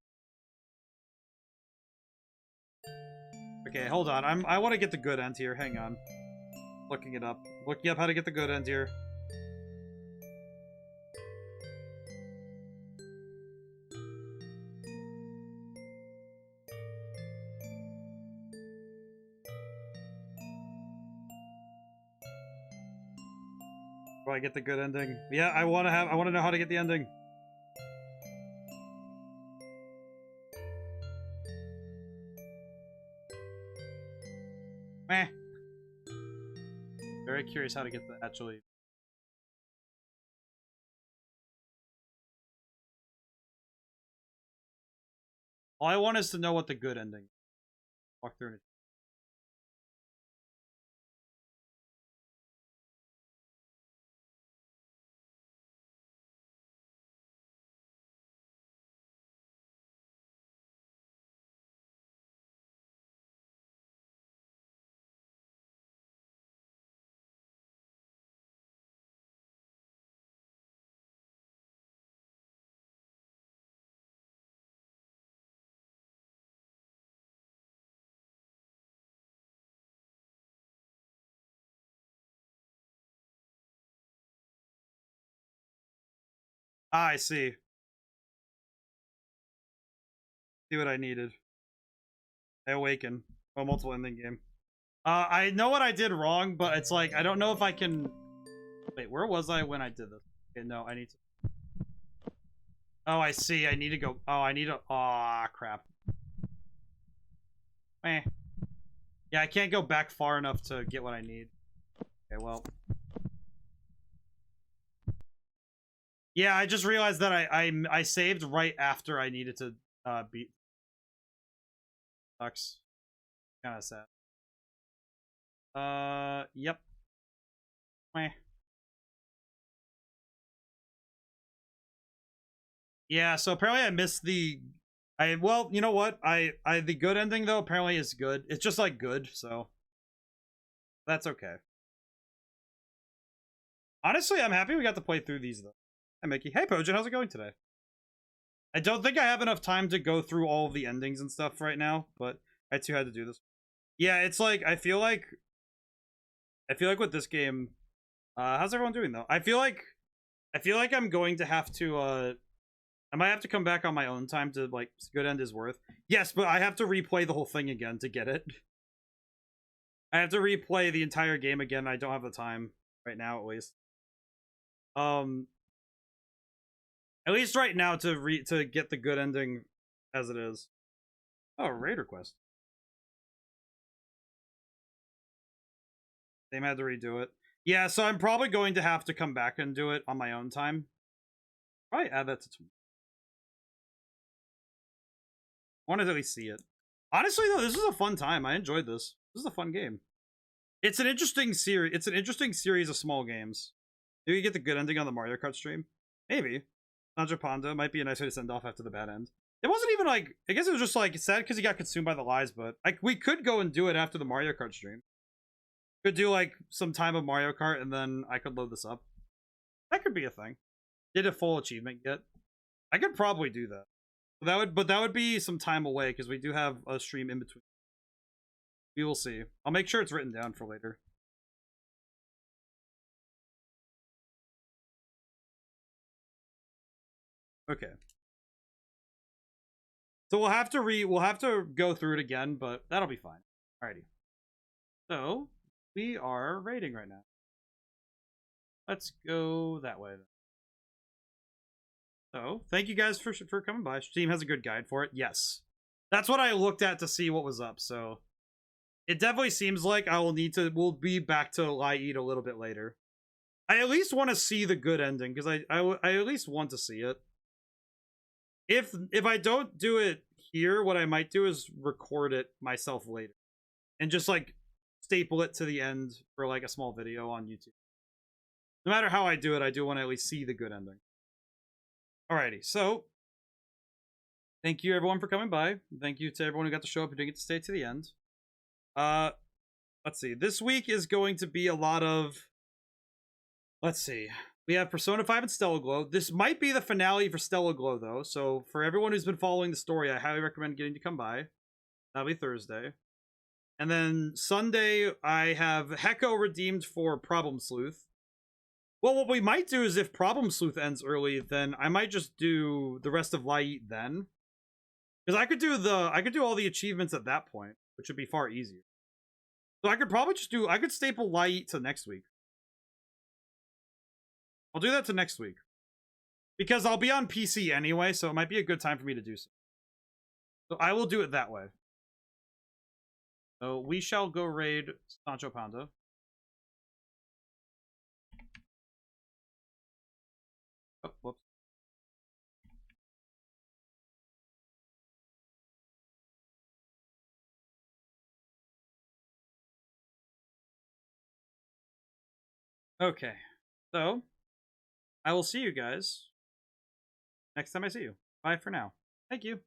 Okay, hold on. I want to get the good end here. Hang on. Looking it up. Looking up how to get the good end here. Do I get the good ending? Yeah, I want to know how to get the ending. Meh. Very curious how to get the actually. All I want is to know what the good ending. Walk through it. Ah, I see. See what I needed. I awaken. Oh, multiple ending game. I know what I did wrong, but it's like I don't know if I can. Wait, where was I when I did this? Okay, no, I need to. Oh, I see. I need to go. Oh, I need to. Aw, crap. Eh. Yeah, I can't go back far enough to get what I need. Okay, well. Yeah, I just realized that I saved right after I needed to beat. Sucks. Kind of sad. Yep. Meh. Yeah, so apparently I missed the well, you know what? The good ending though apparently is good. It's just like good, so that's okay. Honestly, I'm happy we got to play through these though. Hey Mickey. Hey Pojin, how's it going today? I don't think I have enough time to go through all of the endings and stuff right now, but I too had to do this. Yeah, it's like I feel like with this game, how's everyone doing though? I feel like I'm going to have to I might have to come back on my own time to like good end is worth. Yes, but I have to replay the whole thing again to get it. I have to replay the entire game again. I don't have the time right now, at least. At least right now to get the good ending as it is. Oh, raid request. They had to redo it. Yeah, so I'm probably going to have to come back and do it on my own time. Probably add that to tomorrow. I want to at least see it. Honestly, though, this is a fun time. I enjoyed this. This is a fun game. It's an interesting series. It's an interesting series of small games. Do you get the good ending on the Mario Kart stream? Maybe. Sancho Panda might be a nice way to send off after the bad end. It wasn't even like, I guess it was just like sad because he got consumed by the lies, but like we could go and do it after the Mario Kart stream. Could do like some time of Mario Kart and then I could load this up. That could be a thing. Did a full achievement yet? I could probably do that. But that would be some time away because we do have a stream in between. We will see. I'll make sure it's written down for later. Okay. So we'll have to go through it again, but that'll be fine. Alrighty. So we are rating right now. Let's go that way then. So thank you guys for coming by. Steam has a good guide for it. Yes. That's what I looked at to see what was up, so it definitely seems like we'll be back to LiEat a little bit later. I at least want to see the good ending, because I at least want to see it. If I don't do it here, what I might do is record it myself later. And just like staple it to the end for like a small video on YouTube. No matter how I do it, I do want to at least see the good ending. Alrighty, so thank you everyone for coming by. Thank you to everyone who got to show up and didn't get to stay to the end. Let's see. This week is going to be a lot of, let's see. We have Persona 5 and Stellar Glow. This might be the finale for Stellar Glow, though. So for everyone who's been following the story, I highly recommend getting to come by. That'll be Thursday. And then Sunday, I have Heko redeemed for Problem Sleuth. Well, what we might do is if Problem Sleuth ends early, then I might just do the rest of LiEat then. Because I could do all the achievements at that point, which would be far easier. So I could probably I could staple LiEat to next week. I'll do that to next week. Because I'll be on PC anyway, so it might be a good time for me to do so. So I will do it that way. So we shall go raid Sancho Panda. Oh, whoops. Okay. So I will see you guys next time I see you. Bye for now. Thank you.